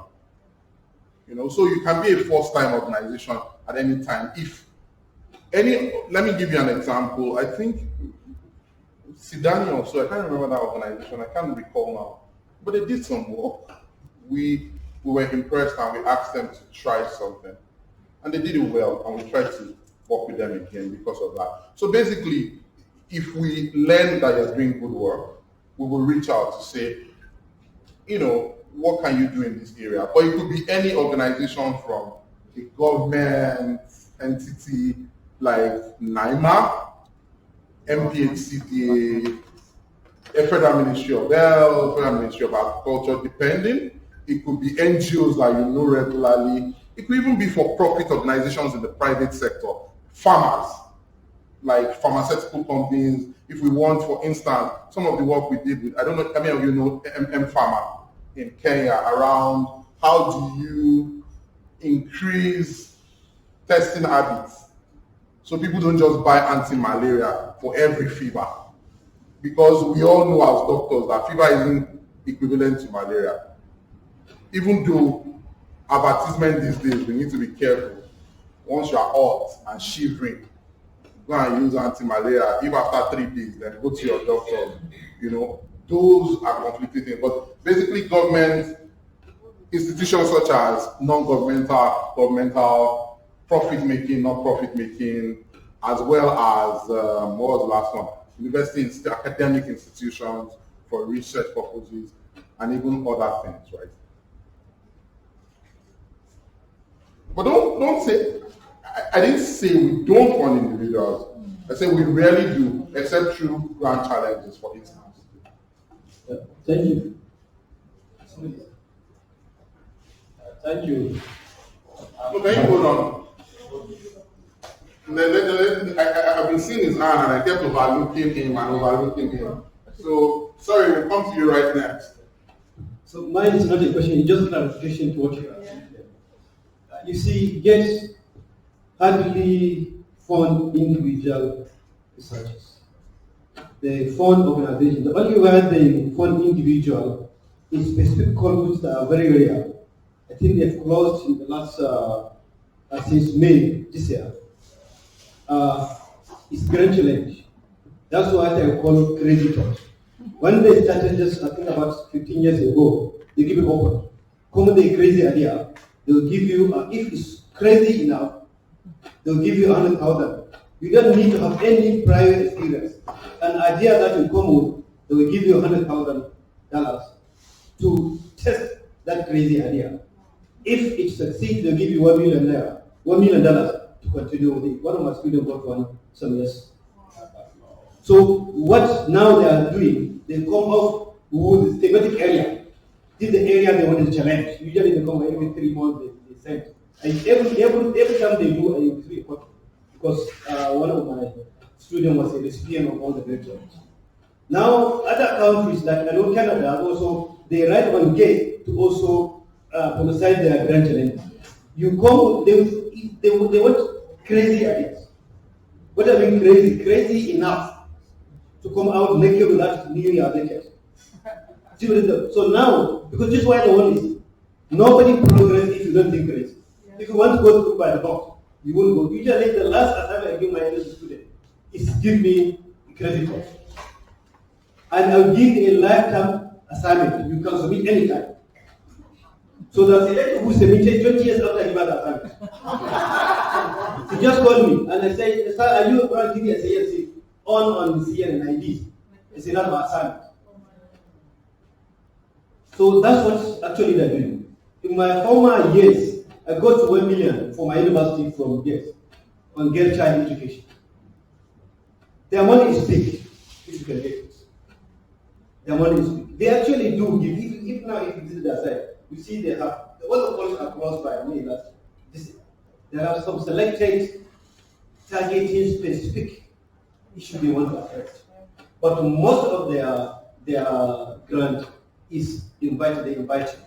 So you can be a first-time organization at any time. Let me give you an example. I think Sidani also, I can't remember that organization, I can't recall now, but they did some work. We were impressed and we asked them to try something. And they did it well, and we tried to work with them again because of that. So basically, if we learn that you're doing good work, we will reach out to say, what can you do in this area? But it could be any organization from a government entity like NIMR, MPHCDA, a Federal Ministry of Health, Federal Ministry of Agriculture, depending. It could be NGOs that you know regularly. It could even be for-profit organizations in the private sector, farmers, like pharmaceutical companies. If we want, for instance, some of the work we did with, I don't know, how many of you know Pharma in Kenya around how do you increase testing habits so people don't just buy anti-malaria for every fever. Because we all know as doctors that fever isn't equivalent to malaria. Even though advertisement these days, we need to be careful. Once you are hot and shivering, go and use anti-malaria. If after 3 days, then go to your doctor. Those are conflicting things. But basically, government institutions such as non-governmental, governmental, profit-making, non-profit-making, as well as, what was the last one? University, academic institutions for research purposes, and even other things, right? But don't say, I didn't say we don't fund individuals. I said we rarely do, except through grant challenges, for instance. Yeah. Thank you. Thank you. Okay, hold on. I've been seeing his hand and I kept overlooking him. So, sorry, we'll come to you right next. So mine is not a question, it's just clarification to what you are saying. You see, GET hardly fund individual researchers. They fund organizations. The only way they fund individual is specific corpus that are very rare. I think they've closed in the last, since May this year. It's grand challenge. That's what I call crazy talk. When they started just, I think about 15 years ago, they give it open. Come with a crazy idea, they'll give you, if it's crazy enough, they'll give you 100,000. You don't need to have any prior experience. An idea that you come with, they will give you $100,000 to test that crazy idea. If it succeeds, they'll give you $1 million to continue with it. One of my students worked on some years. So what now they are doing, they come up with a thematic area. This is the area they want to challenge. Usually they come every 3 months, they send. And every time they do a report, because one of my students was a recipient of all the great jobs. Now, other countries like I know Canada also, they write on gate to also publicize their grand challenges. You come, they want crazy ideas. What I mean crazy enough to come out naked without nearly a naked. So now, because this is why the one is, nobody progress if you don't think crazy. If you want to go through by the box, you won't go. Usually the last assignment I give my student is give me crazy talk. And I'll give a lifetime assignment. You can submit anytime. So the selector who submitted 20 years after I give the assignment. He just called me and I said, "Sir, are you going to give me a CNC on the CNID?" I said, "That's my assignment." So that's what actually they're doing. In my former years, I got to 1 million for my university from years on girl child education. Their money is big, if you can get it. Their money is big. They actually do give. If now if you visit their site, you see they have all the calls are crossed by me. There are some selected targeting specific issues they want to address. But most of their grant is invited, they invite you.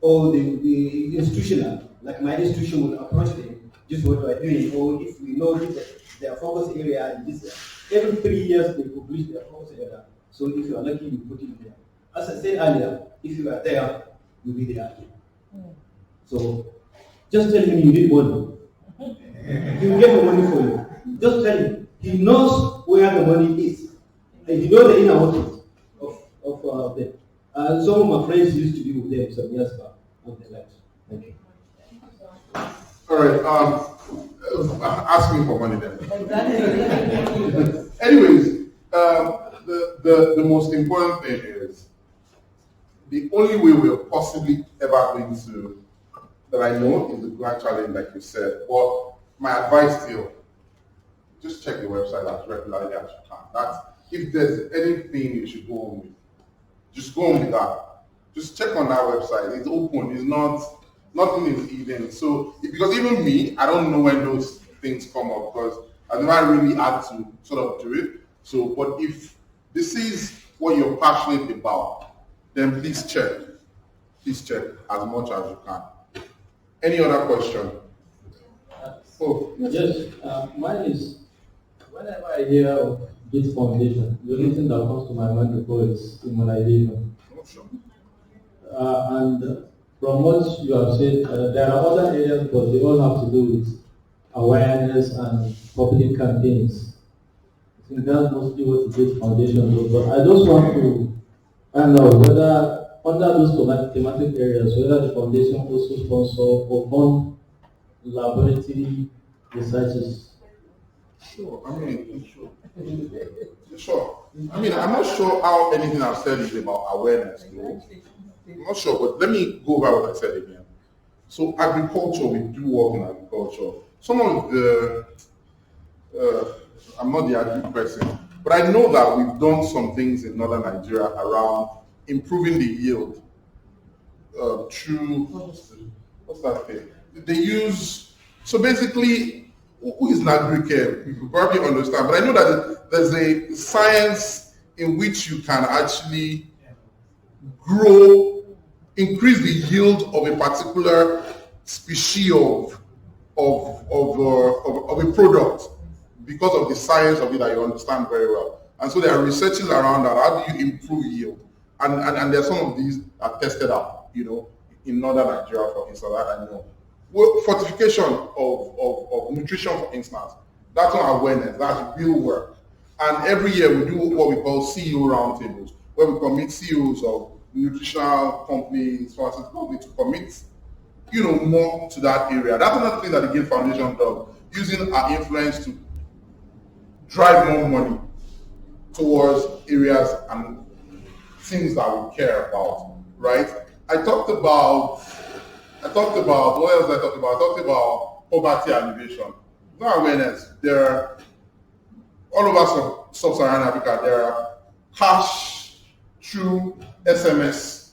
Or the institutional, like my institution will approach them, just what we're doing, or if we know this, their focus area is this. Every 3 years they publish their focus area. So if you are lucky, you put it there. As I said earlier, if you are there, you'll be there. So just tell him you need money. He will get the money for you. Just tell him. He knows where the money is. And he knows the inner workings of them. Some of my friends used to be with them some years back. Thank you. All right. Ask me for money then. Anyways, the most important thing is the only way we're possibly ever going to, that I know, is the grand challenge, like you said. But my advice still, just check the website as regularly as you can. That's, if there's anything you should go on with, just go on with that. Just check on that website. It's open. It's nothing is hidden. So because even me, I don't know when those things come up because I never really had to sort of do it. So, but if this is what you're passionate about, then please check. Please check as much as you can. Any other question? Yes, mine is, whenever I hear of this foundation, the only thing that comes to my mind before is immunization. And from what you have said, there are other areas, but they all have to do with awareness and public campaigns. I think that's mostly what the Gates Foundation does. But I just want to find out whether, under those thematic areas, whether the foundation also sponsor or fund laboratory researches. Sure. Sure. I mean, I'm not sure how anything I've said is about awareness, though. I'm not sure, but let me go over what I said again. So agriculture, we do work in agriculture. Some of the, I'm not the agri person, but I know that we've done some things in northern Nigeria around improving the yield through, what's that thing? They use, so basically, who is an agri-care? You probably understand, but I know that there's a science in which you can actually increase the yield of a particular species of a product because of the science of it that you understand very well. And so they are researching around that. How do you improve yield? And there are some of these are tested out, in northern Nigeria, for instance, that I know. Well, fortification of nutrition, for instance, that's not awareness, that's real work. And every year we do what we call CEO roundtables, where we commit CEOs of nutritional companies, pharmaceutical companies, to commit, more to that area. That's another thing that the Gates Foundation does, using our influence to drive more money towards areas and things that we care about, right? I talked about, what else did I talk about? I talked about poverty alleviation. No awareness. There are, all over sub-Saharan Africa, there are cash through SMS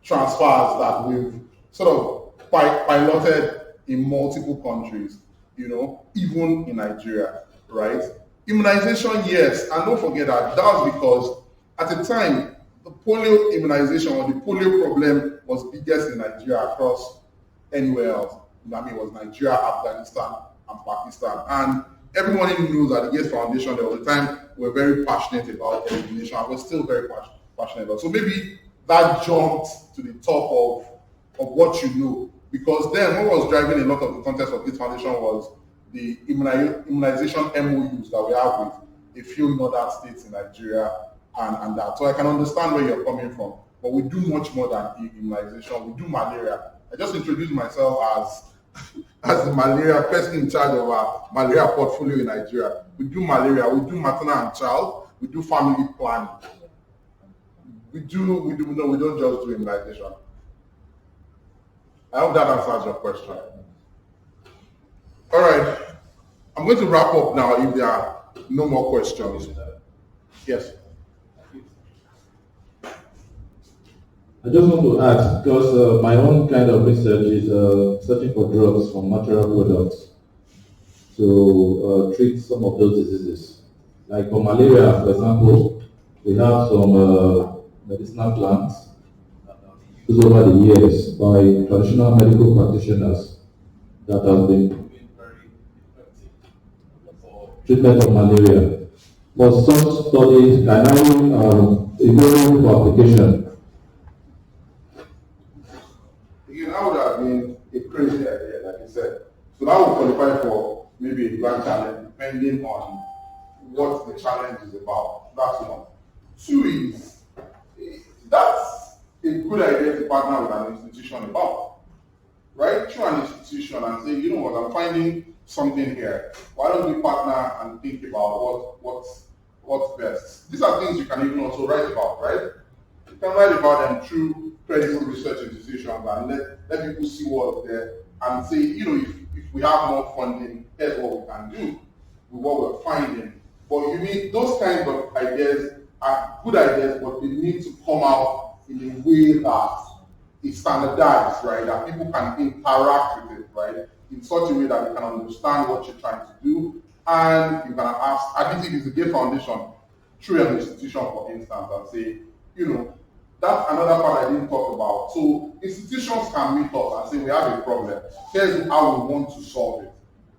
transfers that we've sort of piloted in multiple countries. even in Nigeria, right? Immunization, yes, and don't forget that was because at the time, the polio immunization or the polio problem was biggest in Nigeria across anywhere else. I mean, it was Nigeria, Afghanistan, and Pakistan. And everyone knows that the Gates Foundation, there was a time we were very passionate about elimination, and we're still very passionate about. So maybe that jumped to the top of what you know, because then what was driving a lot of the context of Gates Foundation was the immunization MOUs that we have with a few northern states in Nigeria and that. So I can understand where you're coming from, but we do much more than immunization. We do malaria. I just introduced myself as the malaria person in charge of our malaria portfolio in Nigeria. We do malaria, we do maternal and child, we do family planning. We don't just do immunization. I hope that answers your question. All right, I'm going to wrap up now if there are no more questions. Yes. I just want to ask, because my own kind of research is searching for drugs from natural products to treat some of those diseases. Like for malaria, for example, we have some medicinal plants used over the years by traditional medical practitioners that have been doing very effective for treatment of malaria. For such studies, can I enroll for application? Again, that would have been a crazy idea, like you said. So that would qualify for maybe a grant challenge, depending on what the challenge is about. That's one. Two is, that's a good idea to partner with an institution about, right? Through an institution and say, you know what, I'm finding something here. Why don't we partner and think about what's best? These are things you can even also write about, right? You can write about them through credible research institutions and let people see what's there and say, if we have more funding, here's what we can do with what we're finding. But you need those kinds of ideas are good ideas, but they need to come out in a way that is standardized, right? That people can interact with it, right? In such a way that they can understand what you're trying to do. And you can ask, I think it's the Gates Foundation through an institution, for instance, and say, that's another part I didn't talk about. So institutions can meet us and say, we have a problem. Here's how we want to solve it.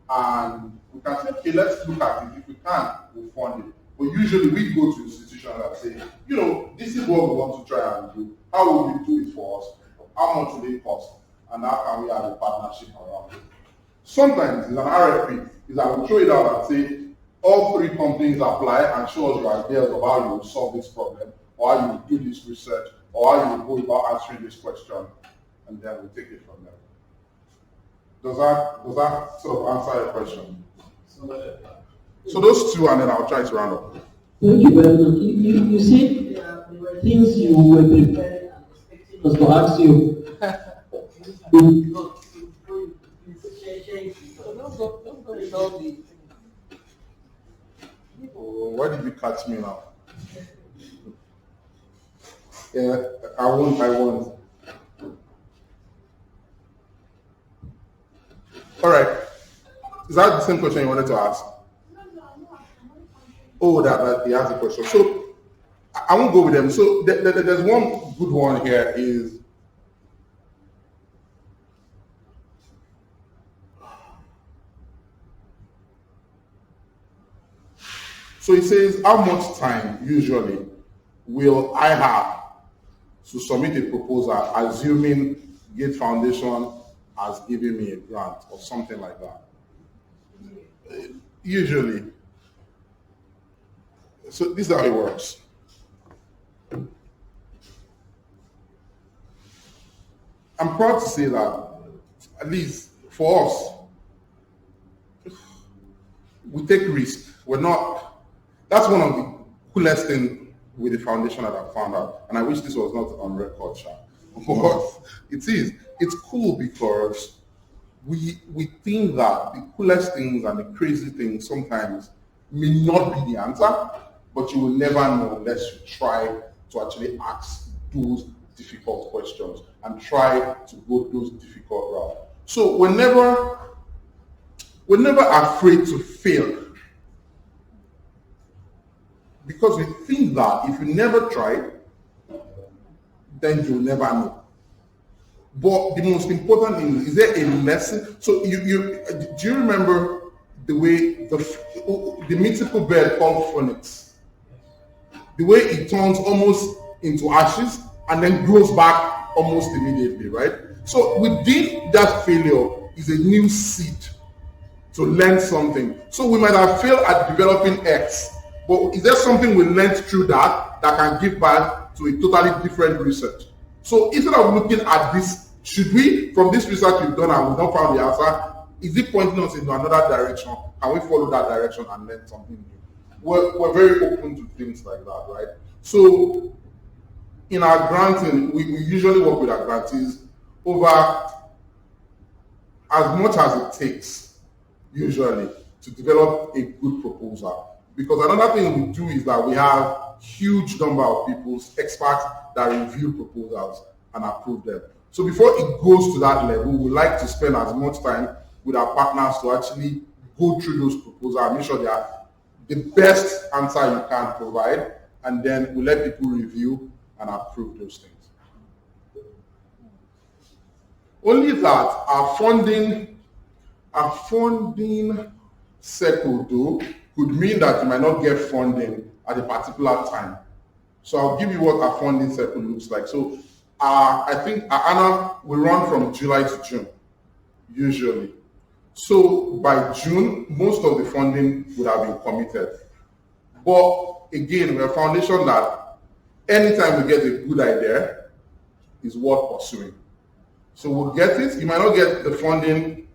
And we can say, okay, let's look at it. If we can, we'll fund it. But usually we go to institutions and say, this is what we want to try and do. How will you do it for us? How much will it cost? And how can we have a partnership around it? Sometimes it's an RFP. Is I will show it out and say, all three companies apply and show us your ideas of how you will solve this problem, or how you will do this research, or how you will go about answering this question, and then we'll take it from there. Does that sort of answer your question? So those two, and then I'll try to round up. Thank you very much. You said there were things you were prepared and expecting us to ask you. Why did you catch me now? Yeah, I won't. All right. Is that the same question you wanted to ask? Oh, that he asked a question. So I won't go with them. So there's one good one here is so it says, how much time usually will I have to submit a proposal assuming Gates Foundation has given me a grant or something like that? Usually. So this is how it works. I'm proud to say that, at least for us, we take risk. That's one of the coolest things with the foundation that I found out. And I wish this was not on record, Sha. But it is. It's cool because we think that the coolest things and the crazy things sometimes may not be the answer, but you will never know unless you try to actually ask those difficult questions and try to go those difficult routes. So whenever we're never afraid to fail. Because we think that if you never try, then you'll never know. But the most important thing is there a lesson? So do you remember the way the mythical bird called phoenix? The way it turns almost into ashes and then grows back almost immediately, right? So within that failure is a new seed to learn something. So we might have failed at developing X, but is there something we learned through that can give back to a totally different research? So instead of looking at this, should we, from this research we've done and we've not found the answer, is it pointing us into another direction? Can we follow that direction and learn something new? We're very open to things like that, right? So in our granting, we usually work with our grantees over as much as it takes, usually, to develop a good proposal. Because another thing we do is that we have huge number of people, experts that review proposals and approve them. So before it goes to that level, we like to spend as much time with our partners to actually go through those proposals and make sure they are the best answer you can provide, and then we let people review and approve those things. Only that our funding circle though could mean that you might not get funding at a particular time. So I'll give you what our funding circle looks like. So I think our annual will run from July to June, usually. So by June, most of the funding would have been committed. But again, we're a foundation that anytime we get a good idea is worth pursuing. So we'll get it. You might not get the funding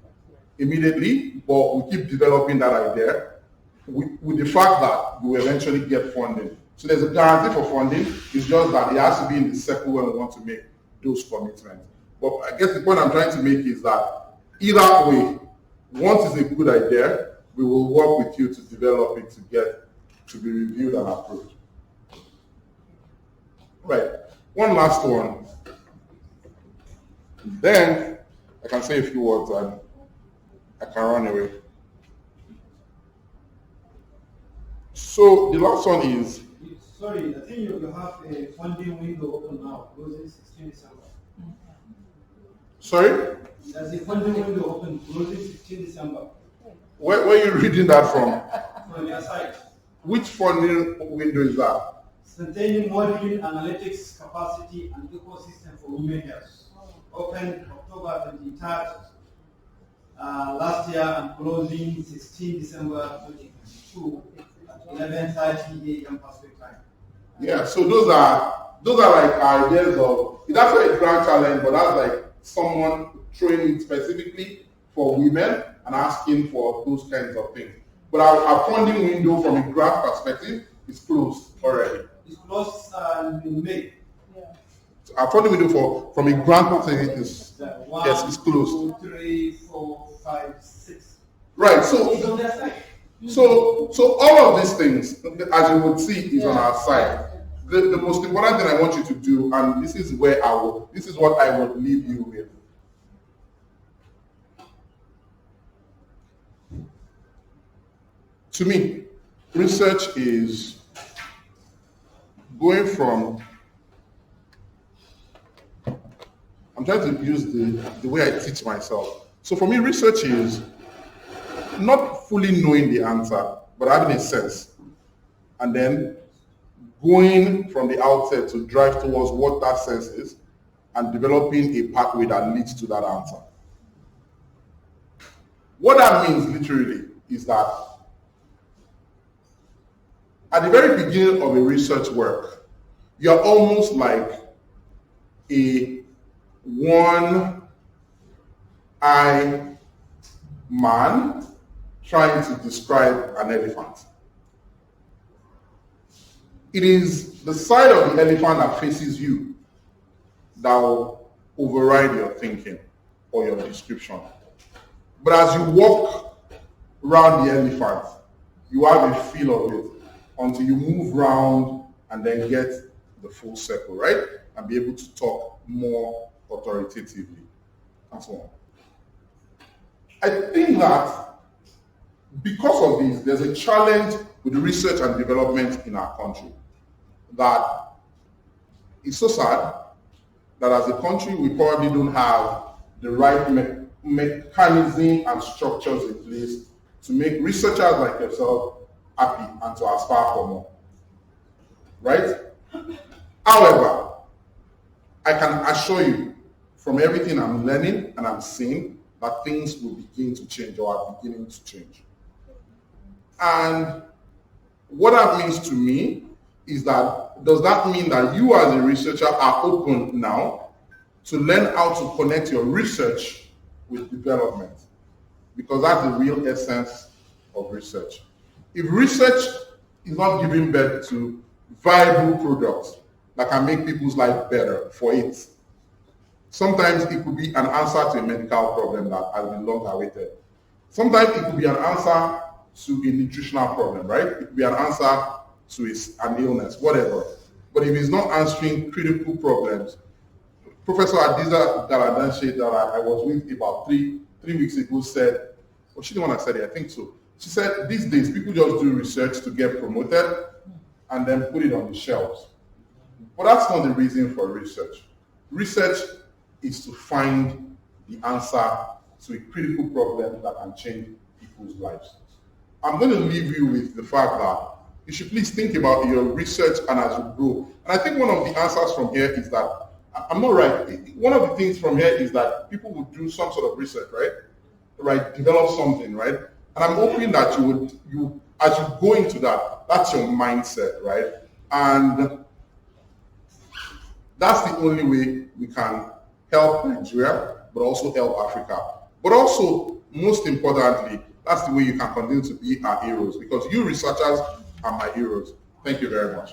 immediately, but we keep developing that idea with the fact that we will eventually get funding. So there's a guarantee for funding. It's just that it has to be in the circle when we want to make those commitments. But I guess the point I'm trying to make is that either way, once it's a good idea, we will work with you to develop it to be reviewed and approved. Right. One last one. Then I can say a few words and I can run away. So the last one is. Sorry, I think you have a funding window open now, closing 16 December. Sorry? There's a funding window open, closing 16 December. Where are you reading that from? From your site. Which funding window is that? Containing modeling, analytics, capacity, and ecosystem for women health. Opened October 23rd last year and closing 16 December 2022 at 11:30 a.m. Pacific time. Yeah, so those are like ideas of, it's actually a grand challenge, but that's like someone training specifically for women and asking for those kinds of things. But our funding window from a grant perspective is closed already. It's closed in May. So our funding window from a grant perspective is it's closed. 2, 3, 4, 5, 6. Right. It's on their side. So all of these things, as you would see, is on our side. The most important thing I want you to do, and this is what I would leave you with. To me, research is going from, I'm trying to use the way I teach myself. So for me, research is not fully knowing the answer, but having a sense. And then going from the outset to drive towards what that sense is and developing a pathway that leads to that answer. What that means literally is that at the very beginning of a research work, you're almost like a one-eye man trying to describe an elephant. It is the side of the elephant that faces you that will override your thinking or your description. But as you walk around the elephant, you have a feel of it until you move around and then get the full circle, right? And be able to talk more authoritatively and so on. I think that because of this, there's a challenge with the research and development in our country that is so sad that as a country we probably don't have the right mechanism and structures in place to make researchers like yourself happy and to aspire for more. Right? However, I can assure you from everything I'm learning and I'm seeing that things will begin to change or are beginning to change. And what that means to me is that, does that mean that you as a researcher are open now to learn how to connect your research with development? Because that's the real essence of research. If research is not giving birth to viable products that can make people's life better for it, sometimes it could be an answer to a medical problem that has been long awaited. Sometimes it could be an answer to a nutritional problem, right? It could be an answer to an illness, whatever. But if it's not answering critical problems, Professor Adiza Galadanshe that I was with about three weeks ago said, well, she didn't want to say it, I think so. She said, these days, people just do research to get promoted and then put it on the shelves. But that's not the reason for research. Research is to find the answer to a critical problem that can change people's lives. I'm going to leave you with the fact that you should please think about your research and as you grow. And I think one of the answers from here is that, I'm not right, one of the things from here is that people would do some sort of research, right? Develop something, right? And I'm hoping that you as you go into that, that's your mindset, right? And that's the only way we can help Nigeria, but also help Africa. But also, most importantly, that's the way you can continue to be our heroes, because you researchers are my heroes. Thank you very much.